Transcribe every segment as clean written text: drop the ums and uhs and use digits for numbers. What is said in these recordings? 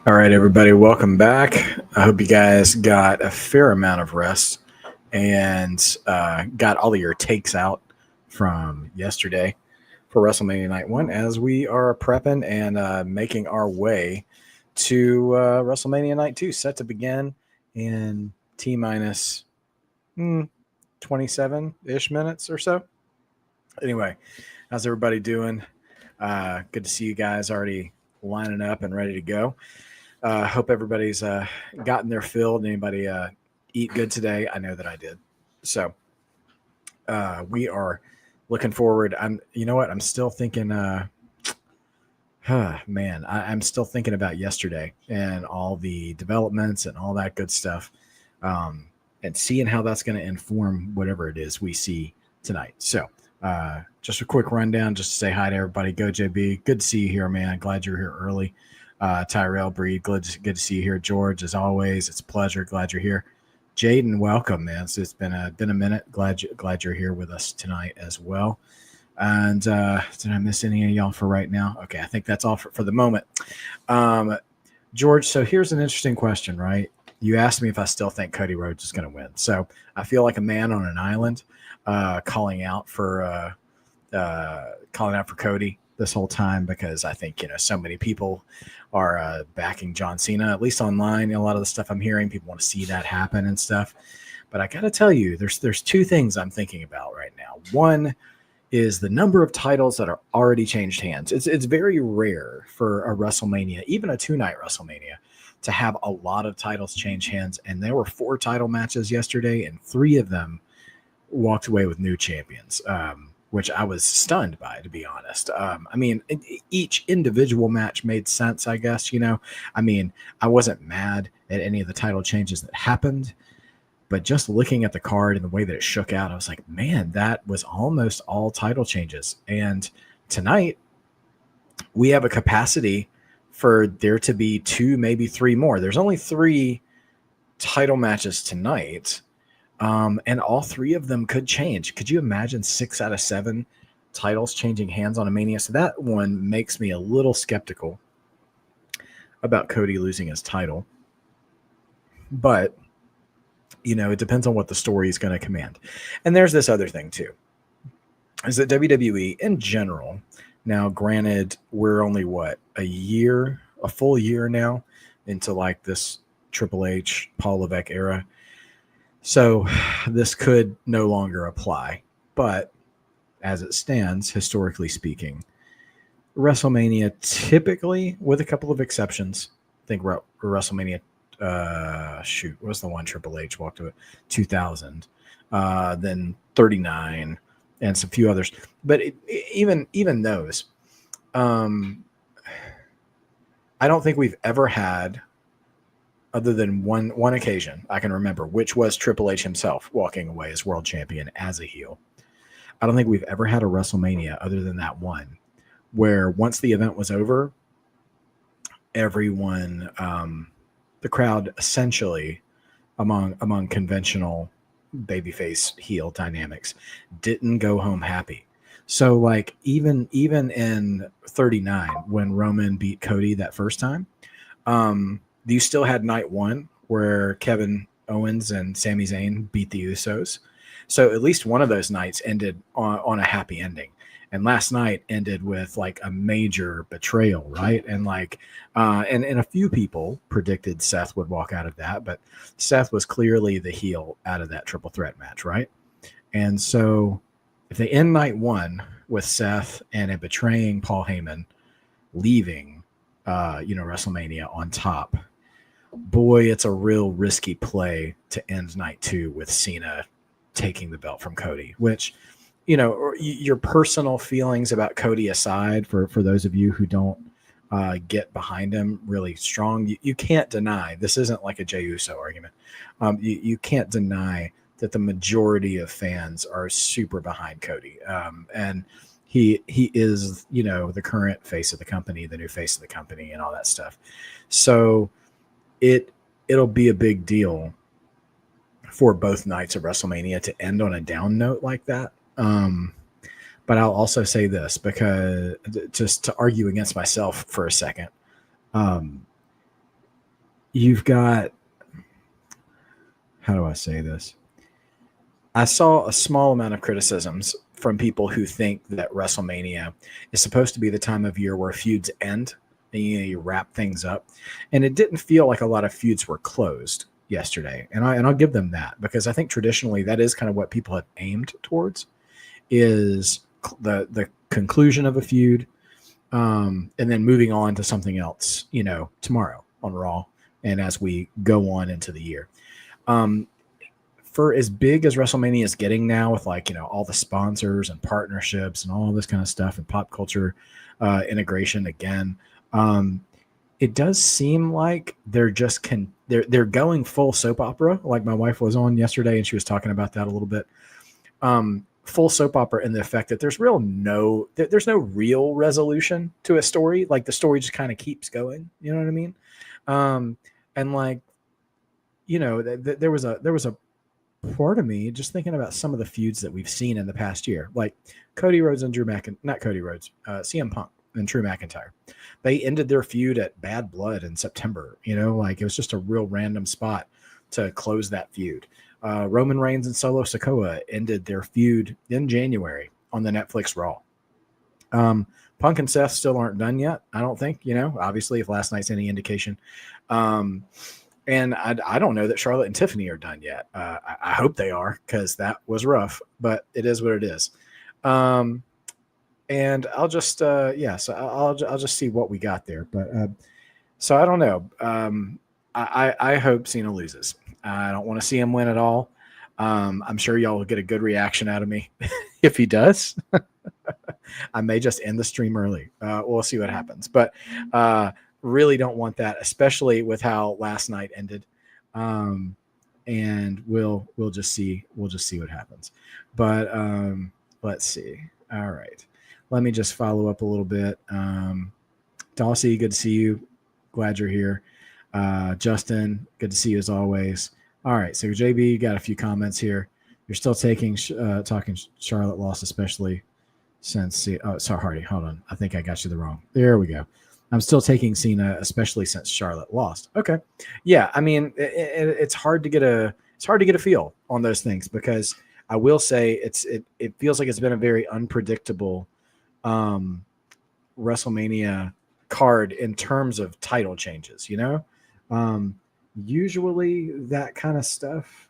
All right, everybody, welcome back. I hope you guys got a fair amount of rest and got all of your takes out from yesterday for WrestleMania Night 1 as we are prepping and making our way to WrestleMania Night 2, set to begin in T minus 27 ish minutes or so. Anyway, how's everybody doing? Good to see you guys already lining up and ready to go. Hope everybody's gotten their filled. Anybody eat good today? I know that I did. So we are looking forward. You know what? I'm still thinking, man, I'm still thinking about yesterday and all the developments and all that good stuff, and seeing how that's going to inform whatever it is we see tonight. So just a quick rundown, just to say hi to everybody. Go JB, good to see you here, man. Glad you're here early. Tyrell Breed, good to see you here. George, as always, it's a pleasure. Glad you're here. Jaden, welcome, man. So it's been a minute. Glad you're here with us tonight as well. And did I miss any of y'all for right now? Okay, I think that's all for the moment. George, so here's an interesting question, right? You asked me if I still think Cody Rhodes is going to win. So I feel like a man on an island, calling out for Cody this whole time, because I think so many people are backing John Cena, at least online. A lot of the stuff I'm hearing, people want to see that happen and stuff. But I got to tell you, there's two things I'm thinking about right now. One is the number of titles that are already changed hands. It's very rare for a WrestleMania, even a 2-night WrestleMania, to have a lot of titles change hands. And there were 4 title matches yesterday, and 3 of them walked away with new champions. Which I was stunned by, to be honest. I mean, each individual match made sense, I guess, I mean, I wasn't mad at any of the title changes that happened, but just looking at the card and the way that it shook out, I was like, man, that was almost all title changes. And tonight, we have a capacity for there to be 2, maybe 3 more. There's only 3 title matches tonight. And all 3 of them could change. Could you imagine 6 out of 7 titles changing hands on a Mania? So that one makes me a little skeptical about Cody losing his title. But, it depends on what the story is going to command. And there's this other thing, too, is that WWE in general, now granted, we're only, a full year now into like this Triple H, Paul Levesque era. So this could no longer apply, but as it stands, historically speaking, WrestleMania typically, with a couple of exceptions, I think WrestleMania, what was the one Triple H walked to it? 2000, then 39, and some few others. But even those, I don't think we've ever had, other than one occasion I can remember, which was Triple H himself walking away as world champion as a heel. I don't think we've ever had a WrestleMania other than that one, where once the event was over, everyone, the crowd essentially among conventional babyface heel dynamics didn't go home happy. So like even in 39, when Roman beat Cody that first time, you still had night 1 where Kevin Owens and Sami Zayn beat the Usos. So at least one of those nights ended on a happy ending. And last night ended with like a major betrayal, right? And like, and a few people predicted Seth would walk out of that, but Seth was clearly the heel out of that triple threat match, right? And so if they end night 1 with Seth and a betraying Paul Heyman, leaving, WrestleMania on top, boy, it's a real risky play to end night 2 with Cena taking the belt from Cody, which, your personal feelings about Cody aside, for those of you who don't get behind him really strong, you can't deny, this isn't like a Jey Uso argument. You can't deny that the majority of fans are super behind Cody. And he is, the current face of the company, the new face of the company, and all that stuff. So it'll be a big deal for both nights of WrestleMania to end on a down note like that. But I'll also say this, because just to argue against myself for a second, you've got, how do I say this? I saw a small amount of criticisms from people who think that WrestleMania is supposed to be the time of year where feuds end and you wrap things up. And it didn't feel like a lot of feuds were closed yesterday. And I'll give them that, because I think traditionally that is kind of what people have aimed towards, is the conclusion of a feud, and then moving on to something else, tomorrow on Raw, and as we go on into the year. For as big as WrestleMania is getting now, with all the sponsors and partnerships and all this kind of stuff, and pop culture integration again, it does seem like they're they're going full soap opera. Like my wife was on yesterday and she was talking about that a little bit. Full soap opera in the effect that there's no real resolution to a story. Like the story just kind of keeps going. You know what I mean? And there was a part of me just thinking about some of the feuds that we've seen in the past year, like Cody Rhodes and CM Punk and Drew McIntyre. They ended their feud at Bad Blood in September. It was just a real random spot to close that feud. Roman Reigns and Solo Sikoa ended their feud in January on the Netflix Raw. Punk and Seth still aren't done yet, I don't think, obviously, if last night's any indication. And I don't know that Charlotte and Tiffany are done yet. I hope they are, because that was rough, but it is what it is. And I'll just, so I'll just see what we got there. But so I don't know. I hope Cena loses. I don't want to see him win at all. I'm sure y'all will get a good reaction out of me if he does. I may just end the stream early. We'll see what happens. But really don't want that, especially with how last night ended. And we'll just see what happens. But let's see. All right. Let me just follow up a little bit. Dawsey, good to see you. Glad you're here. Justin, good to see you as always. All right. So JB, got a few comments here. You're still talking Charlotte loss, especially since, Hardy, hold on. I think I got you the wrong. There we go. I'm still taking Cena, especially since Charlotte lost. Okay. Yeah. I mean, it's hard to get a feel on those things, because I will say it feels like it's been a very unpredictable WrestleMania card in terms of title changes, usually that kind of stuff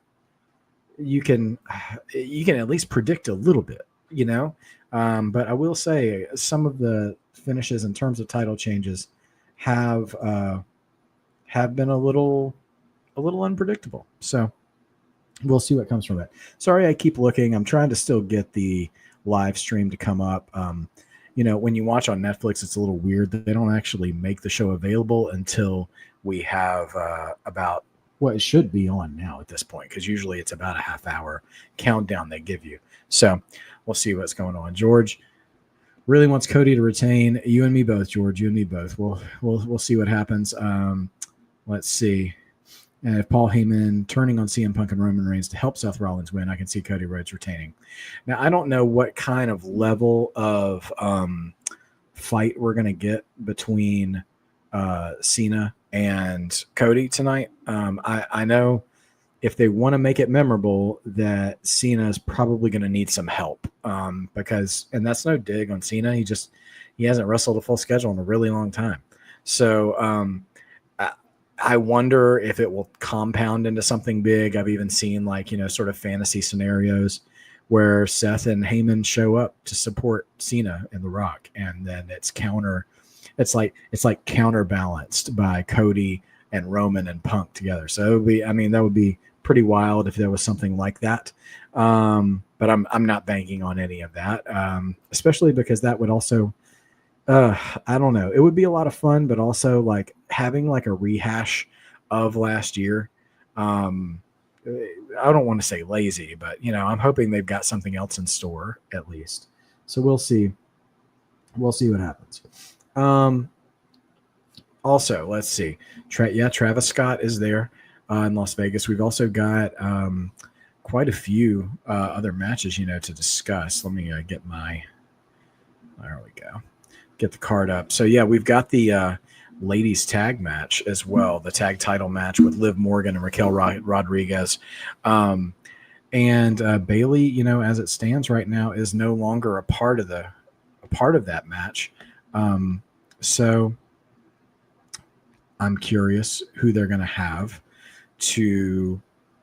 you can at least predict a little bit, but I will say some of the finishes in terms of title changes have been a little unpredictable. So we'll see what comes from that. Sorry, I keep looking. I'm trying to still get the live stream to come up. When you watch on Netflix, it's a little weird that they don't actually make the show available until we have about what it should be on now at this point, because usually it's about a half-hour countdown they give you. So we'll see what's going on. George really wants Cody to retain. You and me both, George. You and me both. We'll see what happens. Let's see. And if Paul Heyman turning on CM Punk and Roman Reigns to help Seth Rollins win, I can see Cody Rhodes retaining. Now, I don't know what kind of level of fight we're going to get between Cena and Cody tonight. I know if they want to make it memorable, that Cena is probably going to need some help, because, and that's no dig on Cena. He hasn't wrestled a full schedule in a really long time. So I wonder if it will compound into something big. I've even seen sort of fantasy scenarios where Seth and Heyman show up to support Cena and The Rock, and then it's like counterbalanced by Cody and Roman and Punk together. So that would be pretty wild if there was something like that. But I'm not banking on any of that, especially because that would also, I don't know. It would be a lot of fun, but also having a rehash of last year. I don't want to say lazy, but I'm hoping they've got something else in store at least. So we'll see. We'll see what happens. Also, let's see. Travis Scott is there in Las Vegas. We've also got quite a few other matches, to discuss. Let me there we go. Get the card up. So yeah, we've got the ladies tag match as well, the tag title match with Liv Morgan and Raquel Rodriguez. And Bailey, you know, as it stands right now, is no longer a part of that match. So I'm curious who they're going to have to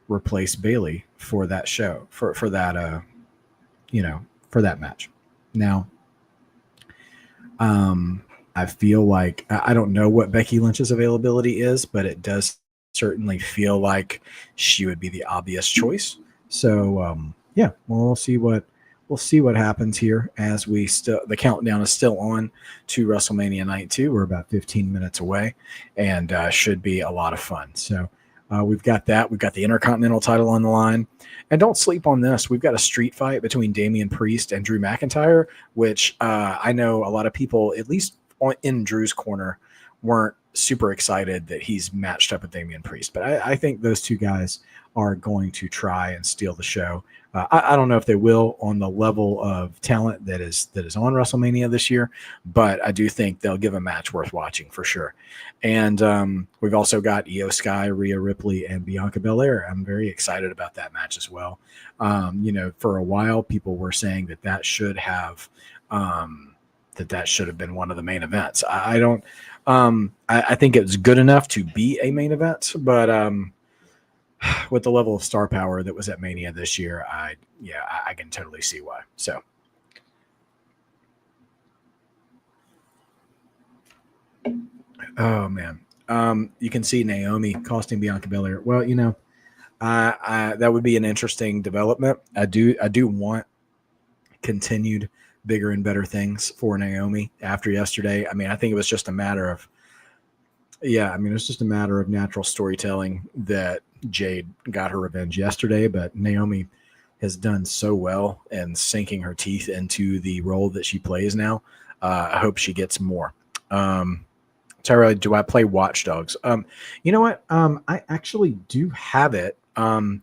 replace Bailey for that show, for that for that match. Now, I feel like I don't know what Becky Lynch's availability is, but it does certainly feel like she would be the obvious choice. So yeah, we'll see what happens here as the countdown is still on to WrestleMania Night 2. We're about 15 minutes away, and should be a lot of fun. So we've got that. We've got the Intercontinental title on the line. And don't sleep on this. We've got a street fight between Damian Priest and Drew McIntyre, which I know a lot of people, at least in Drew's corner, weren't super excited that he's matched up with Damian Priest. But I think those two guys are going to try and steal the show. I don't know if they will on the level of talent that is on WrestleMania this year, but I do think they'll give a match worth watching for sure. And we've also got Io Sky, Rhea Ripley, and Bianca Belair. I'm very excited about that match as well. You know, for a while, people were saying that should have been one of the main events. I think it was good enough to be a main event, but with the level of star power that was at Mania this year, I can totally see why. So, oh man, you can see Naomi costing Bianca Belair. Well, you know, that would be an interesting development. I do want continued bigger and better things for Naomi after yesterday. I mean, I think it was just a matter of, natural storytelling that Jade got her revenge yesterday, but Naomi has done so well in sinking her teeth into the role that she plays now. I hope she gets more. Tara, do I play Watch Dogs? You know what? I actually do have it. I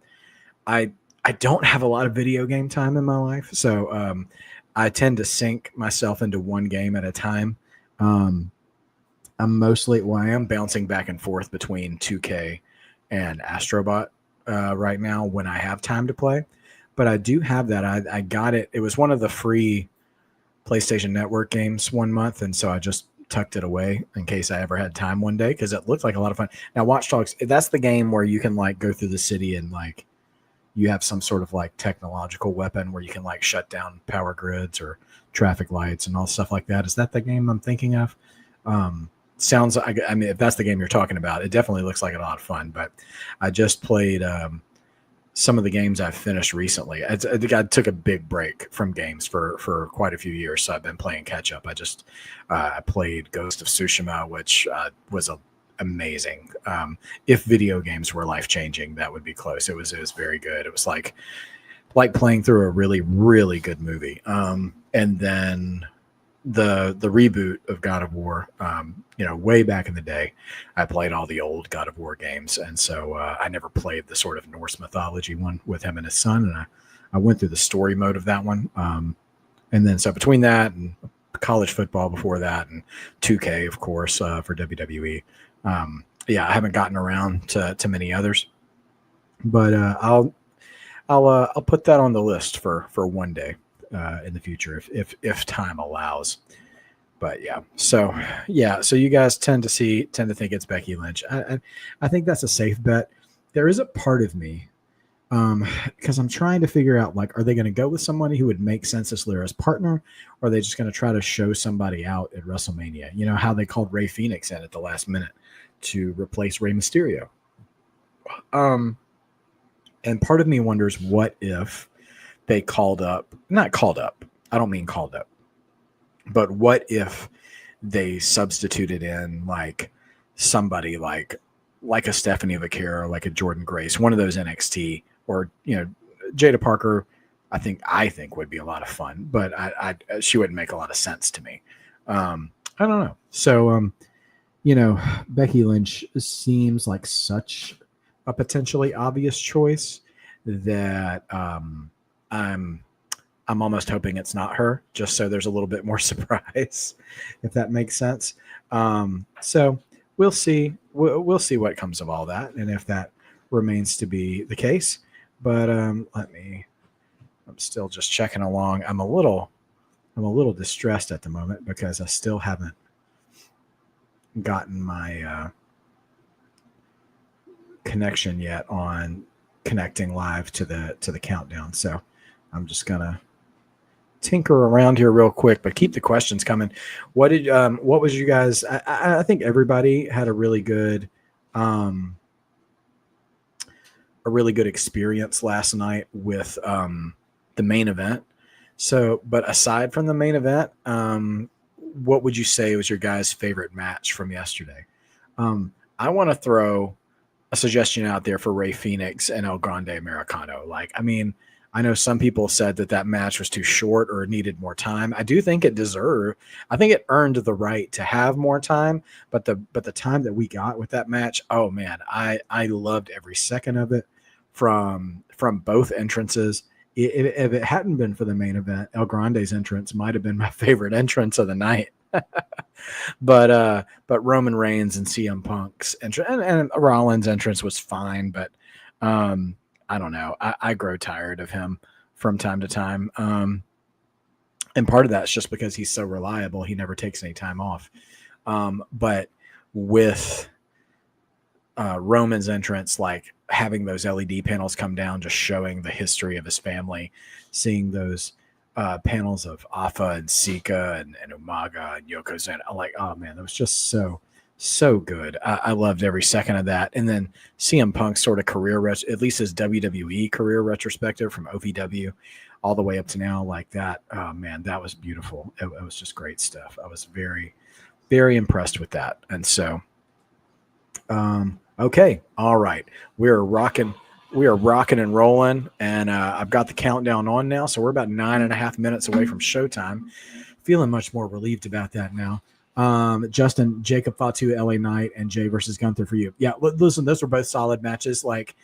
don't have a lot of video game time in my life, so I tend to sink myself into one game at a time. I am bouncing back and forth between 2K and Astrobot right now when I have time to play. But I do have that. I got it. It was one of the free PlayStation Network games one month, and so I just tucked it away in case I ever had time one day because it looked like a lot of fun. Now, Watch Dogs, that's the game where you can like go through the city and like you have some sort of like technological weapon where you can like shut down power grids or traffic lights and all stuff like that. Is that the game I'm thinking of? Sounds, I mean, if that's the game you're talking about, it definitely looks like a lot of fun. But I just played some of the games I've finished recently. I think I took a big break from games for quite a few years, so I've been playing catch up. I played Ghost of Tsushima, which was amazing. If video games were life changing, that would be close. It was very good. It was like playing through a really, really good movie. And then the reboot of God of War, way back in the day, I played all the old God of War games. And so I never played the sort of Norse mythology one with him and his son. And I went through the story mode of that one. And then so between that and college football before that and 2K, of course, for WWE. I haven't gotten around to many others, but I'll put that on the list for one day in the future if time allows. But so you guys tend to think it's Becky Lynch. I think that's a safe bet. There is a part of me because I'm trying to figure out, like, are they going to go with somebody who would make sense as Lyra's partner, or are they just going to try to show somebody out at WrestleMania? You know how they called Rey Fenix in at the last minute to replace Rey Mysterio. And part of me wonders, what if they not called up, I don't mean called up, but what if they substituted in like somebody like a Stephanie Vaquero, like a Jordan Grace, one of those NXT, or Jada Parker. I think would be a lot of fun, but she wouldn't make a lot of sense to me. I don't know. So Becky Lynch seems like such a potentially obvious choice that I'm I'm almost hoping it's not her, just so there's a little bit more surprise, if that makes sense. So we'll see. We'll see what comes of all that, and if that remains to be the case. But I'm still just checking along. I'm a little distressed at the moment because I still haven't gotten my connection yet on connecting live to the countdown. So I'm just gonna tinker around here real quick, but keep the questions coming. What was you guys? I think everybody had a really good experience last night with the main event. So, but aside from the main event, what would you say was your guys' favorite match from yesterday? I want to throw a suggestion out there for Rey Fenix and El Grande Americano. Like, I mean, I know some people said that match was too short or needed more time. I do think I think it earned the right to have more time, but the time that we got with that match, oh man, I loved every second of it from both entrances. If it hadn't been for the main event, El Grande's entrance might have been my favorite entrance of the night. But Roman Reigns and CM Punk's entrance and Rollins' entrance was fine, but I don't know. I grow tired of him from time to time. And part of that's just because he's so reliable. He never takes any time off. But with Roman's entrance, like having those LED panels come down, just showing the history of his family, seeing those panels of Afa and Sika and Umaga and Yokozuna, I'm like, oh man, that was just so good. I loved every second of that. And then CM Punk's sort of career, at least his WWE career retrospective from OVW all the way up to now, like that. Oh man, that was beautiful. It was just great stuff. I was very, very impressed with that. And so, okay. All right. We are rocking and rolling, and I've got the countdown on now. So we're about 9.5 minutes away from showtime. Feeling much more relieved about that now. Justin, Jacob Fatu, LA Knight, and Jay versus Gunther for you. Yeah, listen, those were both solid matches. Like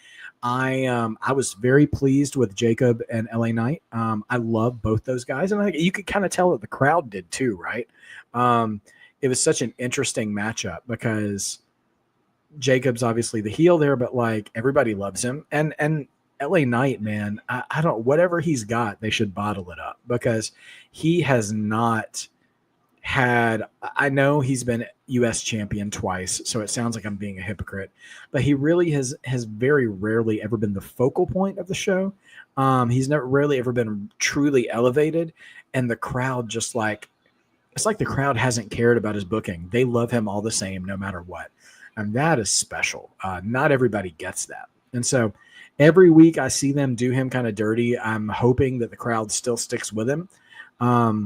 I was very pleased with Jacob and LA Knight. I love both those guys, and you could kind of tell that the crowd did too, right? It was such an interesting matchup because Jacob's obviously the heel there, but like everybody loves him, and LA Knight, man, I don't, whatever he's got, they should bottle it up because he has not had, I know he's been US champion twice, so it sounds like I'm being a hypocrite, but he really has very rarely ever been the focal point of the show. He's never really ever been truly elevated, and the crowd just like, it's like the crowd hasn't cared about his booking. They love him all the same, no matter what. And that is special. Not everybody gets that. And so every week I see them do him kind of dirty. I'm hoping that the crowd still sticks with him. Yeah,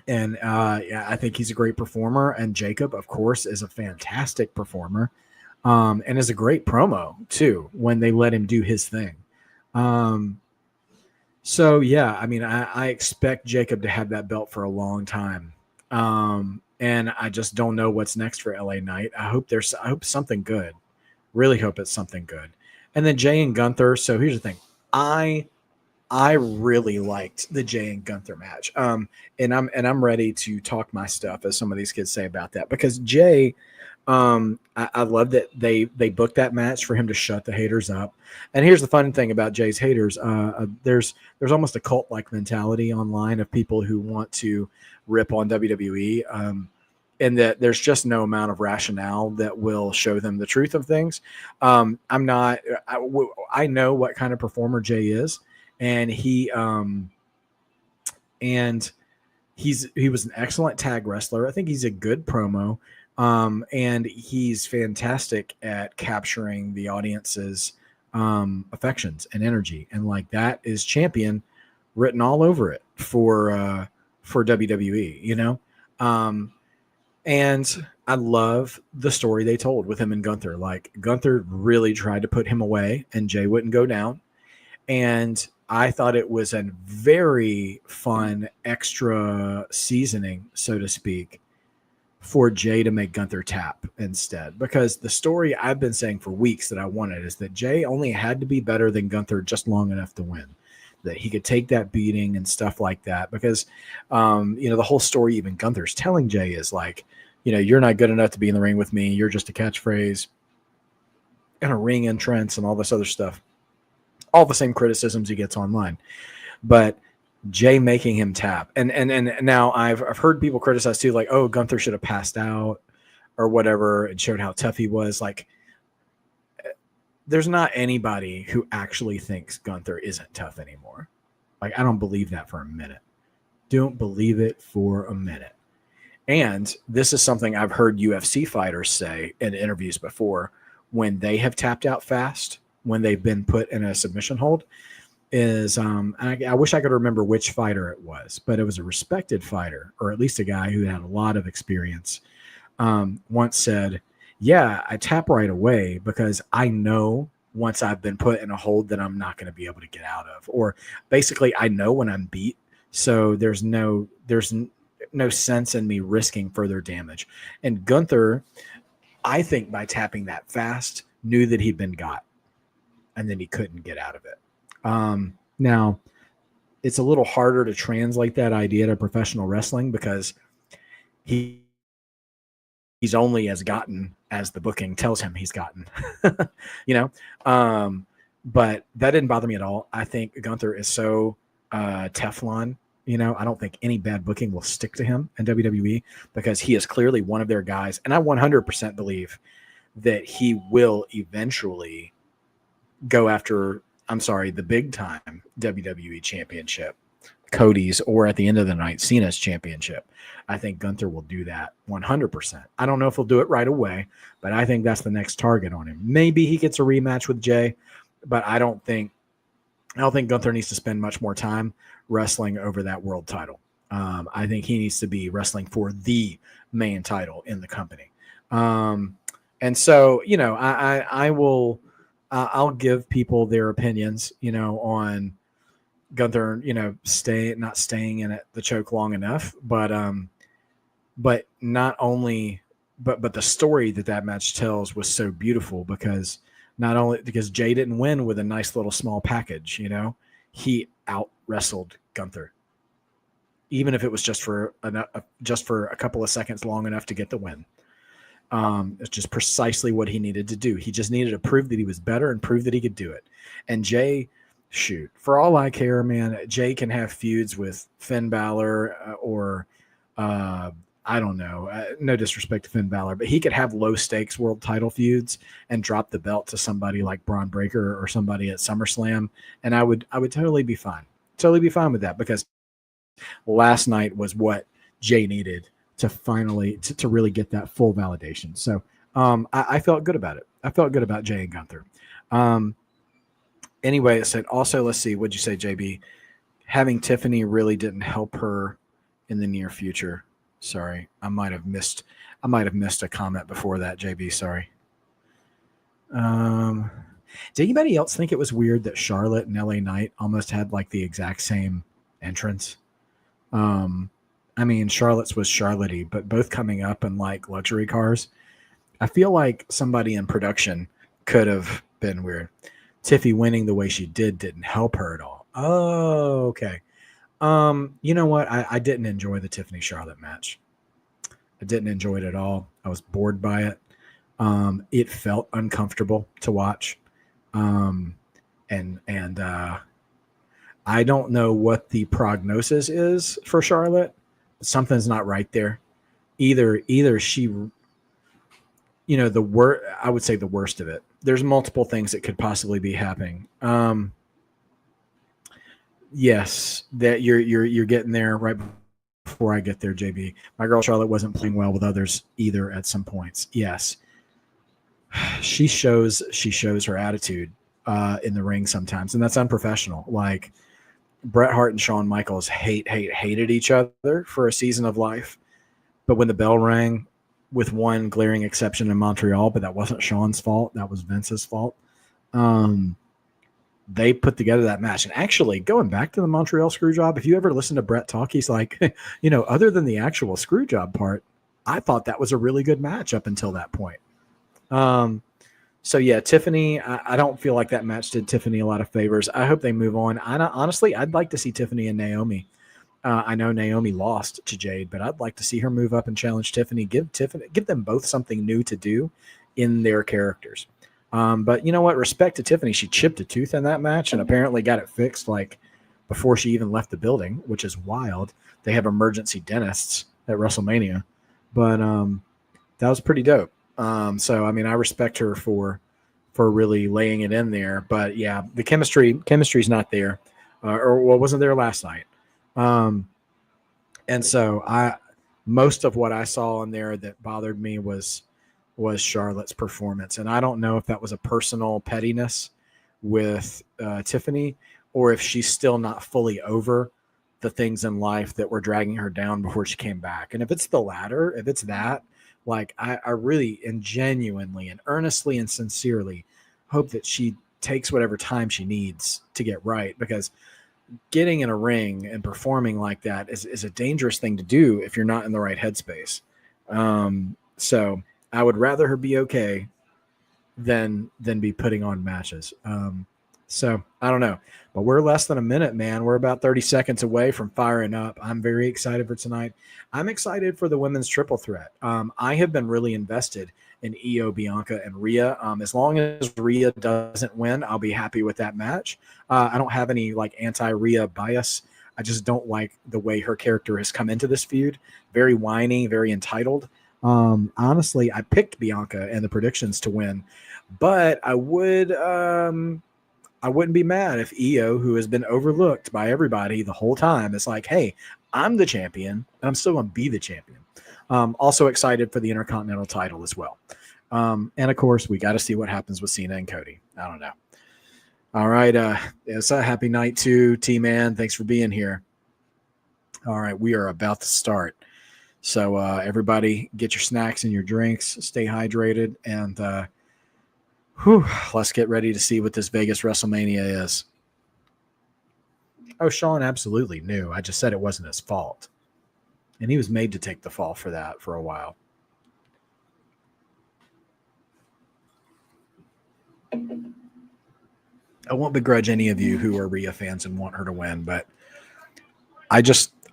I think he's a great performer. And Jacob, of course, is a fantastic performer, and is a great promo too when they let him do his thing. So yeah, I mean, I expect Jacob to have that belt for a long time. And I just don't know what's next for LA Knight. I hope something good. Really hope it's something good. And then Jay and Gunther. So here's the thing. I really liked the Jay and Gunther match. And I'm ready to talk my stuff, as some of these kids say about that, because Jay, I love that they booked that match for him to shut the haters up. And here's the fun thing about Jay's haters. There's almost a cult-like mentality online of people who want to rip on WWE, and that there's just no amount of rationale that will show them the truth of things. I know what kind of performer Jay is, and he was an excellent tag wrestler. I think he's a good promo. And he's fantastic at capturing the audience's affections and energy. And like that is champion written all over it for WWE, you know? And I love the story they told with him and Gunther. Like Gunther really tried to put him away and Jay wouldn't go down. And I thought it was a very fun extra seasoning, so to speak, for Jay to make Gunther tap instead, because the story I've been saying for weeks that I wanted is that Jay only had to be better than Gunther just long enough to win. that he could take that beating and stuff like that. Because, the whole story even Gunther's telling Jay is like, you're not good enough to be in the ring with me. You're just a catchphrase and a ring entrance and all this other stuff. All the same criticisms he gets online. But Jay making him tap. And now I've heard people criticize too, like, oh, Gunther should have passed out or whatever and showed how tough he was. Like, there's not anybody who actually thinks Gunther isn't tough anymore. Like, I don't believe that for a minute. Don't believe it for a minute. And this is something I've heard UFC fighters say in interviews before when they have tapped out fast, when they've been put in a submission hold, is I wish I could remember which fighter it was, but it was a respected fighter, or at least a guy who had a lot of experience, once said, yeah, I tap right away because I know once I've been put in a hold that I'm not going to be able to get out of, or basically I know when I'm beat. So there's no sense in me risking further damage. And Gunther, I think by tapping that fast, knew that he'd been got and then he couldn't get out of it. Now it's a little harder to translate that idea to professional wrestling because he's only as gotten as the booking tells him he's gotten, but that didn't bother me at all. I think Gunther is so Teflon, I don't think any bad booking will stick to him in WWE because he is clearly one of their guys. And I 100% believe that he will eventually go after, the big time WWE championship, Cody's, or at the end of the night, Cena's championship. I think Gunther will do that 100%. I don't know if he'll do it right away, but I think that's the next target on him. Maybe he gets a rematch with Jay, but I don't think Gunther needs to spend much more time wrestling over that world title. I think he needs to be wrestling for the main title in the company. And so, I'll give people their opinions, on Gunther, not staying in the choke long enough, but not only, but the story that match tells was so beautiful because not only because Jay didn't win with a nice little small package, he out wrestled Gunther, even if it was just for a couple of seconds long enough to get the win. It's just precisely what he needed to do. He just needed to prove that he was better and prove that he could do it. And Jay, shoot, for all I care, man, Jay can have feuds with Finn Balor or I don't know, no disrespect to Finn Balor, but he could have low stakes world title feuds and drop the belt to somebody like Braun Breaker or somebody at SummerSlam. And I would totally be fine. Totally be fine with that because last night was what Jay needed to finally to really get that full validation. So I felt good about it. I felt good about Jay and Gunther. Anyway, it said also, let's see, what'd you say, JB? Having Tiffany really didn't help her in the near future. Sorry, I might have missed a comment before that, JB. Sorry. Did anybody else think it was weird that Charlotte and LA Knight almost had like the exact same entrance? Charlotte's was Charlotte-y, but both coming up in like luxury cars. I feel like somebody in production could have been weird. Tiffy winning the way she didn't help her at all. Oh, okay. You know what? I didn't enjoy the Tiffany Charlotte match. I didn't enjoy it at all. I was bored by it. It felt uncomfortable to watch. And I don't know what the prognosis is for Charlotte. Something's not right there. Either she, I would say the worst of it. There's multiple things that could possibly be happening. Yes, that you're getting there right before I get there, JB. My girl Charlotte wasn't playing well with others either at some points. Yes. She shows her attitude in the ring sometimes, and that's unprofessional. Like Bret Hart and Shawn Michaels hated each other for a season of life. But when the bell rang, with one glaring exception in Montreal, but that wasn't Shawn's fault, that was Vince's fault. They put together that match. And actually, going back to the Montreal screw job, if you ever listen to Bret talk, he's like, other than the actual screw job part, I thought that was a really good match up until that point. So yeah, Tiffany, I don't feel like that match did Tiffany a lot of favors. I hope they move on. Honestly, I'd like to see Tiffany and Naomi. I know Naomi lost to Jade, but I'd like to see her move up and challenge Tiffany. Give them both something new to do in their characters. But you know what? Respect to Tiffany. She chipped a tooth in that match and apparently got it fixed like before she even left the building, which is wild. They have emergency dentists at WrestleMania, but that was pretty dope. So I mean, I respect her for really laying it in there. But yeah, the chemistry's not there, or well, wasn't there last night. Um, and so most of what I saw in there that bothered me was Charlotte's performance, and I don't know if that was a personal pettiness with Tiffany, or if she's still not fully over the things in life that were dragging her down before she came back. And if it's the latter, if it's that, like I really and genuinely and earnestly and sincerely hope that she takes whatever time she needs to get right, because getting in a ring and performing like that is a dangerous thing to do if you're not in the right headspace. So I would rather her be okay than be putting on matches. So I don't know, but we're less than a minute, man. We're about 30 seconds away from firing up. I'm very excited for tonight. I'm excited for the women's triple threat. I have been really invested in Io, Bianca, and Rhea. As long as Rhea doesn't win, I'll be happy with that match. I don't have any like anti-Rhea bias. I just don't like the way her character has come into this feud. Very whiny, very entitled. Honestly, I picked Bianca and the predictions to win, but I wouldn't be mad if Io, who has been overlooked by everybody the whole time, is like, hey, I'm the champion, and I'm still going to be the champion. Also excited for the Intercontinental title as well. And, of course, we got to see what happens with Cena and Cody. I don't know. All right. It's a happy night to T-Man. Thanks for being here. All right. We are about to start. So, everybody, get your snacks and your drinks. Stay hydrated, and let's get ready to see what this Vegas WrestleMania is. Oh, Sean absolutely knew. I just said it wasn't his fault. And he was made to take the fall for that for a while. I won't begrudge any of you who are Rhea fans and want her to win, but I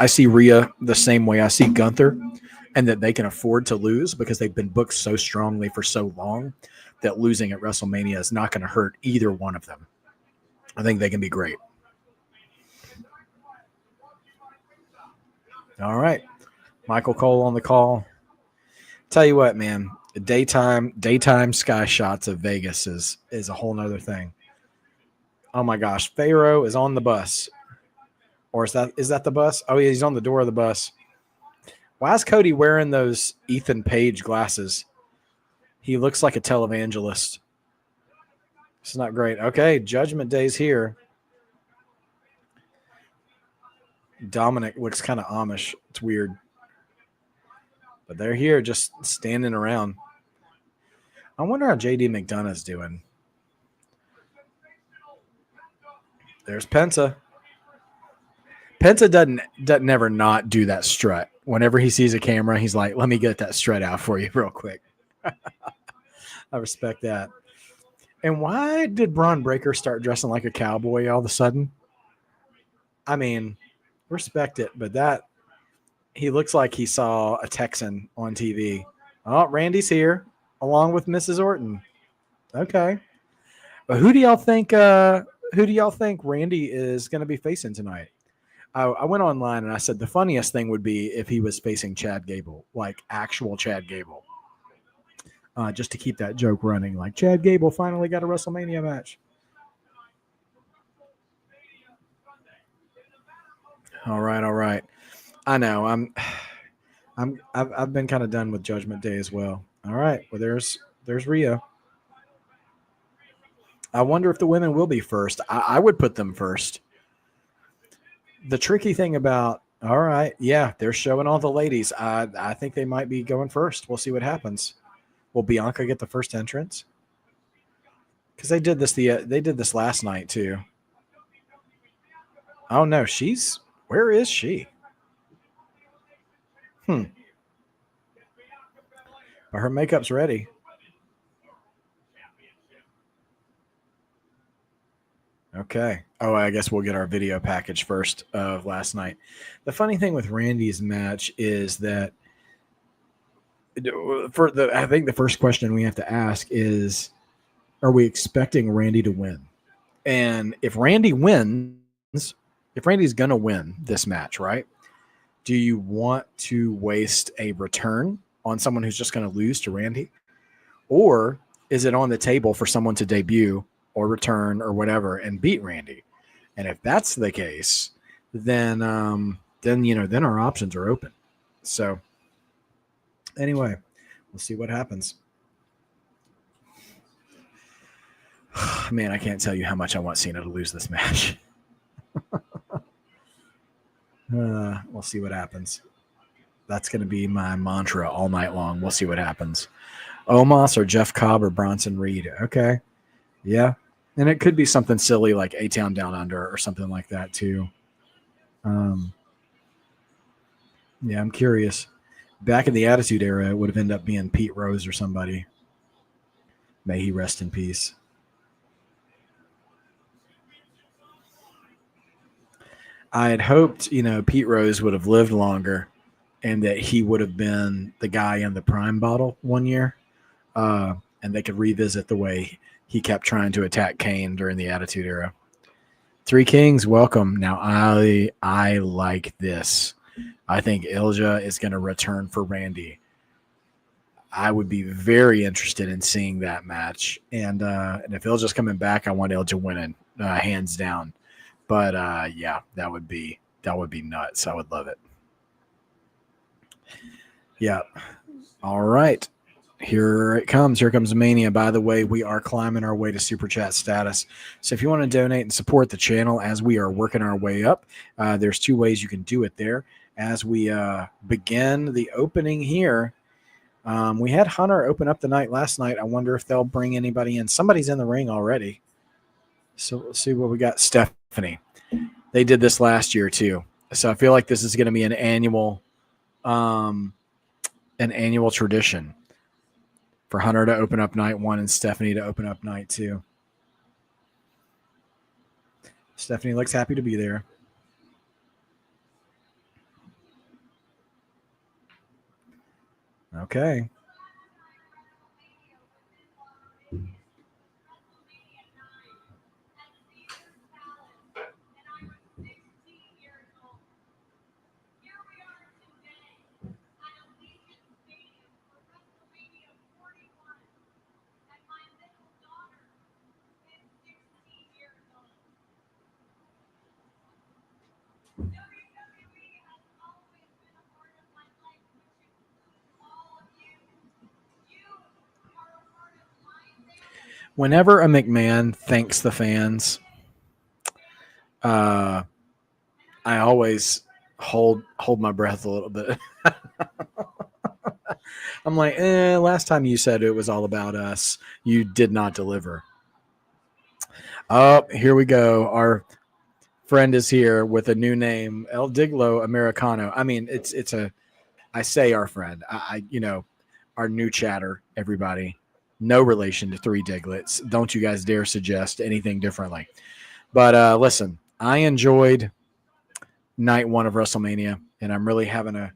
see Rhea the same way I see Gunther, and that they can afford to lose because they've been booked so strongly for so long that losing at WrestleMania is not going to hurt either one of them. I think they can be great. All right. Michael Cole on the call. Tell you what, man, daytime sky shots of Vegas is a whole nother thing. Oh my gosh, Pharaoh is on the bus. Or is that the bus? Oh yeah, he's on the door of the bus. Why is Cody wearing those Ethan Page glasses? He looks like a televangelist. It's not great. Okay, Judgment Day's here. Dominic looks kind of Amish. It's weird. But they're here just standing around. I wonder how JD McDonough's doing. There's Penta. Penta doesn't ever not do that strut. Whenever he sees a camera, he's like, let me get that strut out for you real quick. I respect that. And why did Braun Breaker start dressing like a cowboy all of a sudden? I mean, respect it, but that he looks like he saw a Texan on TV. Oh, Randy's here along with Mrs. Orton. Okay. But who do y'all think Randy is going to be facing tonight? I went online and I said the funniest thing would be if he was facing Chad Gable, like actual Chad Gable. Just to keep that joke running, like Chad Gable finally got a WrestleMania match. All right. I know I've been kind of done with Judgment Day as well. All right, well there's Rhea. I wonder if the women will be first. I would put them first. The tricky thing about all right, yeah, they're showing all the ladies. I think they might be going first. We'll see what happens. Will Bianca get the first entrance? Because they did this last night too. Oh no, where is she? But her makeup's ready. Okay. Oh, I guess we'll get our video package first of last night. The funny thing with Randy's match is that I think the first question we have to ask is, are we expecting Randy to win? And if Randy wins, if Randy's going to win this match, right? Do you want to waste a return on someone who's just going to lose to Randy? Or is it on the table for someone to debut or return or whatever and beat Randy? And if that's the case, then our options are open. So anyway, we'll see what happens. Man, I can't tell you how much I want Cena to lose this match. We'll see what happens. That's going to be my mantra all night long. We'll see what happens. Omos or Jeff Cobb or Bronson Reed. Okay. Yeah. And it could be something silly like A-Town Down Under or something like that too. Yeah, I'm curious. Back in the Attitude Era, it would have ended up being Pete Rose or somebody. May he rest in peace. I had hoped, Pete Rose would have lived longer and that he would have been the guy in the Prime bottle one year. And they could revisit the way he kept trying to attack Kane during the Attitude Era. Three Kings, welcome. Now, I like this. I think Ilja is going to return for Randy. I would be very interested in seeing that match. And if Ilja's coming back, I want Ilja winning, hands down. But yeah, that would be nuts. I would love it. Yeah. All right. Here it comes. Here comes Mania. By the way, we are climbing our way to Super Chat status. So if you want to donate and support the channel as we are working our way up, there's two ways you can do it there. As we begin the opening here, we had Hunter open up the night last night. I wonder if they'll bring anybody in. Somebody's in the ring already. So let's see what we got. Stephanie. They did this last year too. So I feel like this is going to be an annual tradition for Hunter to open up night one and Stephanie to open up night two. Stephanie looks happy to be there. Okay. Whenever a McMahon thanks the fans, I always hold my breath a little bit. I'm like, last time you said it was all about us, you did not deliver. Oh, here we go. Our friend is here with a new name, El Diglo Americano. I mean, I say our friend. Our new chatter, everybody. No relation to Three Diglets. Don't you guys dare suggest anything differently. But listen, I enjoyed night one of WrestleMania, and I'm really having a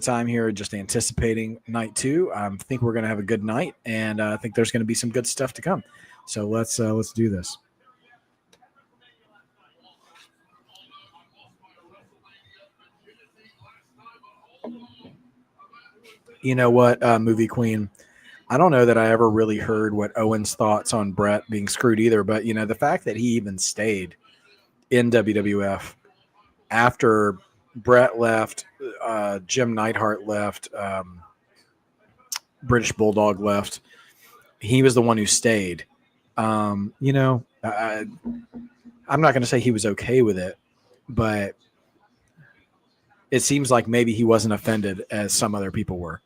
time here just anticipating night two. I think we're going to have a good night, and I think there's going to be some good stuff to come. So let's do this. You know what, Movie Queen? I don't know that I ever really heard what Owen's thoughts on Brett being screwed either, but, the fact that he even stayed in WWF after Brett left, Jim Neidhart left, British Bulldog left, he was the one who stayed. I'm not going to say he was okay with it, but it seems like maybe he wasn't offended as some other people were.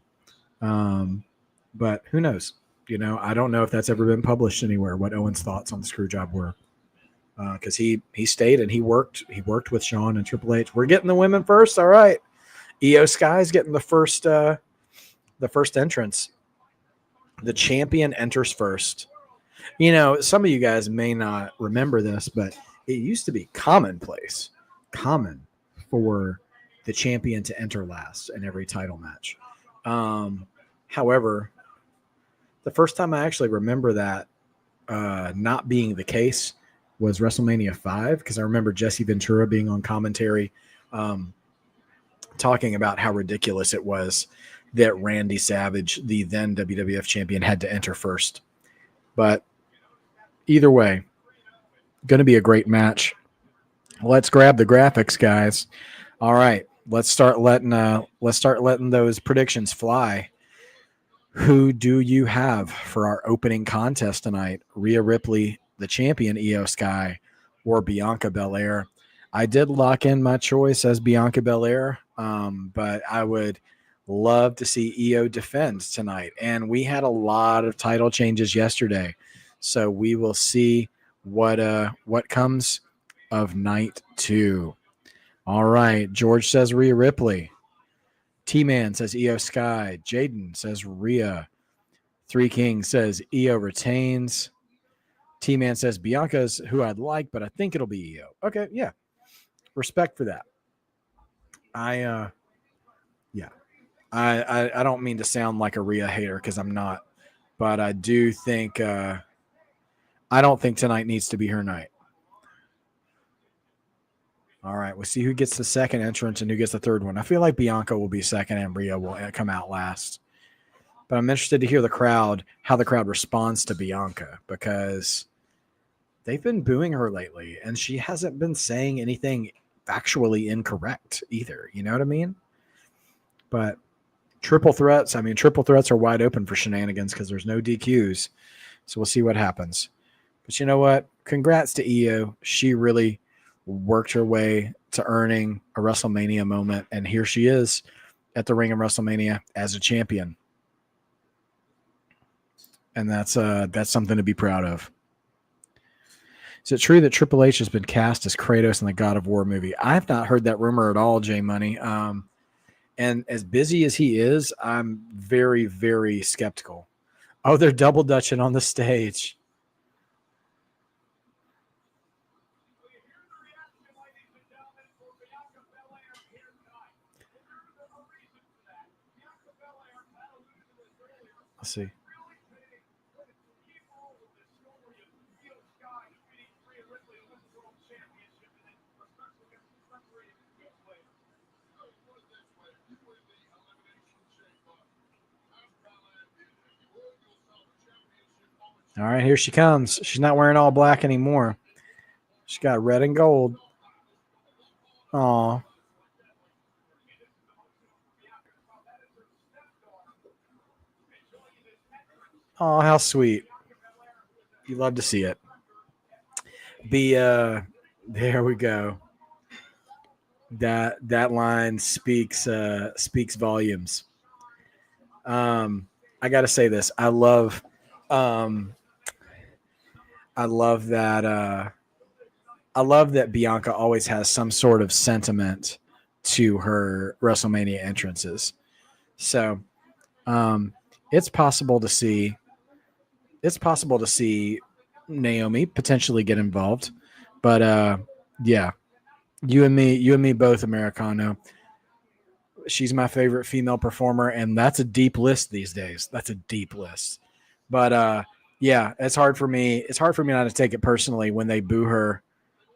But who knows? I don't know if that's ever been published anywhere, what Owen's thoughts on the screw job were. Because he stayed and he worked with Shawn and Triple H. We're getting the women first. All right. Io Sky's getting the first entrance. The champion enters first. You know, some of you guys may not remember this, but it used to be common for the champion to enter last in every title match. However, the first time I actually remember that not being the case was WrestleMania 5, because I remember Jesse Ventura being on commentary talking about how ridiculous it was that Randy Savage, the then WWF champion, had to enter first. But either way, going to be a great match. Let's grab the graphics, guys. All right, let's start letting those predictions fly. Who do you have for our opening contest tonight? Rhea Ripley, the champion, Io Sky, or Bianca Belair? I did lock in my choice as Bianca Belair, but I would love to see Io defend tonight. And we had a lot of title changes yesterday, so we will see what comes of night 2. All right, George says Rhea Ripley. T-Man says Io Sky. Jaden says Rhea. Three Kings says Io retains. T-Man says Bianca's who I'd like, but I think it'll be Io. Okay, yeah. Respect for that. I don't mean to sound like a Rhea hater, because I'm not, but I do think I don't think tonight needs to be her night. All right, we'll see who gets the second entrance and who gets the third one. I feel like Bianca will be second and Rhea will come out last. But I'm interested to hear how the crowd responds to Bianca, because they've been booing her lately, and she hasn't been saying anything factually incorrect either. You know what I mean? But triple threats are wide open for shenanigans because there's no DQs. So we'll see what happens. But you know what? Congrats to Io. She really worked her way to earning a WrestleMania moment, and here she is at the ring of WrestleMania as a champion. And that's something to be proud of. Is it true that Triple H has been cast as Kratos in the God of War movie? I've not heard that rumor at all, J Money. And as busy as he is, I'm very, very skeptical. Oh, they're double dutching on the stage. Let's see. All right, here she comes. She's not wearing all black anymore. She got red and gold. Aw. Oh, how sweet. You love to see it. There we go. That line speaks volumes. I got to say this. I love that Bianca always has some sort of sentiment to her WrestleMania entrances. So, it's possible to see Naomi potentially get involved, but yeah, you and me both, Americano. She's my favorite female performer, and that's a deep list these days. That's a deep list. But yeah, it's hard for me not to take it personally when they boo her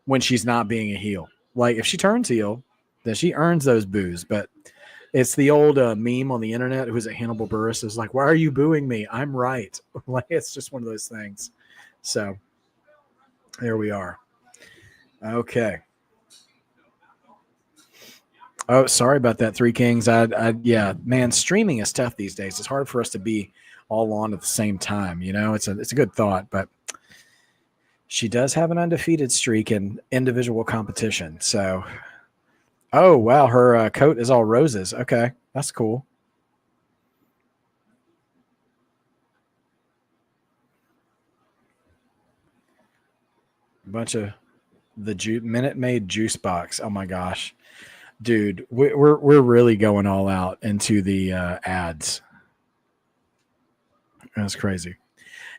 when she's not being a heel. Like, if she turns heel, then she earns those boos. But it's the old meme on the internet. Who's it? Hannibal Buress is like, "Why are you booing me? I'm right." Like, it's just one of those things. So there we are. Okay. Oh, sorry about that, Three Kings. Yeah, man, streaming is tough these days. It's hard for us to be all on at the same time. You know, it's a good thought, but she does have an undefeated streak in individual competition. So, oh wow, her coat is all roses. Okay, that's cool. A bunch of the Minute Maid juice box. Oh my gosh, dude, we're really going all out into the ads. That's crazy.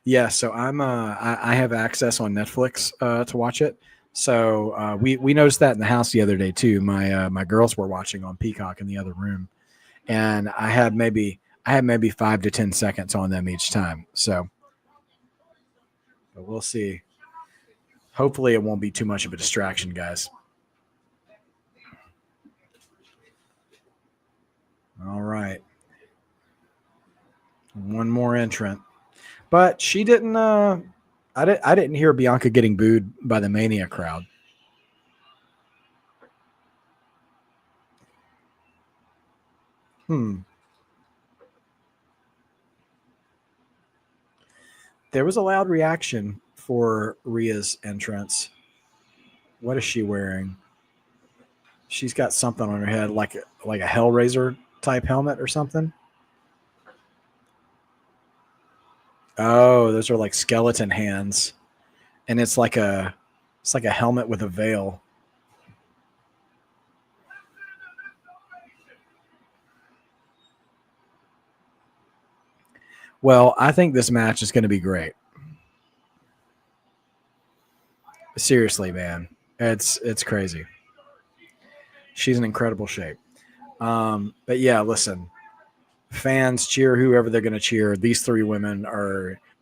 Yeah, so I have access on Netflix to watch it. So we noticed that in the house the other day too. My girls were watching on Peacock in the other room, and I had maybe 5 to 10 seconds on them each time. So, but we'll see. Hopefully, it won't be too much of a distraction, guys. All right, one more entrant, but she didn't. I didn't hear Bianca getting booed by the Mania crowd. Hmm. There was a loud reaction for Rhea's entrance. What is she wearing? She's got something on her head, like a Hellraiser type helmet or something. Oh, those are like skeleton hands, and it's like a helmet with a veil. Well, I think this match is going to be great. Seriously, man, it's crazy. She's in incredible shape. But yeah, listen, fans cheer whoever they're going to cheer. These three women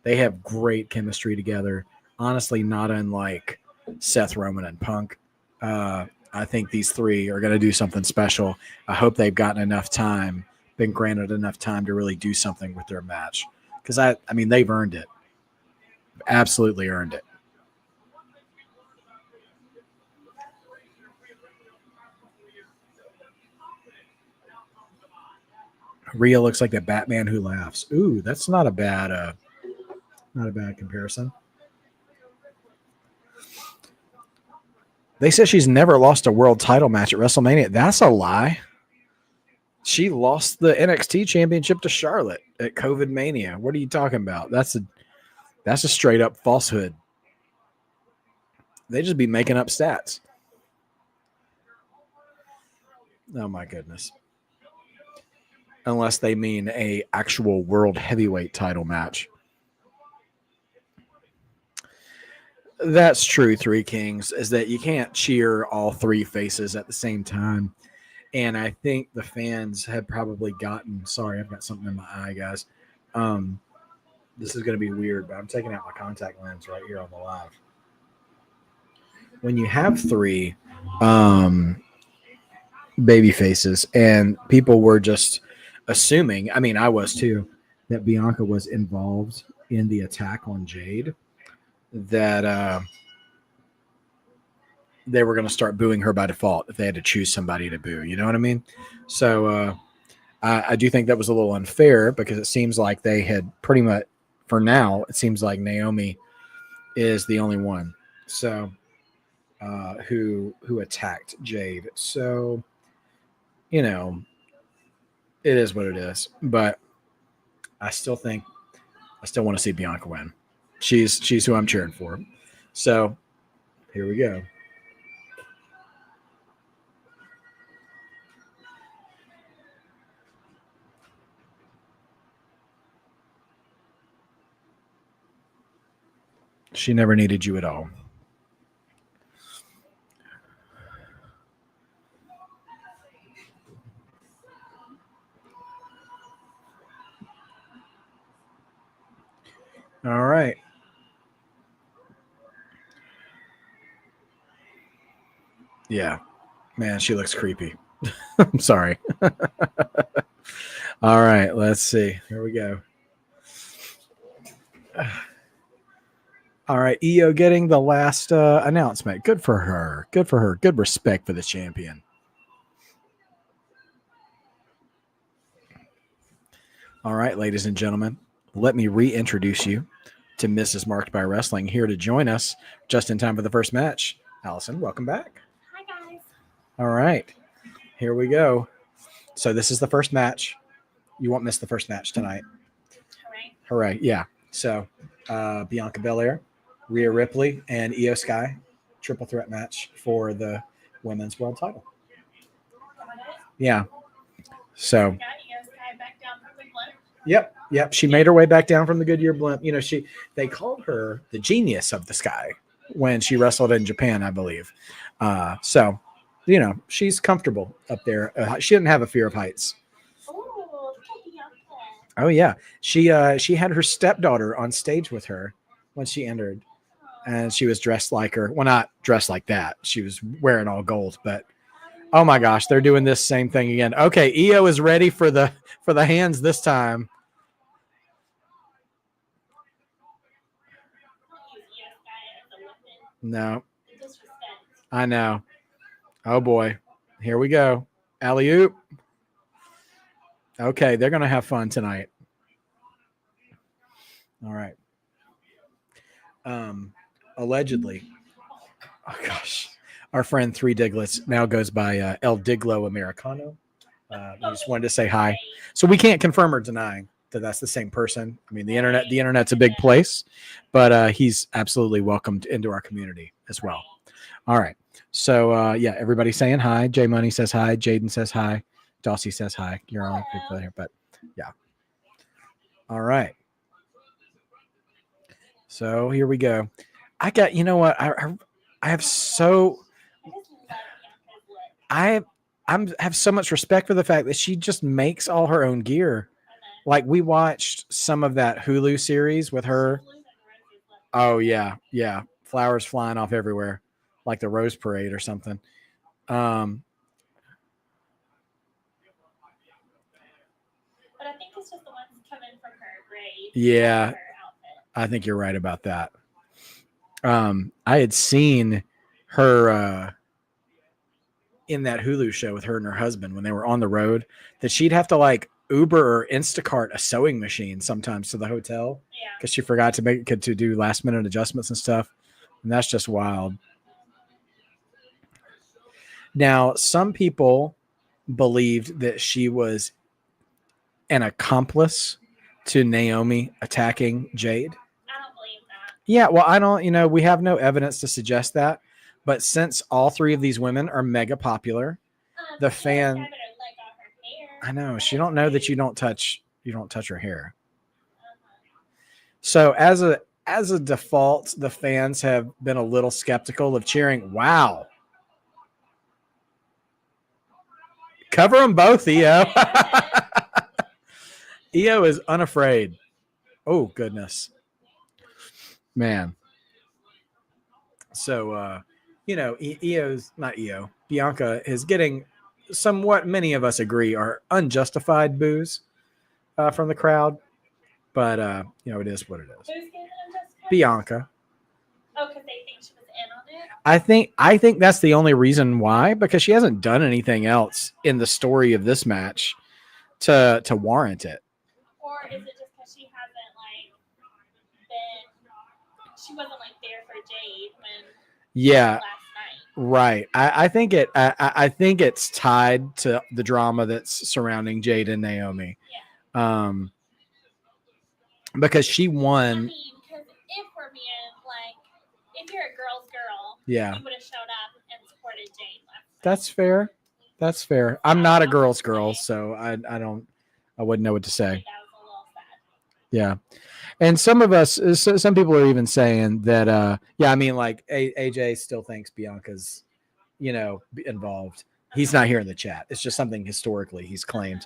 they have great chemistry together. Honestly, not unlike Seth Roman and Punk. I think these three are going to do something special. I hope they've gotten enough time, been granted enough time to really do something with their match. Because I mean, they've earned it. Absolutely earned it. Rhea looks like the Batman who laughs. Ooh, that's not a bad comparison. They said she's never lost a world title match at WrestleMania. That's a lie. She lost the NXT championship to Charlotte at COVID Mania. What are you talking about? That's a straight up falsehood. They just be making up stats. Oh my goodness. Unless they mean a actual world heavyweight title match. That's true, Three Kings, is that you can't cheer all three faces at the same time. And I think the fans had probably gotten sorry, I've got something in my eye, guys. Um, this is gonna be weird, but I'm taking out my contact lens right here on the live. When you have three um baby faces and people were just assuming, I mean I was too, that Bianca was involved in the attack on Jade, that they were going to start booing her by default if they had to choose somebody to boo. You know what I mean? So I do think that was a little unfair because it seems like they had pretty much, for now, it seems like Naomi is the only one. So who attacked Jade. So you know it is what it is. But I still think I still want to see Bianca win. She's who I'm cheering for. So here we go. She never needed you at all. All right. Yeah, man, she looks creepy. I'm sorry. All right, let's see. Here we go. All right, EO getting the last announcement. Good for her. Good for her. Good respect for the champion. All right, ladies and gentlemen, let me reintroduce you to Mrs. Marked by Wrestling here to join us just in time for the first match. Allison, welcome back. Hi, guys. All right, here we go. So this is the first match. You won't miss the first match tonight. Hooray. Hooray. Yeah. So Bianca Belair, Rhea Ripley, and Io Sky, triple threat match for the women's world title. Got it. Yeah. So, Got Io Sky back down from the blood. yep. Yep, she made her way back down from the Goodyear blimp. You know, they called her the genius of the sky when she wrestled in Japan, I believe. So, you know, she's comfortable up there. She didn't have a fear of heights. Oh yeah, she had her stepdaughter on stage with her when she entered, and she was dressed like her. Well, not dressed like that. She was wearing all gold, but oh my gosh, they're doing this same thing again. Okay, Io is ready for the hands this time. No, I know. Oh boy, here we go. Alley oop. Okay, they're gonna have fun tonight. All right. Allegedly, oh gosh, our friend Three Diglets now goes by El Diglo Americano. We just wanted to say hi. So we can't confirm or deny that that's the same person. I mean, the internet's a big place, but he's absolutely welcomed into our community as well. All right. So yeah, everybody saying hi. J Money says hi. Jaden says hi. Dossie says hi. You're on people here, but yeah. All right. So here we go. I got, you know what? I have so I have so much respect for the fact that she just makes all her own gear. Like we watched some of that Hulu series with her. Oh yeah, yeah. Flowers flying off everywhere, like the Rose Parade or something. But I think it's just the ones coming from her grave. Yeah, I think you're right about that. I had seen her in that Hulu show with her and her husband when they were on the road that she'd have to like Uber or Instacart a sewing machine sometimes to the hotel because she forgot to do last minute adjustments and stuff. And that's just wild. Now, some people believed that she was an accomplice to Naomi attacking Jade. I don't believe that. Yeah, well, I don't, you know, we have no evidence to suggest that. But since all three of these women are mega popular, the fan, I know she don't know that you don't touch her hair. So as a default, the fans have been a little skeptical of cheering. Wow, cover them both, Io. Io is unafraid. Oh goodness, man. So you know, Io's not Io. Bianca is getting somewhat, many of us agree, are unjustified boos from the crowd. But you know, it is what it is. Who's getting unjustified? Bianca. Oh, because they think she was in on it? I think that's the only reason why, because she hasn't done anything else in the story of this match to warrant it. Or is it just because she hasn't she wasn't there for Jade when last night? Right. I think I think it's tied to the drama that's surrounding Jade and Naomi. Yeah. Because she won. I mean, because if we're being if you're a girl's girl, yeah, you would have showed up and supported Jade last night. That's fair. That's fair. I'm not a girl's girl, so I wouldn't know what to say. That was a little sad. Yeah. And some of us, some people are even saying that, yeah, I mean, AJ still thinks Bianca's, you know, involved. He's not here in the chat. It's just something historically he's claimed.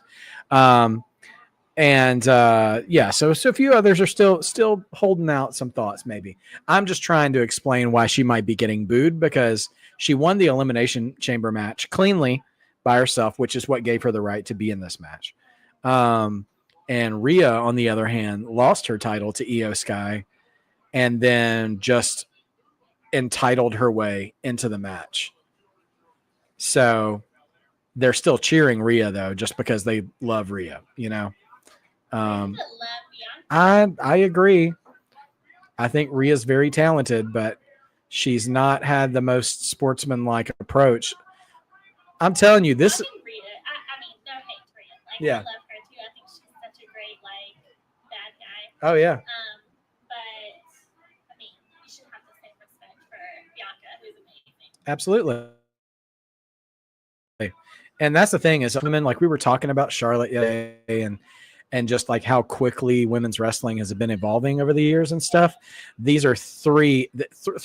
Yeah, so a few others are still holding out some thoughts. Maybe I'm just trying to explain why she might be getting booed, because she won the Elimination Chamber match cleanly by herself, which is what gave her the right to be in this match. And Rhea, on the other hand, lost her title to Io Sky and then just entitled her way into the match. So they're still cheering Rhea, though, just because they love Rhea, you know? I agree. I think Rhea's very talented, but she's not had the most sportsmanlike approach. I'm telling you, this. I mean, no hate to Rhea. Yeah. I love her too. I think she's such a great bad guy. Oh yeah. But I mean, you should have the same respect for Bianca, who's amazing. Absolutely. And that's the thing is, women, like we were talking about Charlotte yesterday, and and just like how quickly women's wrestling has been evolving over the years and stuff. These are three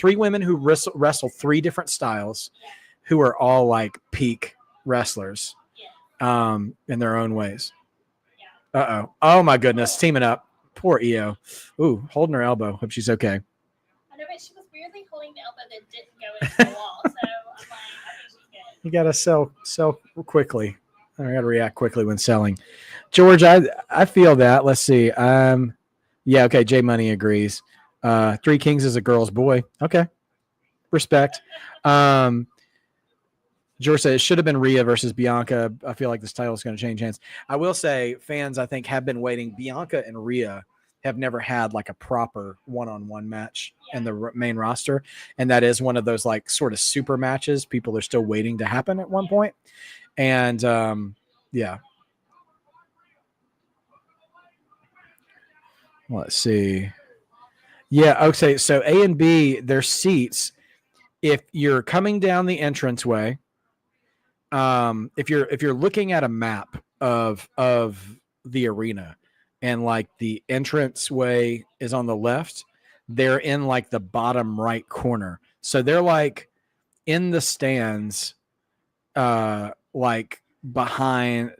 women who wrestle three different styles, who are all like peak wrestlers in their own ways. Oh my goodness, teaming up. Poor Io. Ooh, holding her elbow. Hope she's okay. I know, but she was weirdly holding the elbow that didn't go into the wall. So I'm like, I think she's good. You gotta sell quickly. I gotta react quickly when selling. George, I feel that. Let's see. Yeah, okay. J Money agrees. Three Kings is a girl's boy. Okay. Respect. George said it should have been Rhea versus Bianca. I feel like this title is going to change hands. I will say fans, I think, have been waiting. Bianca and Rhea have never had like a proper one-on-one match in the main roster. And that is one of those like sort of super matches people are still waiting to happen at one point. And yeah. Let's see. Yeah, okay. So A and B, their seats, if you're coming down the entranceway, if you're looking at a map of the arena and like the entranceway is on the left, they're in like the bottom right corner. So they're like in the stands, like behind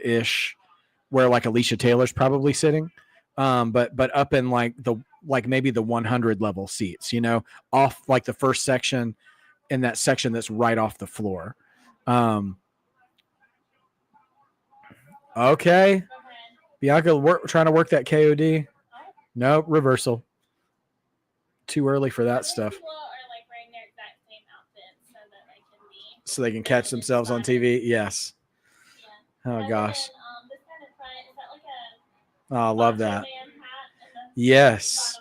ish where like Alicia Taylor's probably sitting. But up in like maybe the 100 level seats, you know, off like the first section, in that section that's right off the floor. Okay. Bianca trying to work that KOD. Nope, reversal. Too early for that stuff. People are like wearing their exact same outfits so they can catch themselves on TV. Yes. Yeah. Oh gosh. Then, this kind of front, is that like Oh, I love that. Yes.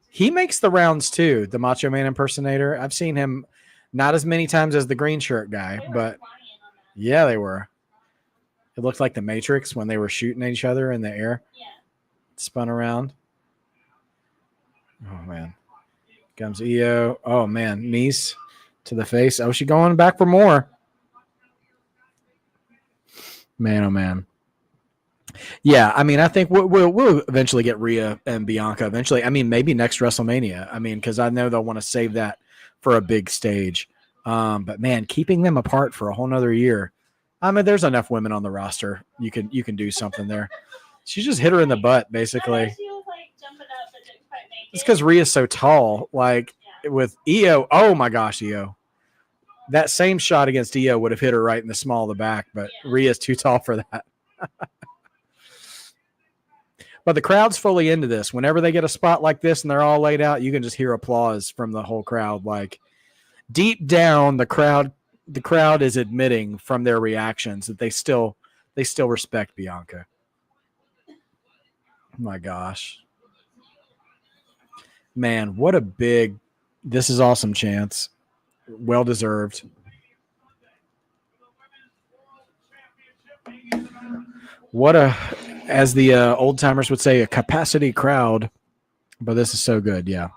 He makes the rounds too, the Macho Man impersonator. I've seen him not as many times as the green shirt guy, but yeah, they were. It looked like the Matrix when they were shooting at each other in the air. Yeah. Spun around. Oh, man. Comes Io. Oh, man. Knees to the face. Oh, she's going back for more. Man, oh, man. Yeah, I mean, I think we'll eventually get Rhea and Bianca eventually. I mean, maybe next WrestleMania. I mean, because I know they'll want to save that for a big stage. But, man, keeping them apart for a whole nother year. I mean, there's enough women on the roster. You can do something there. She just hit her in the butt, basically. She was like jumping up, but didn't quite make it. It's because Rhea's so tall. Like with Io, oh my gosh, Io. That same shot against Io would have hit her right in the small of the back, but Rhea's too tall for that. But the crowd's fully into this. Whenever they get a spot like this and they're all laid out, you can just hear applause from the whole crowd. Like deep down, the crowd is admitting from their reactions that they still respect Bianca. Oh my gosh. Man, what a big, this is awesome chance. Well deserved. What a, as the old timers would say, a capacity crowd. But this is so good, yeah.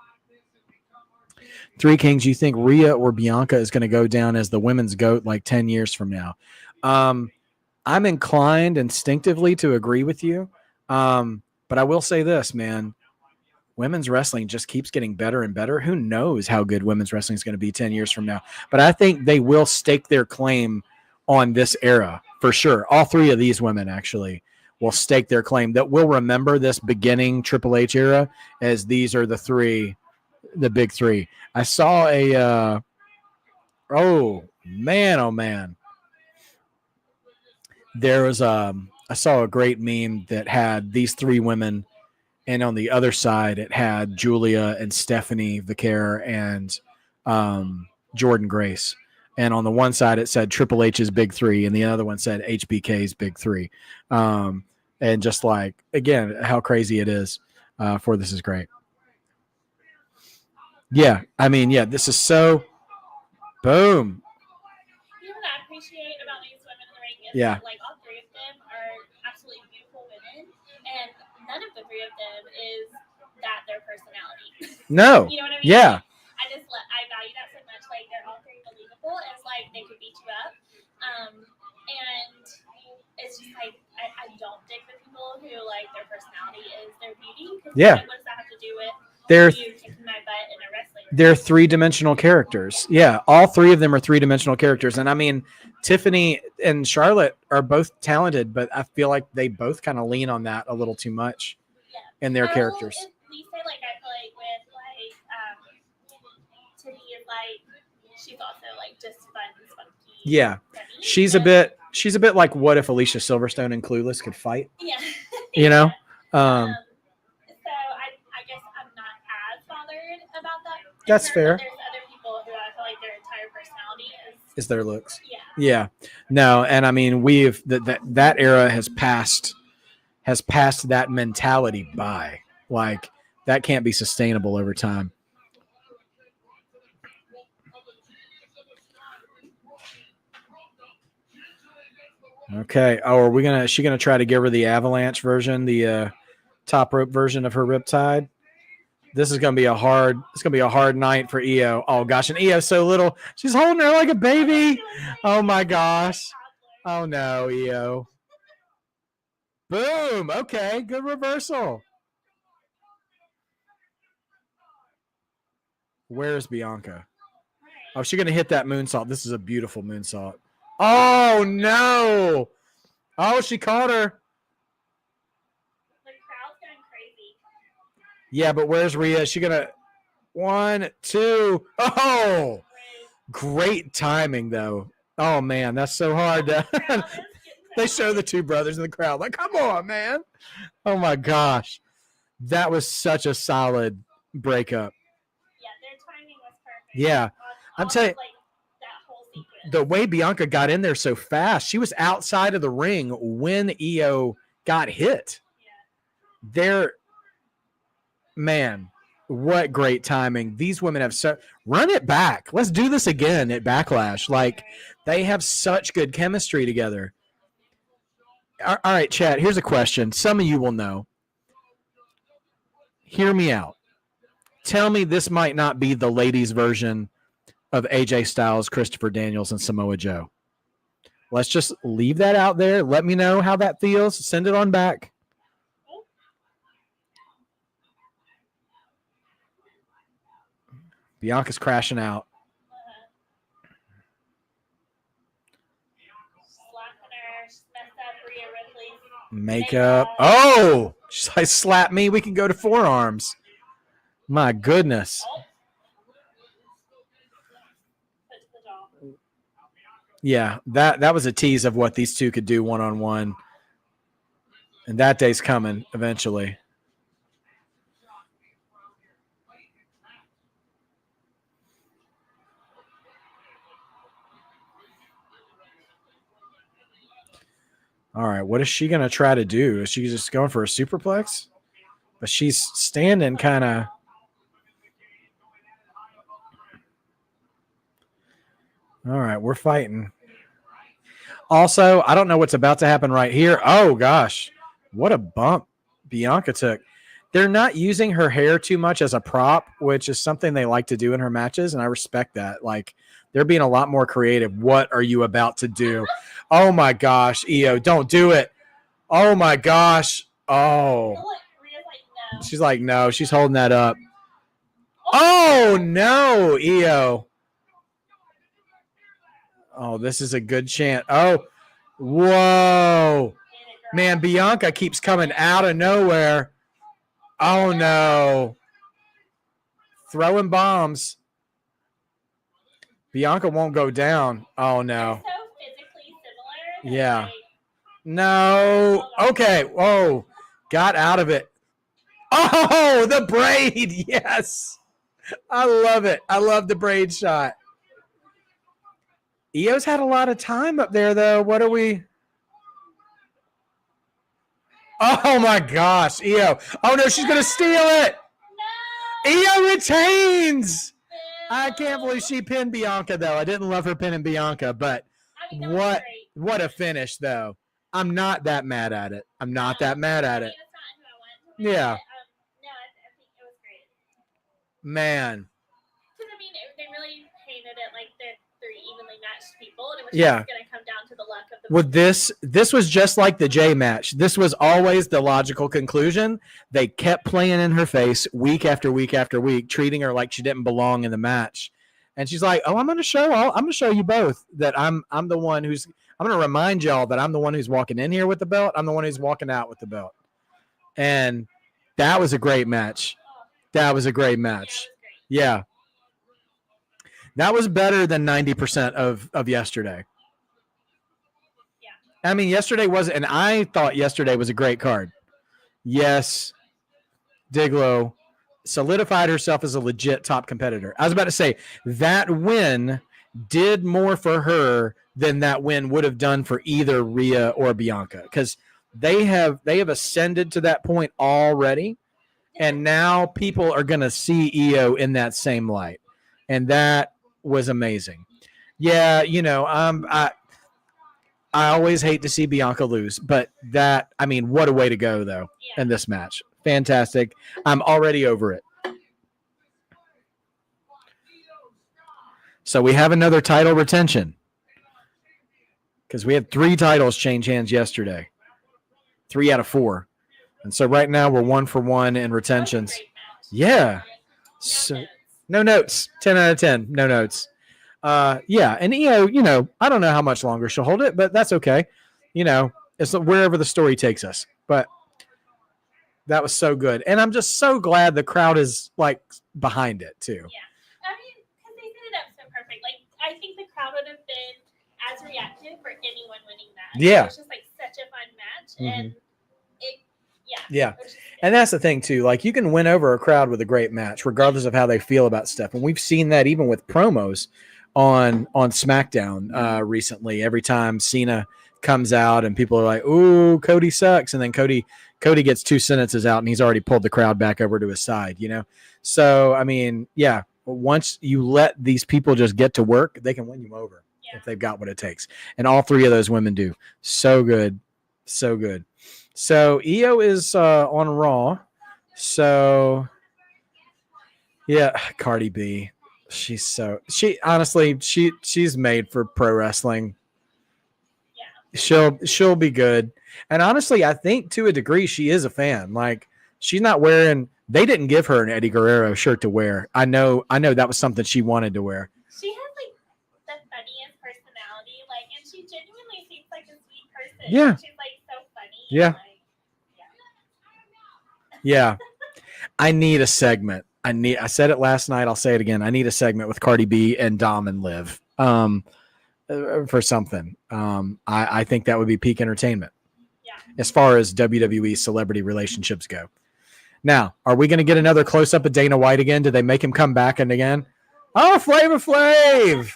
Three Kings, you think Rhea or Bianca is going to go down as the women's GOAT like 10 years from now? I'm inclined instinctively to agree with you. But I will say this, man. Women's wrestling just keeps getting better and better. Who knows how good women's wrestling is going to be 10 years from now? But I think they will stake their claim on this era for sure. All three of these women actually will stake their claim that we'll remember this beginning Triple H era as these are the big three. I saw oh man. There was I saw a great meme that had these three women, and on the other side it had Julia and Stephanie Vicaire and Jordan Grace. And on the one side it said Triple H's big three, and the other one said HBK's big three. And just like, again, how crazy it is for This Is Great. Yeah, I mean, yeah, this is so boom. You know what I appreciate about these women in the ring is that, like, all three of them are absolutely beautiful women, and none of the three of them is that their personality. No. You know what I mean? Yeah. I value that so much. Like, they're all very believable. It's like they could beat you up. And it's just like I don't dig the people who like their personality is their beauty. Yeah. Like, what does that have to do with They're you kicking my butt in a wrestling ring? they're three-dimensional characters. Yeah, all three of them are three-dimensional characters. And I mean, Tiffany and Charlotte are both talented, but I feel like they both kind of lean on that a little too much in their characters. At least like I feel like with like Tiffany is like she's also like just fun, spunky. Yeah, funny. she's a bit like what if Alicia Silverstone and Clueless could fight? Yeah, You know. So I guess I'm not as bothered about that. That's fair. There's other people who I feel like their entire personality is their looks. Yeah. Yeah. No, and I mean we've that era has passed that mentality by. Like that can't be sustainable over time. Okay. Oh, is she gonna try to give her the avalanche version, the top rope version of her riptide? This is gonna be a hard night for Io. Oh gosh, and Io's so little. She's holding her like a baby. Oh my gosh. Oh no, Io. Boom. Okay, good reversal. Where's Bianca? Oh, she's gonna hit that moonsault. This is a beautiful moonsault. Oh no! Oh, she caught her. The crowd's going crazy. Yeah, but where's Rhea? Is she gonna 1, 2? Oh, great timing though. Oh man, that's so hard. They show the two brothers in the crowd. Like, come on, man. Oh my gosh, that was such a solid breakup. Yeah, their timing was perfect. Yeah, I'm telling you. The way Bianca got in there so fast, she was outside of the ring when Io got hit. Yeah. Man, what great timing. These women have run it back. Let's do this again at Backlash. Like, they have such good chemistry together. All right, chat, here's a question. Some of you will know. Hear me out. Tell me this might not be the ladies' version of AJ Styles, Christopher Daniels, and Samoa Joe. Let's just leave that out there. Let me know how that feels. Send it on back. Bianca's crashing out. Makeup. Oh, she's like, slap me. We can go to forearms. My goodness. Yeah, that was a tease of what these two could do one-on-one. And that day's coming eventually. All right, what is she going to try to do? Is she just going for a superplex? But she's standing kind of... All right, we're fighting. Also, I don't know what's about to happen right here. Oh, gosh. What a bump Bianca took. They're not using her hair too much as a prop, which is something they like to do in her matches, and I respect that. Like, they're being a lot more creative. What are you about to do? Oh, my gosh, Io, don't do it. Oh, my gosh. Oh. She's like, no. She's holding that up. Oh, no, Io. Oh, this is a good chant. Oh, whoa. Man, Bianca keeps coming out of nowhere. Oh, no. Throwing bombs. Bianca won't go down. Oh, no. So physically similar. Yeah. No. Okay. Whoa. Got out of it. Oh, the braid. Yes. I love it. I love the braid shot. Io's had a lot of time up there, though. What are we? Oh, my gosh. Io. Oh, no, she's going to steal it. No. Io retains. No. I can't believe she pinned Bianca, though. I didn't love her pinning Bianca, but what a finish, though. I'm not that mad at it. I'm not that mad at it. Yeah. No, I think it was great. Man. Because, I mean, they really painted it like they're three, even evenly matched people, and it was Yeah. just going to come down to the luck of the. With this was just like the J match. This was always the logical conclusion. They kept playing in her face week after week after week, treating her like she didn't belong in the match. And she's like, "Oh, I'm going to show you both that I'm the one who's. I'm going to remind y'all that I'm the one who's walking in here with the belt. I'm the one who's walking out with the belt." And that was a great match. That was a great match. Yeah. That was better than 90% of yesterday. I mean, yesterday wasn't, and I thought yesterday was a great card. Yes, Diglow solidified herself as a legit top competitor. I was about to say that win did more for her than that win would have done for either Rhea or Bianca, because they have ascended to that point already, and now people are going to see Io in that same light, and that was amazing. Yeah, I always hate to see Bianca lose, but what a way to go, though, in this match. Fantastic. I'm already over it. So we have another title retention because we had 3 titles change hands yesterday, 3 out of 4. And so right now we're 1 for 1 in retentions. Yeah. So, no notes. 10 out of 10. No notes. Yeah, and Io, I don't know how much longer she'll hold it, but that's okay. It's wherever the story takes us. But that was so good, and I'm just so glad the crowd is like behind it too. Yeah, I mean, because they set it up so perfect. Like, I think the crowd would have been as reactive for anyone winning that. Yeah, it was just like such a fun match, and yeah. And that's the thing too. Like, you can win over a crowd with a great match, regardless of how they feel about stuff. And we've seen that even with promos on SmackDown recently. Every time Cena comes out and people are like, "Ooh, Cody sucks," and then Cody gets 2 sentences out and he's already pulled the crowd back over to his side. So I mean, yeah. Once you let these people just get to work, they can win you over if they've got what it takes. And all 3 of those women do. So good, so good. So Io is on Raw. So yeah, Cardi B. She's made for pro wrestling. She'll be good. And honestly, I think to a degree she is a fan. Like, she's not wearing. They didn't give her an Eddie Guerrero shirt to wear. I know that was something she wanted to wear. She has like the funniest personality, and she genuinely seems like a sweet person. Yeah, she's like so funny. Yeah, yeah. I need a segment. I said it last night. I'll say it again. I need a segment with Cardi B and Dom and Liv. For something. I think that would be peak entertainment. As far as WWE celebrity relationships go. Now, are we going to get another close up of Dana White again? Did they make him come back and again? Oh, Flavor Flav.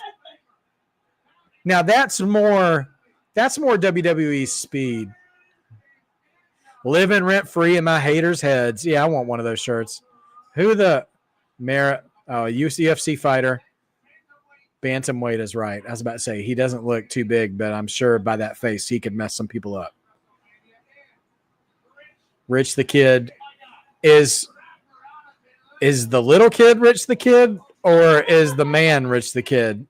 Now that's more WWE speed. Living rent free in my haters' heads. Yeah, I want one of those shirts. Who the Merritt? Oh, UFC fighter. Bantamweight is right. I was about to say he doesn't look too big, but I'm sure by that face he could mess some people up. Rich the Kid is the little kid Rich the Kid, or is the man Rich the Kid?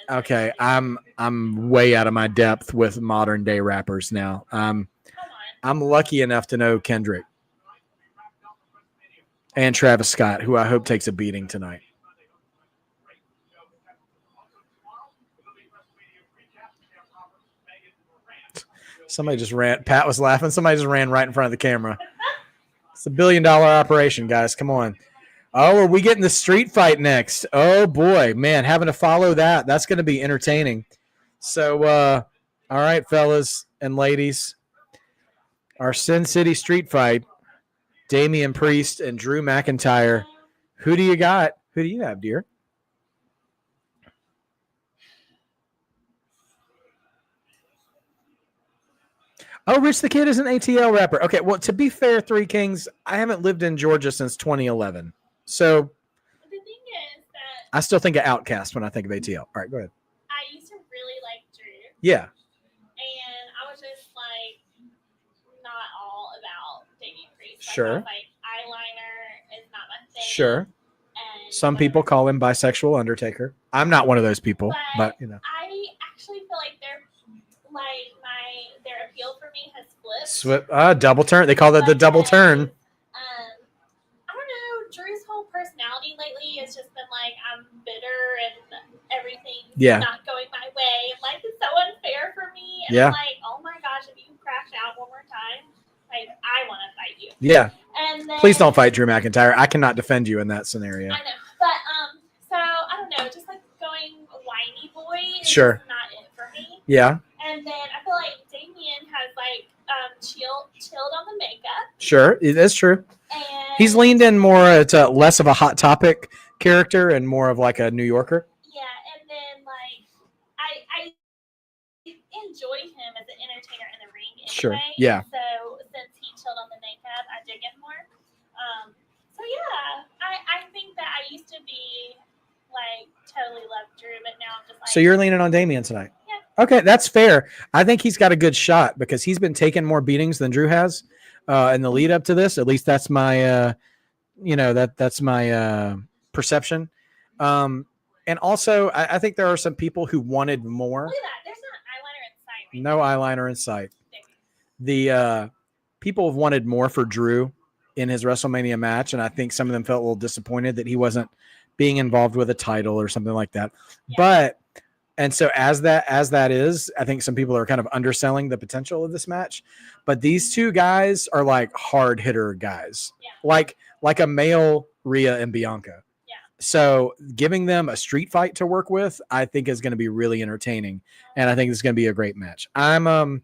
Okay, I'm way out of my depth with modern day rappers now. I'm lucky enough to know Kendrick and Travis Scott, who I hope takes a beating tonight. Somebody just ran. Pat was laughing. Somebody just ran right in front of the camera. It's $1 billion operation, guys. Come on. Oh, are we getting the street fight next? Oh, boy. Man, having to follow that. That's going to be entertaining. So, all right, fellas and ladies. Our Sin City street fight. Damian Priest and Drew McIntyre. Who do you got? Who do you have, dear? Oh, Rich the Kid is an ATL rapper. Okay, well, to be fair, Three Kings, I haven't lived in Georgia since 2011. So the thing is that I still think of Outkast when I think of ATL. All right, go ahead. I used to really like Drew. Yeah. And I was just like not all about Damian Priest. Sure. Like eyeliner is not my thing. Sure. And Some people call him bisexual Undertaker. I'm not one of those people, but you know. I actually feel like their appeal for me has flipped. Double turn. They call that the double turn. I don't know. Drew's whole personality lately has just been like, I'm bitter and everything's not going my way. Life is so unfair for me. And I'm like, oh my gosh, if you crash out one more time, like, I want to fight you. Yeah. And then, please don't fight Drew McIntyre. I cannot defend you in that scenario. I know. But, so, I don't know. Just like going whiny boy is sure. just not it for me. Yeah. And then I feel like Damien has like chilled on the makeup. Sure, it is true. And he's leaned in more to less of a hot topic character and more of like a New Yorker. Yeah, and then like I enjoy him as an entertainer in the ring anyway. Sure. Yeah. So since he chilled on the makeup, I dig him more. So yeah, I think that I used to be like totally love Drew, but now I'm just like. So you're leaning on Damien tonight. Yeah. Okay, that's fair. I think he's got a good shot because he's been taking more beatings than Drew has in the lead up to this. At least that's my, that's my perception. And also, I think there are some people who wanted more. Look at that. There's not eyeliner in sight. Right no eyeliner in sight. The people have wanted more for Drew in his WrestleMania match, and I think some of them felt a little disappointed that he wasn't being involved with a title or something like that. Yeah. And so as that is, I think some people are kind of underselling the potential of this match. But these two guys are like hard hitter guys, like a male Rhea and Bianca. Yeah. So giving them a street fight to work with, I think is going to be really entertaining, and I think it's going to be a great match. I'm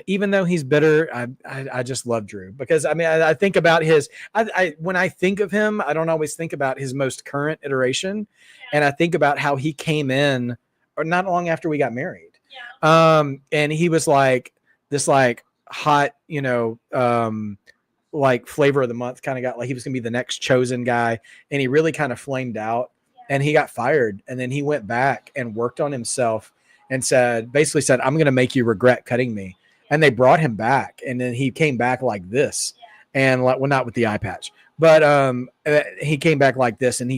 even though he's bitter, I just love Drew because I think about when I think of him, I don't always think about his most current iteration. And I think about how he came in or not long after we got married. Yeah. And he was like this like hot, like flavor of the month kind of got like he was going to be the next chosen guy. And he really kind of flamed out and he got fired. And then he went back and worked on himself and basically said, I'm going to make you regret cutting me. And they brought him back. And then he came back like this and like, well, not with the eye patch, but he came back like this and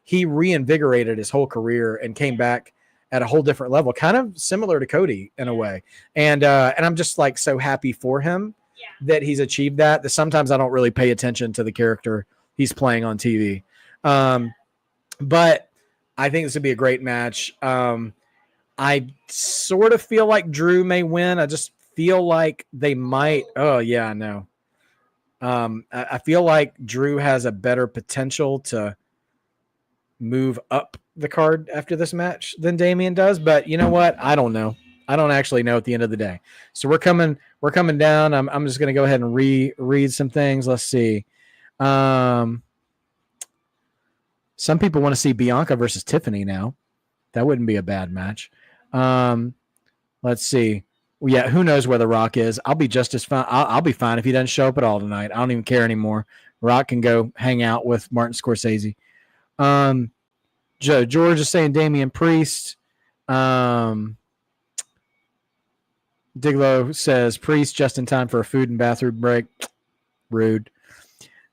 he reinvigorated his whole career and came back at a whole different level, kind of similar to Cody in a way. And I'm just like so happy for him that he's achieved that sometimes I don't really pay attention to the character he's playing on TV. But I think this would be a great match. I sort of feel like Drew may win. I just feel like they might. Oh yeah, I know. I feel like Drew has a better potential to move up the card after this match than Damien does, but you know what? I don't know. I don't actually know at the end of the day. So we're coming down. I'm just going to go ahead and read some things. Let's see. Some people want to see Bianca versus Tiffany now. That wouldn't be a bad match. Let's see. Yeah, who knows where The Rock is? I'll be just as fine. I'll be fine if he doesn't show up at all tonight. I don't even care anymore. Rock can go hang out with Martin Scorsese. George is saying Damian Priest. Diglo says Priest just in time for a food and bathroom break. Rude.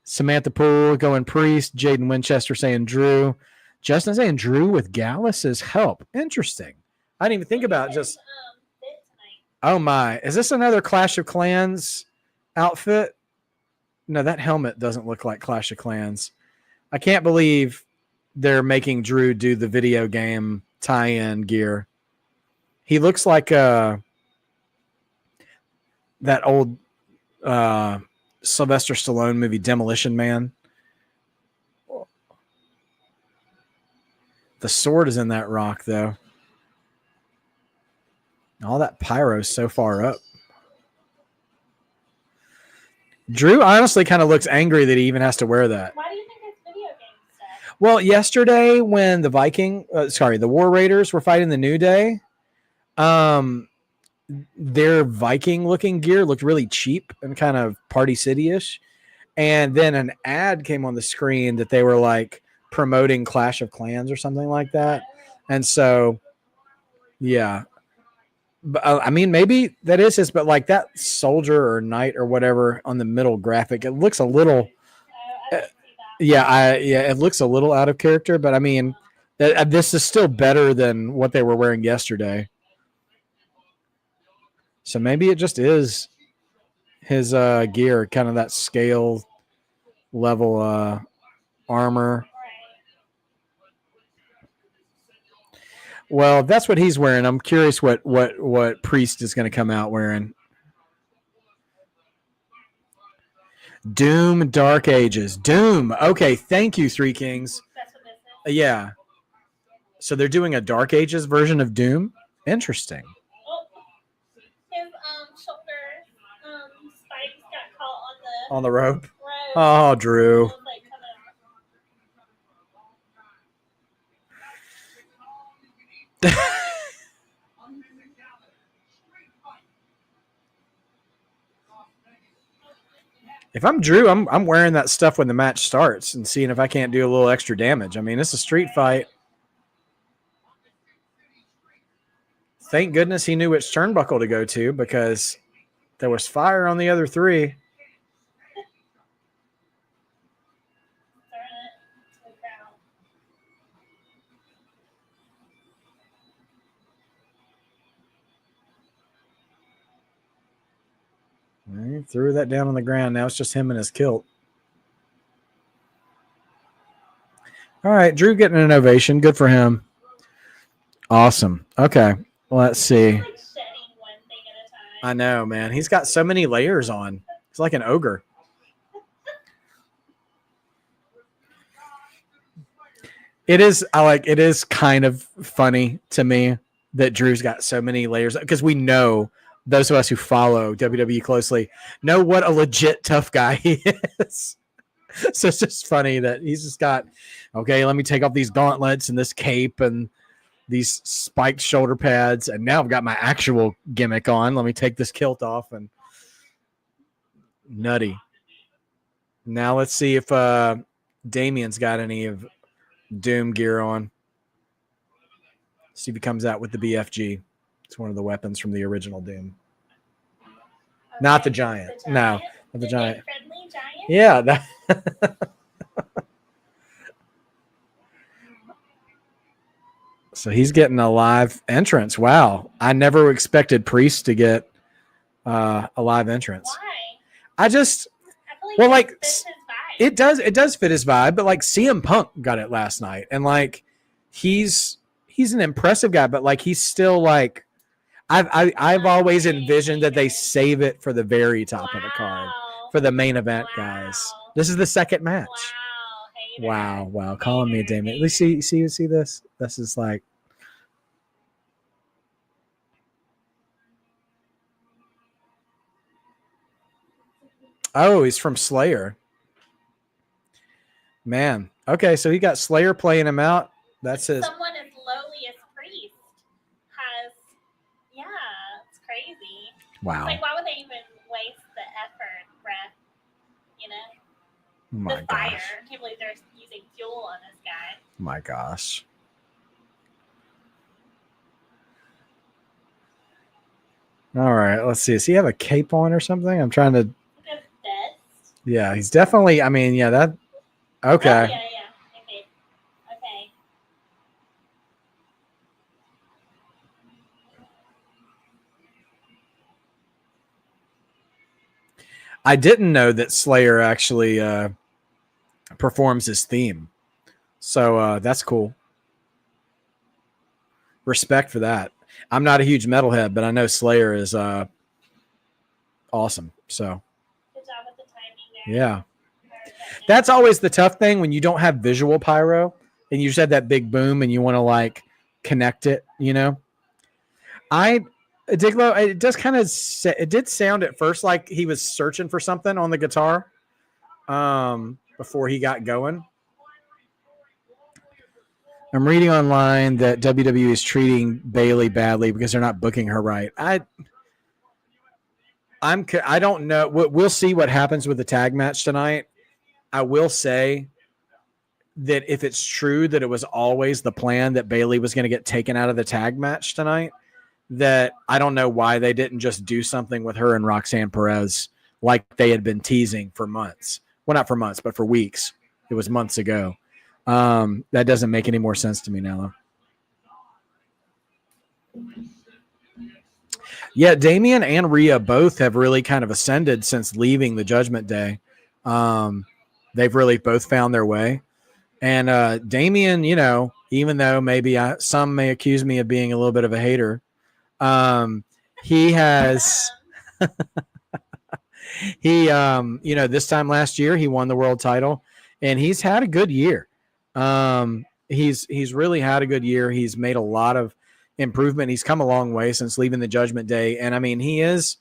Samantha Poole going Priest. Jaden Winchester saying Drew. Justin saying Drew with Gallus' help. Interesting. I didn't even think about just. Oh my! Is this another Clash of Clans outfit? No, that helmet doesn't look like Clash of Clans. I can't believe they're making Drew do the video game tie-in gear. He looks like that old Sylvester Stallone movie, Demolition Man. The sword is in that rock, though. All that pyro is so far up. Drew honestly kind of looks angry that he even has to wear that. Why do you think it's video game stuff? Well, yesterday when the War Raiders were fighting the New Day, their Viking-looking gear looked really cheap and kind of Party City-ish. And then an ad came on the screen that they were like promoting Clash of Clans or something like that. And so, yeah. But I mean, maybe that is his, but like that soldier or knight or whatever on the middle graphic, it looks a little. I didn't see that. Yeah, it looks a little out of character, but I mean, this is still better than what they were wearing yesterday. So maybe it just is his gear, kind of that scale level armor. Well, if that's what he's wearing, I'm curious what Priest is going to come out wearing. Doom Dark Ages. Doom. Okay, thank you, Three Kings. That's what this is. Yeah. So they're doing a Dark Ages version of Doom? Interesting. Oh, his shoulder spikes got caught on the rope. Oh, Drew. If I'm Drew, I'm wearing that stuff when the match starts and seeing if I can't do a little extra damage. I mean, it's a street fight. Thank goodness he knew which turnbuckle to go to, because there was fire on the other three. He threw that down on the ground. Now it's just him and his kilt. All right, Drew getting an ovation. Good for him. Awesome. Okay, let's see. I know, man. He's got so many layers on. He's like an ogre. It is kind of funny to me that Drew's got so many layers, because we know, those of us who follow WWE closely know what a legit tough guy he is. So it's just funny that he's just got, okay, let me take off these gauntlets and this cape and these spiked shoulder pads, and now I've got my actual gimmick on. Let me take this kilt off, and nutty. Now let's see if Damien's got any of Doom gear on. See if he comes out with the BFG. It's one of the weapons from the original Doom. Okay. Not the giant. No, not the giant. Friendly giant? Yeah. That. So he's getting a live entrance. Wow. I never expected Priest to get a live entrance. Why? I feel like it does fit his vibe, but like CM Punk got it last night, and like he's an impressive guy, but like he's still like, I've always envisioned that they save it for the very top of the card, for the main event guys. This is the second match. Wow. Calling me a Damien. At least see this. This is like, oh, he's from Slayer. Man. Okay, so he got Slayer playing him out. That's his. Someone as lowly as Priest has, it's crazy. Wow. It's like, why would they even waste the effort, breath, Oh my the fire. gosh. I can't believe they're using fuel on this guy. My gosh. All right, let's see. Does he have a cape on or something? I'm trying to. Yeah, he's definitely. I mean, yeah, that. Okay. Oh, yeah. Okay. I didn't know that Slayer actually performs his theme. So that's cool. Respect for that. I'm not a huge metalhead, but I know Slayer is awesome. So good job with the timing there. Yeah. That's always the tough thing when you don't have visual pyro and you just have that big boom and you want to like connect it, Diglo, it does kind of, it did sound at first like he was searching for something on the guitar before he got going. I'm reading online that WWE is treating Bayley badly because they're not booking her right. I don't know. We'll see what happens with the tag match tonight. I will say that if it's true that it was always the plan that Bayley was going to get taken out of the tag match tonight, that I don't know why they didn't just do something with her and Roxanne Perez like they had been teasing for months. Well, not for months, but for weeks. It was months ago. That doesn't make any more sense to me now, though. Yeah, Damian and Rhea both have really kind of ascended since leaving the Judgment Day. They've really both found their way. And Damian, you know, even though maybe some may accuse me of being a little bit of a hater, he has you know, this time last year he won the world title, and he's had a good year. He's really had a good year. He's made a lot of improvement. He's come a long way since leaving the Judgment Day, and I mean, he is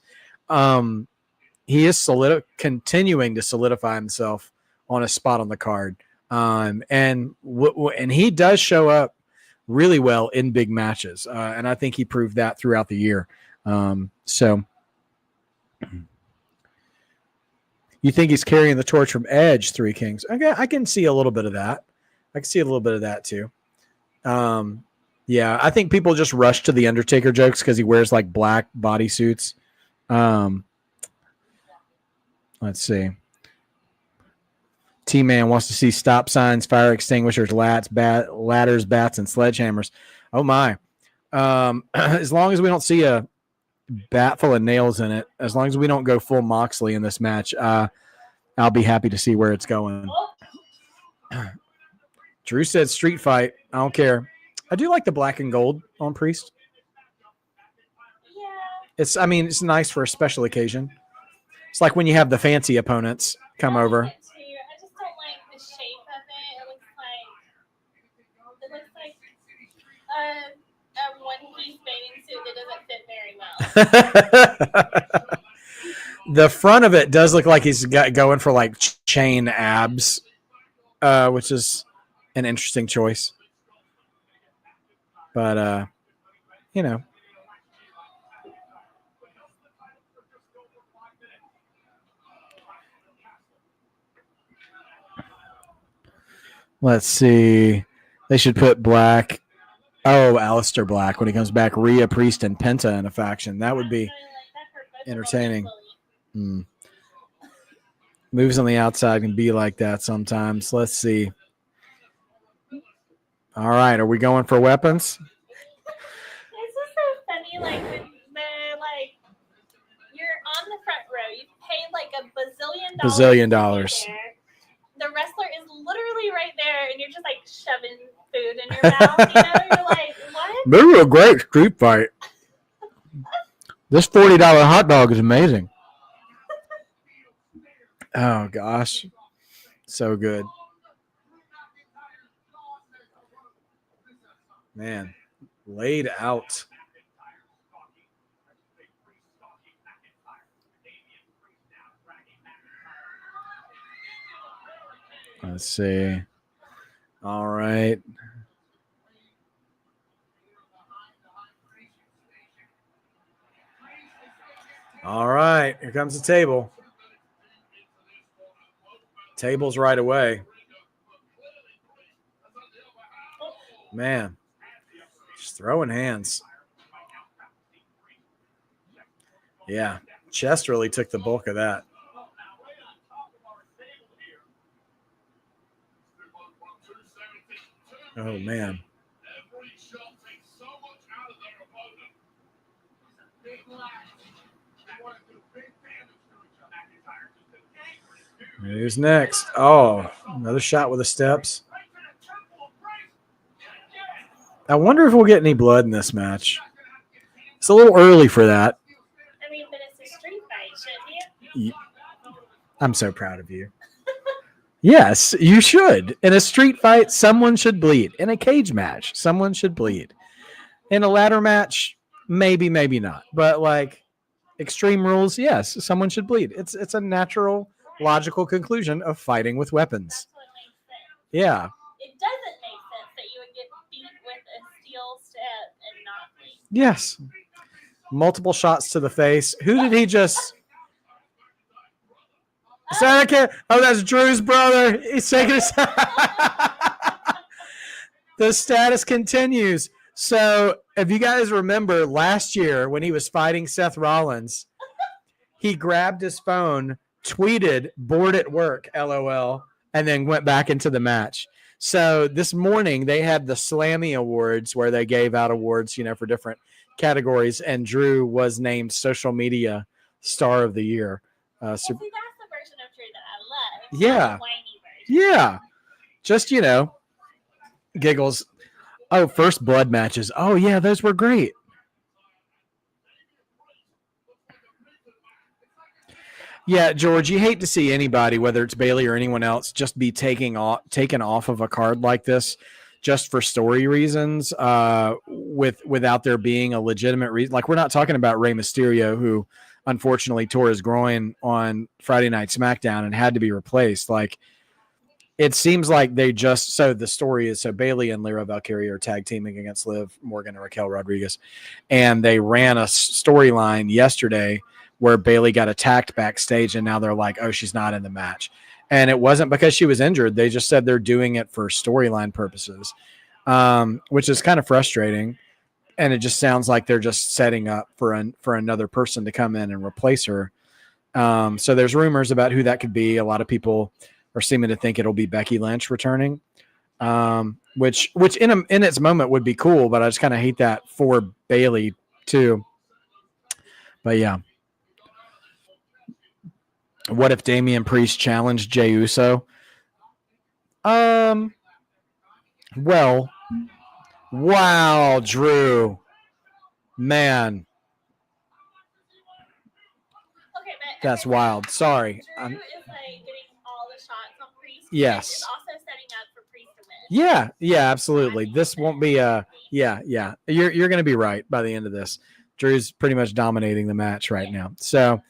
continuing to solidify himself on a spot on the card. And he does show up really well in big matches. And I think he proved that throughout the year. So you think he's carrying the torch from Edge, Three Kings? Okay, I can see a little bit of that. I can see a little bit of that too. Yeah, I think people just rush to the Undertaker jokes because he wears like black bodysuits. Let's see. T-Man wants to see stop signs, fire extinguishers, ladders, bats, and sledgehammers. Oh, my. As long as we don't see a bat full of nails in it, as long as we don't go full Moxley in this match, I'll be happy to see where it's going. Drew said street fight. I don't care. I do like the black and gold on Priest. Yeah. It's nice for a special occasion. It's like when you have the fancy opponents come over. A one-piece bathing suit that doesn't fit very well. The front of it does look like he's going for like chain abs, which is an interesting choice. But you know, let's see. They should put Black. Oh, Aleister Black when he comes back. Rhea, Priest, and Penta in a faction. That would be entertaining. Moves on the outside can be like that sometimes. Let's see. All right, are we going for weapons? It's just so funny, like you're on the front row. You paid like $1 bazillion. $1 there. The wrestler is literally right there, and you're just like shoving food in your mouth. You know, you're like, what? This is a great street fight. This $40 hot dog is amazing. Oh gosh, so good, man. Laid out. Let's see. All right. All right. Here comes the table. Table's right away. Man. Just throwing hands. Yeah. Chest really took the bulk of that. Oh, man. Who's next? Oh, another shot with the steps. I wonder if we'll get any blood in this match. It's a little early for that. I mean, but it's a street fight, shouldn't you? I'm so proud of you. Yes, you should. In a street fight, someone should bleed. In a cage match, someone should bleed. In a ladder match, maybe, maybe not. But like Extreme Rules, yes, someone should bleed. It's a natural, logical conclusion of fighting with weapons. That's what makes sense. Yeah. It doesn't make sense that you would get beat with a steel step and not bleed. Yes. Multiple shots to the face. Who did he just... Oh, that's Drew's brother. He's taking his... The status continues. So if you guys remember last year when he was fighting Seth Rollins, he grabbed his phone, tweeted, "bored at work, LOL," and then went back into the match. So this morning they had the Slammy Awards where they gave out awards, for different categories, and Drew was named Social Media Star of the Year. See, that's the version of Drew that I love. Yeah. The whiny version. Yeah. Just, giggles. Oh, first blood matches. Oh, yeah, those were great. Yeah, George, you hate to see anybody, whether it's Bayley or anyone else, just be taken off of a card like this just for story reasons without there being a legitimate reason. Like, we're not talking about Rey Mysterio, who unfortunately tore his groin on Friday Night SmackDown and had to be replaced. Like, it seems like they just – so the story is, so Bayley and Lyra Valkyrie are tag teaming against Liv Morgan and Raquel Rodriguez, and they ran a storyline yesterday where Bayley got attacked backstage, and now they're like, oh, she's not in the match. And it wasn't because she was injured. They just said they're doing it for storyline purposes, which is kind of frustrating. And it just sounds like they're just setting up for another person to come in and replace her. So there's rumors about who that could be. A lot of people are seeming to think it'll be Becky Lynch returning, which in its moment would be cool, but I just kind of hate that for Bayley too. But yeah. What if Damian Priest challenged Jey Uso? Well, wow, Drew. Man. Okay, but that's wild. Sorry. Drew is like getting all the shots on Priest. Yes. It's also setting up for Priest to win. Yeah, absolutely. This won't be yeah. You're going to be right by the end of this. Drew's pretty much dominating the match right now. So,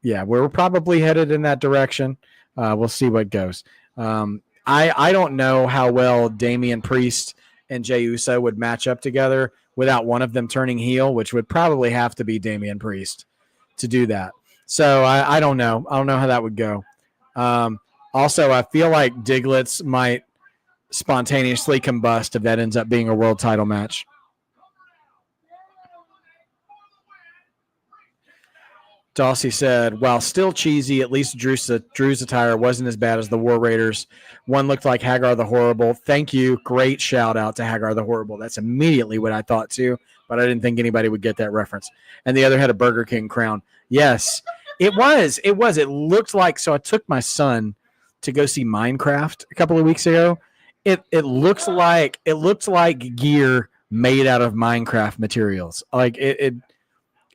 yeah, we're probably headed in that direction. We'll see what goes. I don't know how well Damian Priest and Jey Uso would match up together without one of them turning heel, which would probably have to be Damian Priest to do that. So I don't know. I don't know how that would go. Also, I feel like Diglets might spontaneously combust if that ends up being a world title match. Dawsey said, while still cheesy, at least Drew's attire wasn't as bad as the War Raiders. One looked like Hagar the Horrible. Thank you. Great shout out to Hagar the Horrible. That's immediately what I thought too, but I didn't think anybody would get that reference. And the other had a Burger King crown. Yes, it was. It looked like, so I took my son to go see Minecraft a couple of weeks ago. It looked like gear made out of Minecraft materials. Like it.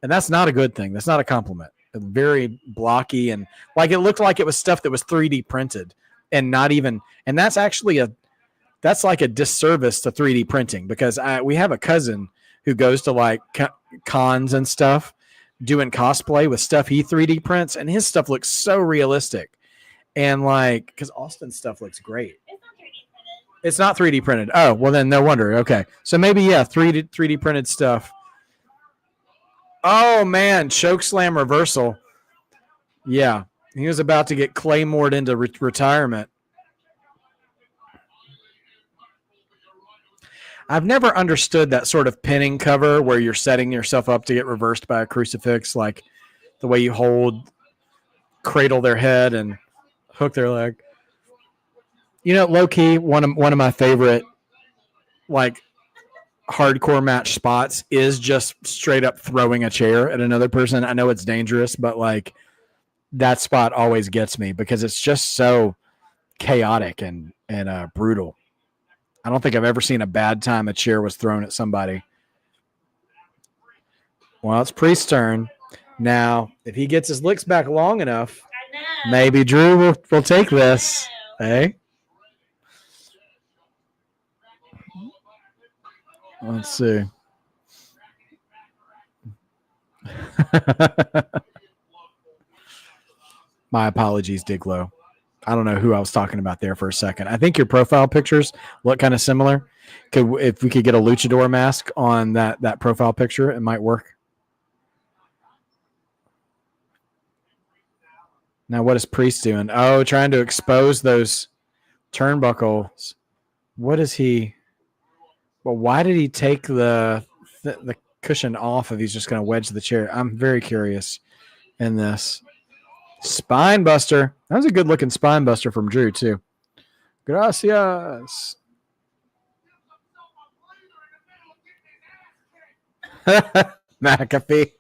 And that's not a good thing. That's not a compliment. It's very blocky, and like it looked like it was stuff that was 3D printed and not even. And that's actually that's like a disservice to 3D printing, because we have a cousin who goes to like cons and stuff doing cosplay with stuff he 3D prints, and his stuff looks so realistic. And like, because Austin's stuff looks great. It's not 3D printed. Oh, well then no wonder. Okay. So maybe, yeah, 3D printed stuff. Oh, man, chokeslam reversal. Yeah, he was about to get Claymored into retirement. I've never understood that sort of pinning cover where you're setting yourself up to get reversed by a crucifix, like the way you cradle their head and hook their leg. Low-key, one of my favorite, like, hardcore match spots is just straight up throwing a chair at another person. I know it's dangerous, but like that spot always gets me because it's just so chaotic and brutal. I don't think I've ever seen a bad time a chair was thrown at somebody. Well, it's Priest's turn. Now, if he gets his licks back long enough, maybe Drew will take this. Hey? Let's see. My apologies, Diglow. I don't know who I was talking about there for a second. I think your profile pictures look kind of similar. If we could get a luchador mask on that profile picture, it might work. Now, what is Priest doing? Oh, trying to expose those turnbuckles. What is he? Well, why did he take the cushion off if he's just going to wedge the chair? I'm very curious in this. Spine buster. That was a good looking spine buster from Drew too. Gracias. McAfee.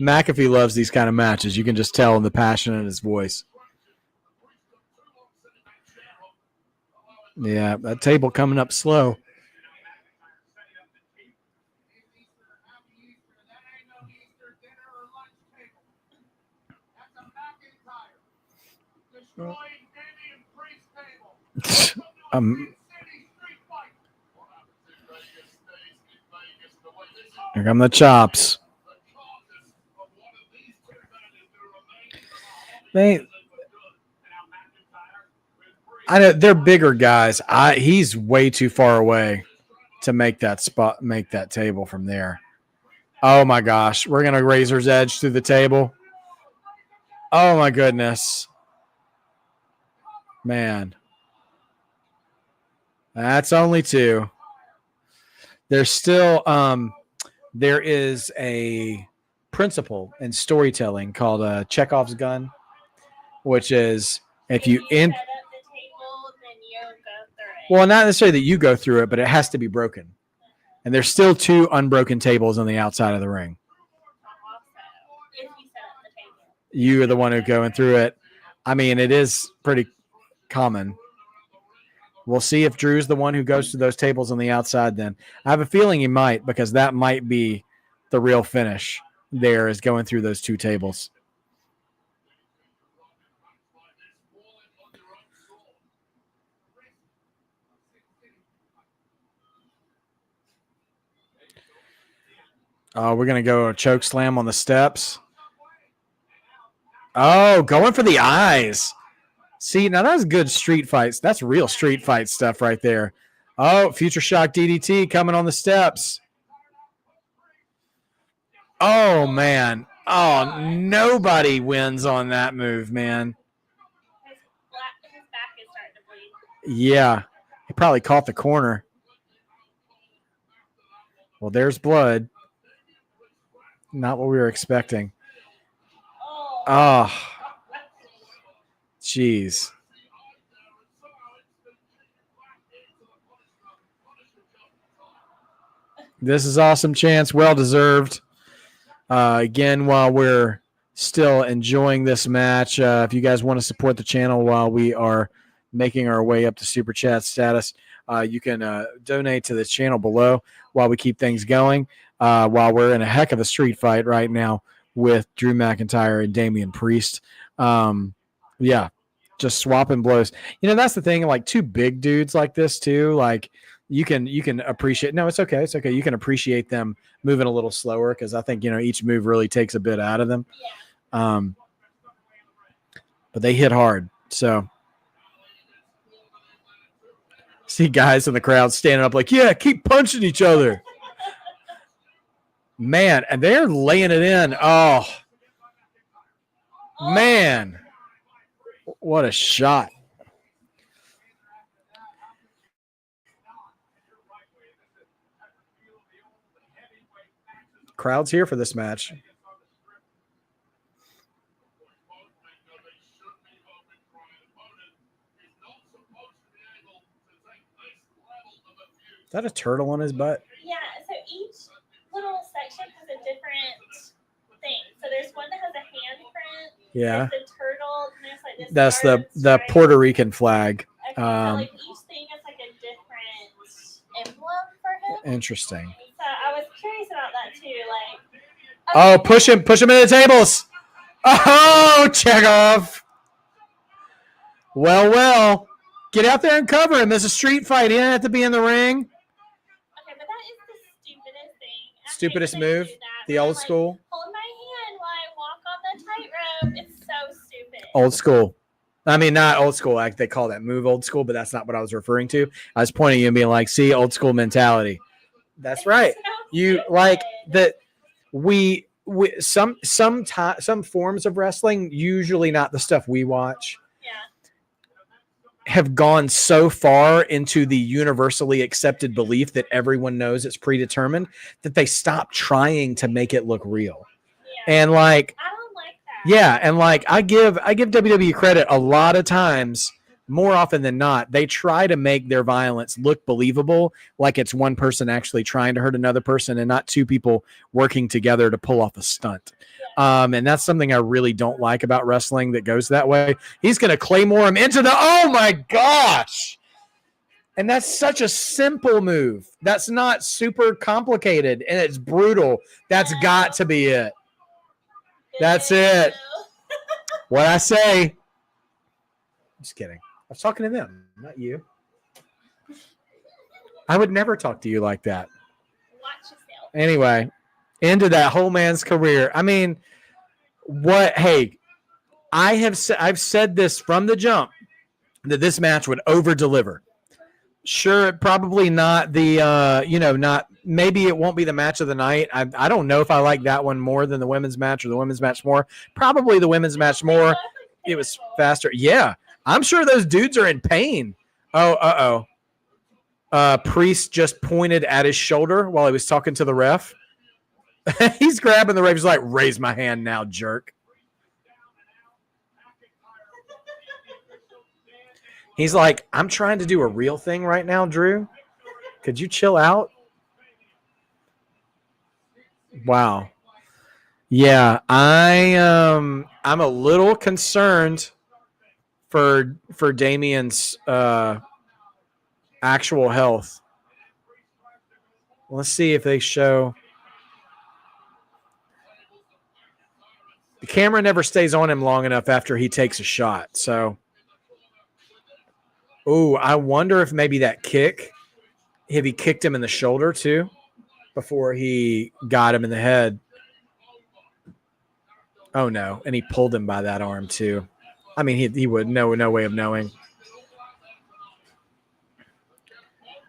McAfee loves these kind of matches. You can just tell in the passion in his voice. Yeah, that table coming up slow. Here come the chops. I know they're bigger guys. He's way too far away to make that table from there. Oh my gosh, we're gonna razor's edge through the table. Oh my goodness, man, that's only two. There's still there is a principle in storytelling called Chekhov's gun, which is if you in. Well, not necessarily that you go through it, but it has to be broken. And there's still two unbroken tables on the outside of the ring. You are the one who's going through it. I mean, it is pretty common. We'll see if Drew's the one who goes to those tables on the outside then. I have a feeling he might, because that might be the real finish there, is going through those two tables. We're going to go a choke slam on the steps. Oh, going for the eyes. See, now that's good street fights. That's real street fight stuff right there. Oh, future shock DDT coming on the steps. Oh, man. Oh, nobody wins on that move, man. His back is starting to bleed. Yeah, he probably caught the corner. Well, there's blood. Not what we were expecting. Oh, jeez. This is awesome chance. Well deserved. Again, while we're still enjoying this match, if you guys want to support the channel while we are making our way up to Super Chat status, you can donate to the channel below while we keep things going. While we're in a heck of a street fight right now with Drew McIntyre and Damian Priest. Yeah, just swapping blows. You know, that's the thing, like two big dudes like this too, like you can appreciate. No, it's okay. It's okay. You can appreciate them moving a little slower, because I think, you know, each move really takes a bit out of them. Yeah. But they hit hard. So see guys in the crowd standing up like, yeah, keep punching each other. Man, and they're laying it in. Oh, man. What a shot. Crowd's here for this match. Is that a turtle on his butt? Yeah, so each little section has a different thing. So there's one that has a handprint. Yeah. There's the turtle. And there's like this. That's the Puerto Rican flag. Okay, so like each thing is like a different emblem for him. Interesting. So I was curious about that too. Like. Oh, push him into the tables. Oh, Chekhov. Well. Get out there and cover him. There's a street fight. He didn't have to be in the ring. Okay, but that is the stupidest thing. Stupidest move? The old school? Hold my hand while I walk on the tightrope. It's so stupid. Old school. I mean, not old school. Like they call that move old school, but that's not what I was referring to. I was pointing at you and being like, see, old school mentality. That's right. You like that. We some forms of wrestling, usually not the stuff we watch, have gone so far into the universally accepted belief that everyone knows it's predetermined that they stop trying to make it look real. Yeah. And like, I don't like Yeah, and like I give WWE credit a lot of times. More often than not, they try to make their violence look believable, like it's one person actually trying to hurt another person and not two people working together to pull off a stunt. And that's something I really don't like about wrestling that goes that way. He's going to Claymore him into the, oh my gosh. And that's such a simple move. That's not super complicated, and it's brutal. That's got to be it. That's it. What I say. Just kidding. I was talking to them, not you. I would never talk to you like that. Watch yourself. Anyway, into that whole man's career. I mean, what? Hey, I've said this from the jump that this match would over deliver. Sure, probably not the not maybe it won't be the match of the night. I don't know if I like that one more than the women's match or the women's match more. Probably the women's match more. It was faster. Yeah. I'm sure those dudes are in pain. Oh, Priest just pointed at his shoulder while he was talking to the ref. He's grabbing the ref. He's like, raise my hand now, jerk. He's like, I'm trying to do a real thing right now, Drew. Could you chill out? Wow. Yeah, I'm a little concerned for Damien's actual health. Let's see if they show. The camera never stays on him long enough after he takes a shot. So, I wonder if maybe that kick, if he kicked him in the shoulder too before he got him in the head. Oh no, and he pulled him by that arm too. I mean, he would no way of knowing.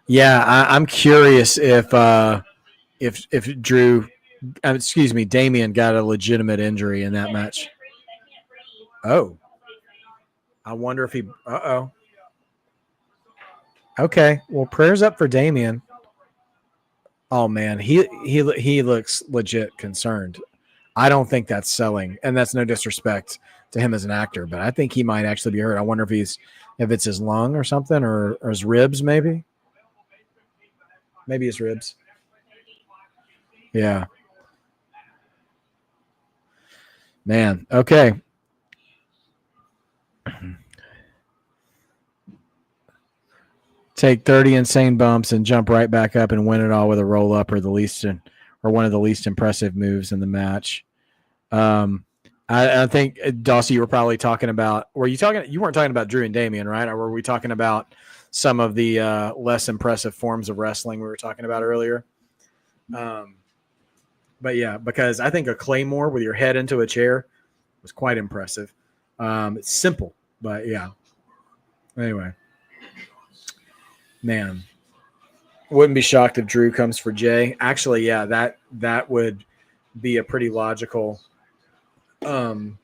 Yeah, I'm curious if Drew, Damien got a legitimate injury in that match. Oh, I wonder if he. Okay, well, prayers up for Damien. Oh man, he looks legit concerned. I don't think that's selling, and that's no disrespect to him as an actor, but I think he might actually be hurt. I wonder if it's his lung or something, or his ribs, maybe. Maybe his ribs. Yeah. Man, okay. Take 30 insane bumps and jump right back up and win it all with a roll up or one of the least impressive moves in the match. I think, Dawsey, you were probably talking about. You weren't talking about Drew and Damien, right? Or were we talking about some of the less impressive forms of wrestling we were talking about earlier? But yeah, because I think a Claymore with your head into a chair was quite impressive. It's simple, but yeah. Anyway, man, wouldn't be shocked if Drew comes for Jay. Actually, yeah, that would be a pretty logical turnaround.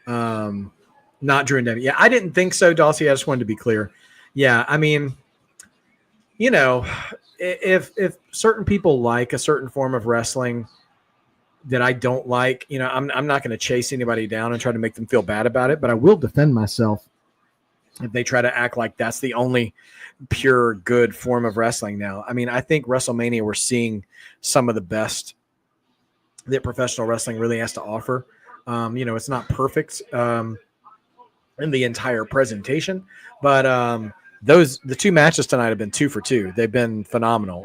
Not Drew and Damien. Yeah, I didn't think so, Dawsey. I just wanted to be clear. Yeah, I mean, if certain people like a certain form of wrestling that I don't like, I'm not going to chase anybody down and try to make them feel bad about it, but I will defend myself if they try to act like that's the only pure good form of wrestling now. I mean, I think WrestleMania, we're seeing some of the best that professional wrestling really has to offer. It's not perfect in the entire presentation, but the two matches tonight have been 2 for 2. They've been phenomenal.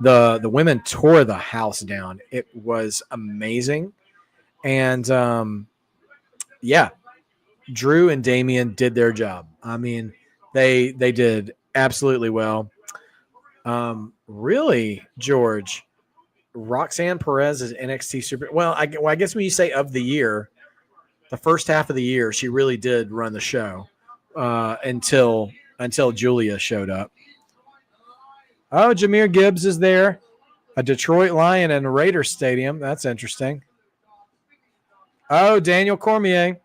The women tore the house down. It was amazing. And yeah, Drew and Damien did their job. I mean, they did absolutely well. Really, George, Roxanne Perez is NXT Super. Well, I guess when you say of the year, the first half of the year, she really did run the show until Julia showed up. Oh, Jameer Gibbs is there. A Detroit Lion in a Raiders stadium. That's interesting. Oh, Daniel Cormier,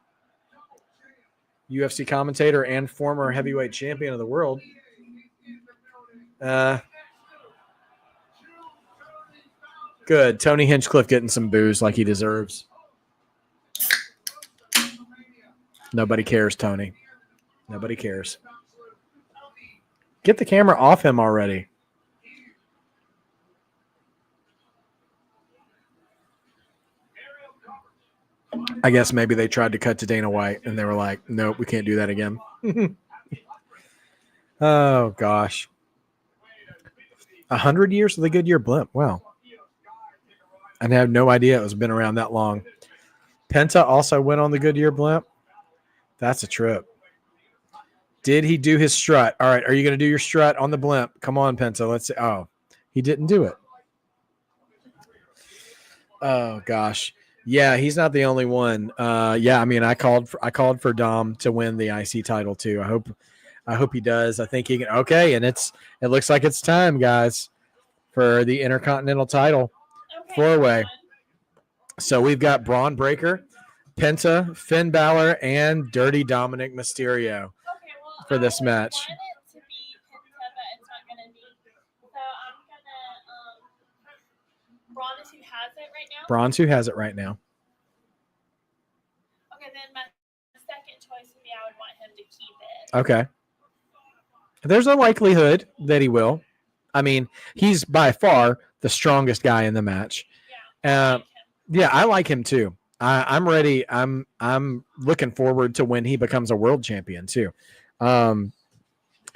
UFC commentator and former heavyweight champion of the world. Good. Tony Hinchcliffe getting some booze like he deserves. Nobody cares, Tony. Nobody cares. Get the camera off him already. I guess maybe they tried to cut to Dana White and they were like, nope, we can't do that again. Oh, gosh. 100 years of the Goodyear blimp. Wow. I have no idea it was been around that long. Penta also went on the Goodyear blimp. That's a trip. Did he do his strut? All right, are you going to do your strut on the blimp? Come on, Penta. Let's see. Oh, he didn't do it. Oh, gosh. Yeah, he's not the only one. Yeah, I mean, I called for Dom to win the IC title too. I hope he does. I think he can. Okay, and it looks like it's time, guys, for the Intercontinental title four-way. So we've got Braun Breaker, Penta, Finn Balor, and Dirty Dominic Mysterio for this match. I want it to be Penta, but it's not going to be. So I'm going to Braun is who has it right now. Braun's who has it right now. Okay, then my second choice would be I would want him to keep it. Okay. There's a likelihood that he will. I mean, he's by far the strongest guy in the match. Yeah, I like him too. I'm ready. I'm looking forward to when he becomes a world champion too.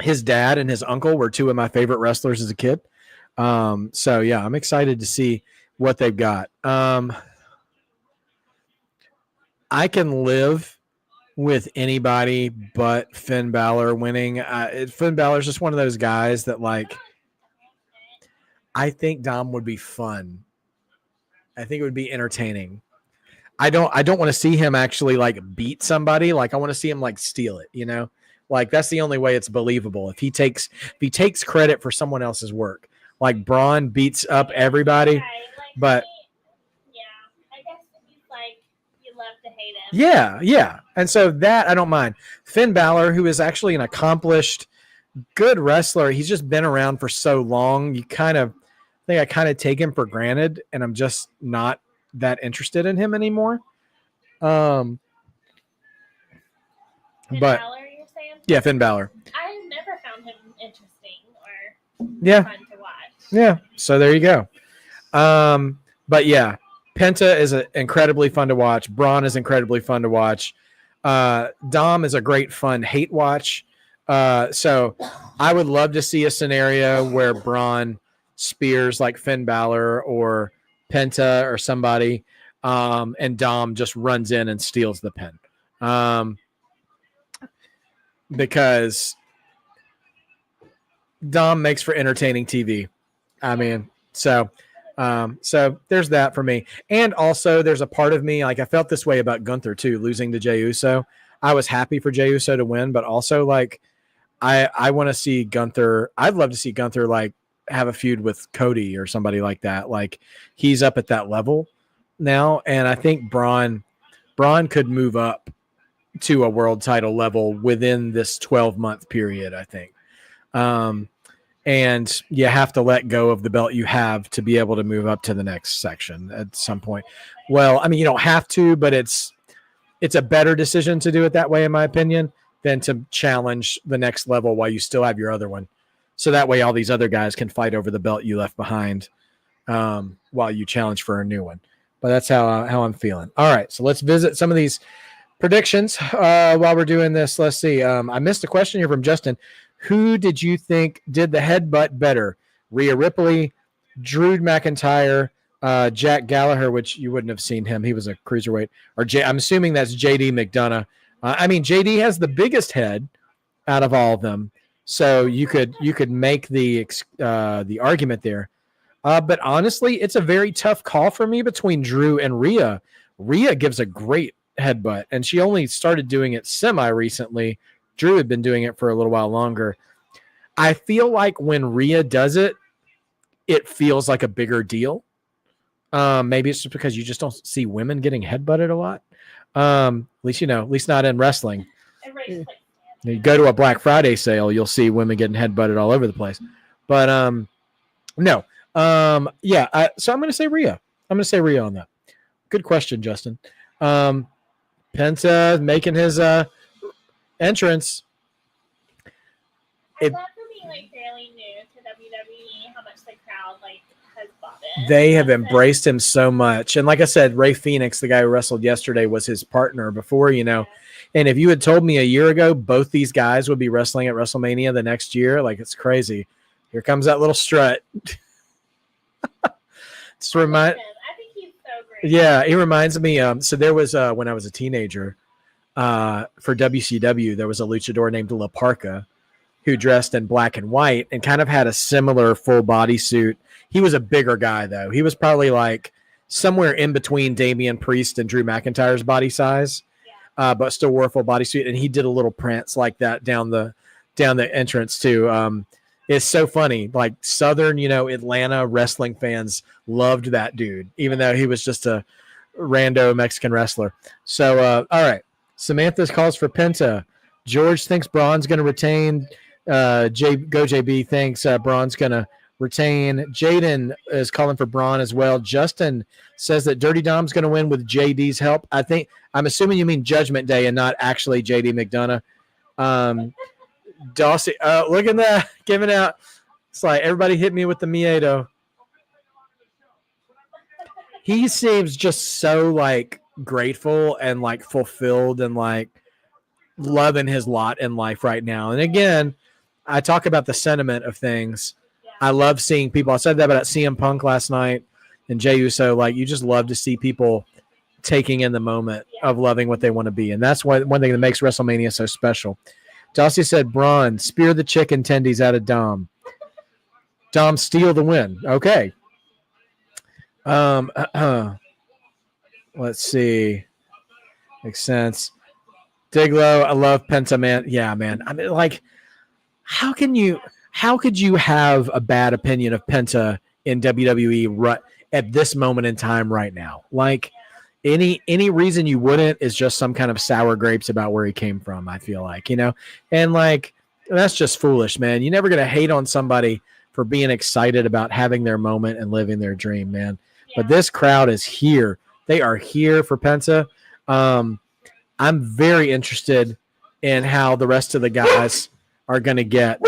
His dad and his uncle were two of my favorite wrestlers as a kid. So yeah, I'm excited to see what they've got. I can live with anybody but Finn Balor winning. Finn Balor's just one of those guys that, like, I think Dom would be fun. I think it would be entertaining. I don't want to see him actually like beat somebody. Like, I want to see him like steal it, you know? Like, that's the only way it's believable. If he takes credit for someone else's work. Like, Braun beats up everybody, but I guess he's like, you love to hate him. Yeah. And so that I don't mind. Finn Balor, who is actually an accomplished, good wrestler, he's just been around for so long. I kind of take him for granted, and I'm just not that interested in him anymore. Finn Balor, you're saying? Yeah, Finn Balor. I've never found him interesting or fun to watch. Yeah, so there you go. But yeah, Penta is incredibly fun to watch. Braun is incredibly fun to watch. Dom is a great fun hate watch. So I would love to see a scenario where Braun spears like Finn Balor or Penta or somebody, and Dom just runs in and steals the pin. Because Dom makes for entertaining TV. I mean, so there's that for me. And also there's a part of me, like, I felt this way about Gunther too, losing to Jey Uso. I was happy for Jey Uso to win, but also, like, I want to see Gunther. I'd love to see Gunther, like, have a feud with Cody or somebody like that. Like, he's up at that level now. And I think Braun could move up to a world title level within this 12-month period, I think. And you have to let go of the belt you have to be able to move up to the next section at some point. Well, I mean, you don't have to, but it's a better decision to do it that way, in my opinion, than to challenge the next level while you still have your other one. So that way all these other guys can fight over the belt you left behind while you challenge for a new one. But that's how I'm feeling. All right, so let's visit some of these predictions while we're doing this. Let's see. I missed a question here from Justin. Who did you think did the headbutt better? Rhea Ripley, Drew McIntyre, Jack Gallagher, which you wouldn't have seen him. He was a cruiserweight. Or I'm assuming that's JD McDonough. I mean, JD has the biggest head out of all of them. So you could make the argument there. But honestly, it's a very tough call for me between Drew and Rhea. Rhea gives a great headbutt, and she only started doing it semi-recently. Drew had been doing it for a little while longer. I feel like when Rhea does it, it feels like a bigger deal. Maybe it's just because you just don't see women getting headbutted a lot. At least not in wrestling. You go to a Black Friday sale, you'll see women getting headbutted all over the place. But no, Yeah. So I'm going to say Rhea. I'm going to say Rhea on that. Good question, Justin. Penta making his entrance. I thought for being like fairly new to WWE, how much the crowd like has bought in. They have embraced him so much, and like I said, Rey Fenix, the guy who wrestled yesterday, was his partner before. And if you had told me a year ago both these guys would be wrestling at WrestleMania the next year, like it's crazy. Here comes that little strut. I think he's so great. Yeah, he reminds me. So there was when I was a teenager, for WCW, there was a luchador named La Parka who dressed in black and white and kind of had a similar full body suit. He was a bigger guy though. He was probably like somewhere in between Damian Priest and Drew McIntyre's body size, but still wore a full body suit. And he did a little prance like that down the entrance too. It's so funny. Like Southern, Atlanta wrestling fans loved that dude, even though he was just a rando Mexican wrestler. So, all right. Samantha calls for Penta. George thinks Braun's going to retain. JB thinks Braun's going to retain. Jaden is calling for Braun as well. Justin says that Dirty Dom's going to win with JD's help. I'm assuming you mean Judgment Day and not actually JD McDonough. Dawson, look at that, giving out. It's like everybody hit me with the Miedo. He seems just so like grateful and like fulfilled and like loving his lot in life right now. And again, I talk about the sentiment of things. I love seeing people. I said that about CM Punk last night and Jey Uso. Like you just love to see people taking in the moment of loving what they want to be, and that's one thing that makes WrestleMania so special. Dossie said, Braun, spear the chicken tendies out of Dom. Dom steal the win. Okay. Let's see. Makes sense. Diglo, I love Penta, man. Yeah, man. I mean, like, how could you have a bad opinion of Penta in WWE at this moment in time right now? Like, any reason you wouldn't is just some kind of sour grapes about where he came from, I feel like, and like that's just foolish, man. You're never going to hate on somebody for being excited about having their moment and living their dream, man. But this crowd is here. They are here for Penta. I'm very interested in how the rest of the guys are going to get.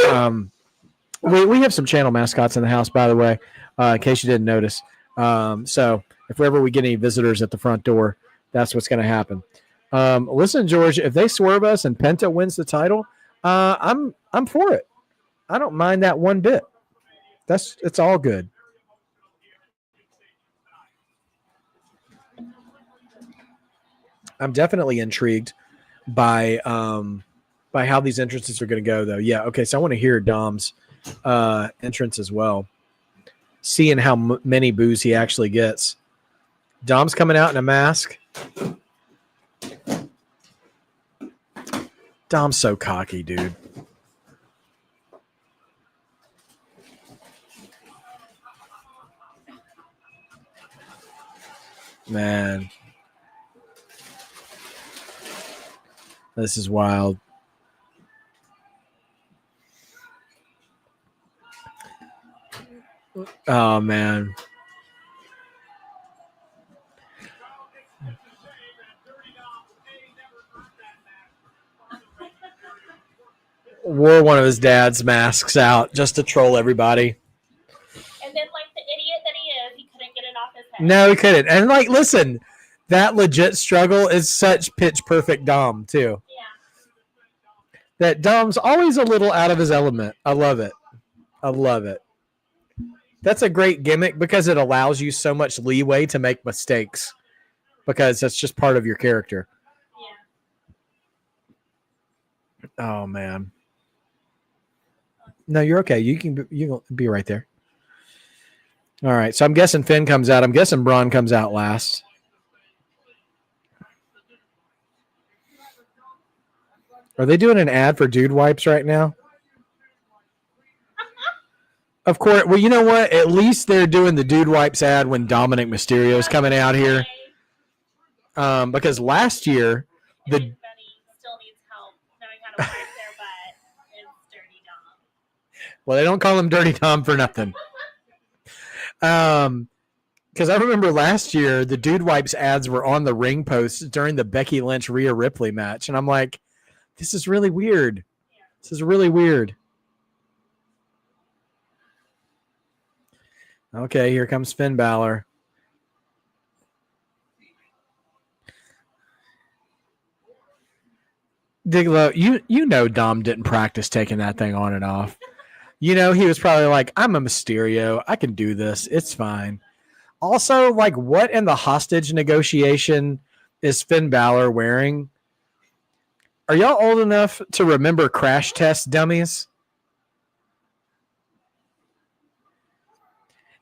We have some channel mascots in the house, by the way, in case you didn't notice. So if ever we get any visitors at the front door, that's what's going to happen. Listen, George, if they swerve us and Penta wins the title, I'm for it. I don't mind that one bit. It's all good. I'm definitely intrigued by how these entrances are going to go, though. Yeah, okay, so I want to hear Dom's entrance as well, seeing how many boos he actually gets. Dom's coming out in a mask. Dom's so cocky, dude. Man. This is wild. Oh, man. Wore one of his dad's masks out just to troll everybody. And then, like the idiot that he is, he couldn't get it off his head. No, he couldn't. And, like, listen, that legit struggle is such pitch perfect Dom, too. Yeah. That Dom's always a little out of his element. I love it. I love it. That's a great gimmick because it allows you so much leeway to make mistakes because that's just part of your character. Yeah. Oh, man. No, you're okay. You can be right there. All right. So I'm guessing Finn comes out. I'm guessing Braun comes out last. Are they doing an ad for Dude Wipes right now? Of course. Well, you know what? At least they're doing the Dude Wipes ad when Dominic Mysterio is coming out here. Because last year, Everybody still needs help knowing how to wipe their butt. It's Dirty Dom. Well, they don't call him Dirty Dom for nothing. Because I remember last year the Dude Wipes ads were on the ring posts during the Becky Lynch Rhea Ripley match, and I'm like, this is really weird. This is really weird. Okay, here comes Finn Balor. Diglo, you know Dom didn't practice taking that thing on and off. You know, he was probably like, I'm a Mysterio. I can do this. It's fine. Also, like, what in the hostage negotiation is Finn Balor wearing? Are y'all old enough to remember Crash Test Dummies?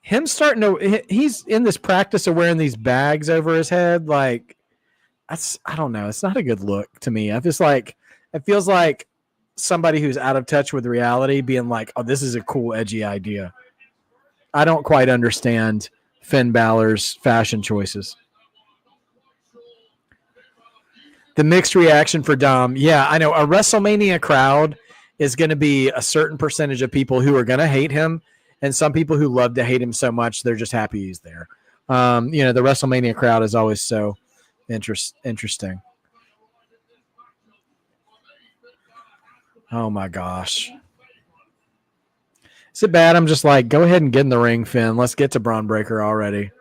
Him starting to, he's in this practice of wearing these bags over his head. Like, I don't know. It's not a good look to me. It feels like somebody who's out of touch with reality being like, oh, this is a cool, edgy idea. I don't quite understand Finn Balor's fashion choices. The mixed reaction for Dom. Yeah, I know. A WrestleMania crowd is going to be a certain percentage of people who are going to hate him and some people who love to hate him so much they're just happy he's there. You know, the WrestleMania crowd is always so interesting. Oh my gosh. Is it bad? I'm just like, go ahead and get in the ring, Finn. Let's get to Braun Breaker already.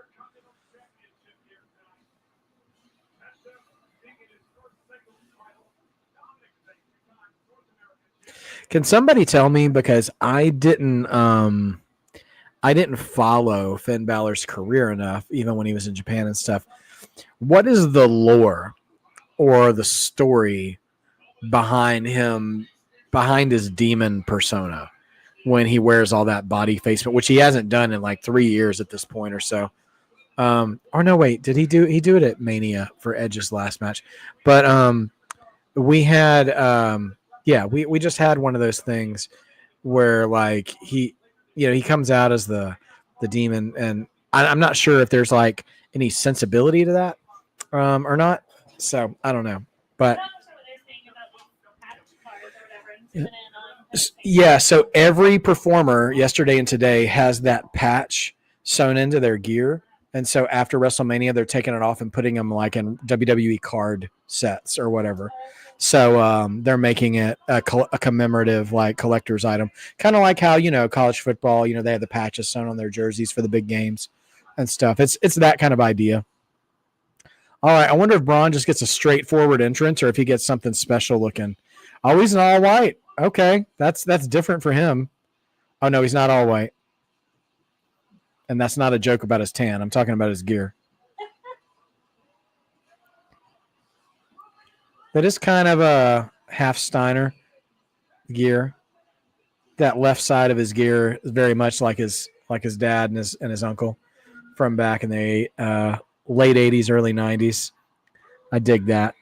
Can somebody tell me, because I didn't follow Finn Balor's career enough, even when he was in Japan and stuff. What is the lore or the story behind his demon persona when he wears all that body face, which he hasn't done in like 3 years at this point or so? Or no, wait, did he do it at Mania for Edge's last match? But we had we just had one of those things where like he comes out as the demon, and I'm not sure if there's like any sensibility to that or not. So I don't know, but yeah. So every performer yesterday and today has that patch sewn into their gear. And so after WrestleMania, they're taking it off and putting them like in WWE card sets or whatever. So they're making it a commemorative like collector's item, kind of like how, you know, college football, you know, they have the patches sewn on their jerseys for the big games and stuff. It's that kind of idea. All right. I wonder if Braun just gets a straightforward entrance or if he gets something special looking. Oh, he's in all white. Okay. That's different for him. Oh, no, he's not all white. And that's not a joke about his tan. I'm talking about his gear. That is kind of a half Steiner gear. That left side of his gear is very much like his dad and his uncle from back in the late 80s, early 90s. I dig that.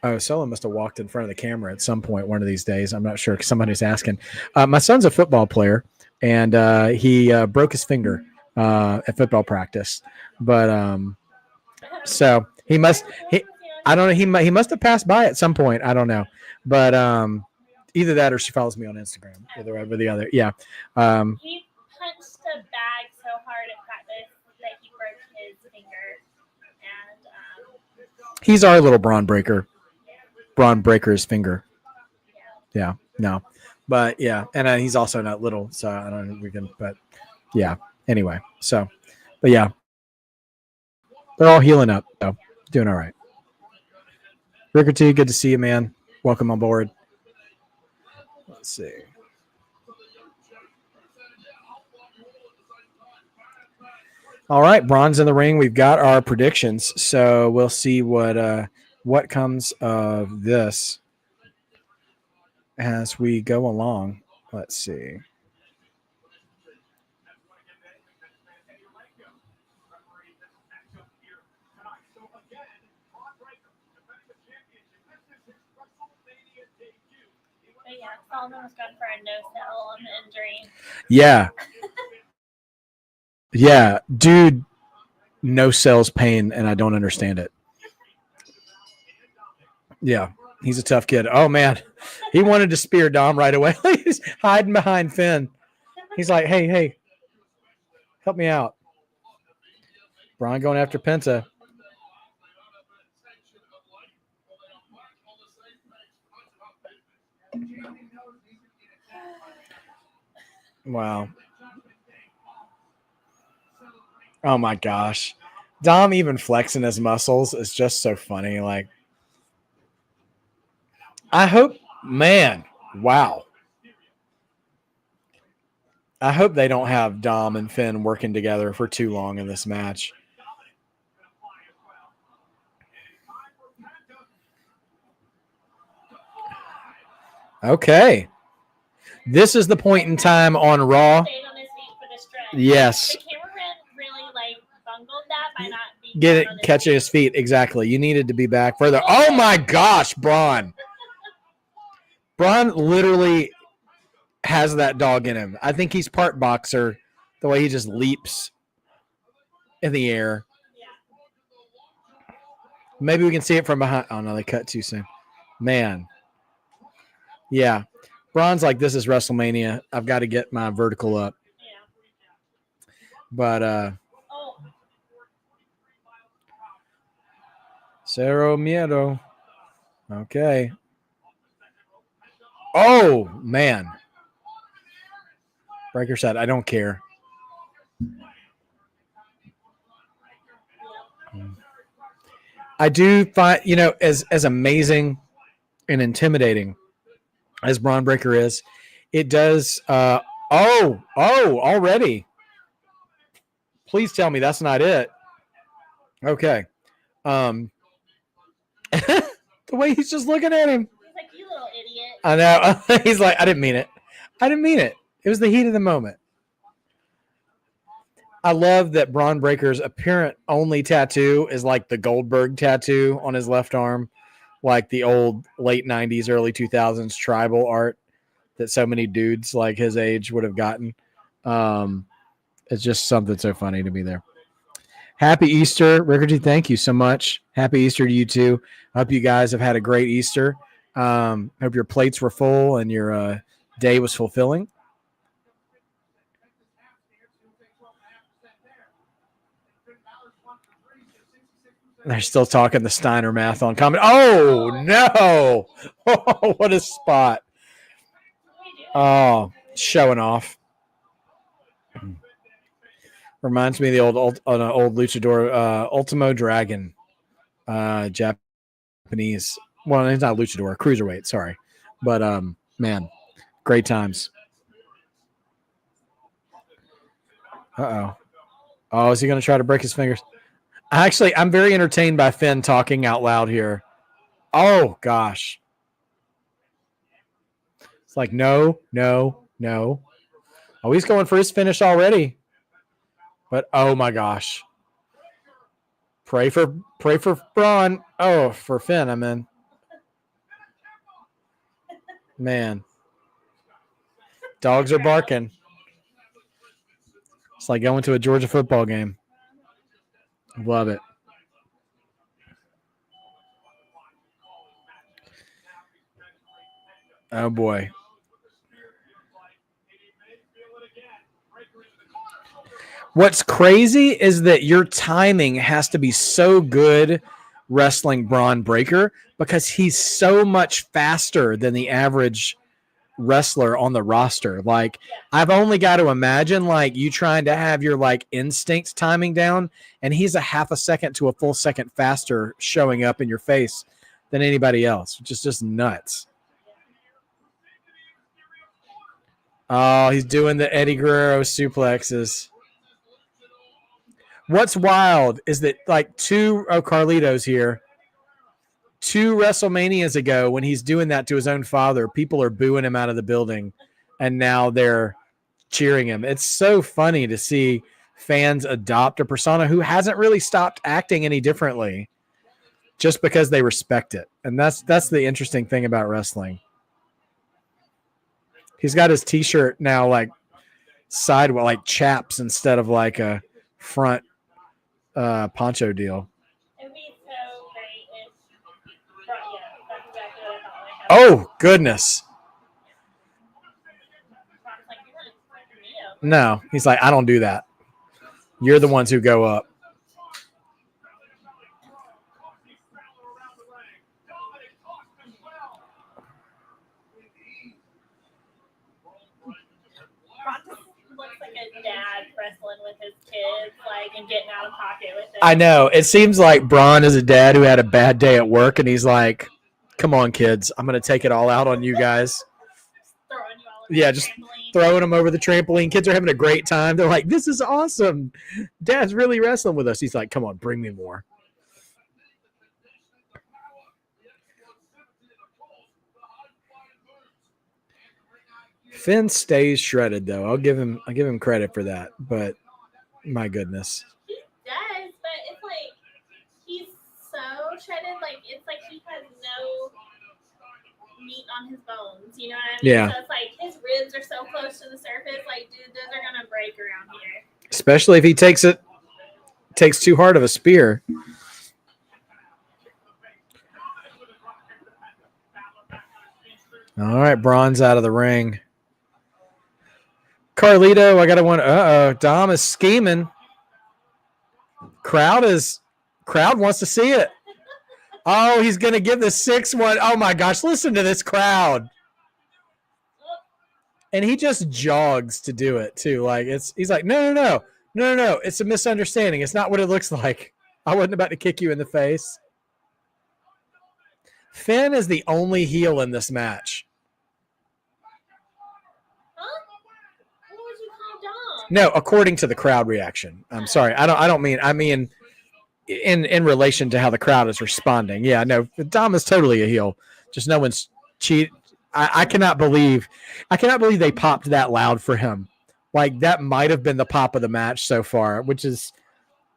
Oh, Solo must have walked in front of the camera at some point one of these days. I'm not sure. Somebody's asking. My son's a football player, and he broke his finger at football practice. But so he must. I don't know. He must have passed by at some point. I don't know. But either that or she follows me on Instagram. Either over the other. Yeah. He punched a bag so hard at practice that he broke his finger. And he's our little Braun Breaker. Braun Breaker's finger. Yeah. No. But yeah, and he's also not little, so I don't know if we can. But yeah. Anyway, so, but yeah, they're all healing up, though. Doing all right. Ricker T, good to see you, man. Welcome on board. Let's see. All right, Braun's in the ring. We've got our predictions, so we'll see what comes of this as we go along. Let's see. yeah, Solomon was going for a no-sell on the injury. Yeah. Yeah, dude, no sells pain, and I don't understand it. Yeah. He's a tough kid. Oh, man. He wanted to spear Dom right away. He's hiding behind Finn. He's like, hey, help me out. Braun going after Penta. Wow. Oh, my gosh. Dom even flexing his muscles is just so funny. Like, I hope, man, wow. I hope they don't have Dom and Finn working together for too long in this match. Okay. This is the point in time on Raw. Yes. The cameraman really bungled that by not catching his feet. Exactly. You needed to be back further. Oh my gosh, Braun. Braun literally has that dog in him. I think he's part boxer, the way he just leaps in the air. Maybe we can see it from behind. Oh no, they cut too soon. Man. Yeah. Braun's like, this is WrestleMania. I've got to get my vertical up. Yeah. But Cero Miedo. Okay. Oh, man. Breaker said, I don't care. I do find, as amazing and intimidating as Braun Breaker is, it does. Already. Please tell me that's not it. Okay. The way he's just looking at him. He's like, you little idiot. I know. He's like, I didn't mean it. It was the heat of the moment. I love that Braun Breaker's apparent only tattoo is like the Goldberg tattoo on his left arm, like the old late 90s, early 2000s tribal art that so many dudes like his age would have gotten. It's just something so funny to me there. Happy Easter, Rickerty. Thank you so much. Happy Easter to you too. I hope you guys have had a great Easter. Hope your plates were full and your day was fulfilling. They're still talking the Steiner math on comment. Oh, no. Oh, what a spot. Oh, showing off. Reminds me of the old luchador, Ultimo Dragon, Japanese. Well, he's not luchador, cruiserweight, sorry. But, man, great times. Uh-oh. Oh, is he going to try to break his fingers? Actually, I'm very entertained by Finn talking out loud here. Oh, gosh. It's like, no. Oh, he's going for his finish already. But, oh, my gosh. Pray for Braun. Oh, for Finn, I'm in. Man. Dogs are barking. It's like going to a Georgia football game. Love it. Oh, boy. What's crazy is that your timing has to be so good wrestling Braun Breaker because he's so much faster than the average wrestler on the roster. Like, I've only got to imagine like you trying to have your like instinct timing down, and he's a half a second to a full second faster showing up in your face than anybody else, which is just nuts. Oh, he's doing the Eddie Guerrero suplexes. What's wild is that like Carlito's here. 2 WrestleManias ago, when he's doing that to his own father, people are booing him out of the building, and now they're cheering him. It's so funny to see fans adopt a persona who hasn't really stopped acting any differently just because they respect it. And that's the interesting thing about wrestling. He's got his T-shirt now like sideways, like chaps instead of like a front poncho deal. Oh, goodness. No, he's like, I don't do that. You're the ones who go up. Looks like a dad wrestling with his kids, like, and getting out of pocket with it. I know. It seems like Braun is a dad who had a bad day at work, and he's like, come on, kids. I'm going to take it all out on you guys. Just throwing them over the trampoline. Kids are having a great time. They're like, this is awesome. Dad's really wrestling with us. He's like, come on, bring me more. Finn stays shredded, though. I'll give him credit for that. But my goodness. He does, but it's like he's so shredded. Like it's like he has no meat on his bones. You know what I mean? Yeah. So it's like his ribs are so close to the surface. Like, dude, those are gonna break around here. Especially if he takes too hard of a spear. All right, Braun's out of the ring. Carlito, I got to one. Dom is scheming. Crowd wants to see it. Oh, he's going to give the 6-1. Oh, my gosh. Listen to this crowd. And he just jogs to do it, too. Like he's like, no. It's a misunderstanding. It's not what it looks like. I wasn't about to kick you in the face. Finn is the only heel in this match. No, according to the crowd reaction. I'm sorry. I mean in relation to how the crowd is responding. Yeah, no, Dom is totally a heel. Just no one's cheat. I cannot believe they popped that loud for him. Like that might have been the pop of the match so far, which is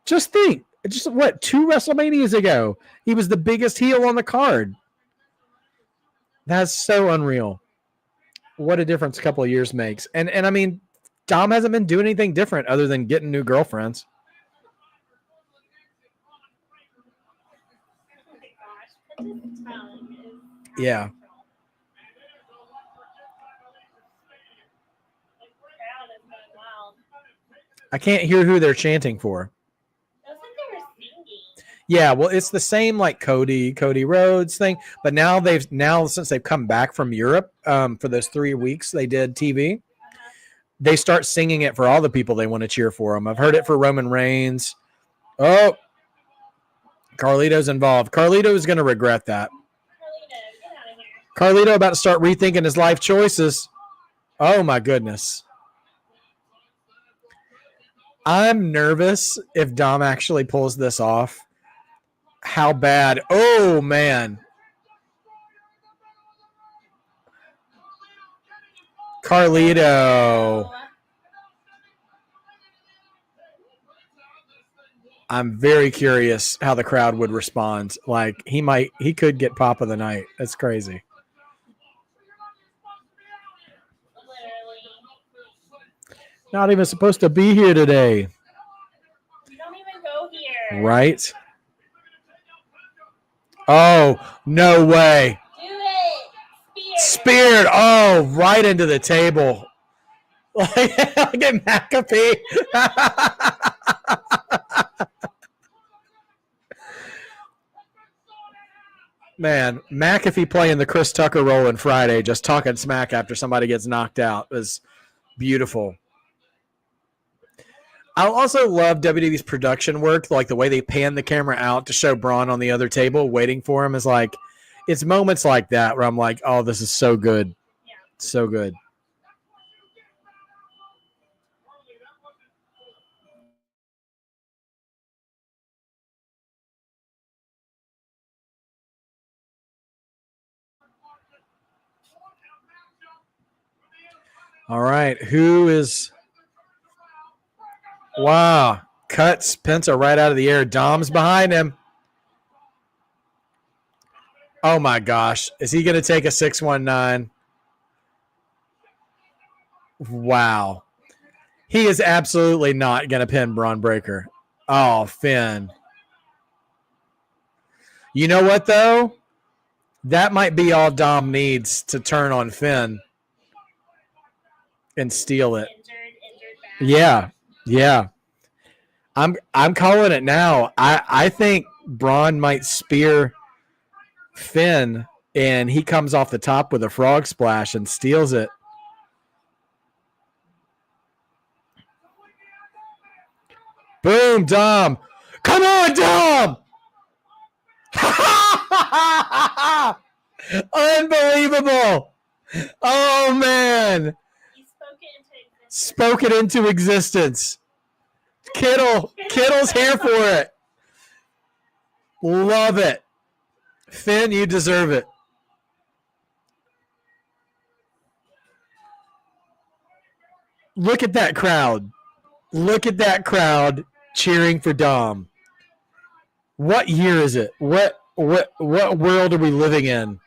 just 2 WrestleManias ago, he was the biggest heel on the card. That's so unreal. What a difference a couple of years makes. And I mean, Dom hasn't been doing anything different other than getting new girlfriends. Yeah. I can't hear who they're chanting for. Yeah, well, it's the same like Cody Rhodes thing, but now since they've come back from Europe for those 3 weeks they did TV, they start singing it for all the people they want to cheer for them. I've heard it for Roman Reigns. Oh, Carlito's involved. Carlito is going to regret that. Carlito about to start rethinking his life choices. Oh, my goodness. I'm nervous if Dom actually pulls this off. How bad? Oh, man. Carlito. I'm very curious how the crowd would respond. Like he could get pop of the night. That's crazy. Not even supposed to be here today. You don't even go here. Right? Oh, no way. Do it. Speared. Oh, right into the table. Look at McAfee. Man, McAfee playing the Chris Tucker role in Friday, just talking smack after somebody gets knocked out, was beautiful. I also love WWE's production work, like the way they pan the camera out to show Braun on the other table waiting for him. Is like, it's moments like that where I'm like, oh, this is so good. Yeah. So good. All right, who is... Wow. Cuts Penta right out of the air. Dom's behind him. Oh, my gosh. Is he going to take a 619? Wow. He is absolutely not going to pin Braun Breaker. Oh, Finn. You know what, though? That might be all Dom needs to turn on Finn and steal it. Injured yeah. I'm calling it now. I think Braun might spear Finn, and he comes off the top with a frog splash and steals it. Boom, Dom. Come on, Dom. Unbelievable. Oh, man. Spoke it into existence. Kittle's here for it. Love it. Finn, you deserve it. Look at that crowd. Look at that crowd cheering for Dom. What year is it? What world are we living in?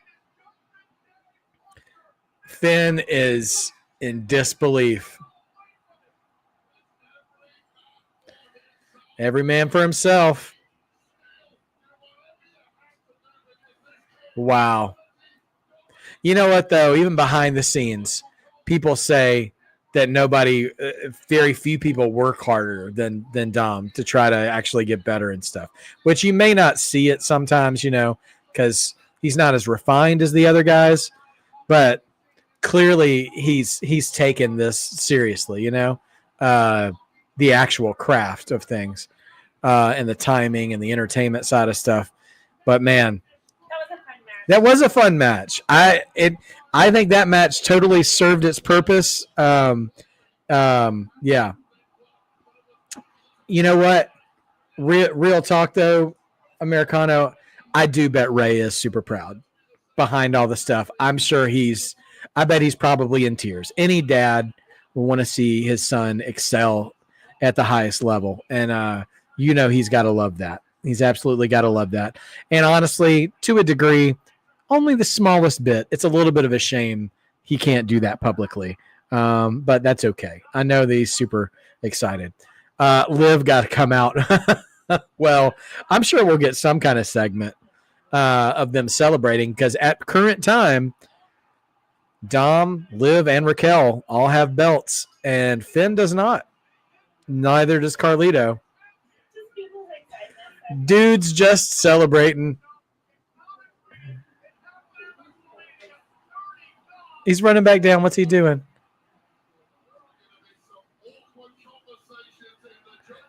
Finn is in disbelief. Every man for himself. Wow. You know what, though? Even behind the scenes, people say that very few people work harder than Dom to try to actually get better and stuff, which you may not see it sometimes, because he's not as refined as the other guys, but clearly he's taken this seriously, the actual craft of things, and the timing and the entertainment side of stuff. But man, that was a fun match. I think that match totally served its purpose. Yeah. You know what? Real talk though, Americano, I do bet Ray is super proud behind all the stuff. I bet he's probably in tears. Any dad will want to see his son excel at the highest level. And, he's got to love that. He's absolutely got to love that. And honestly, to a degree, only the smallest bit. It's a little bit of a shame he can't do that publicly. But that's okay. I know that he's super excited. Liv got to come out. Well, I'm sure we'll get some kind of segment of them celebrating, because at current time, Dom, Liv, and Raquel all have belts, and Finn does not. Neither does Carlito. Dude's just celebrating. He's running back down. What's he doing?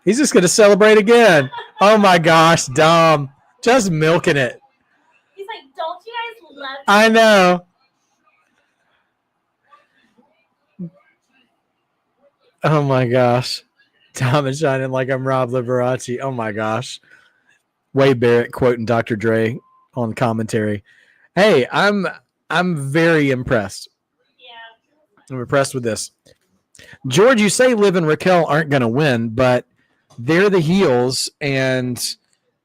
He's just going to celebrate again. Oh, my gosh, Dom. Just milking it. He's like, don't you guys love me? I know. Oh, my gosh. Dom is shining like I'm Rob Liberace. Oh, my gosh. Wade Barrett quoting Dr. Dre on commentary. Hey, I'm very impressed. Yeah. I'm impressed with this. George, you say Liv and Raquel aren't going to win, but they're the heels, and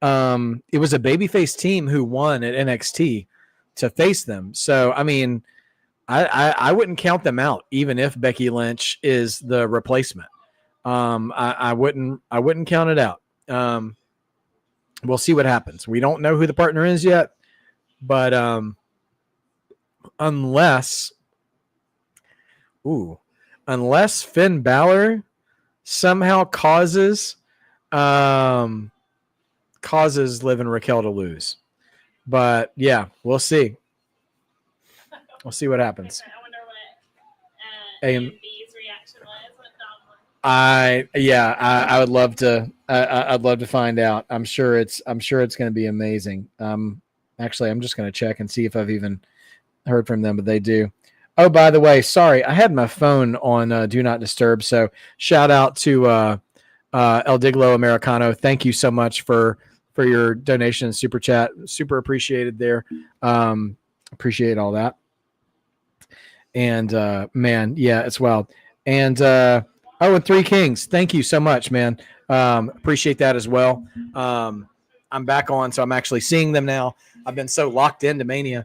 it was a babyface team who won at NXT to face them. So, I mean, I wouldn't count them out, even if Becky Lynch is the replacement. I wouldn't count it out. We'll see what happens. We don't know who the partner is yet, but unless Finn Balor somehow causes Liv and Raquel to lose. But yeah, we'll see. We'll see what happens. I wonder what AMV's reaction was when Dom won. I would love to. I'd love to find out. I'm sure it's going to be amazing. Actually, I'm just going to check and see if I've even heard from them, but they do. Oh, by the way, sorry, I had my phone on Do Not Disturb. So shout out to El Diglo Americano. Thank you so much for your donation and super chat. Super appreciated there. Appreciate all that. And man, yeah, it's wild. And and Three Kings, thank you so much, man. Appreciate that as well. I'm back on, so I'm actually seeing them now. I've been so locked into Mania.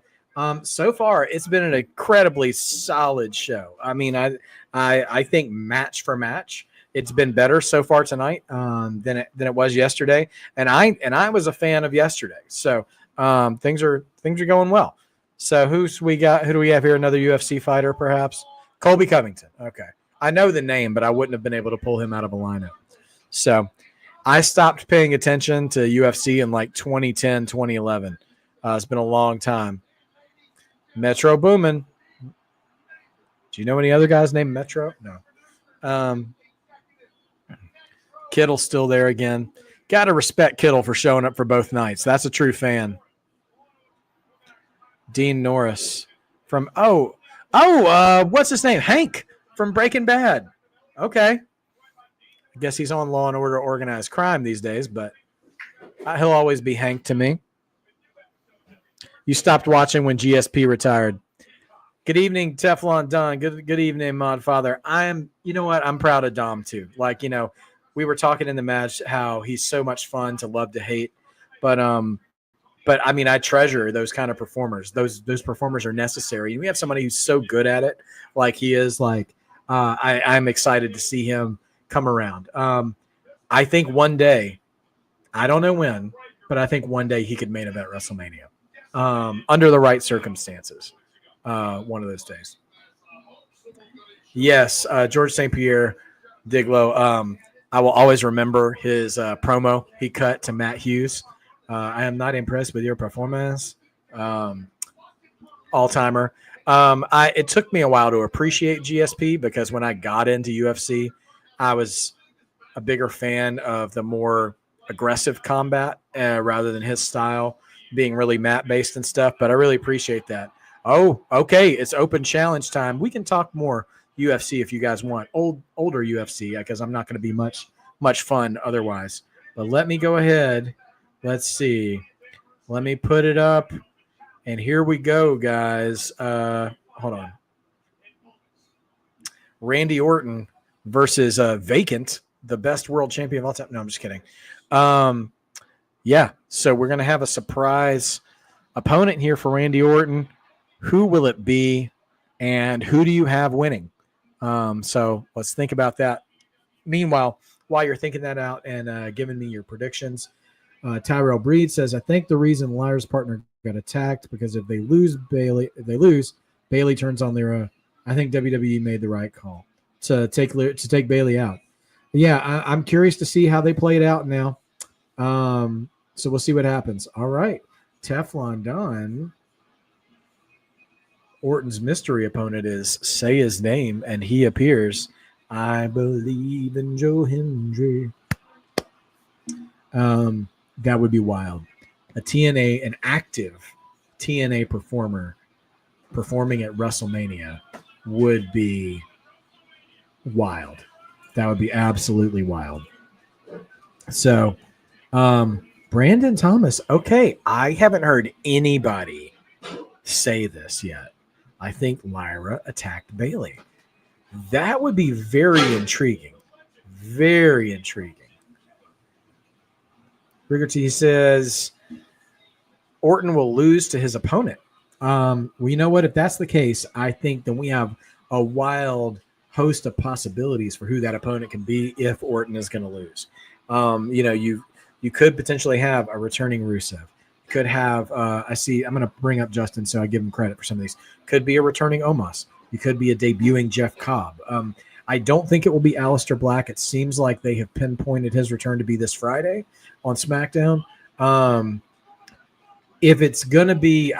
So far, it's been an incredibly solid show. I mean, I think match for match, it's been better so far tonight than it was yesterday. And I was a fan of yesterday. So things are going well. So we got? Who do we have here? Another UFC fighter, perhaps? Colby Covington. Okay. I know the name, but I wouldn't have been able to pull him out of a lineup. So I stopped paying attention to UFC in like 2010, 2011. It's been a long time. Metro Boomin. Do you know any other guys named Metro? No. Kittle's still there again. Got to respect Kittle for showing up for both nights. That's a true fan. Dean Norris from what's his name? Hank from Breaking Bad. Okay. I guess he's on Law and Order Organized Crime these days, but he'll always be Hank to me. You stopped watching when GSP retired. Good evening, Teflon Don. Good evening, Modfather. You know what? I'm proud of Dom too. Like, we were talking in the match how he's so much fun to love to hate, but I mean, I treasure those kind of performers. Those performers are necessary. And we have somebody who's so good at it, like he is. Like I'm excited to see him come around. I think one day, I don't know when, but I think one day he could main event WrestleMania under the right circumstances. One of those days. Yes, George St. Pierre, Diglo. I will always remember his promo he cut to Matt Hughes. I am not impressed with your performance. All-timer. It took me a while to appreciate GSP because when I got into UFC, I was a bigger fan of the more aggressive combat rather than his style being really mat-based and stuff. But I really appreciate that. Oh, okay. It's open challenge time. We can talk more UFC if you guys want. Older UFC because I'm not going to be much fun otherwise. But let me go ahead. Let's see. Let me put it up. And here we go, guys. Hold on. Randy Orton versus Vacant, the best world champion of all time. No, I'm just kidding. Yeah, so we're going to have a surprise opponent here for Randy Orton. Who will it be, and who do you have winning? So let's think about that. Meanwhile, while you're thinking that out and giving me your predictions, Tyrell Breed says, I think the reason Liar's partner got attacked because if Bailey turns on their I think WWE made the right call to take Bailey out. Yeah, I'm curious to see how they play it out now. So we'll see what happens. All right. Teflon Don. Orton's mystery opponent is say his name, and he appears. I believe in Joe Hendry. That would be wild. An active TNA performer performing at WrestleMania would be wild. That would be absolutely wild. So, Brandon Thomas. Okay, I haven't heard anybody say this yet. I think Lyra attacked Bailey. That would be very intriguing. Very intriguing. Rigerty says Orton will lose to his opponent. Well, you know what? If that's the case, I think then we have a wild host of possibilities for who that opponent can be if Orton is going to lose. You could potentially have a returning Rusev. Could have I'm going to bring up Justin so I give him credit for some of these. Could be a returning Omos. You could be a debuting Jeff Cobb. I don't think it will be Aleister Black. It seems like they have pinpointed his return to be this Friday on SmackDown. If it's going to be,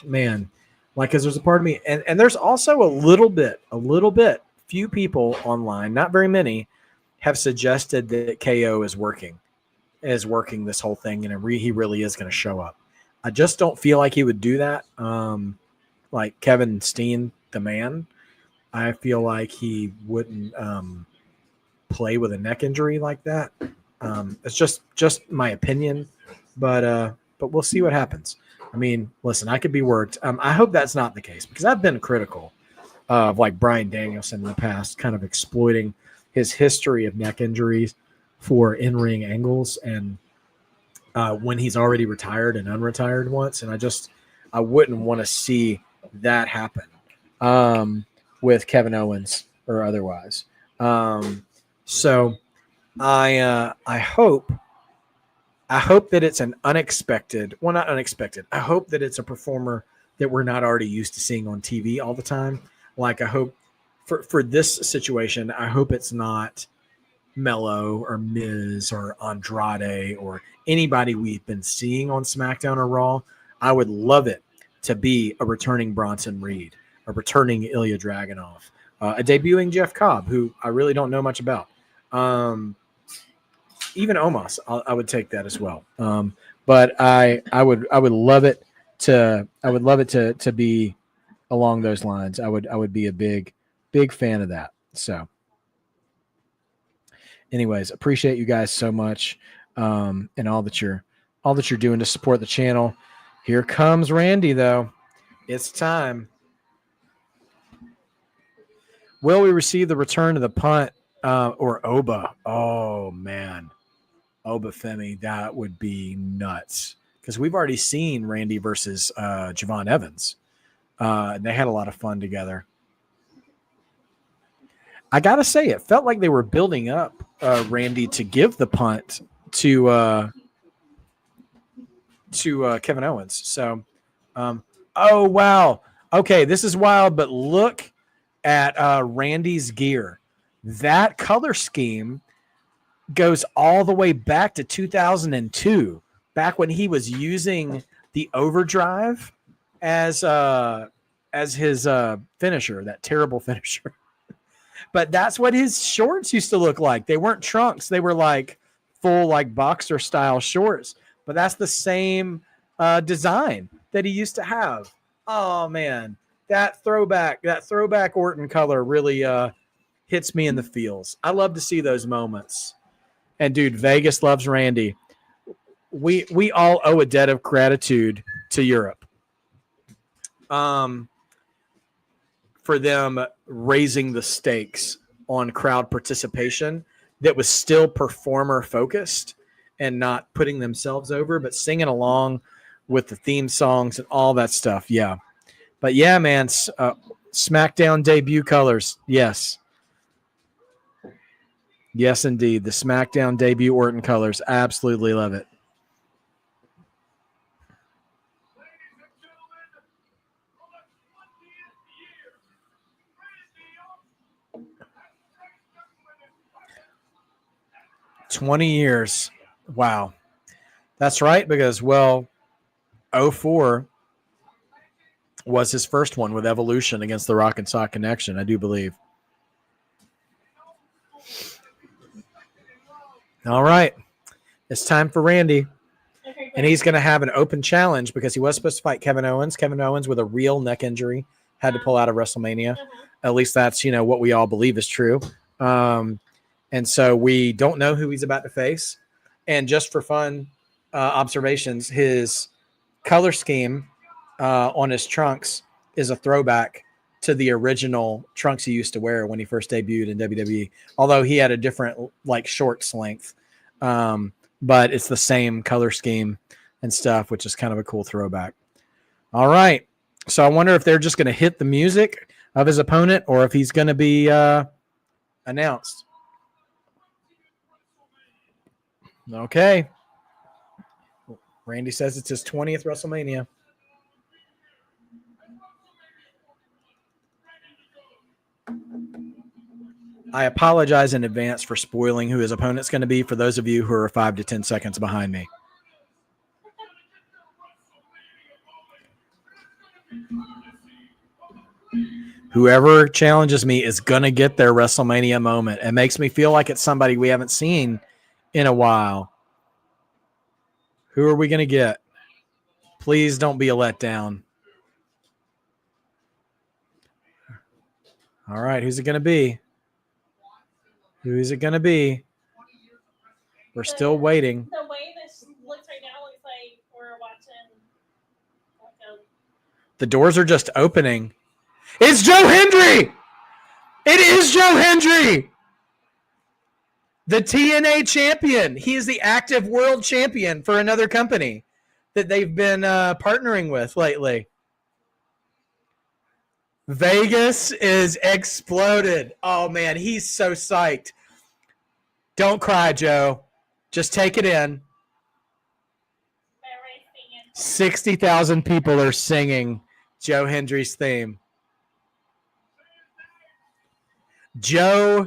man, like, because there's a part of me, and there's also a little bit, few people online, not very many, have suggested that KO is working this whole thing, and he really is going to show up. I just don't feel like he would do that. Like Kevin Steen, the man, I feel like he wouldn't play with a neck injury like that. It's just my opinion, but we'll see what happens. I mean, listen, I could be worked. I hope that's not the case because I've been critical of like Bryan Danielson in the past, kind of exploiting his history of neck injuries for in-ring angles and when he's already retired and unretired once. And I wouldn't want to see that happen with Kevin Owens or otherwise. So I hope I hope that it's an unexpected, well, not unexpected. I hope that it's a performer that we're not already used to seeing on TV all the time. Like, I hope for this situation, I hope it's not Mello or Miz or Andrade or anybody we've been seeing on SmackDown or Raw. I would love it to be a returning Bronson Reed, a returning Ilya Dragunov, a debuting Jeff Cobb, who I really don't know much about. Even Omos, I would take that as well. But I would love it to be along those lines. I would be a big fan of that. So, anyways, appreciate you guys so much, and all that you're doing to support the channel. Here comes Randy, though. It's time. Will we receive the return of the punt or Oba? Oh man, Oba Femi, that would be nuts. Because we've already seen Randy versus Javon Evans. They had a lot of fun together. I got to say, it felt like they were building up Randy to give the punt to Kevin Owens. So, oh, wow. Okay, this is wild, but look at Randy's gear. That color scheme goes all the way back to 2002, back when he was using the overdrive as his finisher, that terrible finisher. But that's what his shorts used to look like. They weren't trunks. They were like full, like boxer style shorts. But that's the same design that he used to have. Oh man, that throwback Orton color really hits me in the feels. I love to see those moments. And dude, Vegas loves Randy. We all owe a debt of gratitude to Europe. For them raising the stakes on crowd participation that was still performer focused and not putting themselves over, but singing along with the theme songs and all that stuff. Yeah. But yeah, man, SmackDown debut colors. Yes. Yes, indeed. The SmackDown debut Orton colors. Absolutely love it. $20. Wow. That's right, because, 04 was his first one with Evolution against the Rock and Sock Connection, I do believe. All right. It's time for Randy. And he's going to have an open challenge because he was supposed to fight Kevin Owens. Kevin Owens with a real neck injury had to pull out of WrestleMania. At least that's, what we all believe is true. And so we don't know who he's about to face. And just for fun observations, his color scheme on his trunks is a throwback to the original trunks he used to wear when he first debuted in WWE. Although he had a different, shorts length. But it's the same color scheme and stuff, which is kind of a cool throwback. All right. So I wonder if they're just going to hit the music of his opponent or if he's going to be announced. Okay. Randy says it's his 20th WrestleMania. I apologize in advance for spoiling who his opponent's going to be for those of you who are 5 to 10 seconds behind me. Whoever challenges me is going to get their WrestleMania moment. It makes me feel like it's somebody we haven't seen in a while. Who are we going to get? Please don't be a letdown. All right, who's it going to be? Who is it going to be? We're still waiting. The way this looks right now looks like we're watching. The doors are just opening. It's Joe Hendry! It is Joe Hendry! The TNA champion. He is the active world champion for another company that they've been partnering with lately. Vegas is exploded. Oh, man, he's so psyched. Don't cry, Joe. Just take it in. 60,000 people are singing Joe Hendry's theme. Joe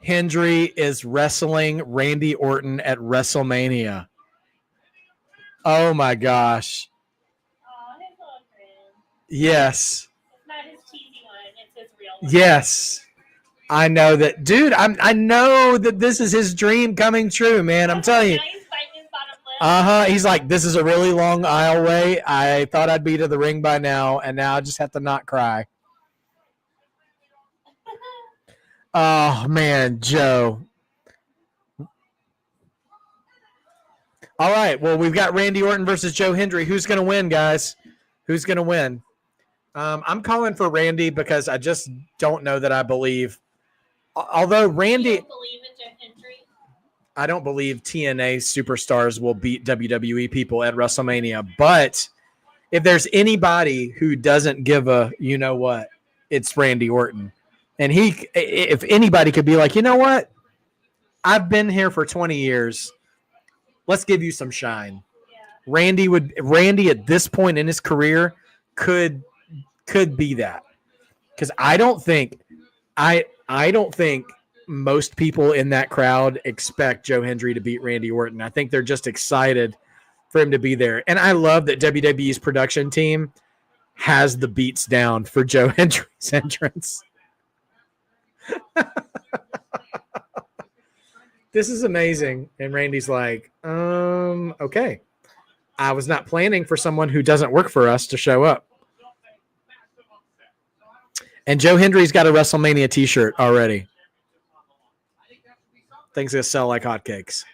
Hendry is wrestling Randy Orton at WrestleMania. Oh my gosh. Oh, his little grin. Yes. It's not his cheesy one, it's his real one. Yes. I know that, dude. I know that this is his dream coming true, man. I'm telling you. Now he's biting his bottom lip. He's like, this is a really long aisle way. I thought I'd be to the ring by now, and now I just have to not cry. Oh man, Joe. All right. Well, we've got Randy Orton versus Joe Hendry. Who's going to win, guys? Who's going to win? I'm calling for Randy because I just don't know that I believe. Although Randy, you don't believe in Joe Hendry? I don't believe TNA superstars will beat WWE people at WrestleMania. But if there's anybody who doesn't give a, you know what, it's Randy Orton. And if anybody could be like, you know what, I've been here for 20 years. Let's give you some shine. Yeah. Randy at this point in his career could be that. Because I don't think most people in that crowd expect Joe Hendry to beat Randy Orton. I think they're just excited for him to be there. And I love that WWE's production team has the beats down for Joe Hendry's entrance. This is amazing. And Randy's like, okay. I was not planning for someone who doesn't work for us to show up. And Joe Hendry's got a WrestleMania t-shirt already. Things gonna sell like hotcakes.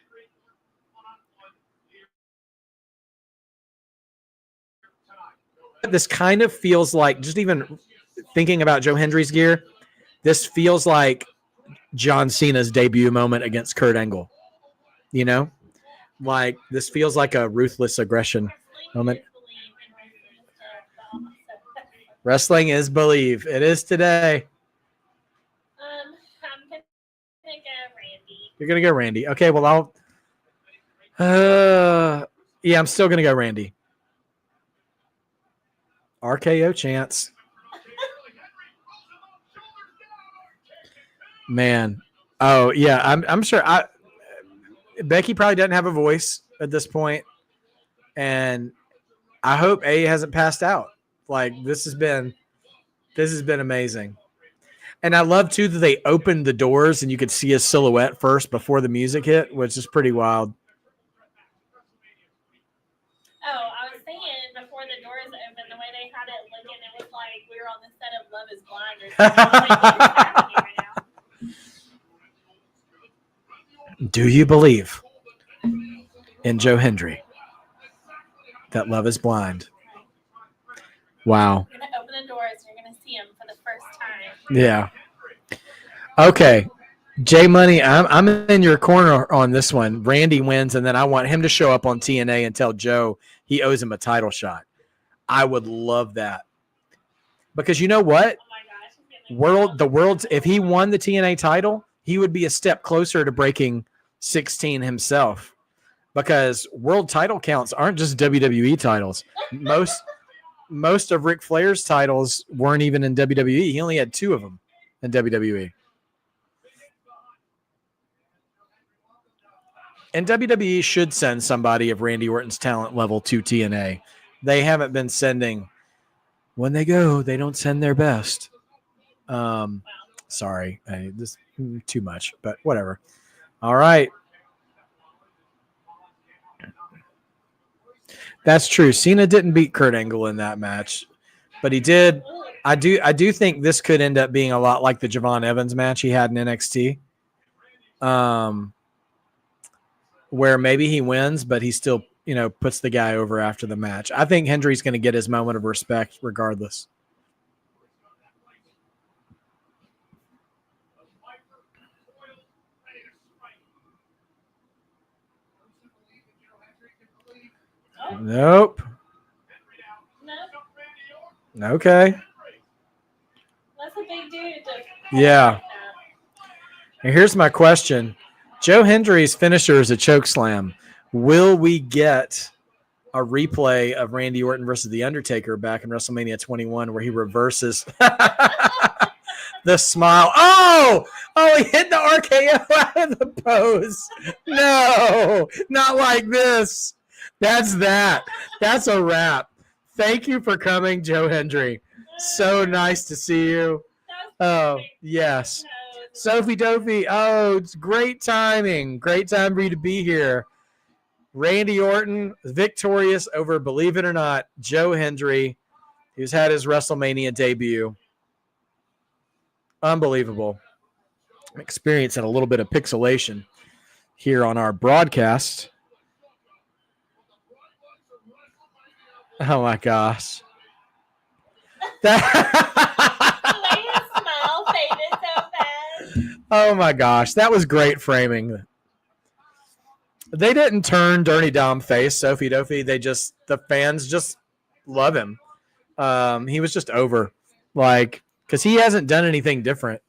This kind of feels like, just even thinking about Joe Hendry's gear, this feels like John Cena's debut moment against Kurt Angle. You know? Like, this feels like a ruthless aggression moment. Wrestling is believe. It is today. I'm going to go Randy. You're going to go Randy. Okay, well, yeah, I'm still going to go Randy. RKO chance. Man. Oh, yeah, I'm sure. Becky probably doesn't have a voice at this point, and I hope A hasn't passed out. Like, this has been amazing. And I love too that they opened the doors and you could see his silhouette first before the music hit, which is pretty wild. Oh, I was saying before the doors opened, the way they had it looking, it was like we were on the set of Love is Blind or something. Like, what's happening right now? Do you believe in Joe Hendry that Love is Blind? Wow. You're going to open the doors and you're going to see him for the first time. Yeah. Okay. J Money, I'm in your corner on this one. Randy wins, and then I want him to show up on TNA and tell Joe he owes him a title shot. I would love that. Because you know what? Oh my gosh. If he won the TNA title, he would be a step closer to breaking 16 himself. Because world title counts aren't just WWE titles. Most of Ric Flair's titles weren't even in WWE. He only had 2 of them in WWE. And WWE should send somebody of Randy Orton's talent level to TNA. They haven't been sending. When they go, they don't send their best. Sorry. This too much, but whatever. All right. That's true. Cena didn't beat Kurt Angle in that match, but he did. I do think this could end up being a lot like the Javon Evans match he had in NXT, where maybe he wins, but he still, puts the guy over after the match. I think Hendry's going to get his moment of respect regardless. Nope. Okay. That's a big dude. Yeah. And here's my question. Joe Hendry's finisher is a choke slam. Will we get a replay of Randy Orton versus The Undertaker back in WrestleMania 21 where he reverses the smile. Oh, he hit the RKO out of the pose. No, not like this. That's a wrap. Thank you for coming, Joe Hendry. So nice to see you. Oh, yes. Sophie Dopey. Oh, it's great timing. Great time for you to be here. Randy Orton victorious over, believe it or not, Joe Hendry, who's had his WrestleMania debut. Unbelievable. I'm experiencing a little bit of pixelation here on our broadcast. Oh my gosh. Oh my gosh, that was great framing. They didn't turn Dirty Dom face, Sophie Dopey. The fans just love him. He was just over, because he hasn't done anything different.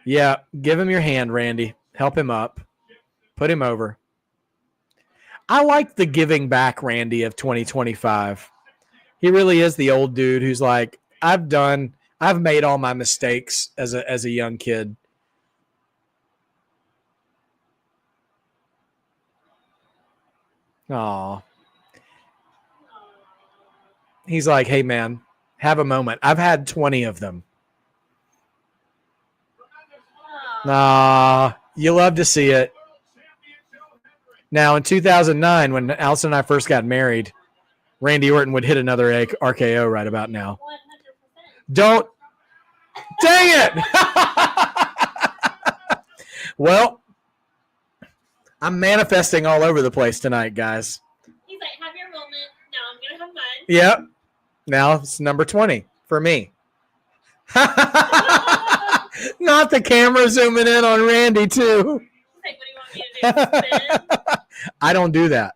Yeah, give him your hand, Randy. Help him up. Put him over. I like the giving back Randy of 2025. He really is the old dude who's like, I've made all my mistakes as a young kid. Aw. He's like, hey, man, have a moment. I've had 20 of them. You love to see it. Now, in 2009, when Allison and I first got married, Randy Orton would hit another RKO right about now. 100%. Don't. Dang it! Well, I'm manifesting all over the place tonight, guys. He's like, have your moment. Now I'm going to have mine. Yep. Now it's number 20 for me. Not the camera zooming in on Randy, too. He's like, what do you want me to do? Spin? I don't do that.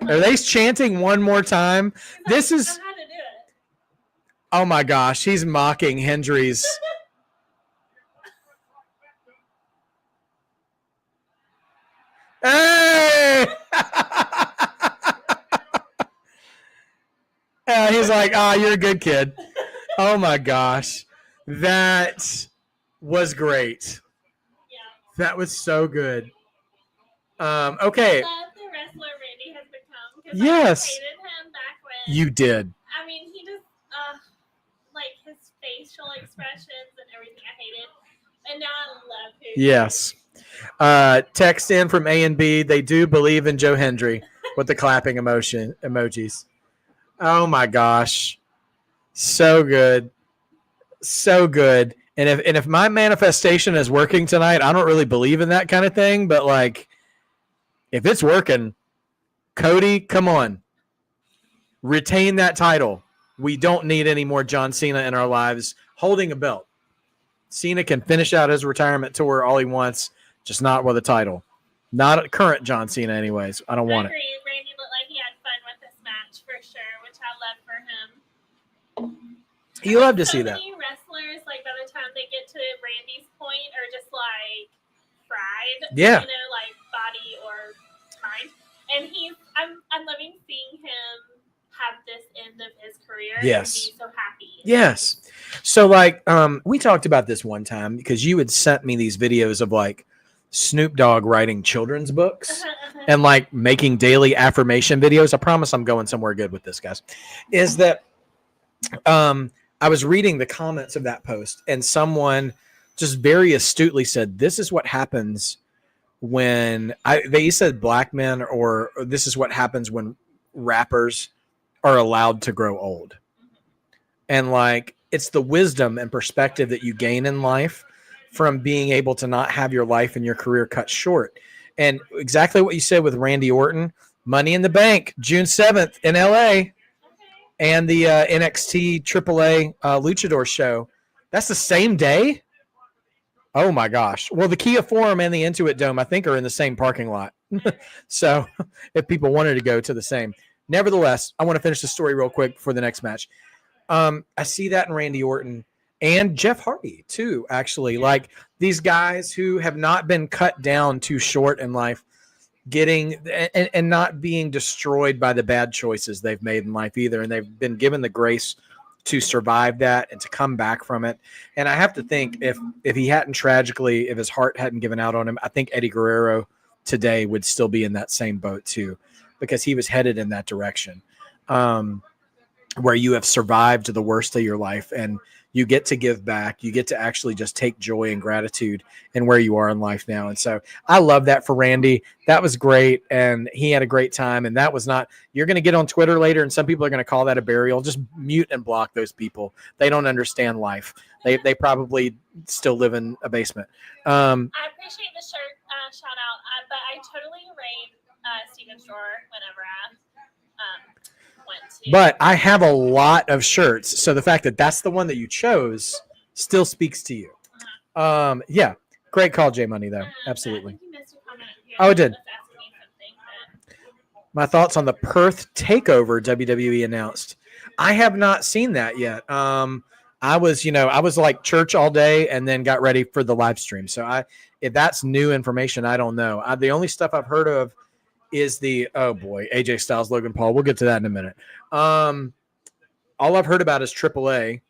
Are they chanting one more time? This is. I know how to do it. Oh my gosh, he's mocking Hendry's. Hey! He's like, you're a good kid. Oh my gosh. That was great. Yeah. That was so good. Okay. I love the wrestler Randy has become. Yes. I hated him back when. You did. I mean, he just, his facial expressions and everything I hated. And now I love him. Yes. Text in from A and B. They do believe in Joe Hendry with the clapping emojis. Oh my gosh. So good. So good. And if my manifestation is working tonight, I don't really believe in that kind of thing, but if it's working, Cody, come on. Retain that title. We don't need any more John Cena in our lives holding a belt. Cena can finish out his retirement tour all he wants, just not with a title. Not a current John Cena anyways. I don't want it. Randy looked like he had fun with this match for sure, which I love for him. You love to see that. Many wrestlers, by the time they get to Randy's point, are just fried. Yeah. Body or mind. And I'm loving seeing him have this end of his career. Yes. And be so happy. Yes. So we talked about this one time because you had sent me these videos of Snoop Dogg writing children's books and making daily affirmation videos. I promise I'm going somewhere good with this, guys. Is that I was reading the comments of that post and someone just very astutely said, this is what happens when they said black men, or this is what happens when rappers are allowed to grow old. And it's the wisdom and perspective that you gain in life from being able to not have your life and your career cut short. And exactly what you said with Randy Orton, Money in the Bank, June 7th in LA, and the NXT AAA Luchador show. That's the same day? Oh my gosh. Well, the Kia Forum and the Intuit Dome, I think, are in the same parking lot. So if people wanted to go to the same. Nevertheless, I want to finish the story real quick for the next match. I see that in Randy Orton, and Jeff Hardy too, actually. Like these guys who have not been cut down too short in life, getting and not being destroyed by the bad choices they've made in life either. And they've been given the grace to survive that and to come back from it. And I have to think if he hadn't tragically, if his heart hadn't given out on him, I think Eddie Guerrero today would still be in that same boat too, because he was headed in that direction, where you have survived the worst of your life and you get to give back. You get to actually just take joy and gratitude in where you are in life now. And so I love that for Randy. That was great. And he had a great time. And that was not, you're going to get on Twitter later and some people are going to call that a burial. Just mute and block those people. They don't understand life. They probably still live in a basement. I appreciate the shirt shout out, but I totally rate Steven's drawer whenever I went to. But I have a lot of shirts, so the fact that that's the one that you chose still speaks to you. Yeah, great call, J Money, though. Absolutely. I think you missed a comment here. Oh, it did. But... My thoughts on the Perth takeover WWE announced. I have not seen that yet. I was like church all day and then got ready for the live stream. So if that's new information, I don't know. The only stuff I've heard of is AJ Styles, Logan Paul. We'll get to that in a minute. All I've heard about is AAA,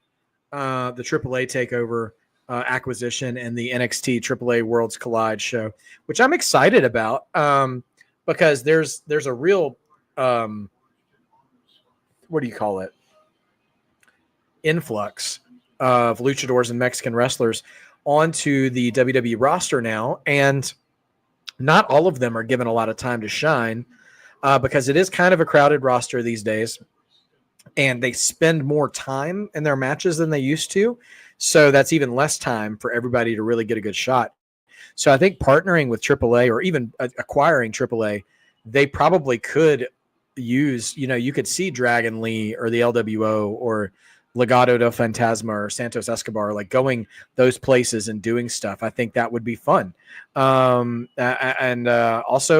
the AAA takeover acquisition and the NXT AAA Worlds Collide show, which I'm excited about because there's a real what do you call it? Influx of luchadors and Mexican wrestlers onto the WWE roster now, and not all of them are given a lot of time to shine because it is kind of a crowded roster these days, and they spend more time in their matches than they used to, so that's even less time for everybody to really get a good shot. So I think partnering with AAA or even acquiring AAA, they probably could use, you could see Dragon Lee or the LWO or Legado del Fantasma or Santos Escobar, like going those places and doing stuff. I think that would be fun. Also,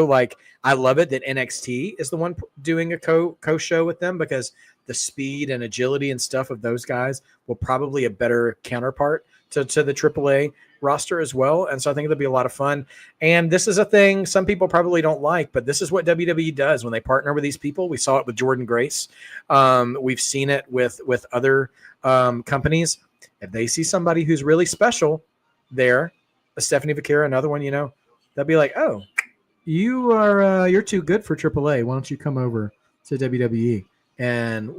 like, I love it that NXT is the one doing a co-show with them, because the speed and agility and stuff of those guys will probably a better counterpart to the AAA roster as well. And so I think it'll be a lot of fun. And this is a thing some people probably don't like, but this is what WWE does when they partner with these people. We saw it with Jordan Grace. We've seen it with other companies. If they see somebody who's really special there, Stephanie Vaquera, another one, they'll be like, oh, you're too good for AAA. Why don't you come over to WWE and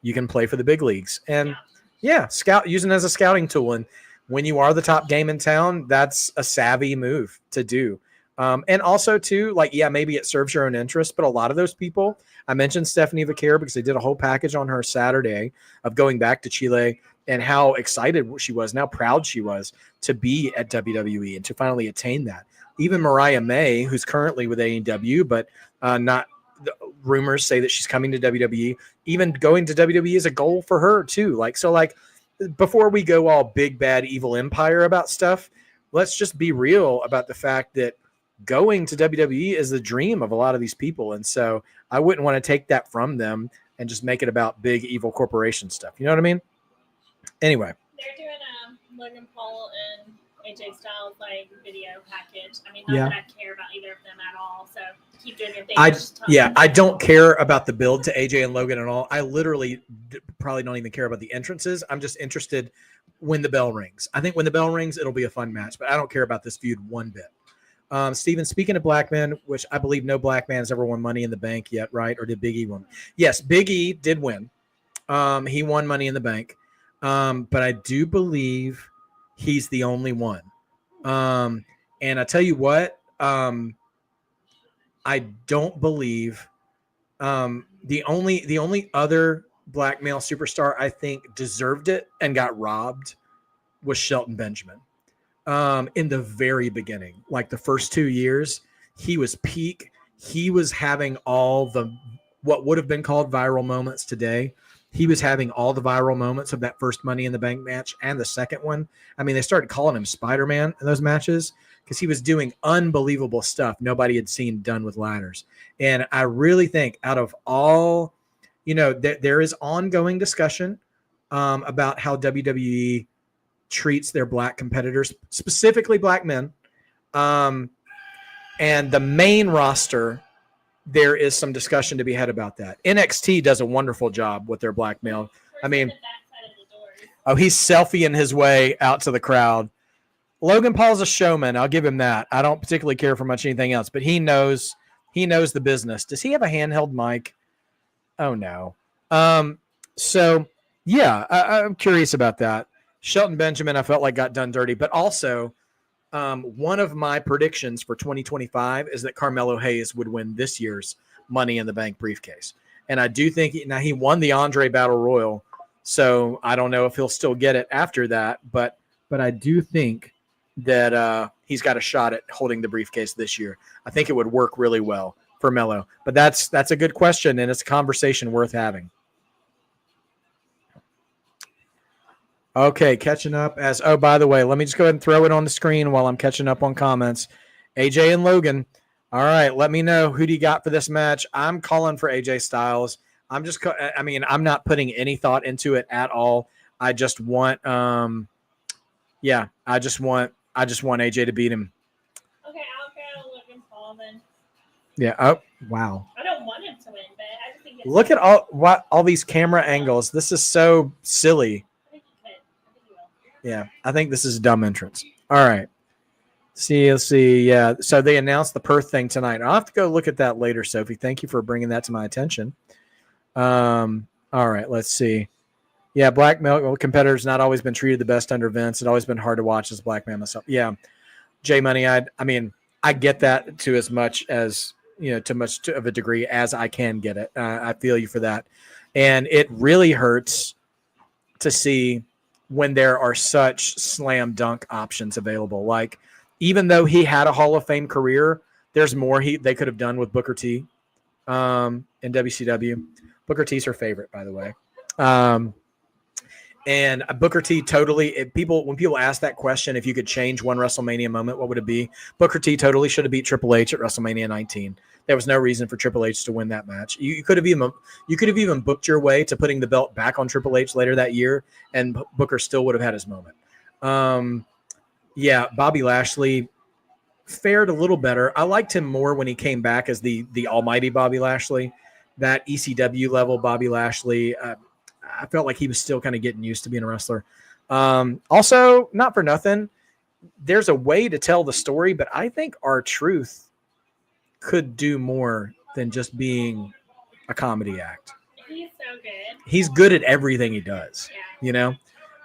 you can play for the big leagues? And using it as a scouting tool. And when you are the top game in town, that's a savvy move to do. And also too, maybe it serves your own interest, but a lot of those people, I mentioned Stephanie Vaquera because they did a whole package on her Saturday of going back to Chile and how excited she was and how proud she was to be at WWE and to finally attain that. Even Mariah May, who's currently with AEW, but not the rumors say that she's coming to WWE. Even going to WWE is a goal for her too. Before we go all big, bad, evil empire about stuff, let's just be real about the fact that going to WWE is the dream of a lot of these people. And so I wouldn't want to take that from them and just make it about big, evil corporation stuff. You know what I mean? Anyway. They're doing Logan Paul and AJ Styles video package. I mean, not that I care about either of them at all. So keep doing your thing. I don't care about the build to AJ and Logan at all. I literally probably don't even care about the entrances. I'm just interested when the bell rings. I think when the bell rings, it'll be a fun match, but I don't care about this feud one bit. Steven, speaking of black men, which I believe no black man has ever won Money in the Bank yet, right? Or did Big E win? Yes, Big E did win. He won Money in the Bank. But I do believe he's the only one. And I tell you what, I don't believe the only other black male superstar I think deserved it and got robbed was Shelton Benjamin. In the very beginning, like the first 2 years, he was peak. He was having all the what would have been called viral moments today. He was having all the viral moments of that first Money in the Bank match and the second one. I mean, they started calling him Spider-Man in those matches because he was doing unbelievable stuff nobody had seen done with ladders. And I really think out of all, there is ongoing discussion about how WWE treats their black competitors, specifically black men. And the main roster, there is some discussion to be had about that. NXT does a wonderful job with their black male. I mean, he's selfieing his way out to the crowd. Logan Paul's a showman. I'll give him that. I don't particularly care for much anything else, but he knows the business. Does he have a handheld mic? Oh, no. So, yeah, I'm curious about that. Shelton Benjamin, I felt like got done dirty, but also one of my predictions for 2025 is that Carmelo Hayes would win this year's Money in the Bank briefcase. And I do think he won the Andre Battle Royal, so I don't know if he'll still get it after that, but I do think that he's got a shot at holding the briefcase this year. I think it would work really well for Melo. But that's a good question, and it's a conversation worth having. Okay, catching up by the way, let me just go ahead and throw it on the screen while I'm catching up on comments. AJ and Logan. All right, let me know who do you got for this match. I'm calling for AJ Styles. I'm not putting any thought into it at all. I just want I just want AJ to beat him. Okay, I'll go Logan Paul then. Yeah. Oh, wow. I don't want him to win, but I just think look at all these camera angles. This is so silly. Yeah, I think this is a dumb entrance. All right. Let's see. Yeah, so they announced the Perth thing tonight. I'll have to go look at that later, Sophie. Thank you for bringing that to my attention. All right, let's see. Yeah, black male competitors not always been treated the best under Vince. It's always been hard to watch as a black man myself. Yeah, J Money. I get that to as much as to much of a degree as I can get it. I feel you for that, and it really hurts to see when there are such slam dunk options available. Like, even though he had a Hall of Fame career, there's more they could have done with Booker T in WCW. Booker T's her favorite, by the way. And Booker T totally, when people ask that question, if you could change one WrestleMania moment, what would it be? Booker T totally should have beat Triple H at WrestleMania 19. There was no reason for Triple H to win that match. You could have even booked your way to putting the belt back on Triple H later that year, and Booker still would have had his moment. Yeah, Bobby Lashley fared a little better. I liked him more when he came back as the almighty Bobby Lashley, that ECW level Bobby Lashley. I felt like he was still kind of getting used to being a wrestler. Also, not for nothing, there's a way to tell the story, but I think R-Truth could do more than just being a comedy act. He's so good. He's good at everything he does,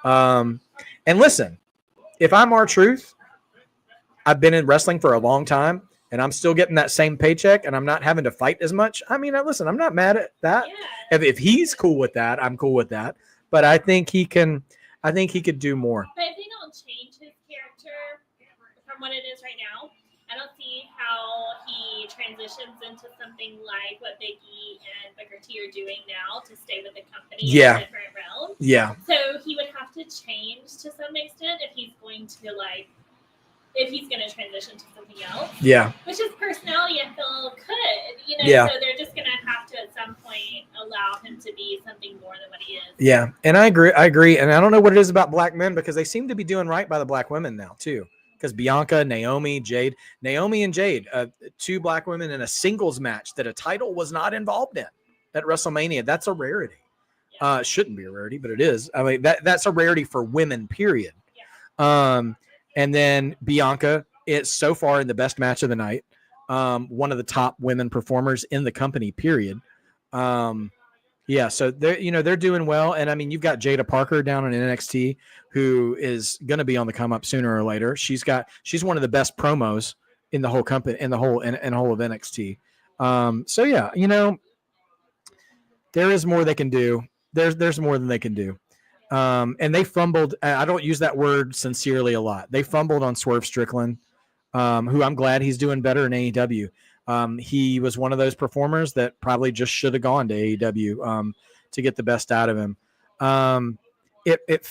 And listen, if I'm R-Truth, I've been in wrestling for a long time, and I'm still getting that same paycheck, and I'm not having to fight as much. I mean, listen, I'm not mad at that. Yeah. If he's cool with that, I'm cool with that. But I think he could do more. But if they don't change his character from what it is right now, I don't see how he transitions into something like what Big E and Booker T are doing now to stay with the company in a different realm. Yeah. So he would have to change to some extent if he's going to transition to something else. Yeah. Which his personality, I feel, could. Yeah. So they're just going to have to, at some point, allow him to be something more than what he is. Yeah. And I agree. And I don't know what it is about black men, because they seem to be doing right by the black women now, too. Because Bianca, Naomi and Jade, two black women in a singles match that a title was not involved in at WrestleMania. That's a rarity. Yeah. It shouldn't be a rarity, but it is. I mean, that's a rarity for women, period. Yeah. And then Bianca is so far in the best match of the night. One of the top women performers in the company, period. Yeah, so they're doing well. And I mean, you've got Jada Parker down in NXT, who is going to be on the come up sooner or later. She's one of the best promos in the whole company, in the whole of NXT. So yeah, there is more they can do. There's more than they can do. And they fumbled. I don't use that word sincerely a lot. They fumbled on Swerve Strickland, who I'm glad he's doing better in AEW. He was one of those performers that probably just should have gone to AEW to get the best out of him. It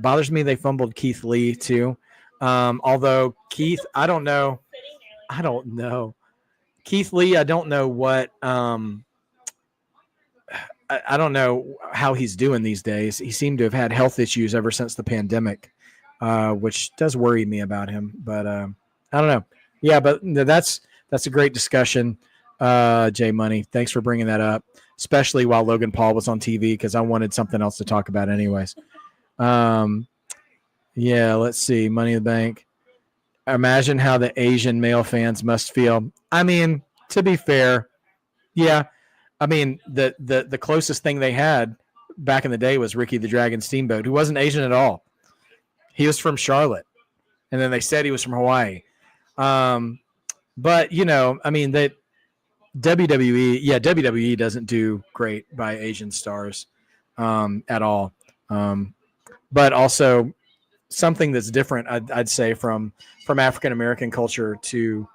bothers me they fumbled Keith Lee too. Although Keith, I don't know. Keith Lee, I don't know what. I don't know how he's doing these days. He seemed to have had health issues ever since the pandemic, which does worry me about him. But I don't know. Yeah, but that's a great discussion, Jay Money. Thanks for bringing that up, especially while Logan Paul was on TV, because I wanted something else to talk about anyways. Yeah, let's see. Money in the Bank. Imagine how the Asian male fans must feel. I mean, to be fair, yeah. I mean, the closest thing they had back in the day was Ricky the Dragon Steamboat, who wasn't Asian at all. He was from Charlotte, and then they said he was from Hawaii. But, you know, I mean, that WWE doesn't do great by Asian stars at all. But also something that's different, I'd say, from African American culture to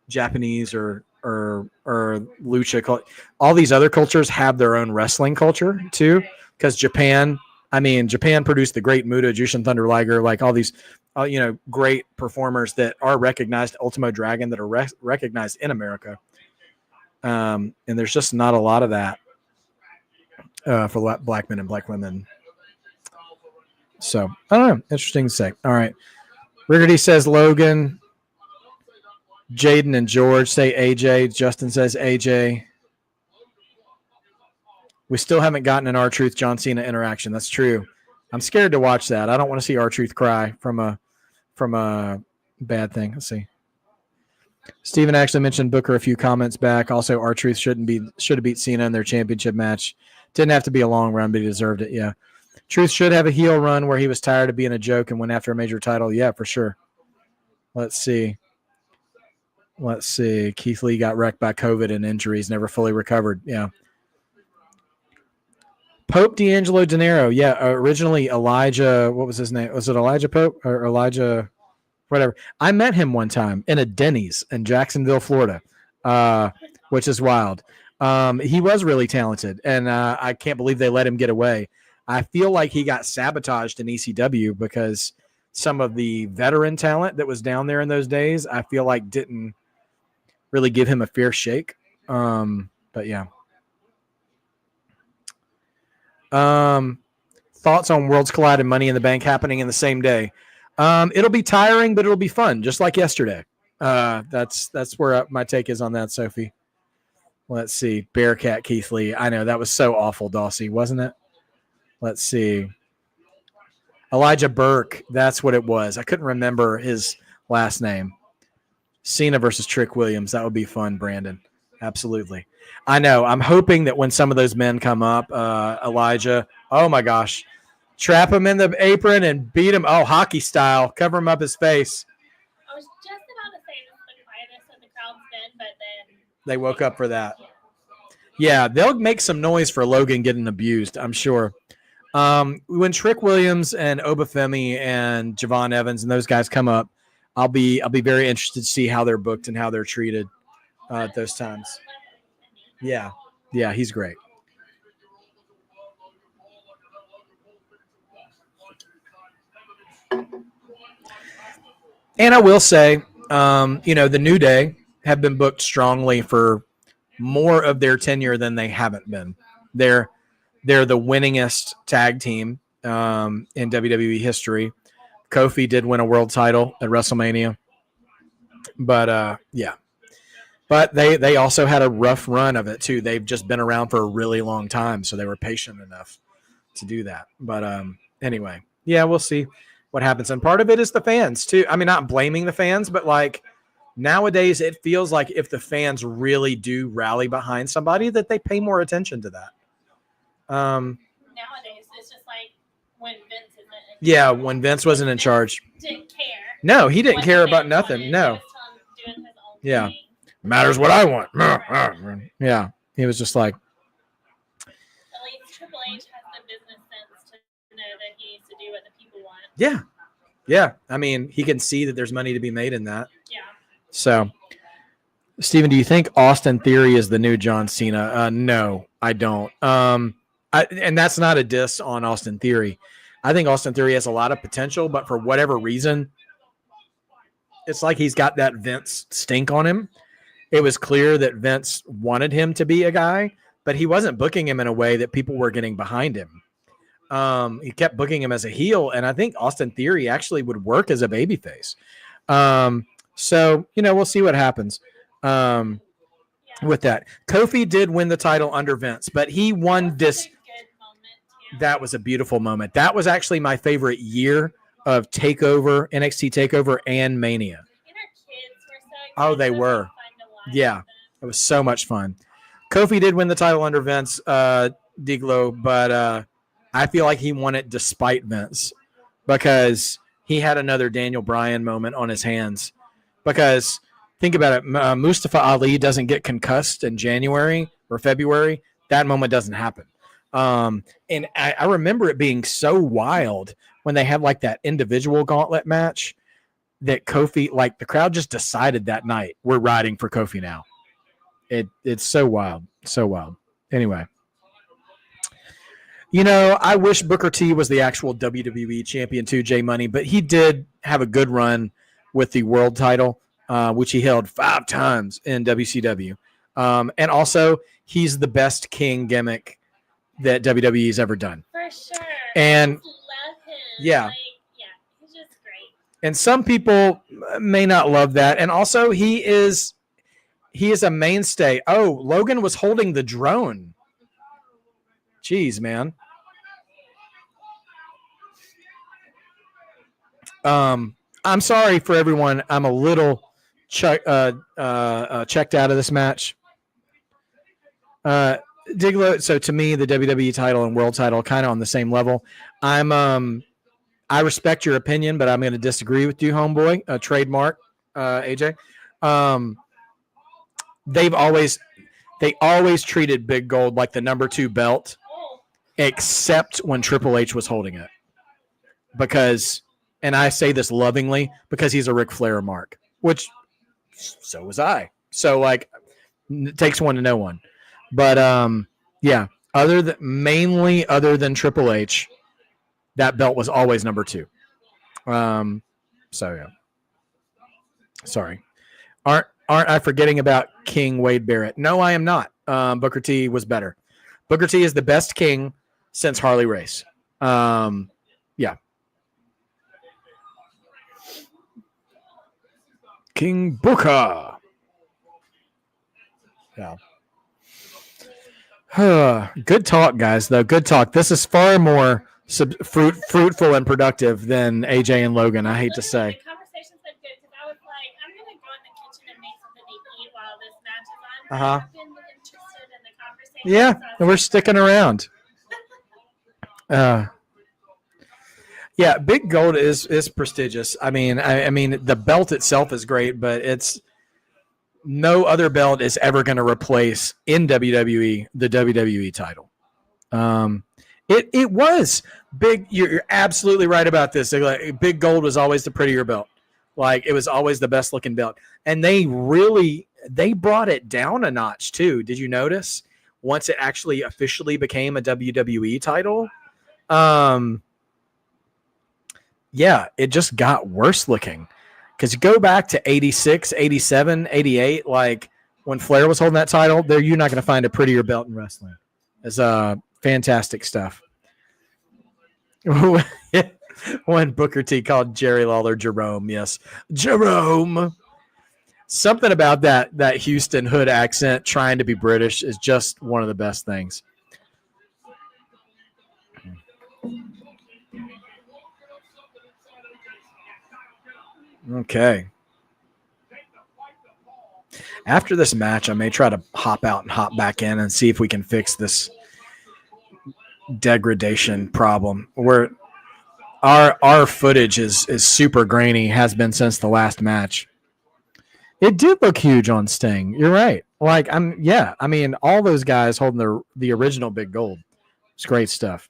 Japanese or lucha. All these other cultures have their own wrestling culture too, because Japan produced the great Muta, Jushin Thunder Liger, like all these great performers that are recognized, Ultimo Dragon, that are recognized in America. And there's just not a lot of that for black men and black women. So I don't know. Interesting to say. All right. Riggerty says Logan. Jaden and George say AJ. Justin says AJ. We still haven't gotten an R-Truth John Cena interaction. That's true. I'm scared to watch that. I don't want to see R-Truth cry from a bad thing. Let's see. Steven actually mentioned Booker a few comments back. Also, R-Truth should have beat Cena in their championship match. Didn't have to be a long run, but he deserved it. Yeah. Truth should have a heel run where he was tired of being a joke and went after a major title. Yeah, for sure. Let's see. Keith Lee got wrecked by COVID and injuries, never fully recovered. Yeah. Pope D'Angelo De Niro. Yeah, originally Elijah, what was his name? Was it Elijah Pope or Elijah, whatever? I met him one time in a Denny's in Jacksonville, Florida, which is wild. He was really talented, and I can't believe they let him get away. I feel like he got sabotaged in ECW because some of the veteran talent that was down there in those days, I feel like didn't really give him a fair shake. But yeah. Thoughts on Worlds Collide and Money in the Bank happening in the same day? It'll be tiring, but it'll be fun, just like yesterday. That's where my take is on that, Sophie. Let's see. Bearcat Keith Lee. I know that was so awful, Dawsey, wasn't it? Let's see. Elijah Burke. That's what it was. I couldn't remember his last name. Cena versus Trick Williams. That would be fun, Brandon. Absolutely. I know. I'm hoping that when some of those men come up, Elijah, oh my gosh, trap him in the apron and beat him. Oh, hockey style. Cover him up his face. I was just about to say this is the quietest in the crowd's been, but then they woke up for that. Yeah, they'll make some noise for Logan getting abused, I'm sure. When Trick Williams and Obafemi and Javon Evans and those guys come up, I'll be very interested to see how they're booked and how they're treated at those times. Yeah, he's great. And I will say, the New Day have been booked strongly for more of their tenure than they haven't been. They're the winningest tag team in WWE history. Kofi did win a world title at WrestleMania. But, yeah. But they also had a rough run of it, too. They've just been around for a really long time, so they were patient enough to do that. But anyway, yeah, we'll see what happens. And part of it is the fans, too. I mean, not blaming the fans, but, like, nowadays it feels like if the fans really do rally behind somebody, that they pay more attention to that. Nowadays, it's just like when Vince isn't. Yeah, when Vince wasn't in charge. Didn't care. No, he didn't care about nothing. No. Doing his own yeah. thing. Matters what I want. Yeah. He was just like. At least Triple H has the business sense to know that he needs to do what the people want. Yeah. Yeah. I mean, he can see that there's money to be made in that. Yeah. So, Steven, do you think Austin Theory is the new John Cena? No, I don't. And that's not a diss on Austin Theory. I think Austin Theory has a lot of potential, but for whatever reason, it's like he's got that Vince stink on him. It was clear that Vince wanted him to be a guy, but he wasn't booking him in a way that people were getting behind him. He kept booking him as a heel, and I think Austin Theory actually would work as a babyface. So, we'll see what happens with that. Kofi did win the title under Vince, but he won this. That was a beautiful moment. That was actually my favorite year of TakeOver, NXT TakeOver, and Mania. And our kids were so excited. They were. Yeah, it was so much fun. Kofi did win the title under Vince, Diglo, but I feel like he won it despite Vince because he had another Daniel Bryan moment on his hands. Because think about it, Mustafa Ali doesn't get concussed in January or February. That moment doesn't happen. And I remember it being so wild when they had like that individual gauntlet match that Kofi, like the crowd just decided that night, we're riding for Kofi now. It's so wild. So wild. Anyway. I wish Booker T was the actual WWE champion too, J Money, but he did have a good run with the world title, which he held 5 times in WCW. And also, he's the best king gimmick that WWE's ever done. For sure. And I just love him. Yeah. He's just great. And some people may not love that. And also, he is a mainstay. Oh, Logan was holding the drone. Jeez, man. I'm sorry for everyone. I'm a little checked out of this match. Diglo, so to me, the WWE title and world title kind of on the same level. I respect your opinion, but I'm going to disagree with you, homeboy. Trademark, AJ. They always treated Big Gold like the number 2 belt, except when Triple H was holding it. Because, and I say this lovingly, because he's a Ric Flair mark, which so was I. So like, it takes one to know one. But yeah, other than Triple H, that belt was always number 2. So yeah. Sorry. Aren't I forgetting about King Wade Barrett? No, I am not. Booker T was better. Booker T is the best king since Harley Race. Yeah. King Booker. Yeah. Good talk, guys, though. Good talk. This is far more fruitful and productive than AJ and Logan, I hate to say. The conversation's been good because I was like, I'm going to go in the kitchen and make something to eat while this match is on. I've been interested in the conversation. Yeah, so and we're sticking around. Yeah, Big Gold is prestigious. I mean, the belt itself is great, but it's no other belt is ever going to replace in WWE the WWE title. It was big. You're absolutely right about this. Like, Big Gold was always the prettier belt. Like, it was always the best looking belt, and they brought it down a notch too. Did you notice once it actually officially became a WWE title? Yeah, it just got worse looking. Because you go back to 86, 87, 88, like when Flair was holding that title, you're not going to find a prettier belt in wrestling. It's fantastic stuff. When Booker T called Jerry Lawler Jerome, yes. Jerome. Something about that Houston hood accent trying to be British is just one of the best things. Okay. After this match, I may try to hop out and hop back in and see if we can fix this degradation problem. Where our footage is super grainy, has been since the last match. It did look huge on Sting. You're right. Like all those guys holding the original Big Gold. It's great stuff.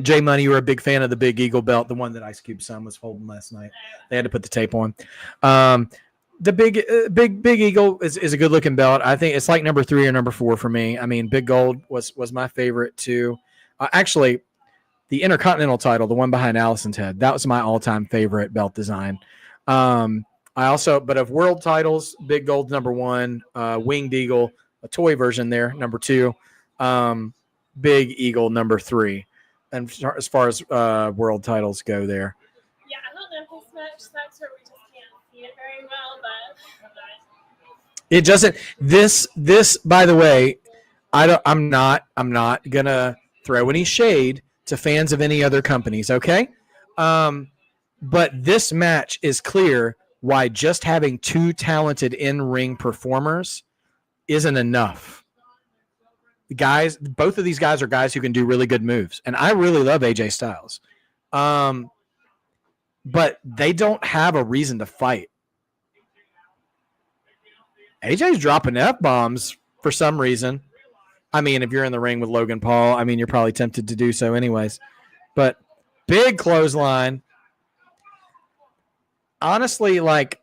J Money, you were a big fan of the Big Eagle belt, the one that Ice Cube's son was holding last night. They had to put the tape on. The Big Eagle is a good looking belt. I think it's like number 3 or number 4 for me. I mean, Big Gold was my favorite too. Actually, the Intercontinental title, the one behind Allison's head, that was my all time favorite belt design. But of world titles, Big Gold's number 1, Winged Eagle, a toy version there, number 2, Big Eagle, number 3. And as far as world titles go there. Yeah, I don't know if this match sucks or we just can't see it very well, but it doesn't. This, by the way, I'm not gonna throw any shade to fans of any other companies, okay? But this match is clear why just having 2 talented in-ring performers isn't enough. Guys, both of these guys are guys who can do really good moves, and I really love AJ Styles. But they don't have a reason to fight. AJ's dropping F-bombs for some reason. I mean, if you're in the ring with Logan Paul, I mean, you're probably tempted to do so anyways. But big clothesline. Honestly, like,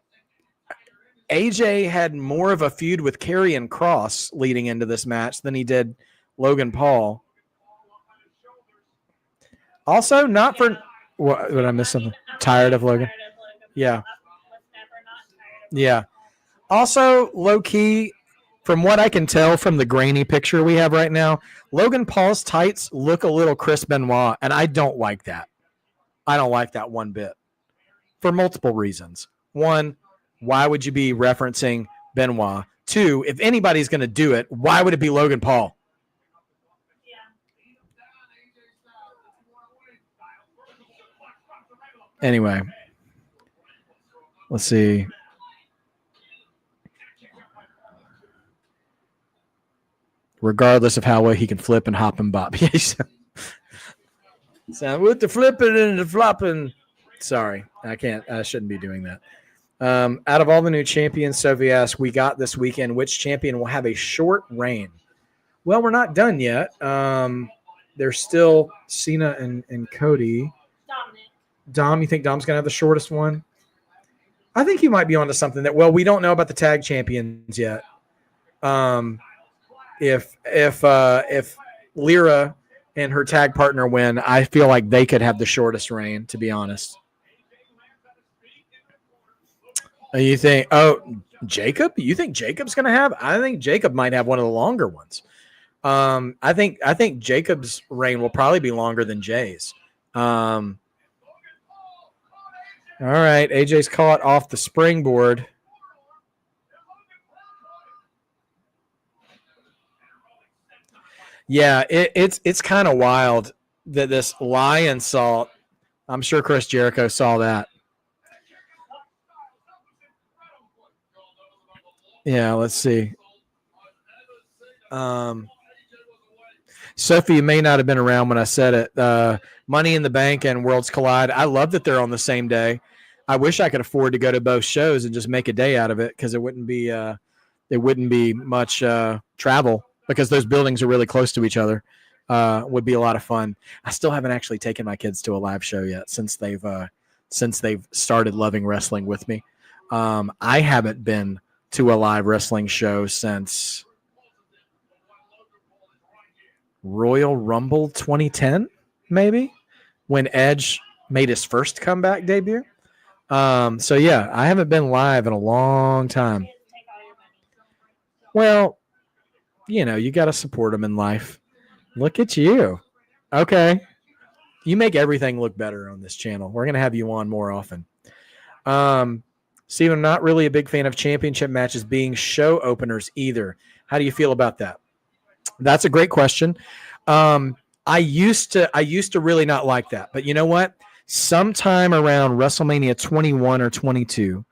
AJ had more of a feud with Karrion Kross leading into this match than he did Logan Paul. Also, not for... What, did I miss something? Tired of Logan? Yeah. Yeah. Also, low-key, from what I can tell from the grainy picture we have right now, Logan Paul's tights look a little Chris Benoit, and I don't like that. I don't like that one bit. For multiple reasons. 1, why would you be referencing Benoit? 2, if anybody's going to do it, why would it be Logan Paul? Anyway, let's see. Regardless of how well he can flip and hop and bop. So with the flipping and the flopping. Sorry, I shouldn't be doing that. Out of all the new champions, Sophie asks, we got this weekend, which champion will have a short reign? Well, we're not done yet. There's still Cena and Cody. Dom, you think Dom's going to have the shortest one? I think he might be onto something that, well, we don't know about the tag champions yet. If Lyra and her tag partner win, I feel like they could have the shortest reign, to be honest. You think, Jacob? You think Jacob's going to have? I think Jacob might have one of the longer ones. I think Jacob's reign will probably be longer than Jay's. All right, AJ's caught off the springboard. Yeah, it's kind of wild that this lion salt. I'm sure Chris Jericho saw that. Yeah, let's see. Sophie, you may not have been around when I said it. Money in the Bank and Worlds Collide. I love that they're on the same day. I wish I could afford to go to both shows and just make a day out of it because it wouldn't be much travel because those buildings are really close to each other. Would be a lot of fun. I still haven't actually taken my kids to a live show yet since they've started loving wrestling with me. I haven't been to a live wrestling show since Royal Rumble 2010, maybe, when Edge made his first comeback debut. So yeah, I haven't been live in a long time. Well, you got to support them in life. Look at you. Okay. You make everything look better on this channel. We're going to have you on more often. Steve, I'm not really a big fan of championship matches being show openers either. How do you feel about that? That's a great question. I used to really not like that, but you know what? Sometime around WrestleMania 21 or 22,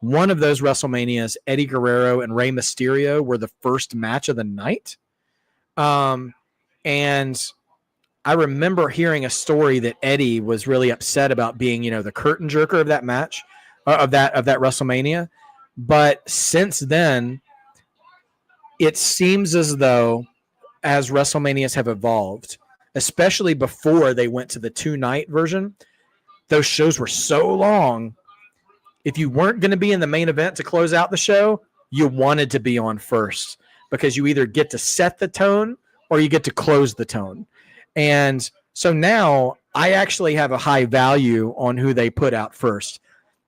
one of those WrestleManias, Eddie Guerrero and Rey Mysterio were the first match of the night. And I remember hearing a story that Eddie was really upset about being, the curtain jerker of that match, of that WrestleMania. But since then, it seems as though as WrestleManias have evolved, especially before they went to the 2-night version, those shows were so long. If you weren't going to be in the main event to close out the show, you wanted to be on first because you either get to set the tone or you get to close the tone. And so now I actually have a high value on who they put out first.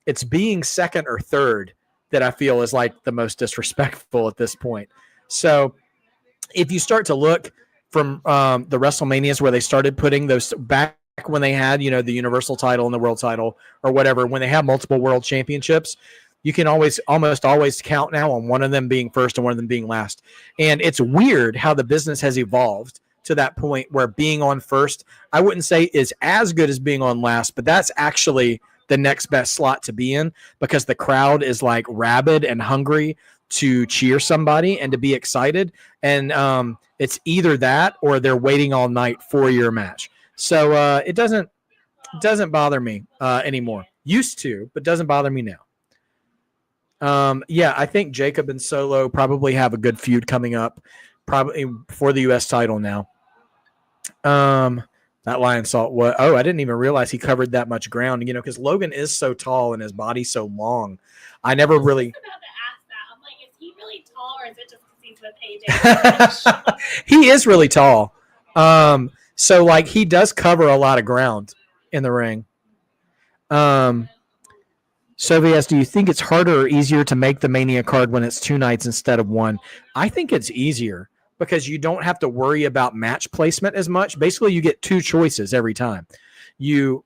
It's being second or third that I feel is like the most disrespectful at this point. So if you start to look from the WrestleManias where they started putting those back when they had, you know, the Universal title and the World title or whatever, when they have multiple world championships, you can almost always count now on one of them being first and one of them being last. And it's weird how the business has evolved to that point where being on first, I wouldn't say is as good as being on last, but that's actually the next best slot to be in because the crowd is like rabid and hungry to cheer somebody and to be excited. And it's either that or they're waiting all night for your match. So it doesn't bother me anymore. Used to, but doesn't bother me now. Yeah, I think Jacob and Solo probably have a good feud coming up, probably for the U.S. title now. That lion salt. What? Oh, I didn't even realize he covered that much ground. You know, because Logan is so tall and his body's so long. I never really. I was about to ask that. I'm like, is he really tall, or is it just because he's with AJ? He is really tall. So like he does cover a lot of ground in the ring. Sovias, do you think it's harder or easier to make the Mania card when it's 2 nights instead of 1? I think it's easier because you don't have to worry about match placement as much. Basically, you get 2 choices every time. You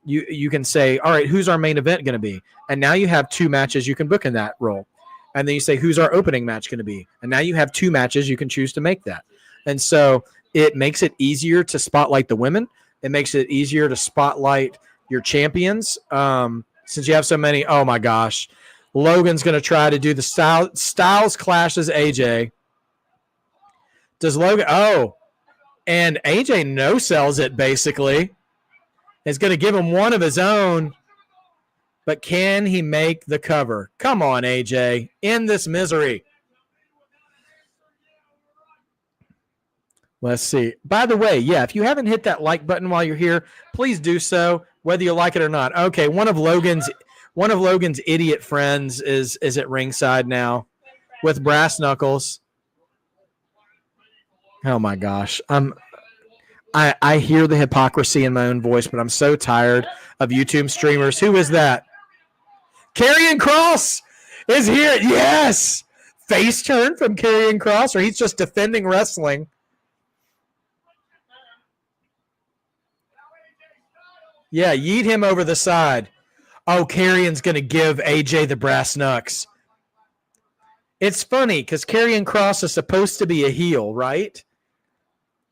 can say, all right, who's our main event going to be? And now you have 2 matches you can book in that role. And then you say, who's our opening match going to be? And now you have 2 matches you can choose to make that. And so it makes it easier to spotlight the women. It makes it easier to spotlight your champions. Since you have so many, oh my gosh. Logan's going to try to do the Styles clashes AJ. Does Logan? Oh, and AJ no-sells it basically. He's going to give him one of his own. But can he make the cover? Come on, AJ. End this misery. Let's see. By the way, yeah, if you haven't hit that like button while you're here, please do so, whether you like it or not. Okay, one of Logan's idiot friends is at ringside now with brass knuckles. Oh my gosh. I hear the hypocrisy in my own voice, but I'm so tired of YouTube streamers. Who is that? Karrion Kross is here. Yes. Face turn from Karrion Kross, or he's just defending wrestling. Yeah, yeet him over the side. Oh, Karrion's going to give AJ the brass knucks. It's funny because Karrion Kross is supposed to be a heel, right?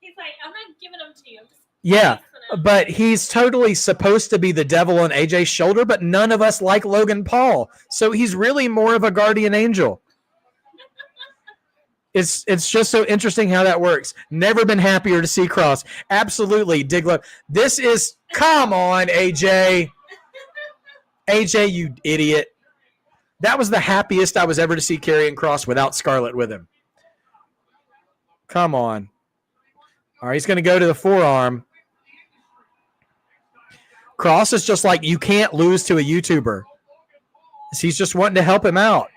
He's like, I'm not giving them to you. Yeah, but he's totally supposed to be the devil on AJ's shoulder, but none of us like Logan Paul. So he's really more of a guardian angel. It's just so interesting how that works. Never been happier to see Kross. Absolutely, Diglo. This is, come on, AJ. AJ, you idiot. That was the happiest I was ever to see Karrion Kross without Scarlett with him. Come on. All right, he's going to go to the forearm. Kross is just like, you can't lose to a YouTuber. He's just wanting to help him out.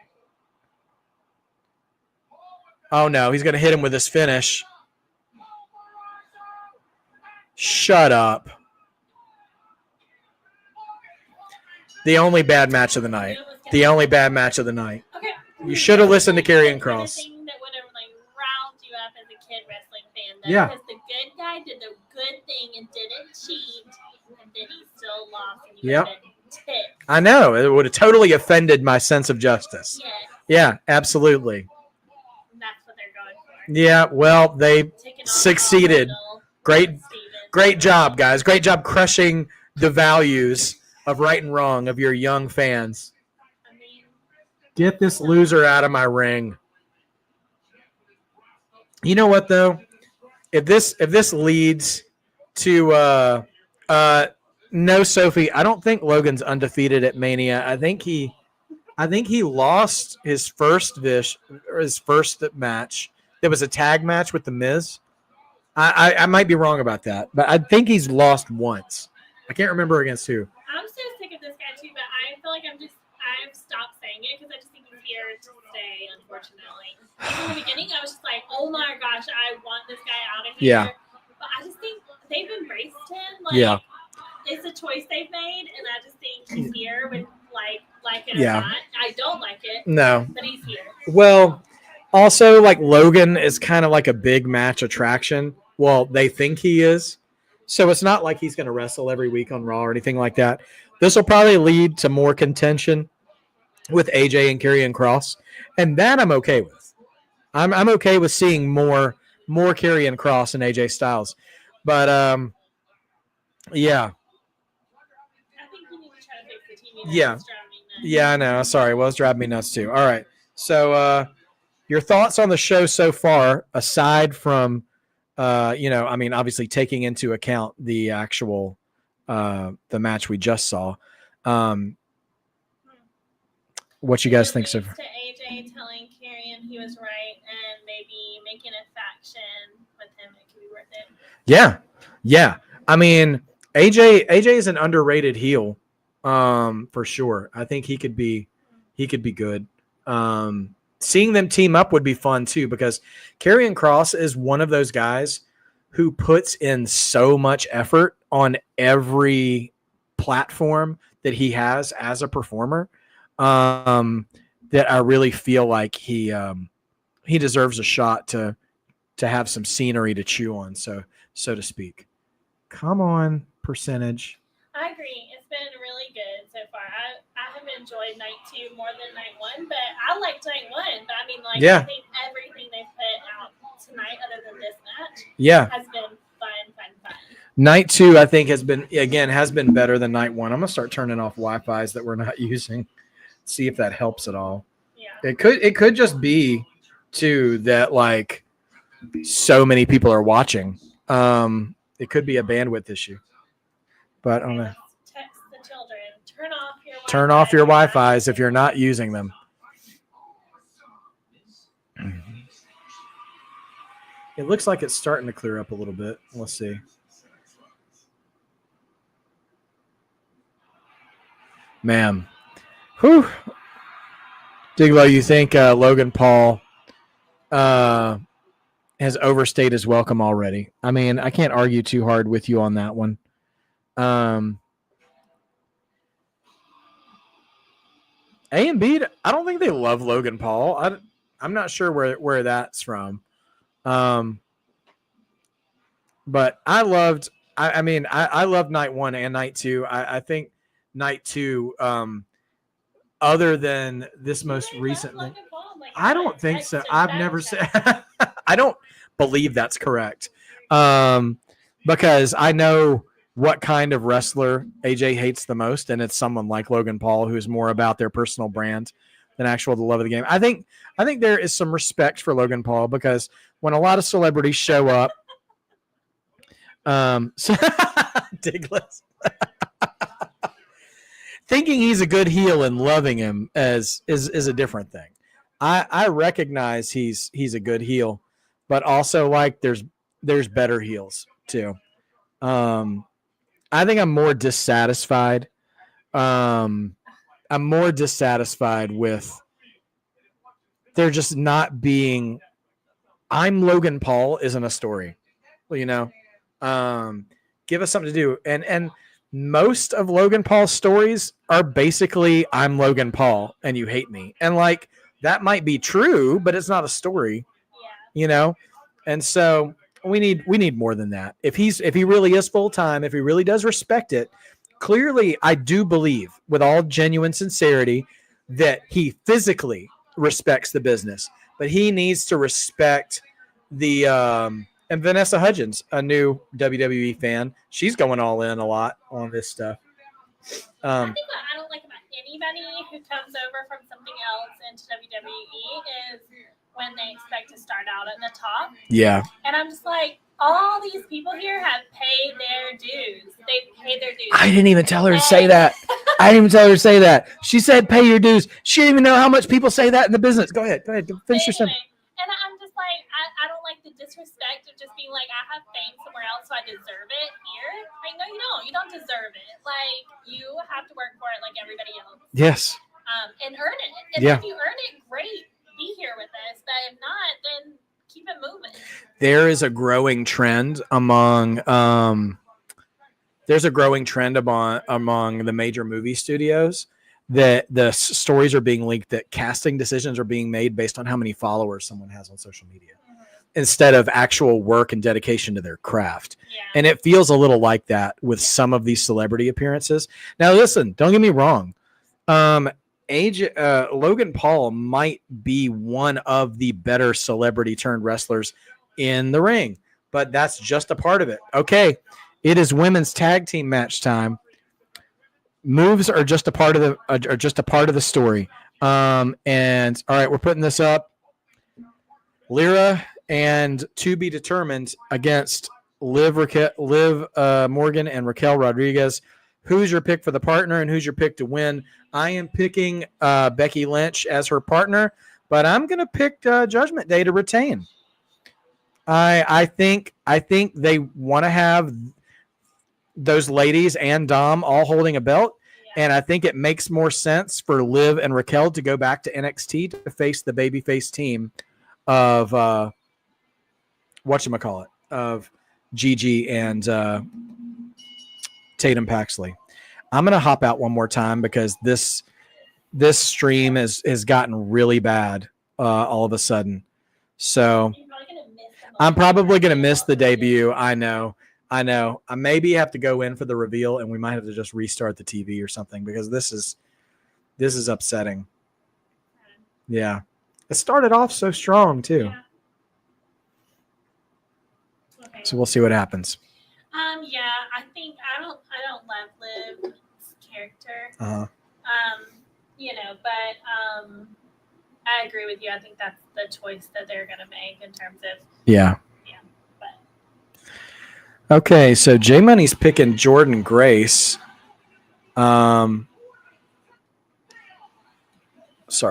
Oh, no, he's going to hit him with his finish. Shut up. The only bad match of the night. The only bad match of the night. Okay. You should have listened to Karrion Kross. That would have riled you up as a kid wrestling fan. Though, yeah. Because the good guy did the good thing and didn't cheat, and then he still lost. And you yep. Ticked. I know. It would have totally offended my sense of justice. Yes. Yeah, absolutely. That's what they're going for. Yeah, well, they succeeded. Great job, guys. Great job crushing the values of right and wrong of your young fans. Get this loser out of my ring. You know what, though? If this leads to no, Sophie, I don't think Logan's undefeated at Mania. I think he lost his first match. There was a tag match with The Miz. I might be wrong about that, but I think he's lost once. I can't remember against who. I'm so sick of this guy too, but I feel like I've stopped saying it because I just think he's here to stay, unfortunately. In the beginning, I was just like, oh my gosh, I want this guy out of here. Yeah. But I just think they've embraced him. Yeah. It's a choice they've made, and I just think he's here with like like it or not. I don't like it. No. But he's here. Well, also, like, Logan is kind of like a big match attraction. Well, they think he is. So it's not like he's going to wrestle every week on Raw or anything like that. This will probably lead to more contention with AJ and Karrion Kross. And that I'm okay with. I'm okay with seeing more Karrion Kross and AJ Styles. But, yeah. I think you need to try to fix the TV. Yeah. Yeah, I know. Sorry. Well, it's driving me nuts too. All right. So, your thoughts on the show so far, aside from, obviously taking into account the actual, the match we just saw. What you guys think so far? To AJ telling Karrion he was right and maybe making a faction with him, it could be worth it. Yeah. Yeah. I mean, AJ is an underrated heel, for sure. I think he could be good. Seeing them team up would be fun too, because Karrion Kross is one of those guys who puts in so much effort on every platform that he has as a performer, that I really feel like he deserves a shot to have some scenery to chew on, so to speak. Come on, percentage. I agree. It's been really good so far. I have enjoyed night 2 more than night 1, but I liked night 1. But I mean, like, I think everything they put out tonight, other than this match, has been fun. Night 2, I think, has been better than night 1. I'm gonna start turning off Wi-Fi's that we're not using. See if that helps at all. Yeah. It could just be too that, like, so many people are watching. It could be a bandwidth issue. But I'm gonna text the children. Turn off your Wi-Fi's if you're not using them. It looks like it's starting to clear up a little bit. Let's see. Man. Whew. Diglo, you think Logan Paul has overstayed his welcome already? I mean, I can't argue too hard with you on that one. A and B, I don't think they love Logan Paul. I'm not sure where that's from. But I loved night 1 and night 2. I think night 2, other than this most recent thing, I don't think so. I've never said. I don't believe that's correct. Because I know what kind of wrestler AJ hates the most, and it's someone like Logan Paul, who's more about their personal brand than the love of the game. I think there is some respect for Logan Paul, because when a lot of celebrities show up, Digless, thinking he's a good heel and loving him is a different thing. I recognize he's a good heel, but also, like, there's better heels too. I think I'm more dissatisfied. I'm more dissatisfied with there just not being. I'm Logan Paul isn't a story, you know. Give us something to do, and most of Logan Paul's stories are basically I'm Logan Paul and you hate me, and, like, that might be true, but it's not a story, you know. And so we need more than that. If he really is full time, if he really does respect it, clearly I do believe with all genuine sincerity that he physically respects the business, but he needs to respect the and Vanessa Hudgens, a new WWE fan, she's going all in a lot on this stuff. I think what I don't like about anybody who comes over from something else into WWE is when they expect to start out at the top. Yeah. And I'm just like, all these people here have paid their dues. They paid their dues. I didn't even tell her to say that. She said pay your dues. She didn't even know how much people say that in the business. Go ahead. Finish your sentence. And I'm just like, I don't like the disrespect of just being like, I have fame somewhere else, so I deserve it here. Like, no, you don't. You don't deserve it. Like, you have to work for it like everybody else. Yes. And earn it. And if you earn it, great. Be here with us. But if not, then keep it moving. There is a growing trend among the major movie studios that the stories are being leaked that casting decisions are being made based on how many followers someone has on social media instead of actual work and dedication to their craft. Yeah. And it feels a little like that with some of these celebrity appearances. Now, listen, don't get me wrong. Logan Paul might be one of the better celebrity turned wrestlers in the ring, but that's just a part of it. Okay, it is women's tag team match time. Moves are just a part of the story. And all right, we're putting this up. Lyra and to be determined against Liv Morgan and Raquel Rodriguez. Who's your pick for the partner and who's your pick to win? I am picking Becky Lynch as her partner, but I'm going to pick Judgment Day to retain. I think they want to have those ladies and Dom all holding a belt, and I think it makes more sense for Liv and Raquel to go back to NXT to face the babyface team of whatchamacallit, of Gigi and Tatum Paxley. I'm gonna hop out one more time because this stream has gotten really bad all of a sudden. So I'm probably gonna miss the debut. I know. I maybe have to go in for the reveal, and we might have to just restart the TV or something because this is upsetting. Yeah, it started off so strong too. Yeah. Okay. So we'll see what happens. Yeah, I think I don't love Liv's character. But I agree with you. I think that's the choice that they're gonna make in terms of but okay, so J Money's picking Jordan Grace. Sorry,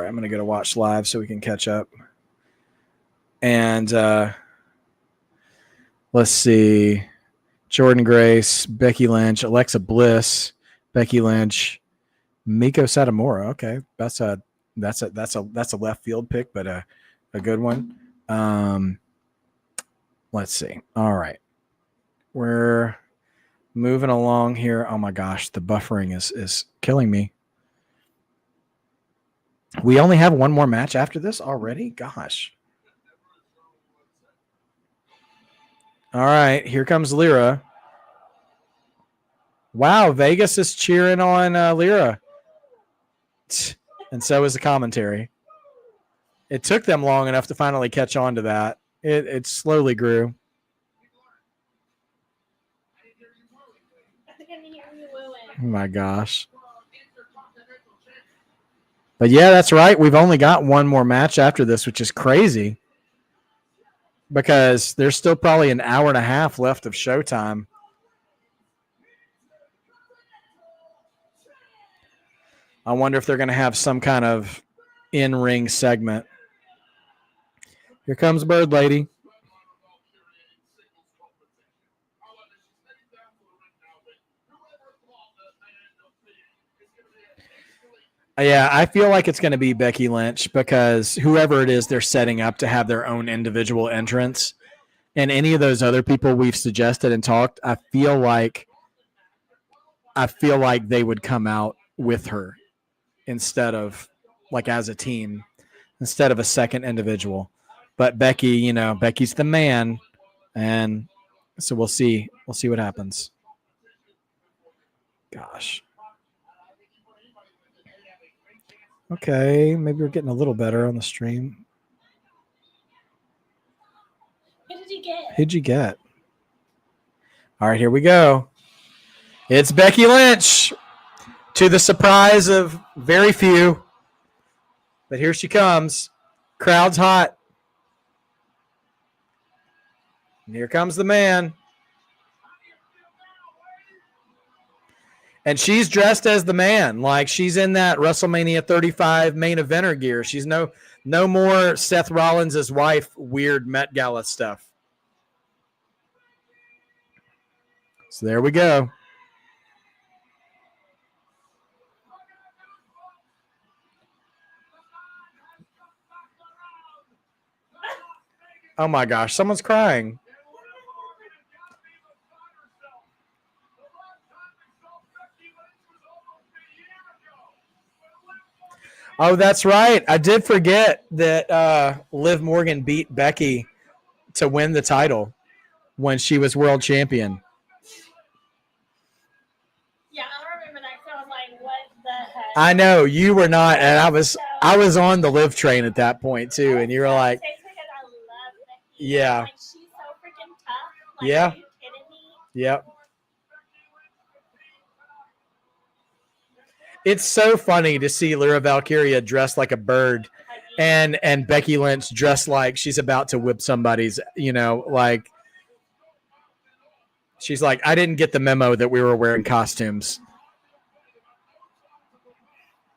I'm gonna go to watch live so we can catch up. And let's see. Jordan Grace, Becky Lynch, Alexa Bliss, Becky Lynch, Miko Satomura. Okay, that's a left field pick, but a good one. Let's see. All right, we're moving along here. Oh my gosh, the buffering is killing me. We only have one more match after this already. Gosh. All right, here comes Lyra. Wow, Vegas is cheering on Lyra. And so is the commentary. It took them long enough to finally catch on to that. It slowly grew. Oh my gosh. But yeah, that's right. We've only got one more match after this, which is crazy. Because there's still probably an hour and a half left of showtime. I wonder if they're going to have some kind of in-ring segment. Here comes Bird Lady. Yeah, I feel like it's going to be Becky Lynch because whoever it is they're setting up to have their own individual entrance. And any of those other people we've suggested and talked, I feel like they would come out with her instead of like as a team, instead of a second individual. But Becky, Becky's the man, and so we'll see. We'll see what happens. Gosh. Okay, maybe we're getting a little better on the stream. Who'd you get? All right, here we go. It's Becky Lynch, to the surprise of very few. But here she comes. Crowd's hot. And here comes the man. And she's dressed as the man. Like she's in that WrestleMania 35 main eventer gear. She's no more Seth Rollins' wife weird Met Gala stuff. So there we go. Oh my gosh, someone's crying. Oh, that's right. I did forget that Liv Morgan beat Becky to win the title when she was world champion. Yeah, I remember that. So I was like, "What the heck?" I know you were not, and I was on the Liv train at that point too, and you were like, because I love Becky. yeah, like she's so freaking tough. Like, yeah, are you kidding me? Yep. It's so funny to see Lyra Valkyria dressed like a bird, and Becky Lynch dressed like she's about to whip somebody's. Like she's like, I didn't get the memo that we were wearing costumes.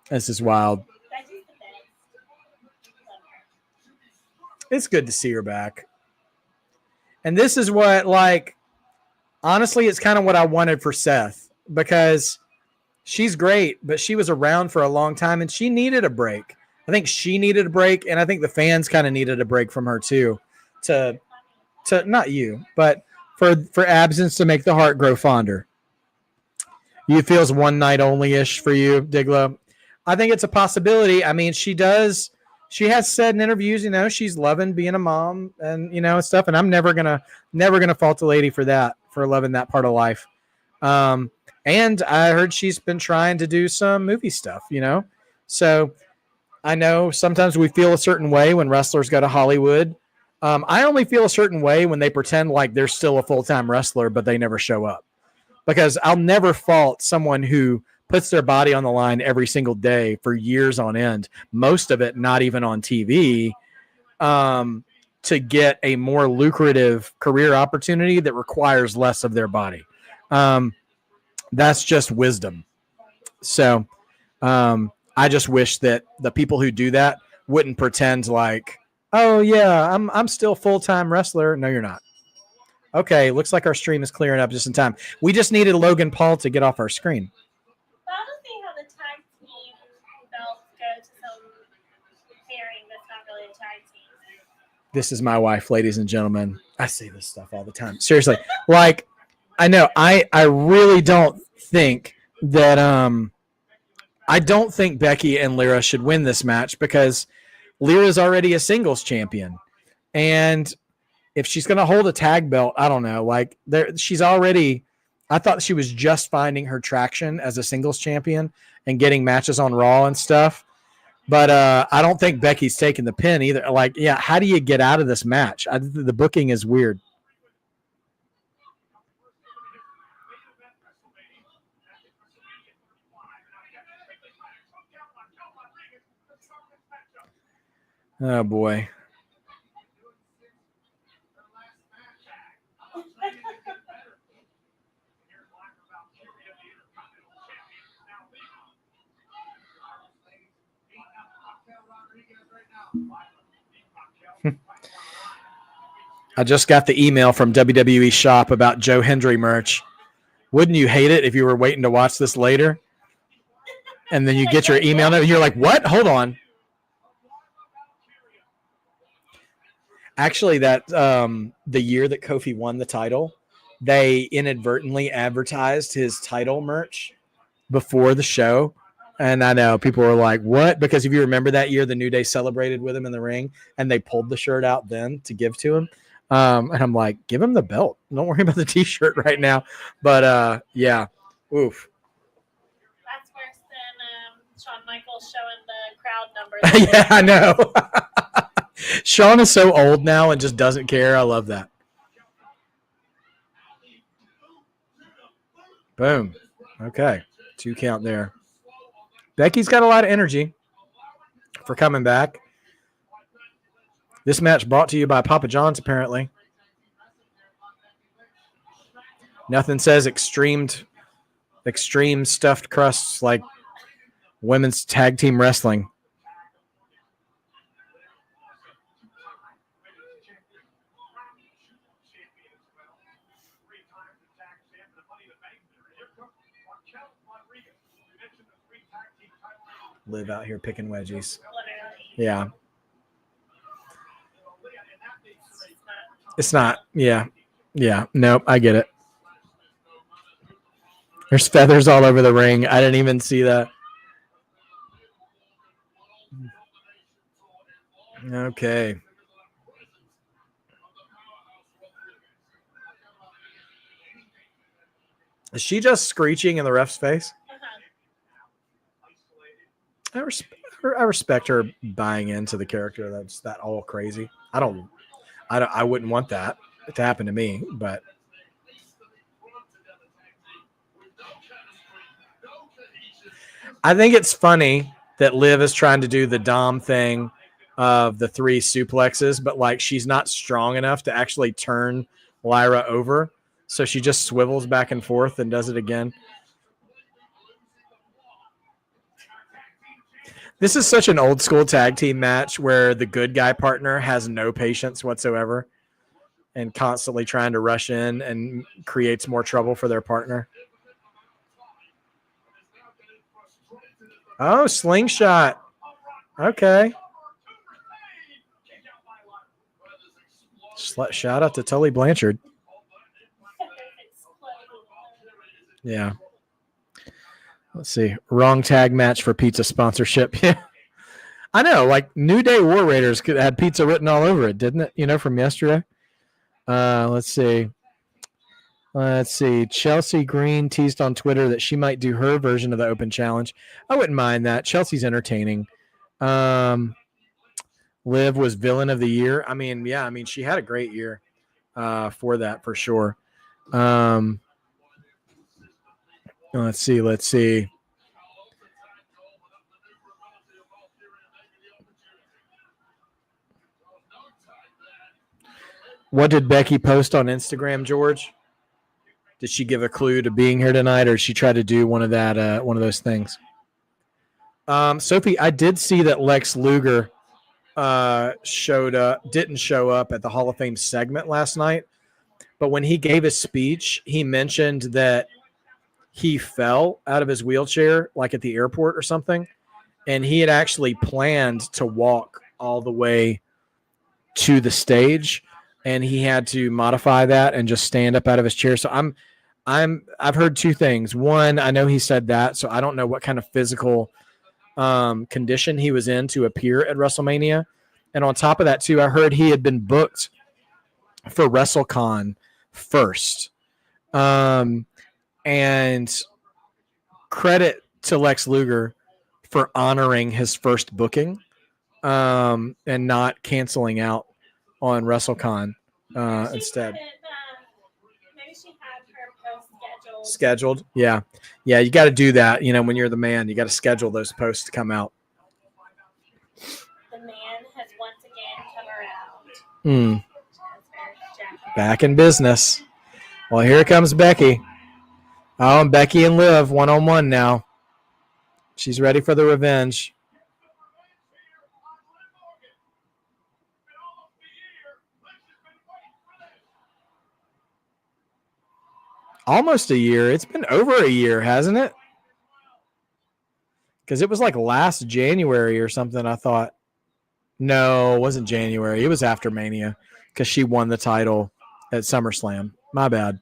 This is wild. It's good to see her back. And this is what, like, honestly, it's kind of what I wanted for Seth, because she's great, but she was around for a long time and she needed a break. I think she needed a break, and I think the fans kind of needed a break from her too, to not you, but for absence to make the heart grow fonder. You feels one night only-ish for you, Diglo? I think it's a possibility. I mean, she has said in interviews, she's loving being a mom and stuff. And I'm never gonna fault the lady for that, for loving that part of life. And I heard she's been trying to do some movie stuff, So I know sometimes we feel a certain way when wrestlers go to Hollywood. I only feel a certain way when they pretend like they're still a full-time wrestler, but they never show up. Because I'll never fault someone who puts their body on the line every single day for years on end, most of it not even on TV, to get a more lucrative career opportunity that requires less of their body. That's just wisdom. So I just wish that the people who do that wouldn't pretend like, oh yeah, I'm still a full-time wrestler. No, you're not. Okay, looks like our stream is clearing up just in time. We just needed Logan Paul to get off our screen. I don't see how the tag team belts go to some pairing that's not really a tag team. This is my wife, ladies and gentlemen. I say this stuff all the time. Seriously. Like, I know, I really don't think that I don't think Becky and Lyra should win this match, because Lyra's already a singles champion. And if she's going to hold a tag belt, I don't know. Like, she's already, I thought she was just finding her traction as a singles champion and getting matches on Raw and stuff. But I don't think Becky's taking the pin either. Like, yeah, how do you get out of this match? The booking is weird. Oh, boy. I just got the email from WWE Shop about Joe Hendry merch. Wouldn't you hate it if you were waiting to watch this later? And then you get your email and you're like, what? Hold on. Actually, that the year that Kofi won the title, they inadvertently advertised his title merch before the show. And I know people were like, what? Because if you remember that year, the New Day celebrated with him in the ring and they pulled the shirt out then to give to him. And I'm like, give him the belt. Don't worry about the t-shirt right now. But yeah. Oof. That's worse than Shawn Michaels showing the crowd numbers. Yeah, I know. Shawn is so old now and just doesn't care. I love that. Boom. Okay. 2 count there. Becky's got a lot of energy for coming back. This match brought to you by Papa John's, apparently. Nothing says extreme stuffed crusts like women's tag team wrestling. Live out here picking wedgies. Yeah. It's not. Yeah. Yeah. Nope. I get it. There's feathers all over the ring. I didn't even see that. Okay. Is she just screeching in the ref's face? I respect her buying into the character. That's that all crazy. I wouldn't want that to happen to me, but I think it's funny that Liv is trying to do the Dom thing of the 3 suplexes, but like she's not strong enough to actually turn Lyra over. So she just swivels back and forth and does it again. This is such an old school tag team match where the good guy partner has no patience whatsoever and constantly trying to rush in and creates more trouble for their partner. Oh, slingshot. Okay. Shout out to Tully Blanchard. Yeah. Let's see. Wrong tag match for pizza sponsorship. Yeah. I know. Like New Day War Raiders could had pizza written all over it, didn't it? You know, from yesterday. Let's see. Chelsea Green teased on Twitter that she might do her version of the Open Challenge. I wouldn't mind that. Chelsea's entertaining. Liv was villain of the year. I mean, yeah. I mean, she had a great year for that for sure. Let's see. What did Becky post on Instagram, George? Did she give a clue to being here tonight, or did she try to do one of those things? Sophie, I did see that Lex Luger didn't show up at the Hall of Fame segment last night, but when he gave his speech, he mentioned that he fell out of his wheelchair, like at the airport or something, and he had actually planned to walk all the way to the stage, and he had to modify that and just stand up out of his chair. So I've heard 2 things. One, I know he said that, so I don't know what kind of physical condition he was in to appear at WrestleMania. And on top of that, too, I heard he had been booked for WrestleCon first. And credit to Lex Luger for honoring his first booking and not canceling out on WrestleCon instead. Maybe she had her post scheduled. Yeah. You got to do that. You know, when you're the man, you got to schedule those posts to come out. The man has once again come around. Back in business. Well, here comes Becky. Oh, and Becky and Liv 1-on-1 now. She's ready for the revenge. Almost a year. It's been over a year, hasn't it? Because it was like last January or something, I thought. No, it wasn't January. It was after Mania because she won the title at SummerSlam. My bad.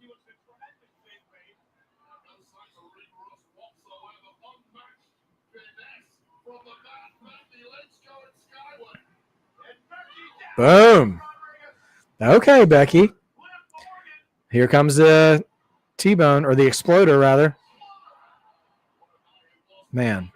Boom. Okay, Becky. Here comes the T-Bone, or the Exploder, rather. Man.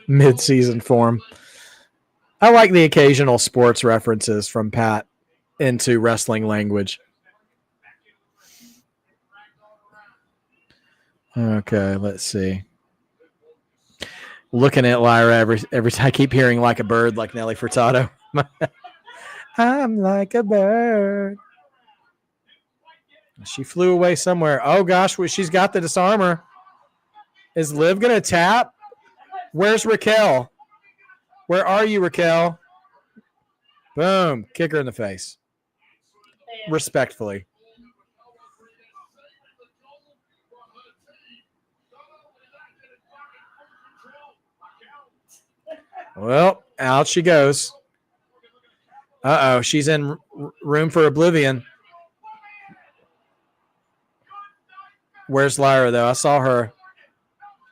Mid-season form. I like the occasional sports references from Pat into wrestling language. Okay, let's see. Looking at Lyra every time I keep hearing "like a bird," like Nelly Furtado. I'm like a bird. She flew away somewhere. Oh gosh, she's got the disarmer. Is Liv gonna tap? Where's Raquel? Where are you, Raquel? Boom. Kick her in the face. Respectfully. Well, out she goes. Uh-oh, she's in room for oblivion. Where's Lyra, though? I saw her.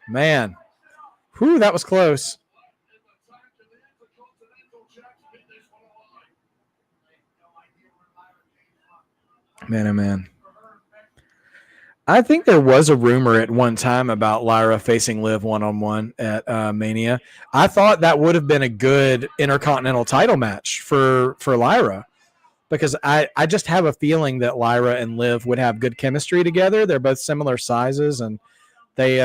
Man. Whew, that was close. Man, oh man. I think there was a rumor at one time about Lyra facing Liv one-on-one at Mania. I thought that would have been a good Intercontinental title match for Lyra, because I just have a feeling that Lyra and Liv would have good chemistry together. They're both similar sizes, and they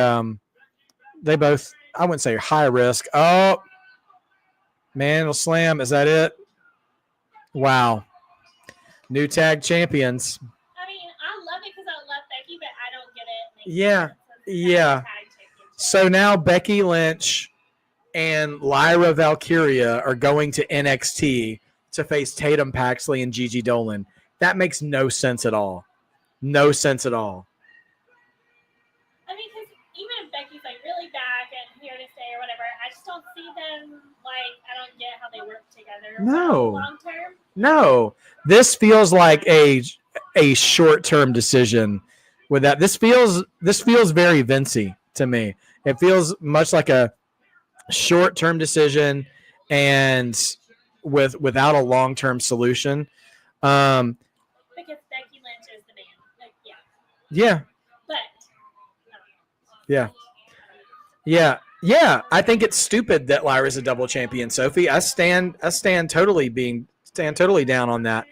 both, I wouldn't say high risk. Oh, man, it'll slam. Is that it? Wow. New tag champions. I mean, I love it because I love Becky, but I don't get it. Yeah. So now Becky Lynch and Lyra Valkyria are going to NXT to face Tatum Paxley and Gigi Dolan. That makes no sense at all. No sense at all. I mean, because even if Becky's like really back and here to stay or whatever, I just don't see them, like, I don't get how they work together. No. Long term. No. This feels like a short-term decision with that. This feels very Vincey to me. It feels much like a short-term decision and without a long-term solution. Because Becky Lynch is the man. Like, yeah. But Yeah. I think it's stupid that Lyra's a double champion, Sophie. I stand totally down on that.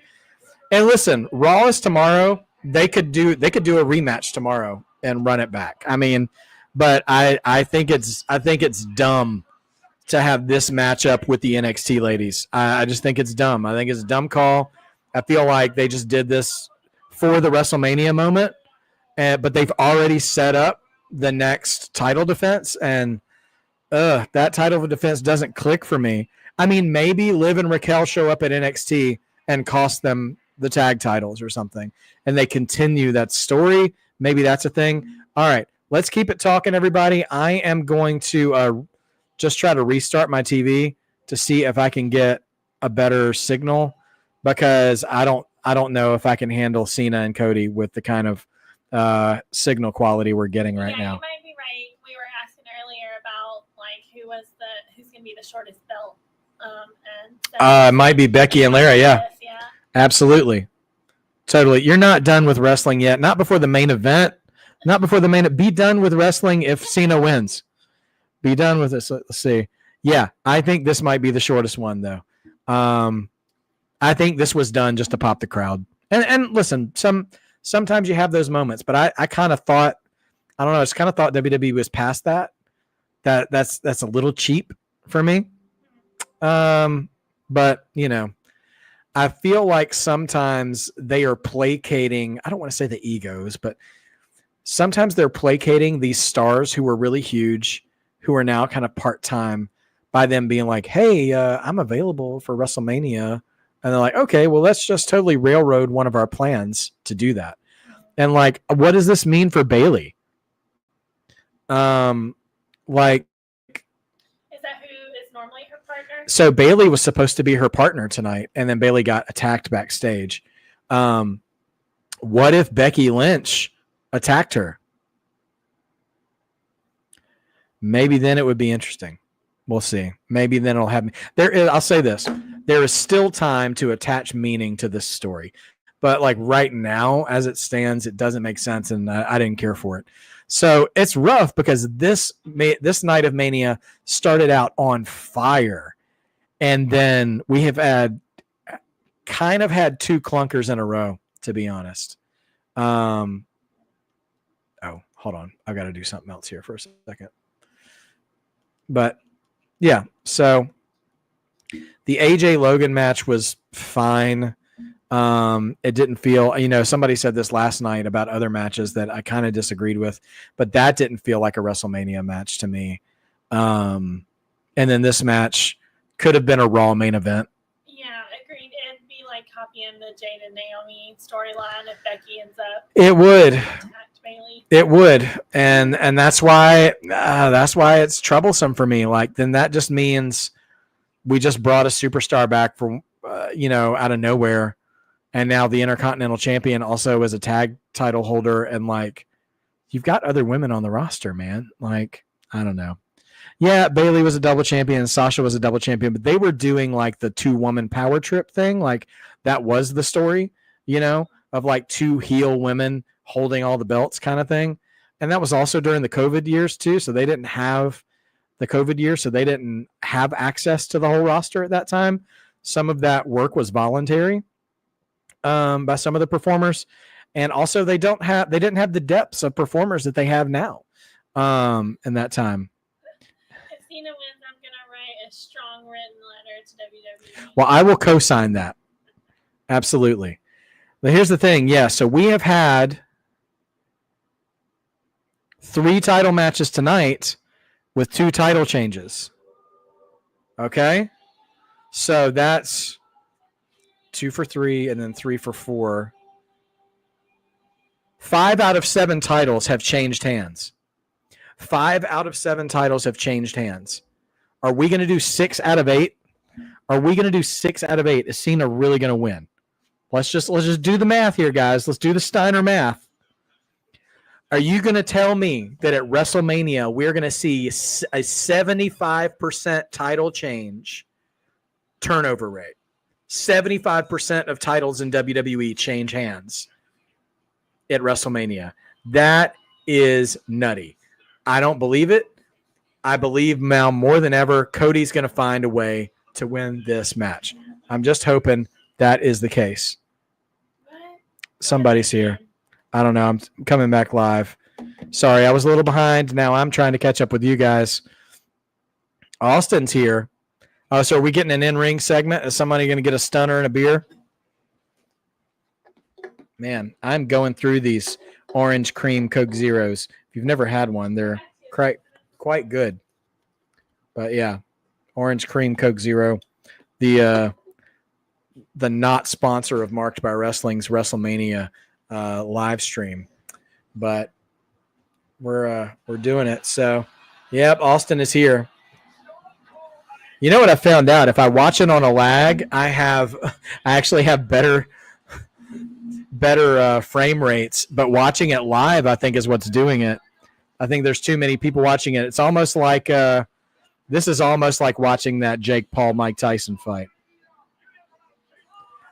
And listen, Raw is tomorrow. They could do a rematch tomorrow and run it back. I mean, but I think it's dumb to have this matchup with the NXT ladies. I just think it's dumb. I think it's a dumb call. I feel like they just did this for the WrestleMania moment, but they've already set up the next title defense, and that title defense doesn't click for me. I mean, maybe Liv and Raquel show up at NXT and cost them the tag titles or something, and they continue that story. Maybe that's a thing. All right, let's keep it talking, everybody. I am going to just try to restart my TV to see if I can get a better signal, because I don't know if I can handle Cena and Cody with the kind of signal quality we're getting right now. You might be right. We were asking earlier about like who's going to be the shortest belt. It might be Becky and Lara. Yeah, absolutely, totally. You're not done with wrestling yet. Not before the main event. Be done with wrestling if Cena wins. Be done with this. Let's see. Yeah, I think this might be the shortest one though. I think this was done just to pop the crowd. And listen, sometimes you have those moments, but I kind of thought, I don't know, I just kind of thought WWE was past that. That's a little cheap for me. But you know, I feel like sometimes they are placating, I don't want to say the egos, but sometimes they're placating these stars who were really huge, who are now kind of part-time, by them being like, hey, I'm available for WrestleMania. And they're like, okay, well, let's just totally railroad one of our plans to do that. And like, what does this mean for Bayley? Like, is that who is normally her partner? So Bayley was supposed to be her partner tonight, and then Bayley got attacked backstage. What if Becky Lynch attacked her? Maybe then it would be interesting. We'll see. Maybe then it'll have me. I'll say this. There is still time to attach meaning to this story. But like right now, as it stands, it doesn't make sense, and I didn't care for it. So it's rough because this night of Mania started out on fire. And then we have had two clunkers in a row, to be honest. Oh, hold on. I've got to do something else here for a second. But yeah, so the AJ Logan match was fine. It didn't feel, somebody said this last night about other matches that I kind of disagreed with, but that didn't feel like a WrestleMania match to me. And then this match could have been a Raw main event. Yeah, agreed. It'd be like copying the Jade and Naomi storyline if Becky ends up. It would. It would, and that's why it's troublesome for me. Like, then that just means we just brought a superstar back out of nowhere. And now the Intercontinental Champion also is a tag title holder. And like, you've got other women on the roster, man. Like, I don't know. Yeah, Bayley was a double champion. Sasha was a double champion, but they were doing like the 2-woman power trip thing. Like that was the story, of like 2 heel women holding all the belts kind of thing. And that was also during the COVID years too. So they didn't have the COVID year. So they didn't have access to the whole roster at that time. Some of that work was voluntary by some of the performers. And also they didn't have the depths of performers that they have now in that time. If Cena wins, I'm going to write a strong written letter to WWE. Well, I will co-sign that. Absolutely. But here's the thing. Yeah, so we have had 3 title matches tonight with 2 title changes. Okay? So that's 2 for 3 and then 3 for 4. 5 out of 7 titles have changed hands. 5 out of 7 titles have changed hands. Are we going to do 6 out of 8? Are we going to do 6 out of 8? Is Cena really going to win? Let's just do the math here, guys. Let's do the Steiner math. Are you going to tell me that at WrestleMania we're going to see a 75% title change turnover rate? 75% of titles in WWE change hands at WrestleMania. That is nutty. I don't believe it. I believe now more than ever, Cody's going to find a way to win this match. I'm just hoping that is the case. Somebody's here. I don't know. I'm coming back live. Sorry, I was a little behind. Now I'm trying to catch up with you guys. Austin's here. Oh, so are we getting an in-ring segment? Is somebody going to get a stunner and a beer? Man, I'm going through these orange cream Coke Zeros. If you've never had one, they're quite good. But yeah, orange cream Coke Zero. The not sponsor of Marked by Wrestling's WrestleMania live stream. But we're doing it. So, yep, Austin is here. You know what I found out? If I watch it on a lag, I actually have better frame rates. But watching it live, I think, is what's doing it. I think there's too many people watching it. It's almost like this is almost like watching that Jake Paul Mike Tyson fight.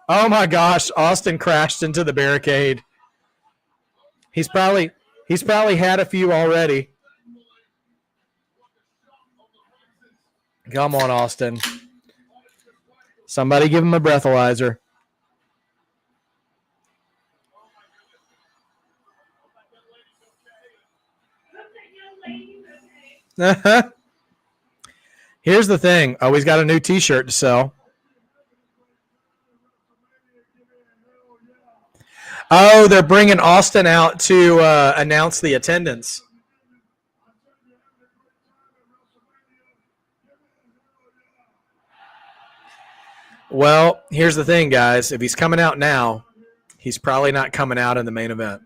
Oh my gosh! Austin crashed into the barricade. He's probably had a few already. Come on, Austin. Somebody give him a breathalyzer. Here's the thing. Oh, he's got a new T-shirt to sell. Oh, they're bringing Austin out to announce the attendance. Well, here's the thing, guys. If he's coming out now, he's probably not coming out in the main event.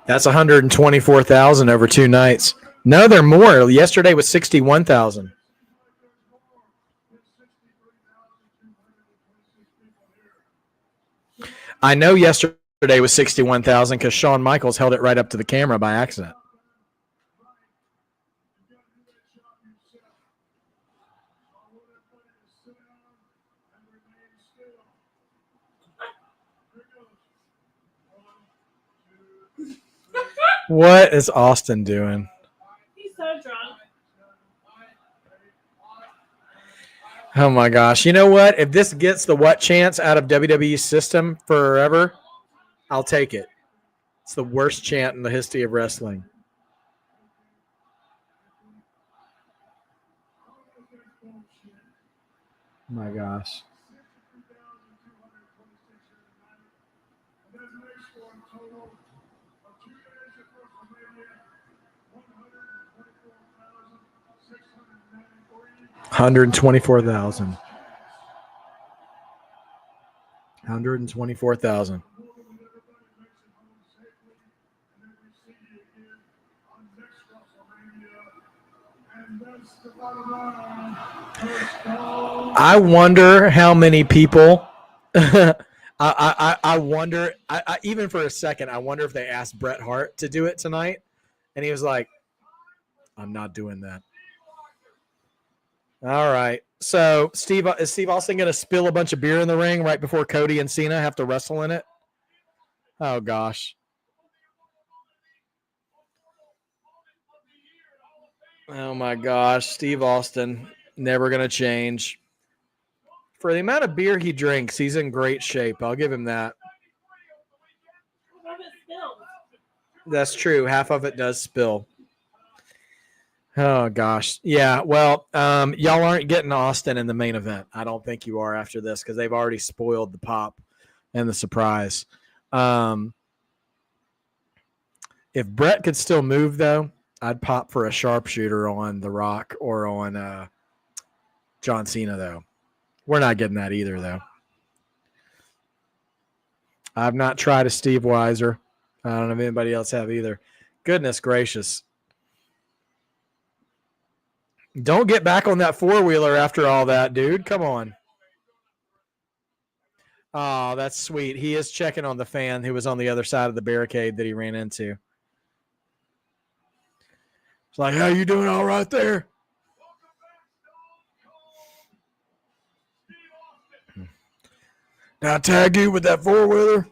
That's 124,000 over 2 nights. No, they're more. Yesterday was 61,000. I know yesterday was 61,000 because Shawn Michaels held it right up to the camera by accident. What is Austin doing? He's so drunk. Oh my gosh. You know what? If this gets the what chance out of WWE's system forever, I'll take it. It's the worst chant in the history of wrestling. Oh my gosh. $124,000. 124,000. I wonder how many people. I wonder. I even for a second, I wonder if they asked Bret Hart to do it tonight, and he was like, "I'm not doing that." All right. So, is Steve Austin going to spill a bunch of beer in the ring right before Cody and Cena have to wrestle in it? Oh gosh. Oh my gosh, Steve Austin, never going to change. For the amount of beer he drinks, he's in great shape. I'll give him that. That's true. Half of it does spill. Oh gosh. Yeah. Well, y'all aren't getting Austin in the main event. I don't think you are after this because they've already spoiled the pop and the surprise. If Bret could still move though, I'd pop for a sharpshooter on The Rock or on John Cena though. We're not getting that either though. I've not tried a Steve Weiser. I don't know if anybody else have either. Goodness gracious. Don't get back on that four-wheeler after all that, dude. Come on. Oh, that's sweet. He is checking on the fan who was on the other side of the barricade that he ran into. It's like, how you doing all right there? Now tag you with that four-wheeler?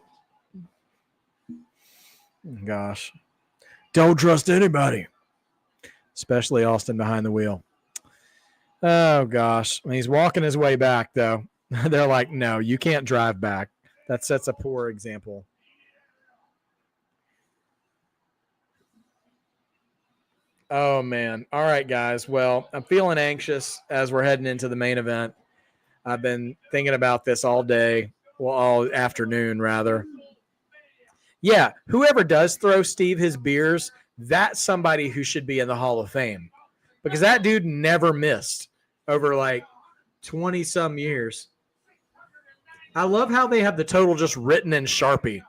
Gosh. Don't trust anybody. Especially Austin behind the wheel. Oh, gosh. I mean, he's walking his way back, though. They're like, no, you can't drive back. That sets a poor example. Oh, man. All right, guys. Well, I'm feeling anxious as we're heading into the main event. I've been thinking about this all day. Well, all afternoon, rather. Yeah, whoever does throw Steve his beers, that's somebody who should be in the Hall of Fame. Because that dude never missed over like 20-some years. I love how they have the total just written in Sharpie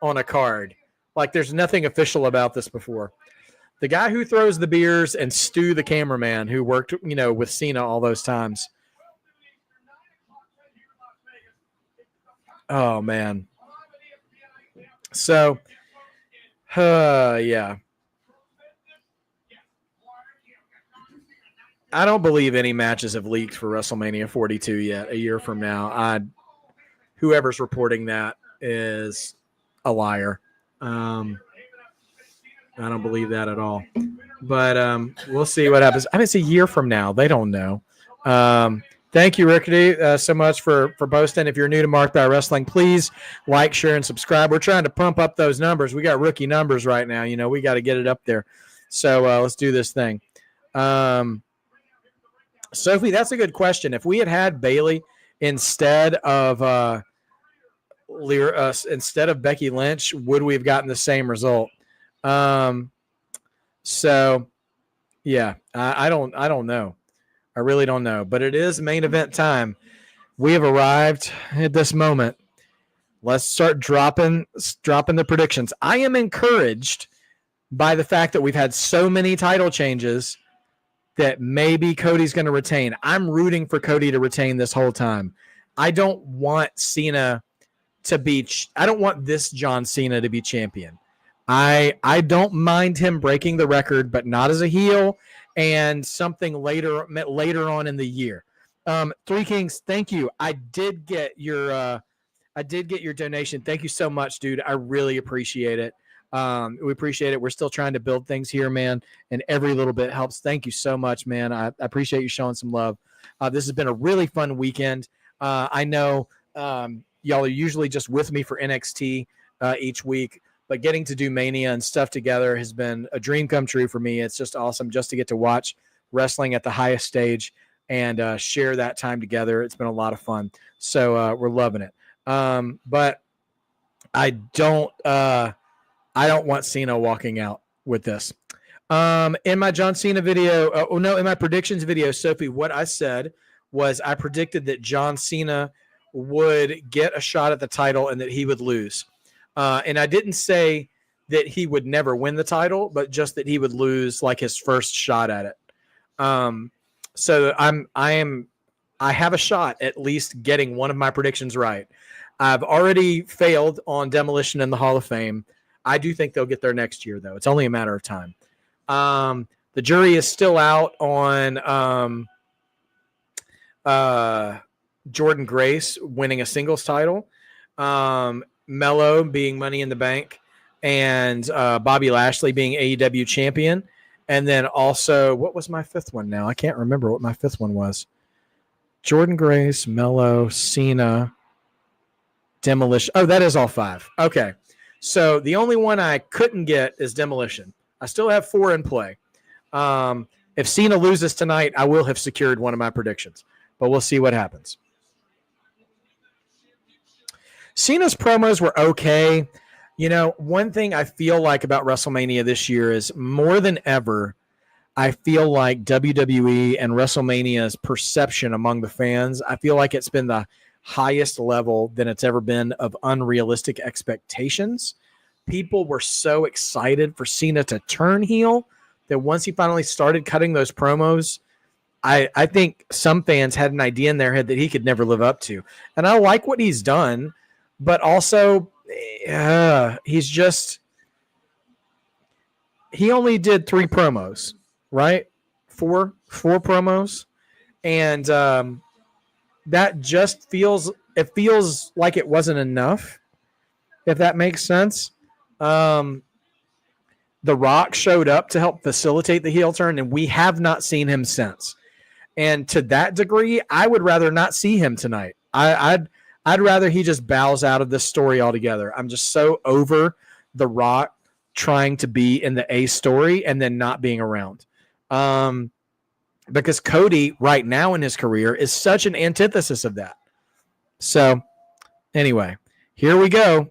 on a card. Like there's nothing official about this before. The guy who throws the beers and Stu, the cameraman, who worked, with Cena all those times. Oh, man. So, yeah. I don't believe any matches have leaked for WrestleMania 42 yet. A year from now, whoever's reporting that is a liar. I don't believe that at all. But we'll see what happens. I mean, it's a year from now. They don't know. Thank you, Rickety, so much for posting. If you're new to Marked by Wrestling, please like, share, and subscribe. We're trying to pump up those numbers. We got rookie numbers right now. We got to get it up there. So let's do this thing. Sophie, that's a good question. If we had Bayley instead of Becky Lynch, would we have gotten the same result? So, yeah, I don't know. I really don't know. But it is main event time. We have arrived at this moment. Let's start dropping the predictions. I am encouraged by the fact that we've had so many title changes that maybe Cody's going to retain. I'm rooting for Cody to retain this whole time. I don't want Cena to be – I don't want this John Cena to be champion. I don't mind him breaking the record, but not as a heel and something later on in the year. Three Kings, thank you. I did get your donation. Thank you so much, dude. I really appreciate it. We appreciate it. We're still trying to build things here, man, and every little bit helps. Thank you so much, man. I appreciate you showing some love. This has been a really fun weekend. I know y'all are usually just with me for NXT each week, but getting to do Mania and stuff together has been a dream come true for me. It's just awesome just to get to watch wrestling at the highest stage and share that time together. It's been a lot of fun. So we're loving it. But I don't want Cena walking out with this. In my John Cena video, in my predictions video, Sophie, what I said was I predicted that John Cena would get a shot at the title and that he would lose. And I didn't say that he would never win the title, but just that he would lose like his first shot at it. So I have a shot at least getting one of my predictions right. I've already failed on Demolition in the Hall of Fame. I do think they'll get there next year, though. It's only a matter of time. The jury is still out on Jordan Grace winning a singles title, Mello being Money in the Bank, and Bobby Lashley being AEW champion. And then also, what was my fifth one now? I can't remember what my fifth one was. Jordan Grace, Mello, Cena, Demolition. Oh, that is all 5. Okay. So the only one I couldn't get is Demolition. I still have 4 in play. If Cena loses tonight, I will have secured one of my predictions, but we'll see what happens. Cena's promos were okay. You know, one thing I feel like about WrestleMania this year is more than ever, I feel like WWE and WrestleMania's perception among the fans, I feel like it's been the highest level than it's ever been of unrealistic expectations. People were so excited for Cena to turn heel that once he finally started cutting those promos, I think some fans had an idea in their head that he could never live up to. And I like what he's done, but also he only did 3 promos, right? 4 promos. And that just feels like it wasn't enough, if that makes sense. The Rock showed up to help facilitate the heel turn, and we have not seen him since. And to that degree, I would rather not see him tonight. I'd rather he just bows out of this story altogether. I'm just so over The Rock trying to be in the A story and then not being around. Because Cody right now in his career is such an antithesis of that. So anyway, here we go.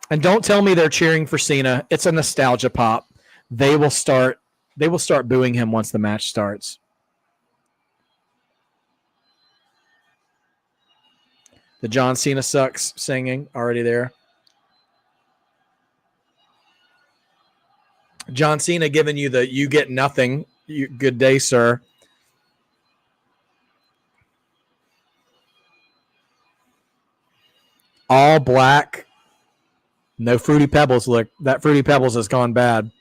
And don't tell me they're cheering for Cena. It's a nostalgia pop. They will start booing him once the match starts. The John Cena sucks singing already there. John Cena giving you the "you get nothing." Good day, sir. All black. No Fruity Pebbles. Look, that Fruity Pebbles has gone bad.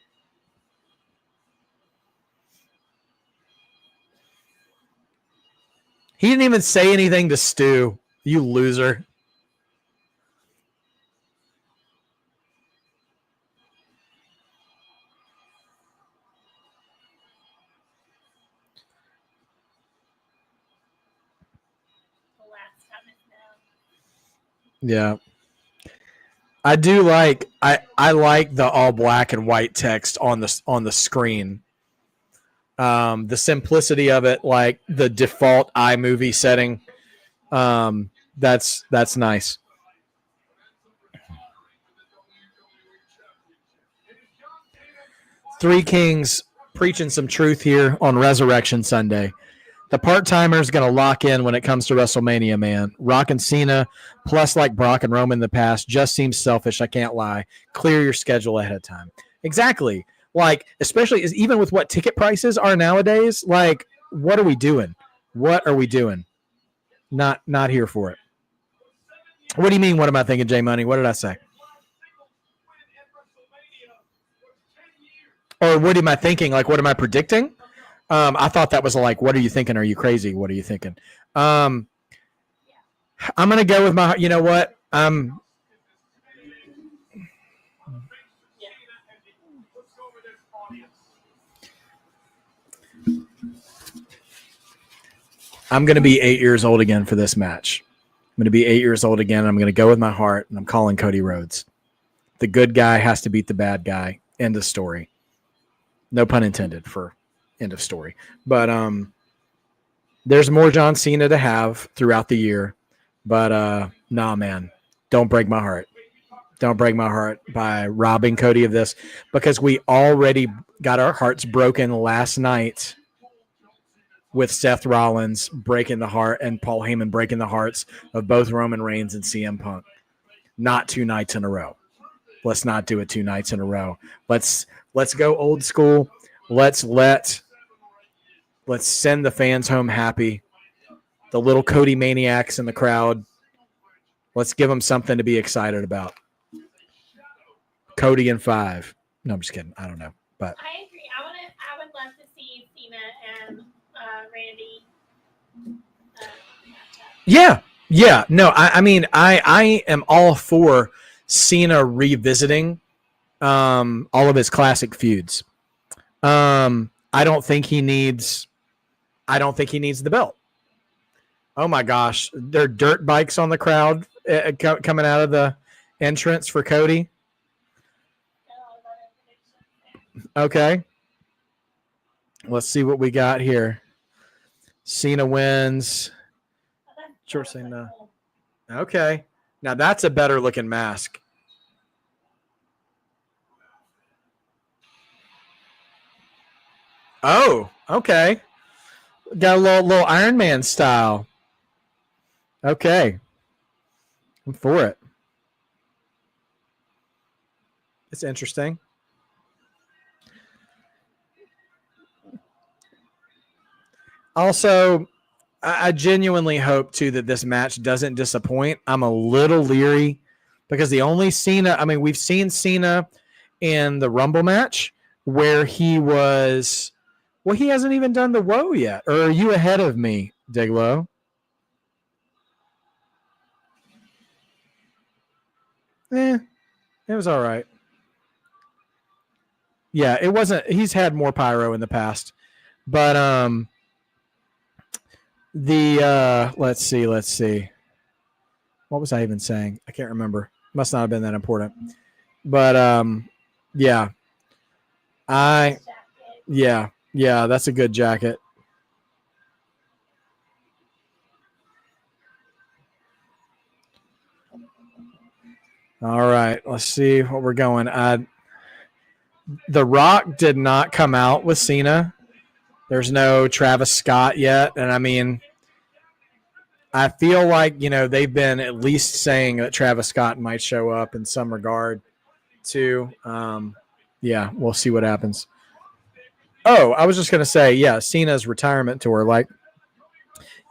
He didn't even say anything to Stu. You loser. Yeah. I do like I like the all black and white text on the screen. The simplicity of it, like the default iMovie setting. That's nice. Three Kings preaching some truth here on Resurrection Sunday. The part-timer is going to lock in when it comes to WrestleMania, man. Rock and Cena, plus like Brock and Roman in the past, just seems selfish. I can't lie. Clear your schedule ahead of time. Exactly. Like, especially even with what ticket prices are nowadays, like, what are we doing? What are we doing? Not here for it. What do you mean, what am I thinking, J Money? What did I say? Or what am I thinking? Like, what am I predicting? I thought that was like, what are you thinking? Are you crazy? What are you thinking? I'm going to go with my, you know what? I'm going to be 8 years old again for this match. I'm going to be 8 years old again. I'm going to go with my heart, and I'm calling Cody Rhodes. The good guy has to beat the bad guy. End of story. No pun intended for end of story. But there's more John Cena to have throughout the year. But nah, man, don't break my heart. Don't break my heart by robbing Cody of this, because we already got our hearts broken last night with Seth Rollins breaking the heart and Paul Heyman breaking the hearts of both Roman Reigns and CM Punk. Not 2 nights in a row. Let's not do it 2 nights in a row. Let's go old school. Let's send the fans home happy. The little Cody maniacs in the crowd. Let's give them something to be excited about. Cody in 5. No, I'm just kidding. I don't know, but I agree. I would love to see Cena and Randy. Yeah. No, I mean, I am all for Cena revisiting all of his classic feuds. I don't think he needs the belt. Oh my gosh, there are dirt bikes on the crowd coming out of the entrance for Cody. Okay. Let's see what we got here. Cena wins. George saying no. Okay. Now that's a better looking mask. Oh, okay. Got a little Iron Man style. Okay. I'm for it. It's interesting. Also, I genuinely hope, too, that this match doesn't disappoint. I'm a little leery because the only Cena, I mean, we've seen Cena in the Rumble match where he was, well, he hasn't even done the Woe yet. Or are you ahead of me, Diglo? It was all right. Yeah, it wasn't, he's had more pyro in the past. But, let's see. What was I even saying? I can't remember. Must not have been that important. But yeah. Yeah, that's a good jacket. All right, let's see what we're going. The Rock did not come out with Cena. There's no Travis Scott yet. And I mean, I feel like, they've been at least saying that Travis Scott might show up in some regard too. Yeah, we'll see what happens. Oh, I was just going to say, yeah, Cena's retirement tour. Like,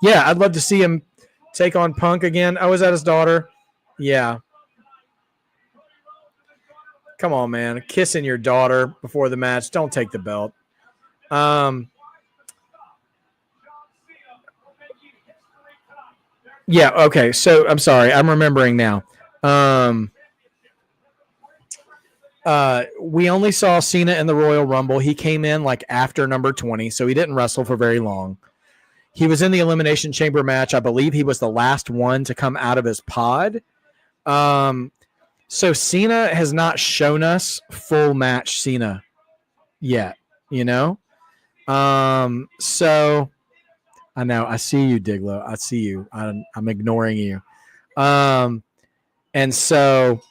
yeah, I'd love to see him take on Punk again. I was at his daughter. Yeah. Come on, man. Kissing your daughter before the match. Don't take the belt. Yeah, okay. So I'm sorry. I'm remembering now. We only saw Cena in the Royal Rumble. He came in like after number 20, so he didn't wrestle for very long. He was in the Elimination Chamber match. I believe he was the last one to come out of his pod. So Cena has not shown us full match Cena yet, So I know. I see you, Diglo. I see you. I'm ignoring you. And so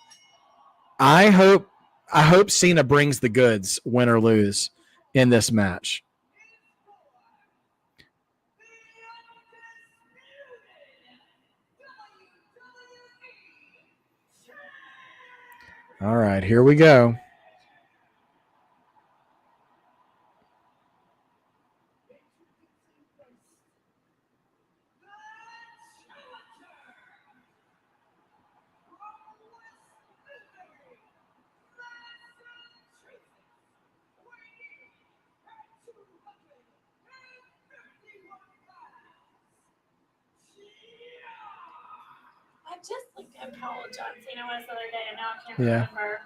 I hope Cena brings the goods, win or lose, in this match. All right, here we go. I just looked up how old John Cena was the other day, and now I can't remember.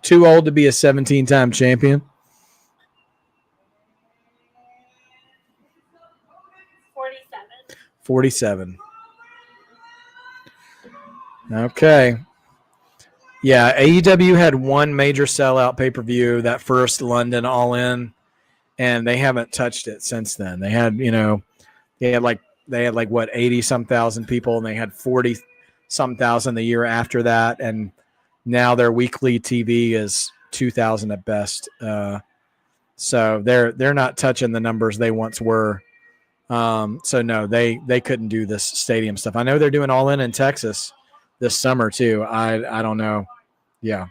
Too old to be a 17-time champion. 47. Okay. Yeah, AEW had one major sellout pay-per-view, that first London All-In, and they haven't touched it since then. They had, what, 80-some thousand people, and they had 40-some thousand the year after that, and now their weekly TV is 2,000 at best. So they're not touching the numbers they once were. So no, they couldn't do this stadium stuff. I know they're doing All In Texas this summer too. I don't know. Yeah.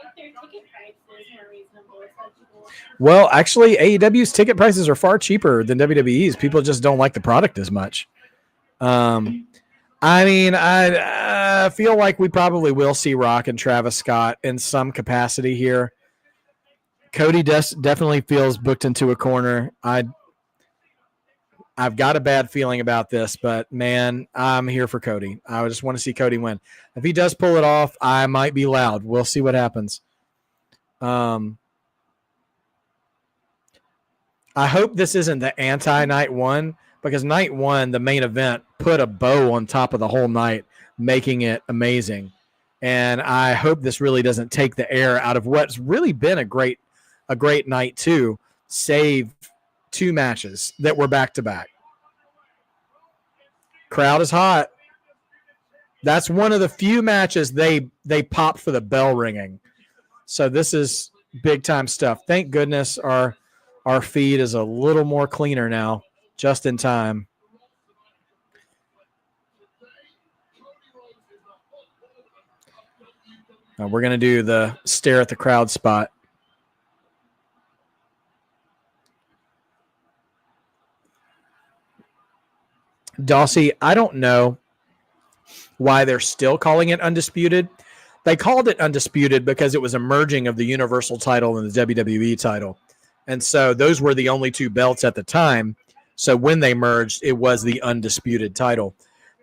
make their ticket prices more reasonable. Well, actually, AEW's ticket prices are far cheaper than WWE's. People just don't like the product as much. I mean, I feel like we probably will see Rock and Travis Scott in some capacity here. Cody definitely feels booked into a corner. I've got a bad feeling about this, but man, I'm here for Cody. I just want to see Cody win. If he does pull it off, I might be loud. We'll see what happens. I hope this isn't the anti-night one, because night one, the main event, put a bow on top of the whole night, making it amazing. And I hope this really doesn't take the air out of what's really been a great night too, save 2 matches that were back-to-back. Crowd is hot. That's one of the few matches they popped for the bell ringing. So this is big-time stuff. Thank goodness our feed is a little more cleaner now, just in time. Now we're going to do the stare at the crowd spot. Dawsey, I don't know why they're still calling it Undisputed. They called it Undisputed because it was a merging of the Universal title and the WWE title. And so those were the only 2 belts at the time. So when they merged, it was the Undisputed title.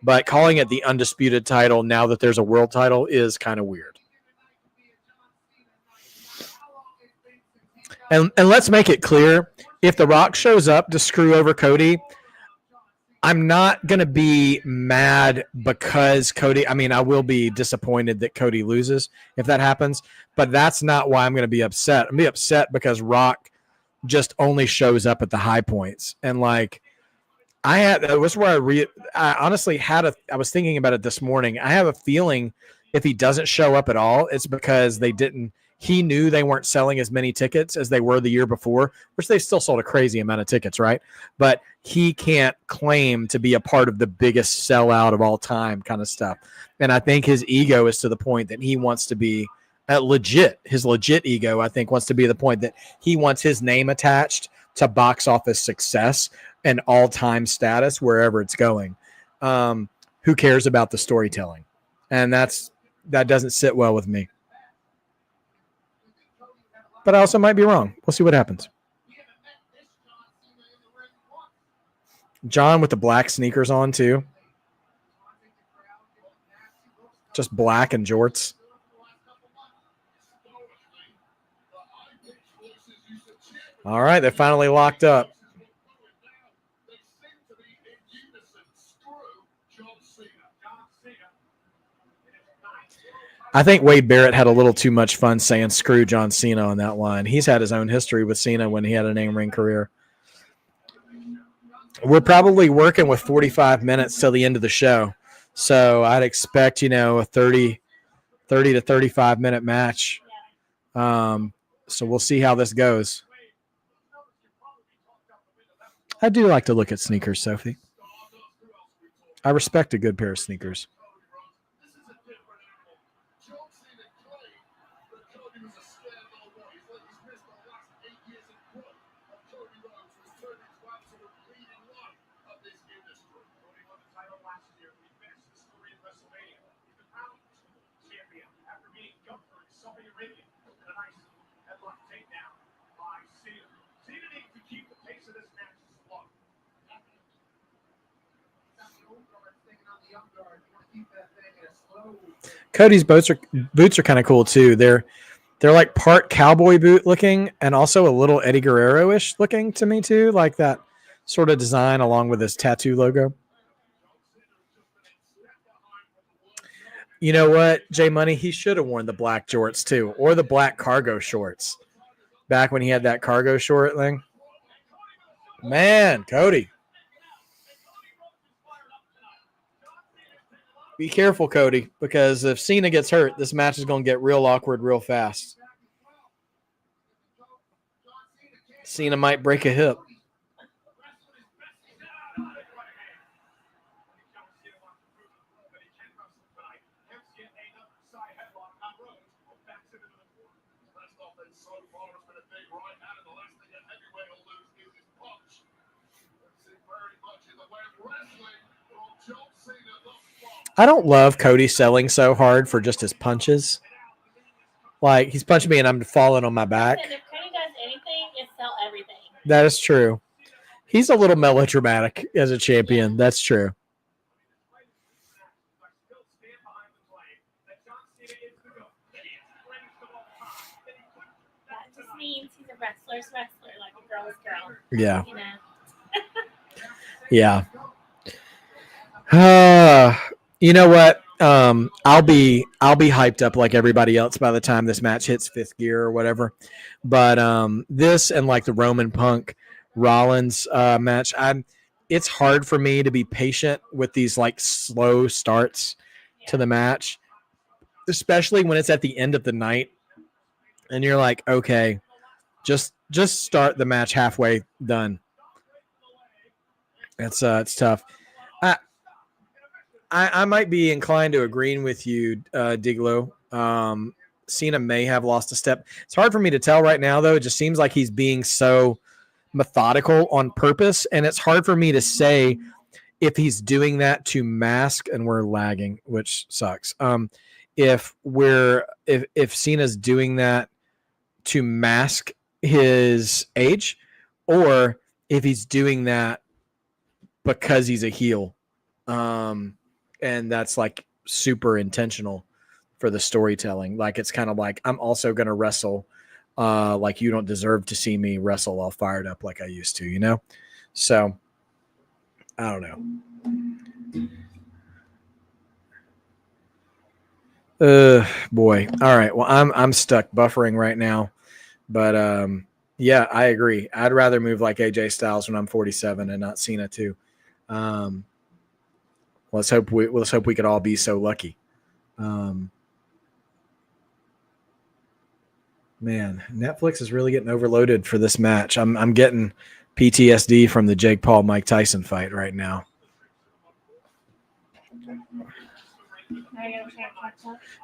But calling it the Undisputed title now that there's a world title is kind of weird. And let's make it clear, if The Rock shows up to screw over Cody, I'm not going to be mad because Cody, I mean, I will be disappointed that Cody loses if that happens, but that's not why I'm going to be upset. I'm going to be upset because Rock just only shows up at the high points. And like, that was where I honestly I was thinking about it this morning. I have a feeling if he doesn't show up at all, it's because he knew they weren't selling as many tickets as they were the year before, which they still sold a crazy amount of tickets, right? But he can't claim to be a part of the biggest sellout of all time kind of stuff. And I think his ego is to the point that he wants to be his legit ego, I think, wants to be the point that he wants his name attached to box office success and all-time status wherever it's going. Who cares about the storytelling? And that doesn't sit well with me. But I also might be wrong. We'll see what happens. John with the black sneakers on, too. Just black and jorts. All right, they finally locked up. I think Wade Barrett had a little too much fun saying screw John Cena on that line. He's had his own history with Cena when he had a name ring career. We're probably working with 45 minutes till the end of the show. So I'd expect, a 30 to 35 minute match. So we'll see how this goes. I do like to look at sneakers, Sophie. I respect a good pair of sneakers. Cody's boots are kind of cool too. They're like part cowboy boot looking and also a little Eddie Guerrero-ish looking to me too, like that sort of design along with his tattoo logo. You know what, Jay Money? He should have worn the black jorts too, or the black cargo shorts back when he had that cargo short thing. Man, Cody. Be careful, Cody, because if Cena gets hurt, this match is going to get real awkward real fast. Cena might break a hip. I don't love Cody selling so hard for just his punches. Like, he's punching me and I'm falling on my back. And if Cody does anything, it's sell everything. That is true. He's a little melodramatic as a champion. Yeah. That's true. That just means he's a wrestler's wrestler, like a girl's girl. Yeah. You know? Yeah. You know what? I'll be hyped up like everybody else by the time this match hits fifth gear or whatever. But this and like the Roman Punk Rollins match, it's hard for me to be patient with these like slow starts to the match, especially when it's at the end of the night and you're like, okay, just start the match halfway done. It's tough. I might be inclined to agreeing with you, Diglo. Cena may have lost a step. It's hard for me to tell right now, though. It just seems like he's being so methodical on purpose, and it's hard for me to say if he's doing that to mask, and we're lagging, which sucks. If Cena's doing that to mask his age, or if he's doing that because he's a heel. And that's like super intentional for the storytelling. Like, it's kind of like, I'm also going to wrestle like you don't deserve to see me wrestle all fired up like I used to, you know? So I don't know. Boy. All right. Well, I'm stuck buffering right now, but yeah, I agree. I'd rather move like AJ Styles when I'm 47 and not Cena too. Let's hope we could all be so lucky. Man, Netflix is really getting overloaded for this match. I'm getting PTSD from the Jake Paul Mike Tyson fight right now.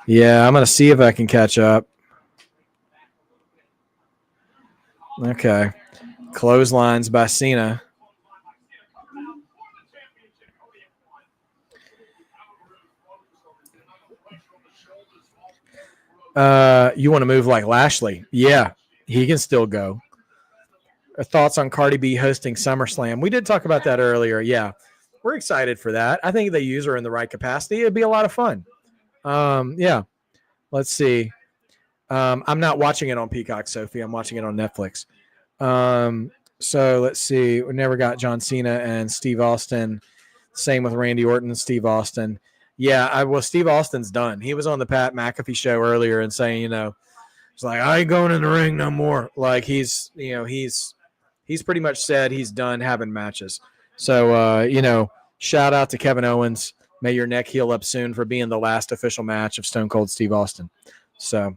Yeah, I'm gonna see if I can catch up. Okay, clotheslines by Cena. You want to move like Lashley? Yeah, he can still go. Thoughts on Cardi B hosting SummerSlam? We did talk about that earlier. Yeah, we're excited for that. I think they use her in the right capacity. It'd be a lot of fun. Yeah, let's see. I'm not watching it on Peacock, Sophie. I'm watching it on Netflix. So let's see. We never got John Cena and Steve Austin. Same with Randy Orton and Steve Austin. Yeah, Steve Austin's done. He was on the Pat McAfee show earlier and saying, it's like, I ain't going in the ring no more. Like, he's pretty much said he's done having matches. So, shout out to Kevin Owens. May your neck heal up soon for being the last official match of Stone Cold Steve Austin. So,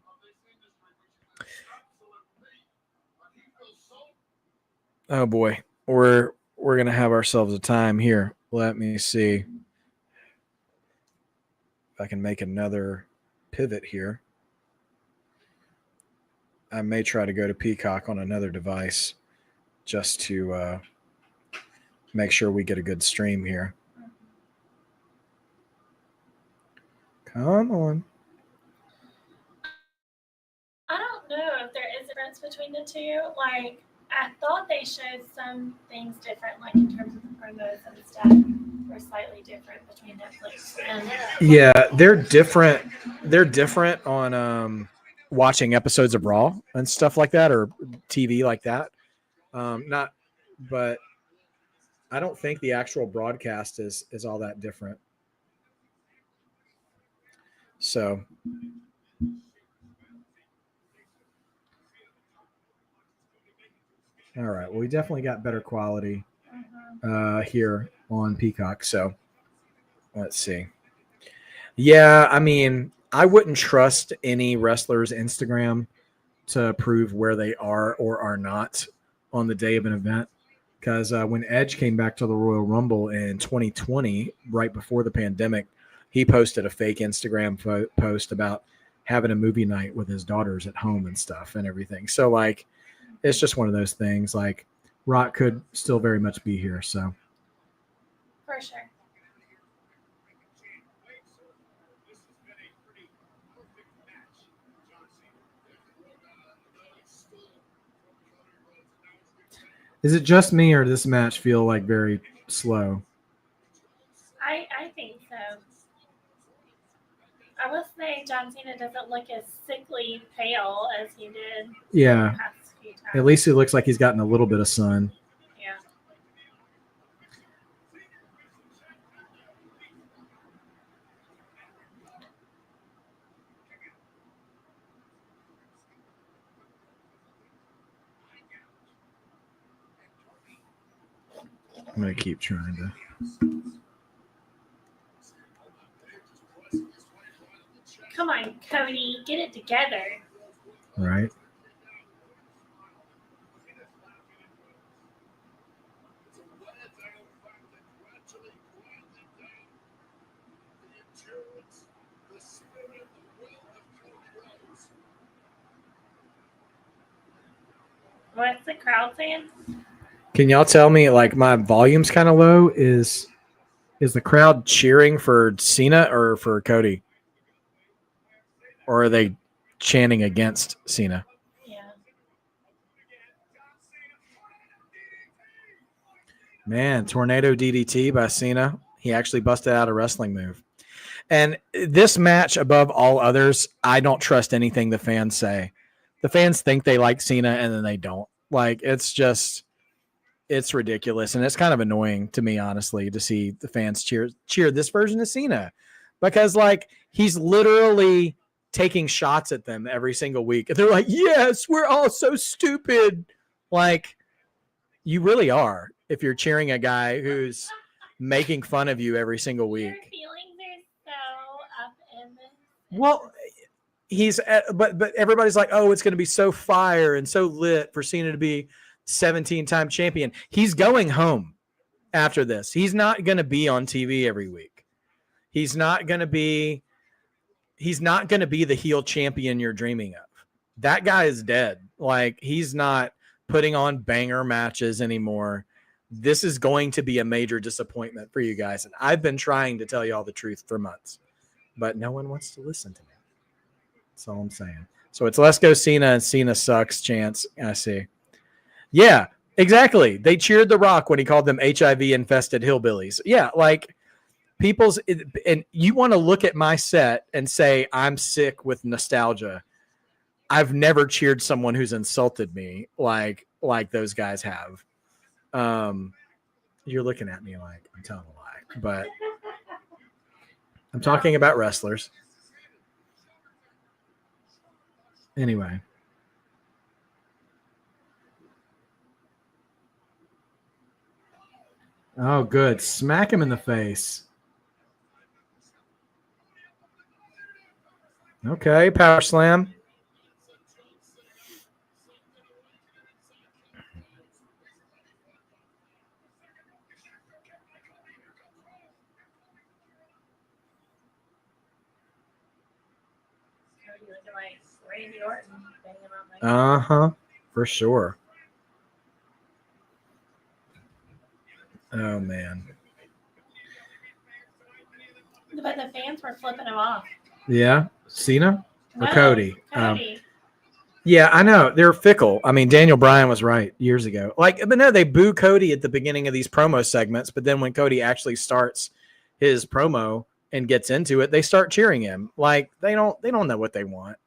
oh boy, we're gonna have ourselves a time here. Let me see if I can make another pivot here. I may try to go to Peacock on another device just to make sure we get a good stream here. Come on. I don't know if there is a difference between the two. Like, I thought they showed some things different, like in terms of the promos and stuff, were slightly different between Netflix and. Yeah, they're different. They're different on watching episodes of Raw and stuff like that, or TV like that. But I don't think the actual broadcast is all that different. So. All right. Well, we definitely got better quality here on Peacock. So let's see. Yeah, I mean, I wouldn't trust any wrestler's Instagram to prove where they are or are not on the day of an event. Because when Edge came back to the Royal Rumble in 2020, right before the pandemic, he posted a fake Instagram post about having a movie night with his daughters at home and stuff and everything. So, like, it's just one of those things. Like, Rock could still very much be here. So, for sure. Is it just me, or does this match feel like very slow? I think so. I will say John Cena doesn't look as sickly pale as he did. Yeah. The past few times. At least it looks like he's gotten a little bit of sun. Yeah. I'm going to keep trying to. Come on, Cody, get it together. Right. What's the crowd saying? Can y'all tell me, like, my volume's kind of low? Is the crowd cheering for Cena or for Cody? Or are they chanting against Cena? Yeah. Man, tornado DDT by Cena. He actually busted out a wrestling move. And this match, above all others, I don't trust anything the fans say. The fans think they like Cena, and then they don't. Like, it's ridiculous. And it's kind of annoying to me, honestly, to see the fans cheer this version of Cena. Because, like, he's literally taking shots at them every single week. And they're like, yes, we're all so stupid. Like, you really are if you're cheering a guy who's making fun of you every single week. Your feelings are so up in this. Well, but everybody's like, oh, it's going to be so fire and so lit for Cena to be 17-time champion. He's going home after this. He's not going to be on TV every week. He's not going to be the heel champion you're dreaming of. That guy is dead. Like, he's not putting on banger matches anymore. This is going to be a major disappointment for you guys. And I've been trying to tell you all the truth for months, but no one wants to listen to me. That's all I'm saying. So it's let's go Cena and Cena sucks chance. I see. Yeah, exactly. They cheered The Rock when he called them HIV infested hillbillies. Yeah. Like, and you want to look at my set and say, I'm sick with nostalgia. I've never cheered someone who's insulted me like those guys have. You're looking at me like I'm telling a lie, but I'm talking about wrestlers. Anyway. Oh, good. Smack him in the face. Okay, power slam. Uh-huh, for sure. Oh, man. But the fans were flipping him off. Yeah? Cena? Or Cody? Cody. Yeah, I know. They're fickle. I mean, Daniel Bryan was right years ago. Like, but no, they boo Cody at the beginning of these promo segments, but then when Cody actually starts his promo and gets into it, they start cheering him. Like, they don't know what they want.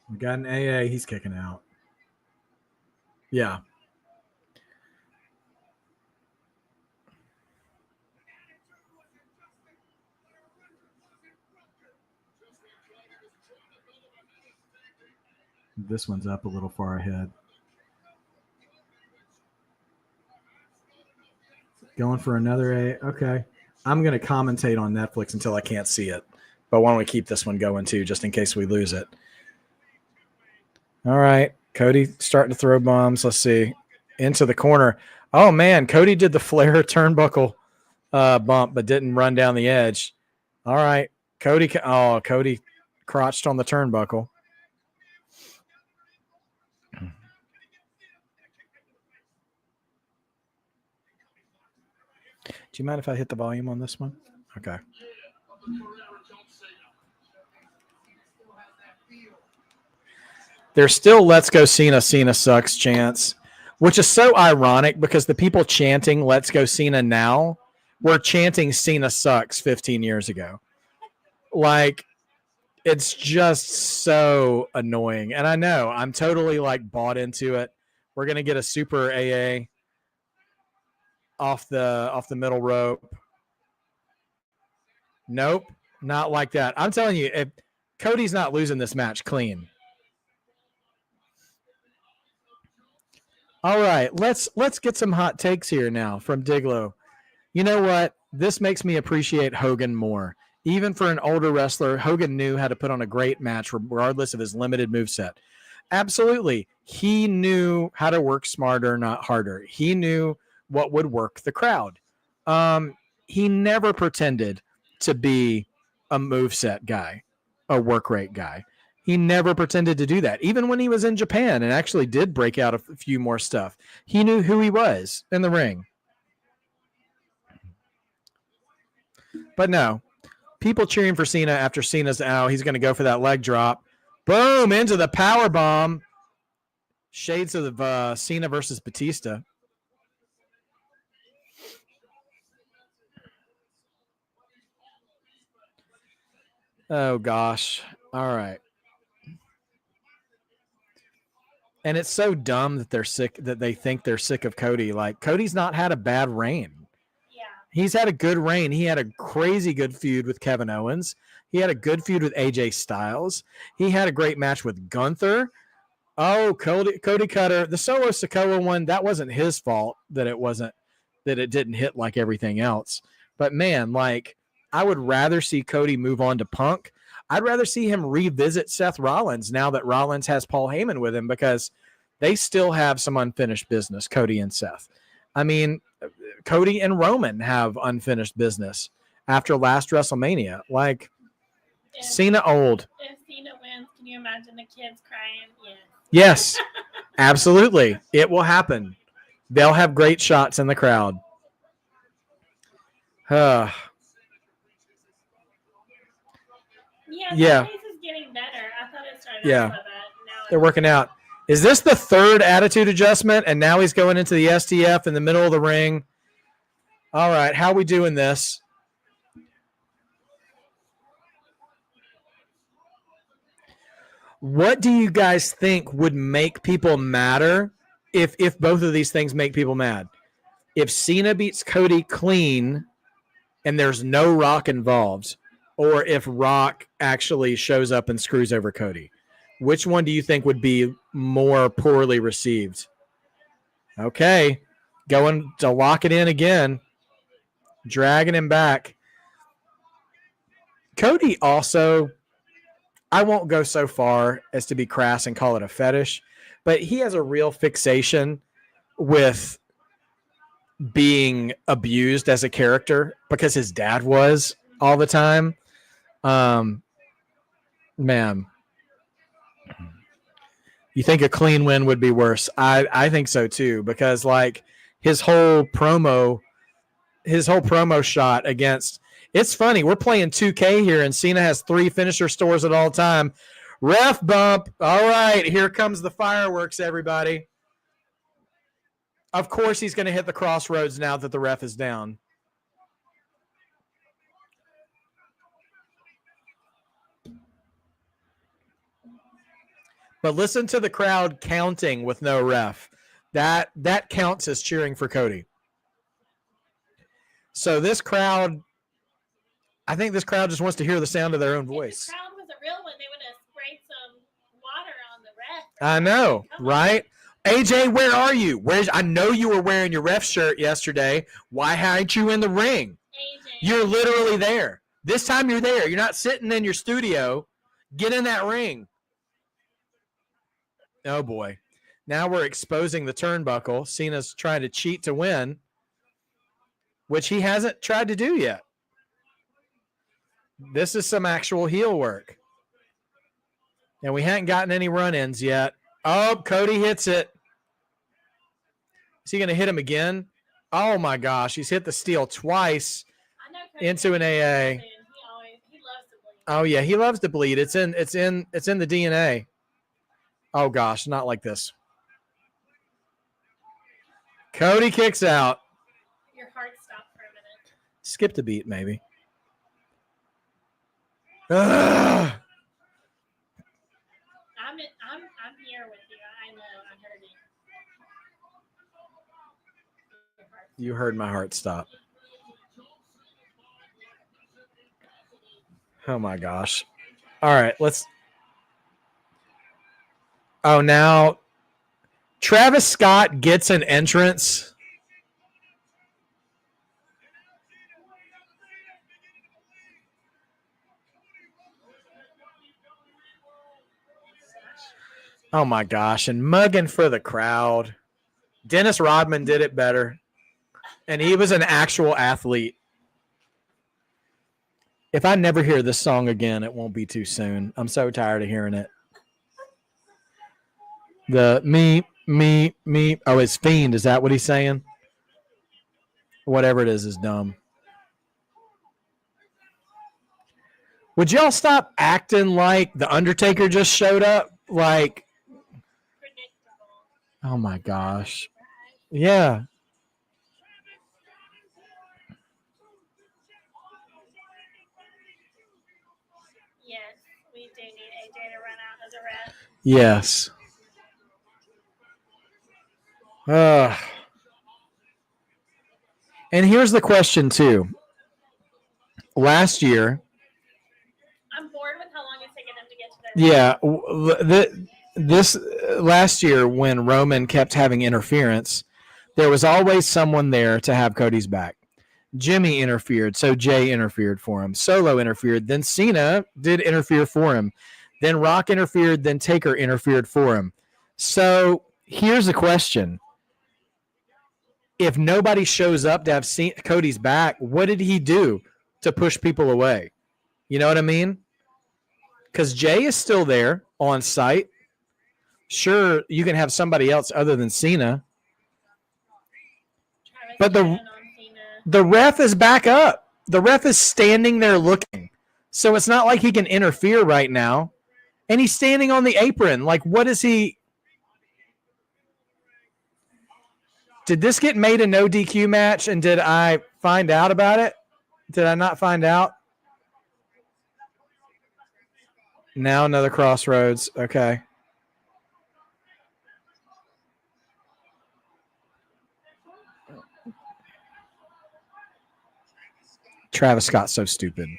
We got an AA. He's kicking out. Yeah. This one's up a little far ahead. Going for another A. Okay. I'm going to commentate on Netflix until I can't see it. But why don't we keep this one going too, just in case we lose it. All right. Cody starting to throw bombs. Let's see. Into the corner. Oh, man. Cody did the Flair turnbuckle bump, but didn't run down the edge. All right. Cody crotched on the turnbuckle. Do you mind if I hit the volume on this one? Okay. There's still "Let's go Cena, Cena sucks" chants, which is so ironic because the people chanting "Let's go Cena" now were chanting "Cena sucks" 15 years ago. Like, it's just so annoying. And I know I'm totally like bought into it. We're going to get a super AA off the middle rope. Nope, not like that. I'm telling you, if Cody's not losing this match clean. All right, let's get some hot takes here now from Diglo. You know what? This makes me appreciate Hogan more. Even for an older wrestler, Hogan knew how to put on a great match regardless of his limited moveset. Absolutely. He knew how to work smarter, not harder. He knew what would work the crowd. He never pretended to be a moveset guy, a work rate guy. He never pretended to do that. Even when he was in Japan and actually did break out a few more stuff, he knew who he was in the ring. But no, people cheering for Cena after Cena's out. He's going to go for that leg drop. Boom, into the power bomb. Shades of Cena versus Batista. Oh, gosh. All right. And it's so dumb that they're sick, that they think they're sick of Cody. Like, Cody's not had a bad reign. Yeah. He's had a good reign. He had a crazy good feud with Kevin Owens. He had a good feud with AJ Styles. He had a great match with Gunther. Oh, Cody Cutter. The Solo Sikoa one, that wasn't his fault that it didn't hit like everything else. But man, like, I would rather see Cody move on to Punk. I'd rather see him revisit Seth Rollins now that Rollins has Paul Heyman with him, because they still have some unfinished business, Cody and Seth. I mean, Cody and Roman have unfinished business after last WrestleMania. Like, Cena old. If Cena wins, can you imagine the kids crying? Yeah. Yes, absolutely. It will happen. They'll have great shots in the crowd. Yeah. This is getting better. I thought it started out so bad. They're working out. Is this the third attitude adjustment? And now he's going into the STF in the middle of the ring. All right, how are we doing this? What do you guys think would make people madder if both of these things make people mad? If Cena beats Cody clean and there's no Rock involved, or if Rock actually shows up and screws over Cody? Which one do you think would be more poorly received? Okay, going to lock it in again. Dragging him back. Cody also, I won't go so far as to be crass and call it a fetish, but he has a real fixation with being abused as a character because his dad was all the time. Man, you think a clean win would be worse? I think so too, because like his whole promo shot against, it's funny, we're playing 2K here and Cena has 3 finisher stores at all time. Ref bump. All right, here comes the fireworks, everybody. Of course he's going to hit the crossroads now that the ref is down. But listen to the crowd counting with no ref. That counts as cheering for Cody. So this crowd, I think this crowd just wants to hear the sound of their own voice. If this crowd was a real one, they would have sprayed some water on the ref. I know, right? AJ, where are you? I know you were wearing your ref shirt yesterday. Why aren't you in the ring? AJ. You're literally there. This time you're there. You're not sitting in your studio. Get in that ring. Oh, boy. Now we're exposing the turnbuckle. Cena's trying to cheat to win, which he hasn't tried to do yet. This is some actual heel work. And we haven't gotten any run-ins yet. Oh, Cody hits it. Is he going to hit him again? Oh, my gosh. He's hit the steel twice into an AA. Oh, yeah. He loves to bleed. It's in the DNA. Oh, gosh. Not like this. Cody kicks out. Your heart stopped for a minute. Skipped a beat, maybe. Ugh. I'm here with you. I know. I heard it. You heard my heart stop. Oh my gosh. All right, let's. Oh, now Travis Scott gets an entrance. Oh my gosh, and mugging for the crowd. Dennis Rodman did it better. And he was an actual athlete. If I never hear this song again, it won't be too soon. I'm so tired of hearing it. The me. Oh, it's Fiend. Is that what he's saying? Whatever it is dumb. Would y'all stop acting like The Undertaker just showed up? Like, oh my gosh. Yeah. Yes, we do need AJ to run out as a ref. Yes. And here's the question, too. Last year. I'm bored with how long it's taken them to get to their this last year when Roman kept having interference, there was always someone there to have Cody's back. Jimmy interfered, so Jay interfered for him. Solo interfered, then Cena did interfere for him. Then Rock interfered, then Taker interfered for him. So here's a question. If nobody shows up to have Cody's back, what did he do to push people away? You know what I mean? Because Jay is still there on site. Sure, you can have somebody else other than Cena. But the ref is back up. The ref is standing there looking. So it's not like he can interfere right now. And he's standing on the apron. Like, what is he? Did this get made a no DQ match? And did I find out about it? Did I not find out? Now another crossroads. Okay. Travis Scott's so stupid.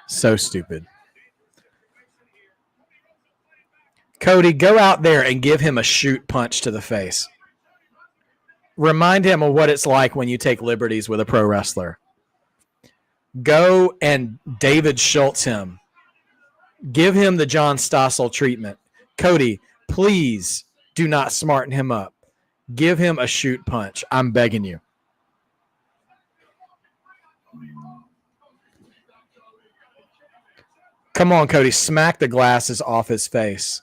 So stupid. Cody, go out there and give him a shoot punch to the face. Remind him of what it's like when you take liberties with a pro wrestler. Go and David Schultz him. Give him the John Stossel treatment. Cody, please do not smarten him up. Give him a shoot punch. I'm begging you. Come on, Cody. Smack the glasses off his face.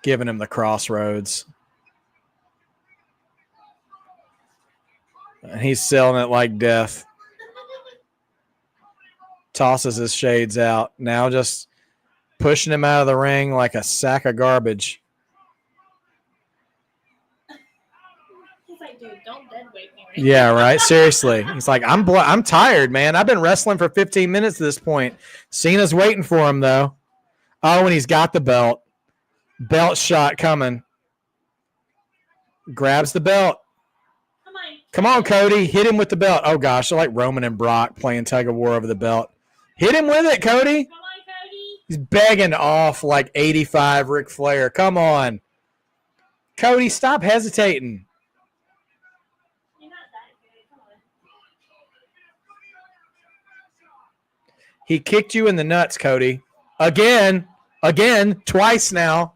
Giving him the crossroads. And he's selling it like death. Tosses his shades out. Now just pushing him out of the ring like a sack of garbage. He's like, dude, don't dead weight me. Right yeah, right. Seriously. He's like, I'm tired, man. I've been wrestling for 15 minutes at this point. Cena's waiting for him, though. Oh, and he's got the belt. Belt shot coming. Grabs the belt. Come on, Cody. Hit him with the belt. Oh, gosh. They're like Roman and Brock playing tug of war over the belt. Hit him with it, Cody. Come on, Cody. He's begging off like 85 Ric Flair. Come on. Cody, stop hesitating. You're not that good. Come on. He kicked you in the nuts, Cody. Again, twice now.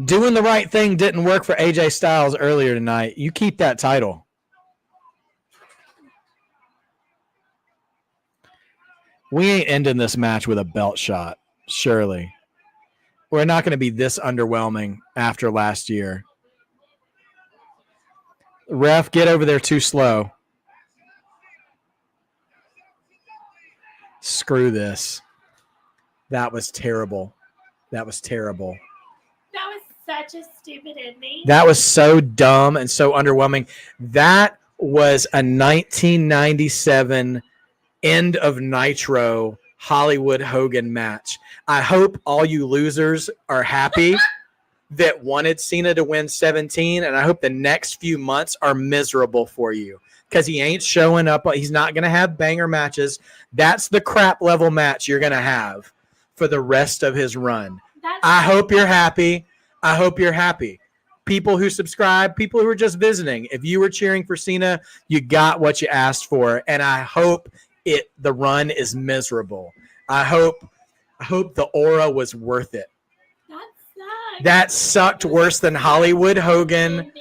Doing the right thing didn't work for AJ Styles earlier tonight. You keep that title. We ain't ending this match with a belt shot, surely. We're not going to be this underwhelming after last year. Ref, get over there too slow. Screw this. That was terrible. That was terrible. That was such a stupid ending. That was so dumb and so underwhelming. That was a 1997 end of Nitro Hollywood Hogan match. I hope all you losers are happy that wanted Cena to win 17, and I hope the next few months are miserable for you because he ain't showing up. He's not going to have banger matches. That's the crap level match you're going to have for the rest of his run. I hope you're happy. I hope you're happy. People who subscribe, people who are just visiting, if you were cheering for Cena, you got what you asked for, and I hope the run is miserable. I hope the aura was worth it. That sucked worse than Hollywood Hogan.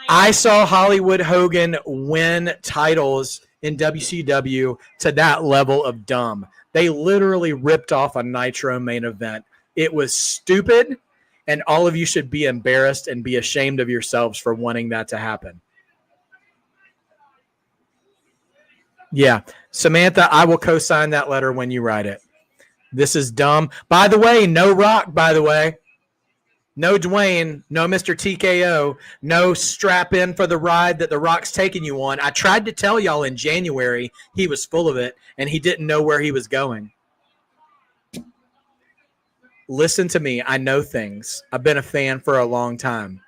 I saw Hollywood Hogan win titles in WCW to that level of dumb. They literally ripped off a Nitro main event. It was stupid, and all of you should be embarrassed and be ashamed of yourselves for wanting that to happen. Yeah. Samantha, I will co-sign that letter when you write it. This is dumb. By the way, no Rock, by the way. No Dwayne, no Mr. TKO, no strap in for the ride that The Rock's taking you on. I tried to tell y'all in January he was full of it, and he didn't know where he was going. Listen to me. I know things. I've been a fan for a long time.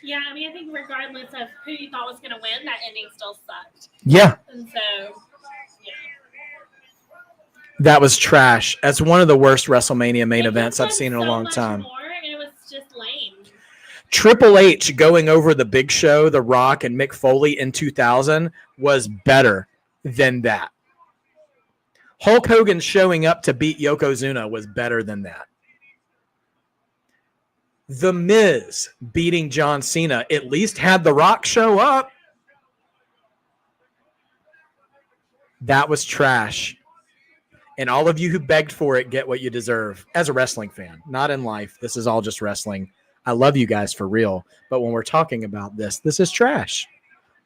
Yeah, I mean, I think regardless of who you thought was going to win, that ending still sucked. Yeah. And so, yeah. That was trash. That's one of the worst WrestleMania main events I've seen in a long time. More, and it was just lame. Triple H going over the Big Show, The Rock, and Mick Foley in 2000 was better than that. Hulk Hogan showing up to beat Yokozuna was better than that. The Miz beating John Cena at least had The Rock show up. That was trash. And all of you who begged for it get what you deserve as a wrestling fan, not in life. This is all just wrestling. I love you guys for real. But when we're talking about this is trash.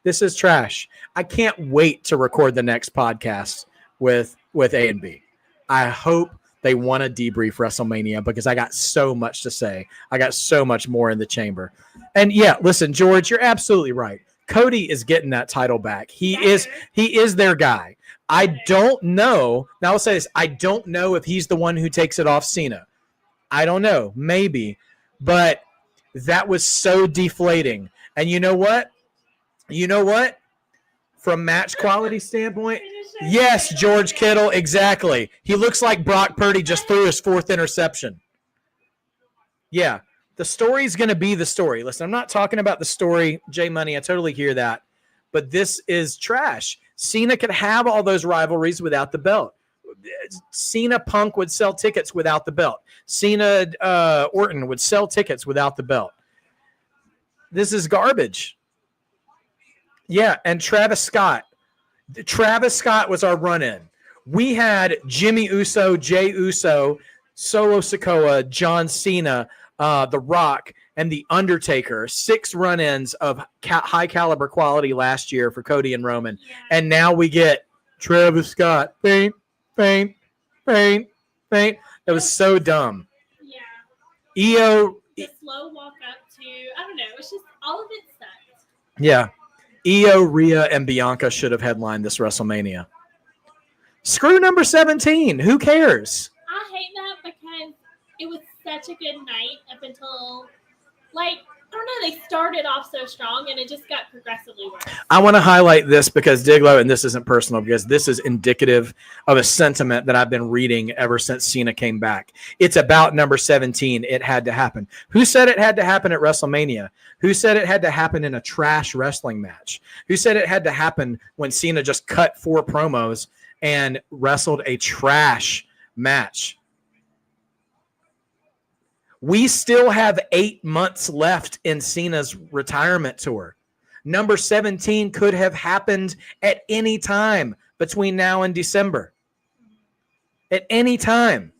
This is trash. I can't wait to record the next podcast with A and B. I hope they want to debrief WrestleMania because I got so much to say. I got so much more in the chamber. And yeah, listen, George, you're absolutely right. Cody is getting that title back. He is their guy. I don't know. Now I'll say this. I don't know if he's the one who takes it off Cena. I don't know. Maybe. But that was so deflating. And you know what? From match quality standpoint, yes, George Kittle, exactly. He looks like Brock Purdy just threw his fourth interception. Yeah, the story's going to be the story. Listen, I'm not talking about the story, J Money. I totally hear that. But this is trash. Cena could have all those rivalries without the belt. Cena Punk would sell tickets without the belt. Cena Orton would sell tickets without the belt. This is garbage. Yeah, and Travis Scott. Travis Scott was our run-in. We had Jimmy Uso, Jey Uso, Solo Sikoa, John Cena, The Rock, and The Undertaker. 6 run-ins of high-caliber quality last year for Cody and Roman. Yeah. And now we get Travis Scott. Faint. It was so dumb. Yeah. EO. The slow walk up to, I don't know, it's just all of it sucks. Yeah. Io, Rhea, and Bianca should have headlined this WrestleMania. Screw number 17. Who cares? I hate that because it was such a good night up until, like, don't know. They started off so strong, and it just got progressively worse. I want to highlight this because Diglo, and this isn't personal, because this is indicative of a sentiment that I've been reading ever since Cena came back. It's about number 17. It had to happen. Who said it had to happen at WrestleMania? Who said it had to happen in a trash wrestling match? Who said it had to happen when Cena just cut 4 promos and wrestled a trash match? We still have 8 months left in Cena's retirement tour. Number 17 could have happened at any time between now and December. At any time.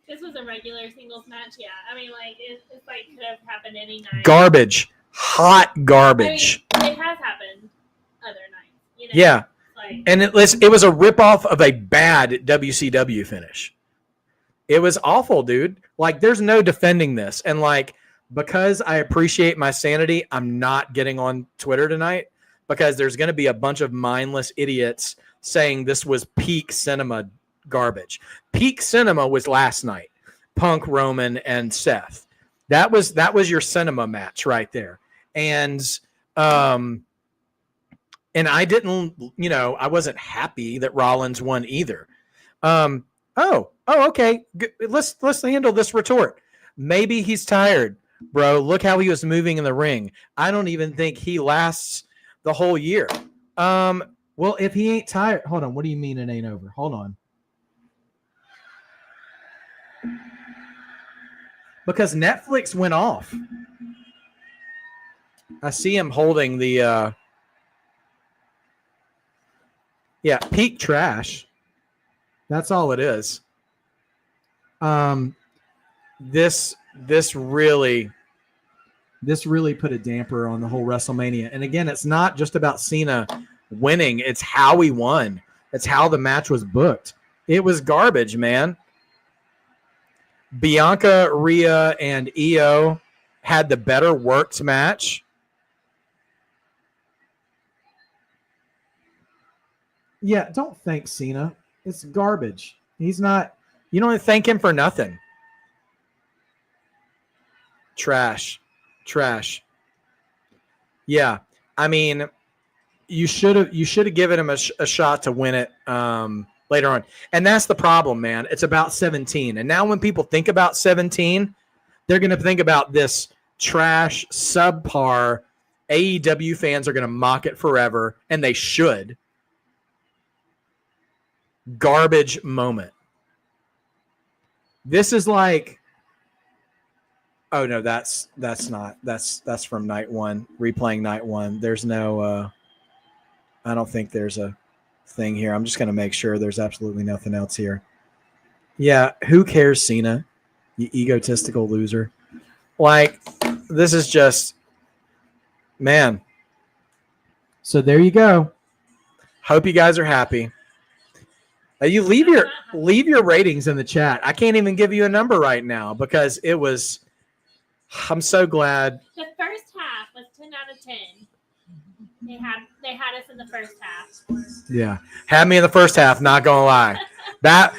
This was a regular singles match, yeah. I mean, like, it's like could have happened any night. Garbage. Hot garbage. I mean, it has happened other nights. You know? Yeah. Like, and it was a ripoff of a bad WCW finish. It was awful, dude. Like, there's no defending this. And, like, because I appreciate my sanity, I'm not getting on Twitter tonight because there's going to be a bunch of mindless idiots saying this was peak cinema garbage. Peak cinema was last night. Punk, Roman, and Seth. That was your cinema match right there. And I didn't, I wasn't happy that Rollins won either. Oh, okay. Let's handle this retort. Maybe he's tired, bro. Look how he was moving in the ring. I don't even think he lasts the whole year. Well, if he ain't tired, hold on. What do you mean it ain't over? Hold on. Because Netflix went off. I see him holding the peak trash. That's all it is. This really put a damper on the whole WrestleMania. And again, it's not just about Cena winning. It's how he won. It's how the match was booked. It was garbage, man. Bianca, Rhea, and Io had the better worked match. Yeah, don't thank Cena. It's garbage. He's not. You don't thank him for nothing. Trash. Yeah, I mean, you should have given him a shot to win it later on, and that's the problem, man. It's about 17, and now when people think about 17, they're going to think about this trash, subpar. AEW fans are going to mock it forever, and they should. Garbage moment. This is like, oh no, that's from night one, replaying night one. There's no, I don't think there's a thing here. I'm just going to make sure there's absolutely nothing else here. Yeah. Who cares, Cena? You egotistical loser. Like, this is just, man. So there you go. Hope you guys are happy. You leave your ratings in the chat. I can't even give you a number right now because it was. I'm so glad. The first half was 10 out of 10. They had us in the first half. Yeah, had me in the first half. Not gonna lie, that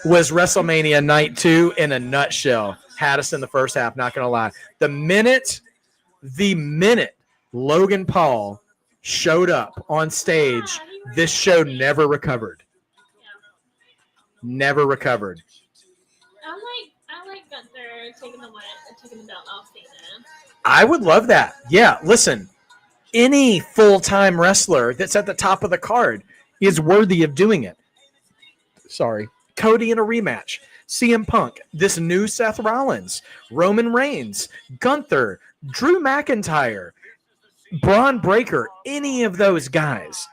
was WrestleMania Night 2 in a nutshell. Had us in the first half. Not gonna lie. The minute Logan Paul showed up on stage, this show never recovered. Never recovered. I like Gunther taking the belt off Cena. I would love that. Yeah, listen, any full-time wrestler that's at the top of the card is worthy of doing it. Sorry. Cody in a rematch. CM Punk, this new Seth Rollins, Roman Reigns, Gunther, Drew McIntyre, Braun Breaker, any of those guys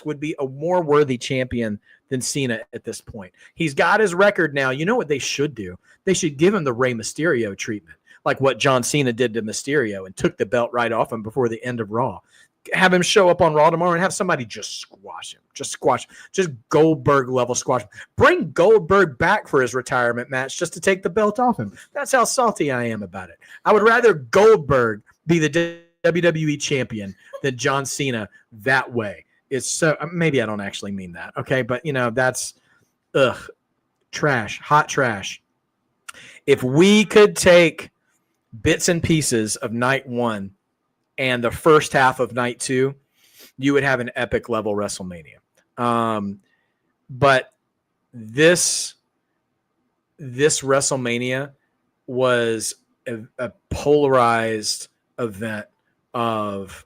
would be a more worthy champion than Cena at this point. He's got his record now. You know what they should do? They should give him the Rey Mysterio treatment, like what John Cena did to Mysterio and took the belt right off him before the end of Raw. Have him show up on Raw tomorrow and have somebody just squash him. Just Goldberg level squash him. Bring Goldberg back for his retirement match just to take the belt off him. That's how salty I am about it. I would rather Goldberg be the WWE champion than John Cena that way. It's so, maybe I don't actually mean that. Okay. But that's trash, hot trash. If we could take bits and pieces of night 1 and the first half of night 2, you would have an epic level WrestleMania. But this WrestleMania was a polarized event of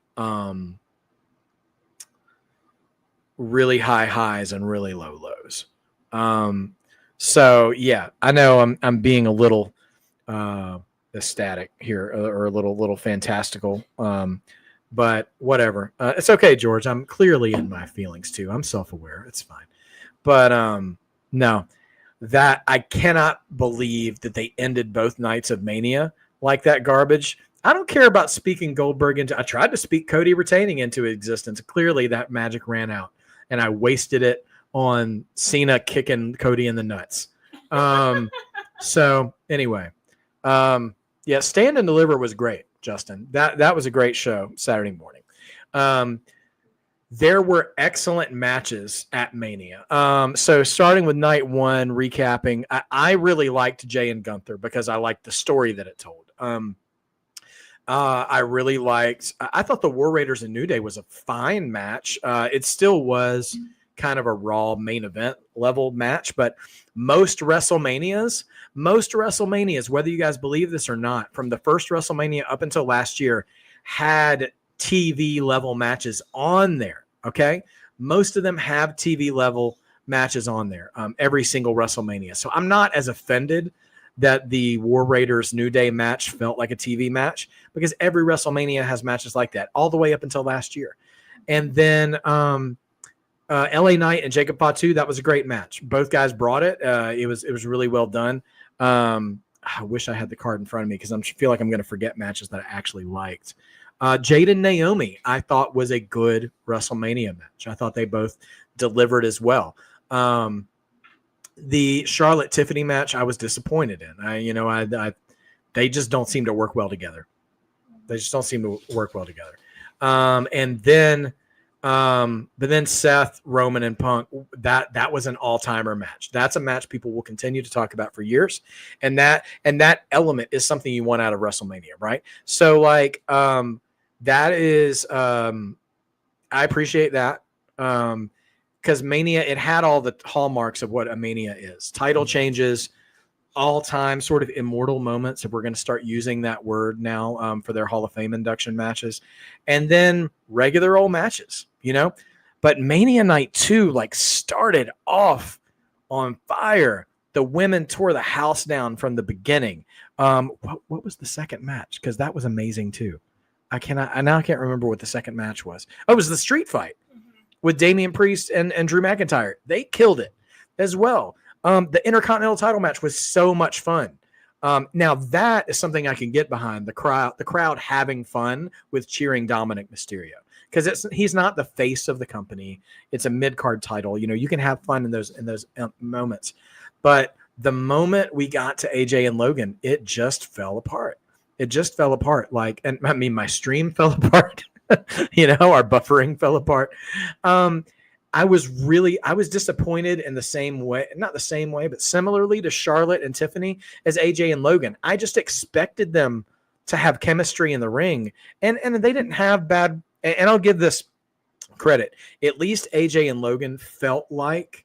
really high highs and really low lows. So yeah, I know I'm being a little ecstatic here, or a little fantastical. But whatever. It's okay, George. I'm clearly in my feelings too. I'm self-aware. It's fine. But no, that I cannot believe that they ended both nights of Mania like that garbage. I don't care about speaking Goldberg into. I tried to speak Cody retaining into existence. Clearly, that magic ran out, and I wasted it on Cena kicking Cody in the nuts. So anyway, yeah, Stand and Deliver was great, Justin. That was a great show Saturday morning. There were excellent matches at Mania. So starting with night 1, recapping, I really liked Jay and Gunther because I liked the story that it told. I really liked. I thought the War Raiders and New Day was a fine match. It still was kind of a Raw main event level match, but most WrestleManias, whether you guys believe this or not, from the first WrestleMania up until last year, had TV level matches on there. Okay. Most of them have TV level matches on there. Every single WrestleMania. So I'm not as offended that the War Raiders New Day match felt like a TV match, because every WrestleMania has matches like that all the way up until last year. And then LA Knight and Jacob Fatu, that was a great match. Both guys brought it. It was really well done. I wish I had the card in front of me because I feel like I'm going to forget matches that I actually liked. Jade and Naomi, I thought was a good WrestleMania match. I thought they both delivered as well. The Charlotte Tiffany match, I was disappointed in. They just don't seem to work well together. But then Seth, Roman, and Punk, that was an all-timer match. That's a match people will continue to talk about for years. And that element is something you want out of WrestleMania, right? So that is, I appreciate that. Because Mania, it had all the hallmarks of what a Mania is. Title changes, all-time sort of immortal moments, if we're going to start using that word now, for their Hall of Fame induction matches. And then regular old matches, But Mania Night 2, started off on fire. The women tore the house down from the beginning. What was the second match? Because that was amazing too. I now can't remember what the second match was. Oh, it was the street fight with Damian Priest and Drew McIntyre. They killed it as well. The Intercontinental title match was so much fun. Now that is something I can get behind, the crowd having fun with cheering Dominic Mysterio, because he's not the face of the company. It's a mid-card title. You can have fun in those moments. But the moment we got to AJ and Logan, it just fell apart. My stream fell apart. Our buffering fell apart. I was disappointed in the same way, not the same way, but similarly to Charlotte and Tiffany as AJ and Logan. I just expected them to have chemistry in the ring, and they didn't have bad. And I'll give this credit. At least AJ and Logan felt like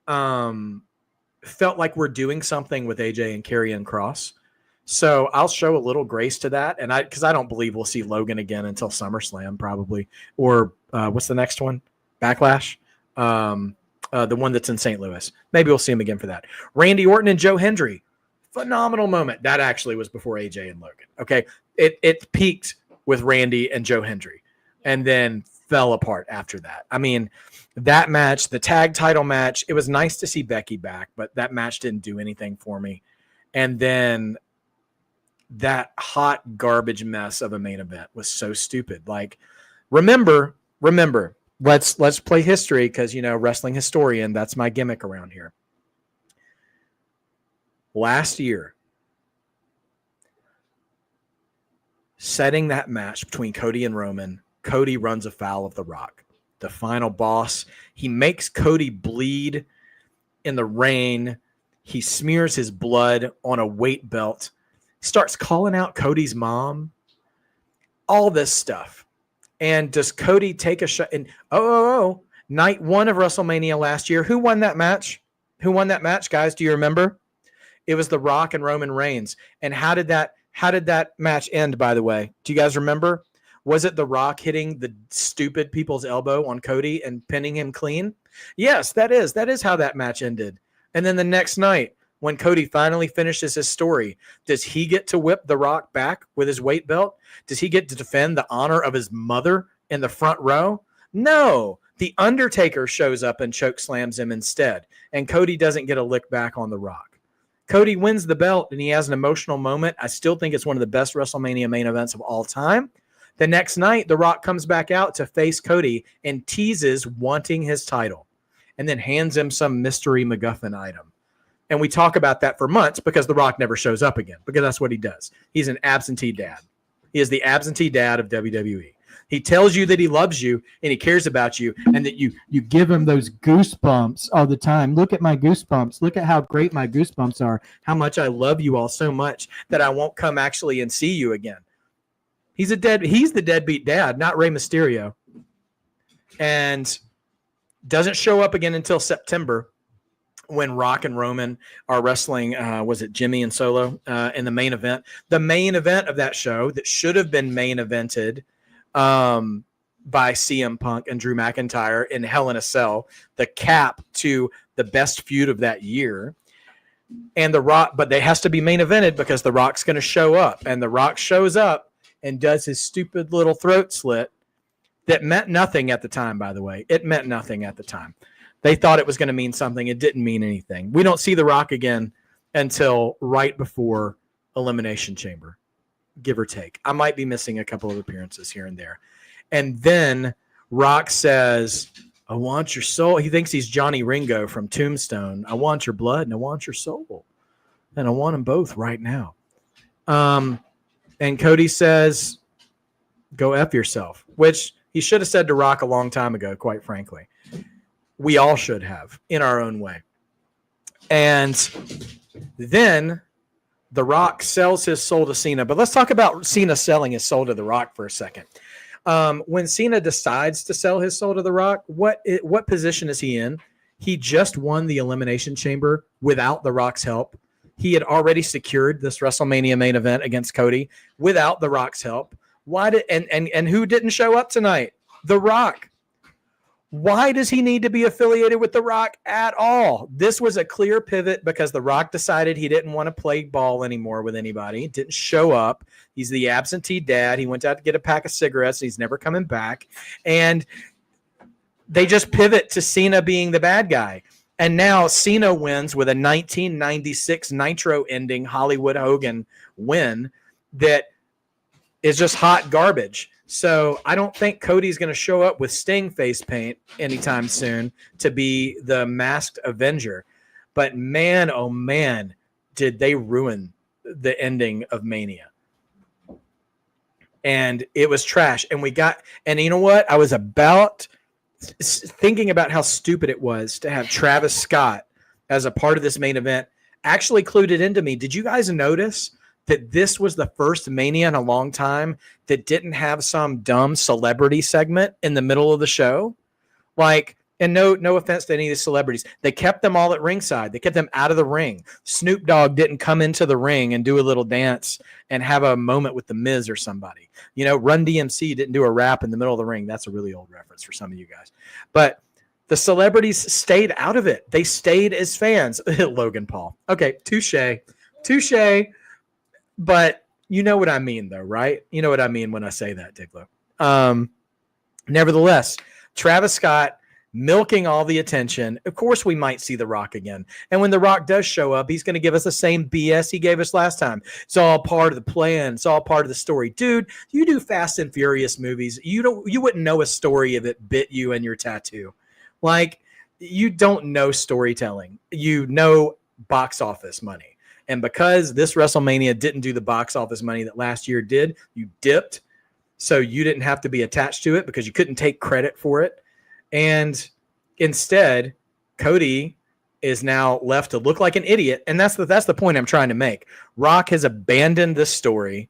we're doing something with AJ and Karrion Kross. So I'll show a little grace to that, and because I don't believe we'll see Logan again until SummerSlam probably, or what's the next one? Backlash, the one that's in St. Louis. Maybe we'll see him again for that. Randy Orton and Joe Hendry, phenomenal moment. That actually was before AJ and Logan. Okay, it peaked with Randy and Joe Hendry, and then fell apart after that. I mean, that match, the tag title match, it was nice to see Becky back, but that match didn't do anything for me. And then that hot garbage mess of a main event was so stupid. Remember, let's play history, because wrestling historian, that's my gimmick around here. Last year, setting that match between Cody and Roman, Cody runs afoul of The Rock, the final boss. He makes Cody bleed in the rain. He smears his blood on a weight belt. starts calling out Cody's mom, all this stuff. And does Cody take a shot? And night 1 of WrestleMania last year, who won that match? Who won that match, guys? Do you remember? It was The Rock and Roman Reigns. And how did that match end, by the way? Do you guys remember? Was it The Rock hitting the stupid people's elbow on Cody and pinning him clean? Yes, that is how that match ended. And then the next night, when Cody finally finishes his story, does he get to whip The Rock back with his weight belt? Does he get to defend the honor of his mother in the front row? No. The Undertaker shows up and choke slams him instead, and Cody doesn't get a lick back on The Rock. Cody wins the belt, and he has an emotional moment. I still think it's one of the best WrestleMania main events of all time. The next night, The Rock comes back out to face Cody and teases wanting his title, and then hands him some mystery MacGuffin item. And we talk about that for months because The Rock never shows up again, because that's what he does. He's an absentee dad. He is the absentee dad of WWE. He tells you that he loves you and he cares about you, and that you give him those goosebumps all the time. Look at my goosebumps. Look at how great my goosebumps are, how much I love you all so much that I won't come actually and see you again. He's the deadbeat dad, not Rey Mysterio. And doesn't show up again until September, when Rock and Roman are wrestling, was it Jimmy and Solo in the main event? The main event of that show that should have been main evented by CM Punk and Drew McIntyre in Hell in a Cell, the cap to the best feud of that year. And The Rock, but they has to be main evented because The Rock's going to show up. And The Rock shows up and does his stupid little throat slit that meant nothing at the time, by the way. It meant nothing at the time. They thought it was going to mean something. It didn't mean anything. We don't see The Rock again until right before Elimination Chamber, give or take. I might be missing a couple of appearances here and there. And then Rock says, I want your soul. He thinks he's Johnny Ringo from Tombstone. I want your blood and I want your soul. And I want them both right now. And Cody says, go F yourself, which he should have said to Rock a long time ago, quite frankly. We all should have in our own way. And then The Rock sells his soul to Cena. But let's talk about Cena selling his soul to The Rock for a second. When Cena decides to sell his soul to The Rock, what position is he in? He just won the Elimination Chamber without The Rock's help. He had already secured this WrestleMania main event against Cody without The Rock's help. Why did and who didn't show up tonight? The Rock. Why does he need to be affiliated with The Rock at all? This was a clear pivot because The Rock decided he didn't want to play ball anymore with anybody. He didn't show up. He's the absentee dad. He went out to get a pack of cigarettes. He's never coming back. And they just pivot to Cena being the bad guy. And now Cena wins with a 1996 Nitro ending Hollywood Hogan win that is just hot garbage. So I don't think Cody's going to show up with Sting face paint anytime soon to be the masked Avenger. But man, oh man, did they ruin the ending of Mania. And it was trash. And you know what? I was about thinking about how stupid it was to have Travis Scott as a part of this main event actually clued it into me. Did you guys notice that this was the first Mania in a long time that didn't have some dumb celebrity segment in the middle of the show? Like, and no offense to any of the celebrities, they kept them all at ringside. They kept them out of the ring. Snoop Dogg didn't come into the ring and do a little dance and have a moment with The Miz or somebody. You know, Run DMC didn't do a rap in the middle of the ring. That's a really old reference for some of you guys. But the celebrities stayed out of it. They stayed as fans. Logan Paul. Okay, touche. But you know what I mean, though, right? You know what I mean when I say that, Diglo. Nevertheless, Travis Scott milking all the attention. Of course, we might see The Rock again. And when The Rock does show up, he's going to give us the same BS he gave us last time. It's all part of the plan. It's all part of the story. Dude, you do Fast and Furious movies. You wouldn't know a story if it bit you in your tattoo. Like, you don't know storytelling. You know box office money. And because this WrestleMania didn't do the box office money that last year did, you dipped. So you didn't have to be attached to it because you couldn't take credit for it. And instead, Cody is now left to look like an idiot. And that's the point I'm trying to make. Rock has abandoned this story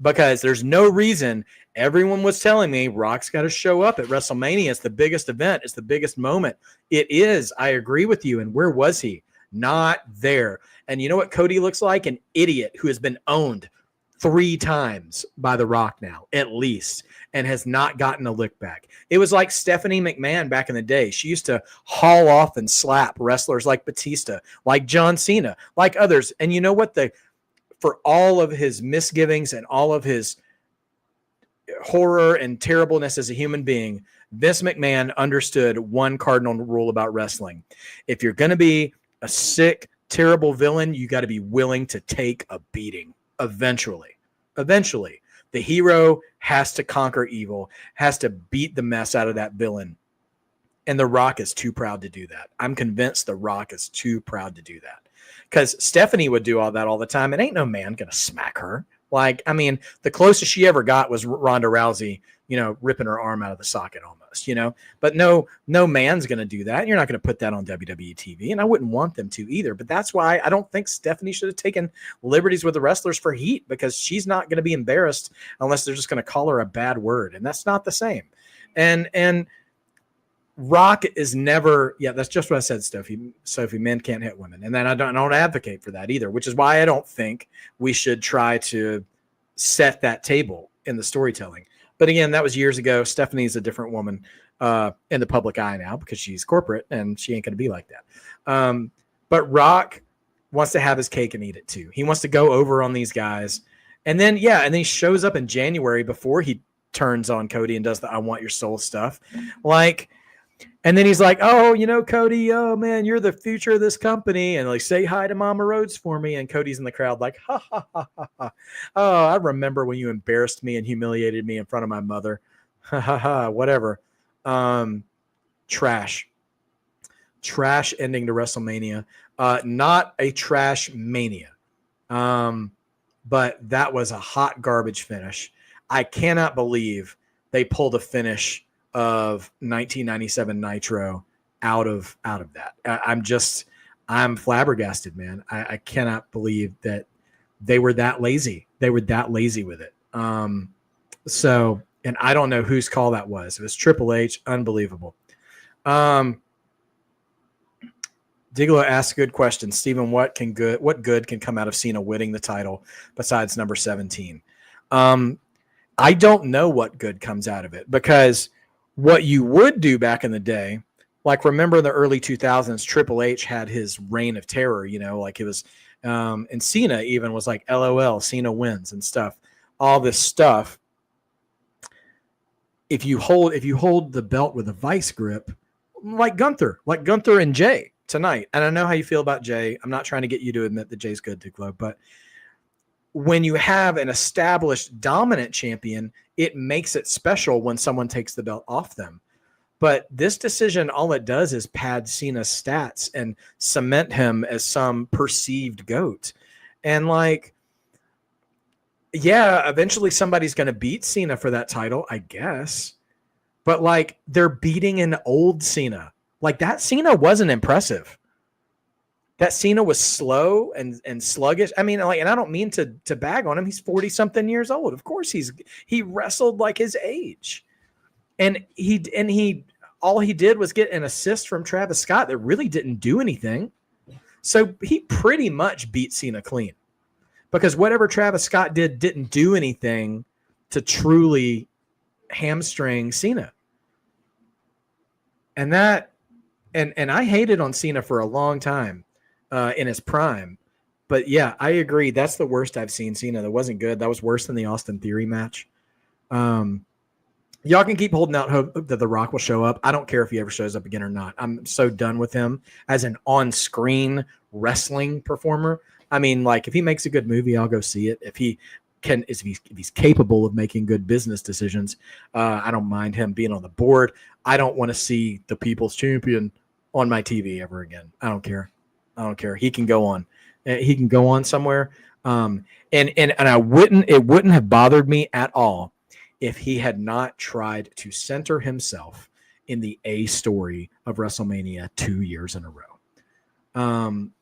because there's no reason. Everyone was telling me Rock's got to show up at WrestleMania. It's the biggest event. It's the biggest moment. It is. I agree with you. And where was he? Not there. And you know what Cody looks like? An idiot who has been owned 3 times by The Rock now, at least, and has not gotten a lick back. It was like Stephanie McMahon back in the day. She used to haul off and slap wrestlers like Batista, like John Cena, like others. And you know what? For all of his misgivings and all of his horror and terribleness as a human being, Vince McMahon understood one cardinal rule about wrestling. If you're going to be a sick, terrible villain, you got to be willing to take a beating eventually. The hero has to conquer evil, has to beat the mess out of that villain. And The Rock is too proud to do that. I'm convinced The Rock is too proud to do that. Because Stephanie would do all that all the time, and ain't no man going to smack her. Like, I mean, the closest she ever got was Ronda Rousey, ripping her arm out of the socket almost, But no man's going to do that. You're not going to put that on WWE TV, and I wouldn't want them to either. But that's why I don't think Stephanie should have taken liberties with the wrestlers for heat, because she's not going to be embarrassed unless they're just going to call her a bad word, and that's not the same. And Rock is never, that's just what I said, Sophie, men can't hit women. And then I don't advocate for that either, which is why I don't think we should try to set that table in the storytelling. But again, that was years ago. Stephanie's a different woman in the public eye now because she's corporate and she ain't going to be like that. But Rock wants to have his cake and eat it too. He wants to go over on these guys. And then he shows up in January before he turns on Cody and does the I want your soul stuff. And then he's like, oh, Cody, oh, man, you're the future of this company. And say hi to Mama Rhodes for me. And Cody's in the crowd like, ha, ha, ha, ha, ha. Oh, I remember when you embarrassed me and humiliated me in front of my mother. Ha, ha, ha, whatever. Trash ending to WrestleMania. Not a trash mania. But that was a hot garbage finish. I cannot believe they pulled a finish of 1997 Nitro out of that. I'm flabbergasted, man. I cannot believe that they were that lazy. They were that lazy with it. And I don't know whose call that was. It was Triple H. Unbelievable. Diglo asked a good question. Steven, what good can come out of Cena winning the title besides number 17? I don't know what good comes out of it, because what you would do back in the day, like remember in the early 2000s, Triple H had his reign of terror, like it was, and Cena even was like, LOL, Cena wins and stuff, all this stuff. If you hold the belt with a vice grip, like Gunther and Jay tonight. And I know how you feel about Jay. I'm not trying to get you to admit that Jay's good, Diglo, but when you have an established dominant champion, it makes it special when someone takes the belt off them. But this decision, all it does is pad Cena's stats and cement him as some perceived GOAT. And eventually somebody's going to beat Cena for that title, I guess. But they're beating an old Cena. That Cena wasn't impressive. That Cena was slow and sluggish. I mean, and I don't mean to bag on him. He's 40-something years old. Of course, he wrestled like his age, and he all he did was get an assist from Travis Scott that really didn't do anything. So he pretty much beat Cena clean, because whatever Travis Scott did didn't do anything to truly hamstring Cena. And I hated on Cena for a long time. In his prime. But yeah, I agree. That's the worst I've seen Cena. That wasn't good. That was worse than the Austin Theory match. Y'all can keep holding out hope that The Rock will show up. I don't care if he ever shows up again or not. I'm so done with him as an on-screen wrestling performer. I mean, if he makes a good movie, I'll go see it. If he's capable of making good business decisions, I don't mind him being on the board. I don't want to see the People's Champion on my TV ever again. I don't care. He can go on. He can go on somewhere. And it wouldn't have bothered me at all if he had not tried to center himself in the A story of WrestleMania 2 years in a row.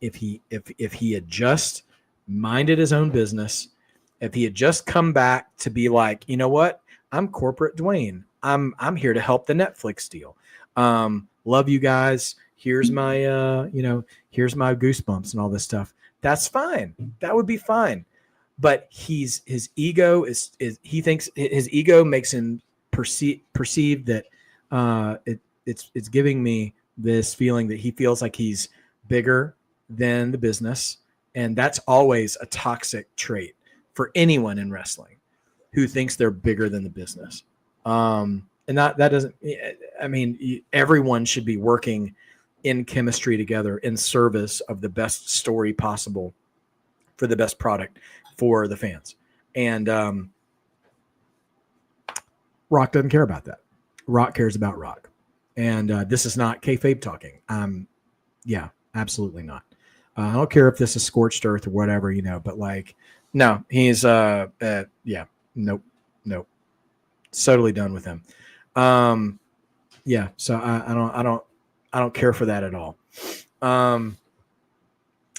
If he had just minded his own business, if he had just come back to be like, you know what, I'm corporate Dwayne. I'm here to help the Netflix deal. Love you guys. Here's my here's my goosebumps and all this stuff. That's fine. That would be fine. But his ego is he thinks his ego makes him perceive that it's giving me this feeling that he feels like he's bigger than the business, and that's always a toxic trait for anyone in wrestling who thinks they're bigger than the business. And that doesn't. I mean, everyone should be working in chemistry together in service of the best story possible for the best product for the fans. And Rock doesn't care about that. Rock cares about Rock. And this is not kayfabe talking. Yeah, absolutely not. I don't care if this is scorched earth or whatever, but like, no, he's nope. Totally done with him. Yeah, so I don't care for that at all.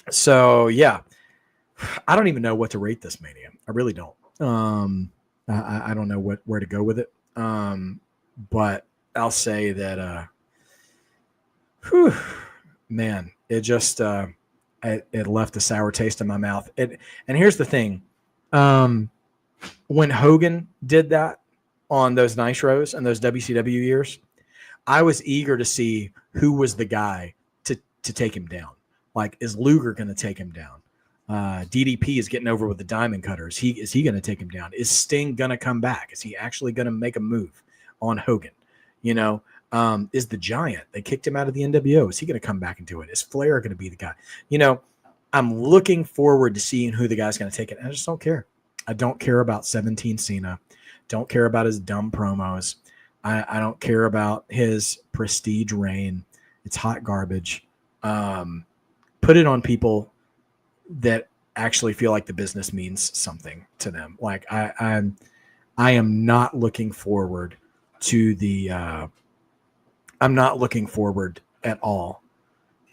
So yeah, I don't even know what to rate this Mania. I really don't. I don't know where to go with it. But I'll say that, man, it just it left a sour taste in my mouth. And here's the thing, when Hogan did that on those Nitros and those WCW years, I was eager to see who was the guy to take him down. Like, is Luger going to take him down? DDP is getting over with the Diamond Cutter. Is he going to take him down? Is Sting going to come back? Is he actually going to make a move on Hogan? Is the Giant, they kicked him out of the NWO, is he going to come back and do it? Is Flair going to be the guy? I'm looking forward to seeing who the guy's going to take it. I just don't care. I don't care about 17 Cena. Don't care about his dumb promos. I don't care about his prestige reign. It's hot garbage. Put it on people that actually feel like the business means something to them. Like I am not looking forward to the I'm not looking forward at all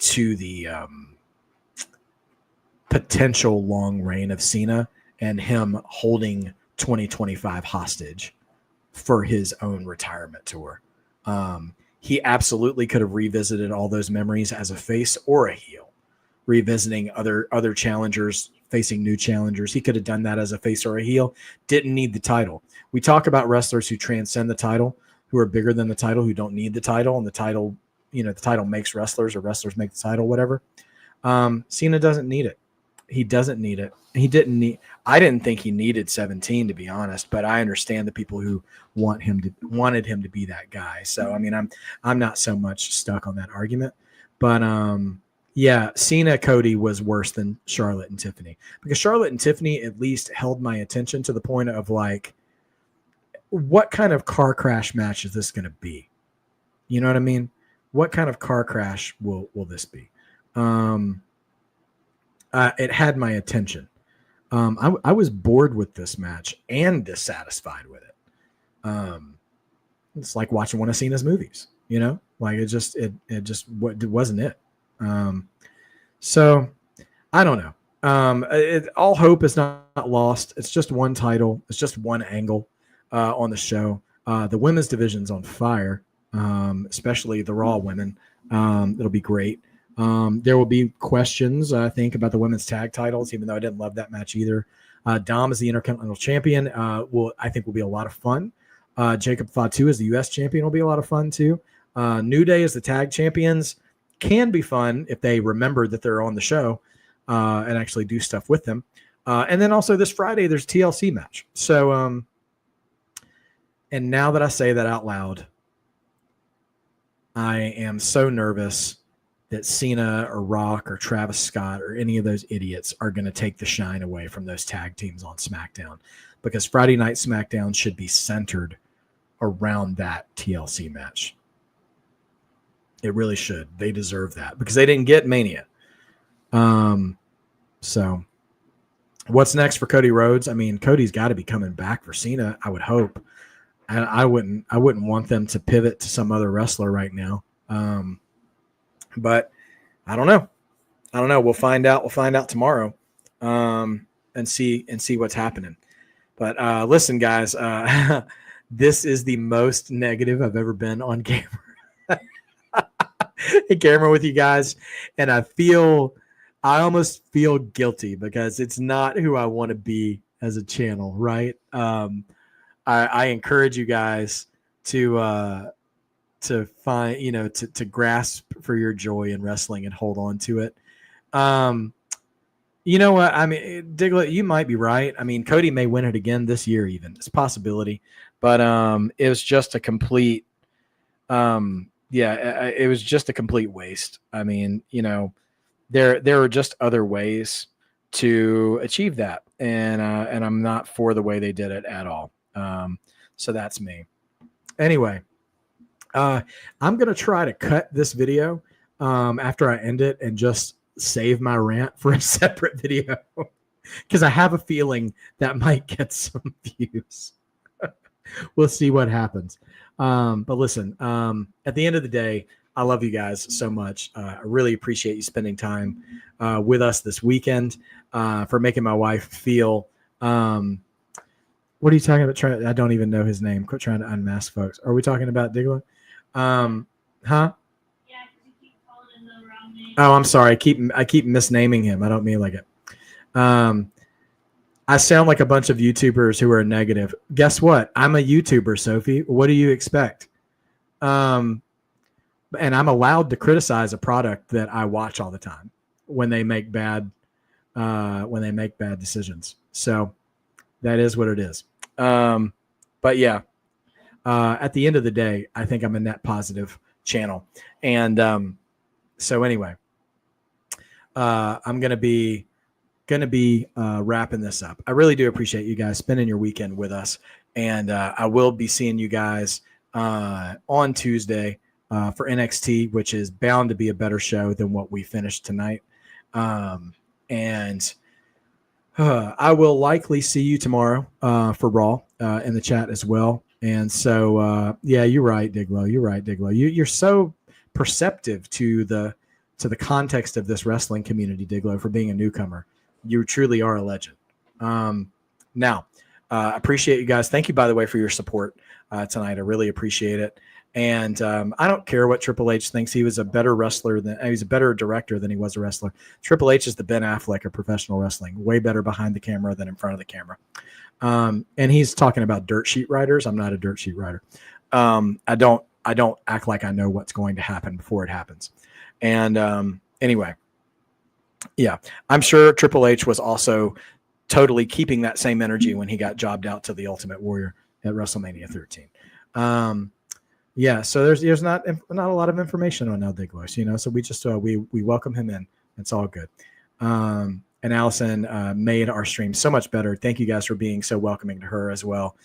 to the potential long reign of Cena and him holding 2025 hostage for his own retirement tour. He absolutely could have revisited all those memories as a face or a heel, revisiting other challengers, facing new challengers. He could have done that as a face or a heel. Didn't need the title. We talk about wrestlers who transcend the title, who are bigger than the title, who don't need the title, and the title, the title makes wrestlers, or wrestlers make the title, whatever. Cena doesn't need it. He doesn't need it. He didn't need. I didn't think he needed 17, to be honest, but I understand the people who wanted him to be that guy. So I mean, I'm not so much stuck on that argument, but yeah, Cena Cody was worse than Charlotte and Tiffany, because Charlotte and Tiffany at least held my attention to the point of like, what kind of car crash match is this going to be? You know what I mean? What kind of car crash will this be? It had my attention. I was bored with this match and dissatisfied with it. It's like watching one of Cena's movies, like it wasn't it. So I don't know. All hope is not lost. It's just one title. It's just one angle on the show. The women's division's on fire, especially the Raw women. It'll be great. There will be questions, I think, about the women's tag titles, even though I didn't love that match either. Dom is the Intercontinental Champion. I think will be a lot of fun. Jacob Fatu as the U.S. Champion will be a lot of fun too. New Day as the tag champions can be fun if they remember that they're on the show and actually do stuff with them. And then also this Friday, there's TLC match. So, and now that I say that out loud, I am so nervous that Cena or Rock or Travis Scott or any of those idiots are going to take the shine away from those tag teams on SmackDown, because Friday Night SmackDown should be centered around that TLC match. It really should. They deserve that because they didn't get Mania. So what's next for Cody Rhodes? I mean, Cody's got to be coming back for Cena, I would hope. And I wouldn't want them to pivot to some other wrestler right now. But I don't know. I don't know. We'll find out. We'll find out tomorrow, and see what's happening. But listen, guys, this is the most negative I've ever been on camera. Camera with you guys, and I almost feel guilty because it's not who I want to be as a channel, right? I encourage you guys to find, to grasp for your joy in wrestling and hold on to it. You know what? I mean, Diglett, you might be right. I mean, Cody may win it again this year, even. It's a possibility. But it was just a complete it was just a complete waste. I mean, there are just other ways to achieve that. And I'm not for the way they did it at all. So that's me. Anyway, I'm going to try to cut this video after I end it and just save my rant for a separate video because I have a feeling that might get some views. We'll see what happens. But listen, at the end of the day, I love you guys so much. I really appreciate you spending time with us this weekend, for making my wife feel. What are you talking about? I don't even know his name. Quit trying to unmask folks. Are we talking about Diglett? Huh? Yeah, you keep calling him the wrong name. Oh, I'm sorry. I keep misnaming him. I don't mean like it. I sound like a bunch of YouTubers who are negative. Guess what? I'm a YouTuber, Sophie. What do you expect? And I'm allowed to criticize a product that I watch all the time when they make bad decisions. So that is what it is. But yeah, at the end of the day, I think I'm a net positive channel. And so anyway, I'm going to be wrapping this up. I really do appreciate you guys spending your weekend with us. And I will be seeing you guys on Tuesday for NXT, which is bound to be a better show than what we finished tonight. And I will likely see you tomorrow for Raw in the chat as well. And so, yeah, you're right, Diglo. You're right, Diglo. You're so perceptive to the context of this wrestling community, Diglo, for being a newcomer. You truly are a legend. Now, appreciate you guys. Thank you, by the way, for your support tonight. I really appreciate it. And I don't care what Triple H thinks. He was a better wrestler he's a better director than he was a wrestler. Triple H is the Ben Affleck of professional wrestling, way better behind the camera than in front of the camera. And he's talking about dirt sheet writers. I'm not a dirt sheet writer. I don't act like I know what's going to happen before it happens. And anyway, yeah, I'm sure Triple H was also totally keeping that same energy when he got jobbed out to the Ultimate Warrior at WrestleMania 13. Yeah, so there's not a lot of information on El Diglos, so we just we welcome him in. It's all good. And Allison made our stream so much better. Thank you guys for being so welcoming to her as well.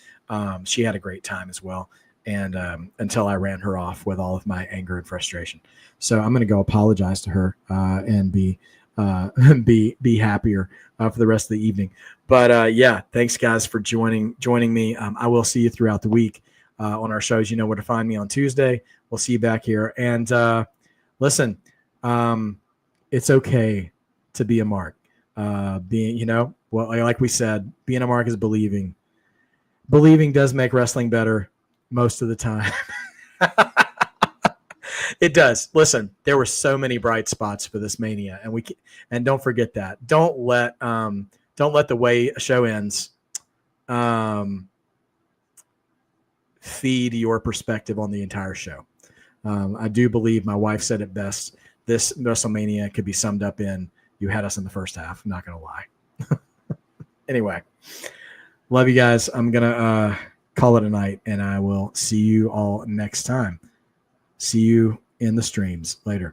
She had a great time as well. And until I ran her off with all of my anger and frustration. So I'm going to go apologize to her and be happier for the rest of the evening. But yeah, thanks guys for joining me. I will see you throughout the week on our shows. You know where to find me on Tuesday. We'll see you back here. And listen, it's okay to be a mark. Being, well, like we said, being a mark is believing. Believing does make wrestling better most of the time. It does. Listen, there were so many bright spots for this Mania, and don't forget that. Don't let the way a show ends feed your perspective on the entire show. I do believe my wife said it best. This WrestleMania could be summed up in, you had us in the first half. I'm not going to lie. Anyway, love you guys. I'm going to call it a night, and I will see you all next time. See you in the streams later.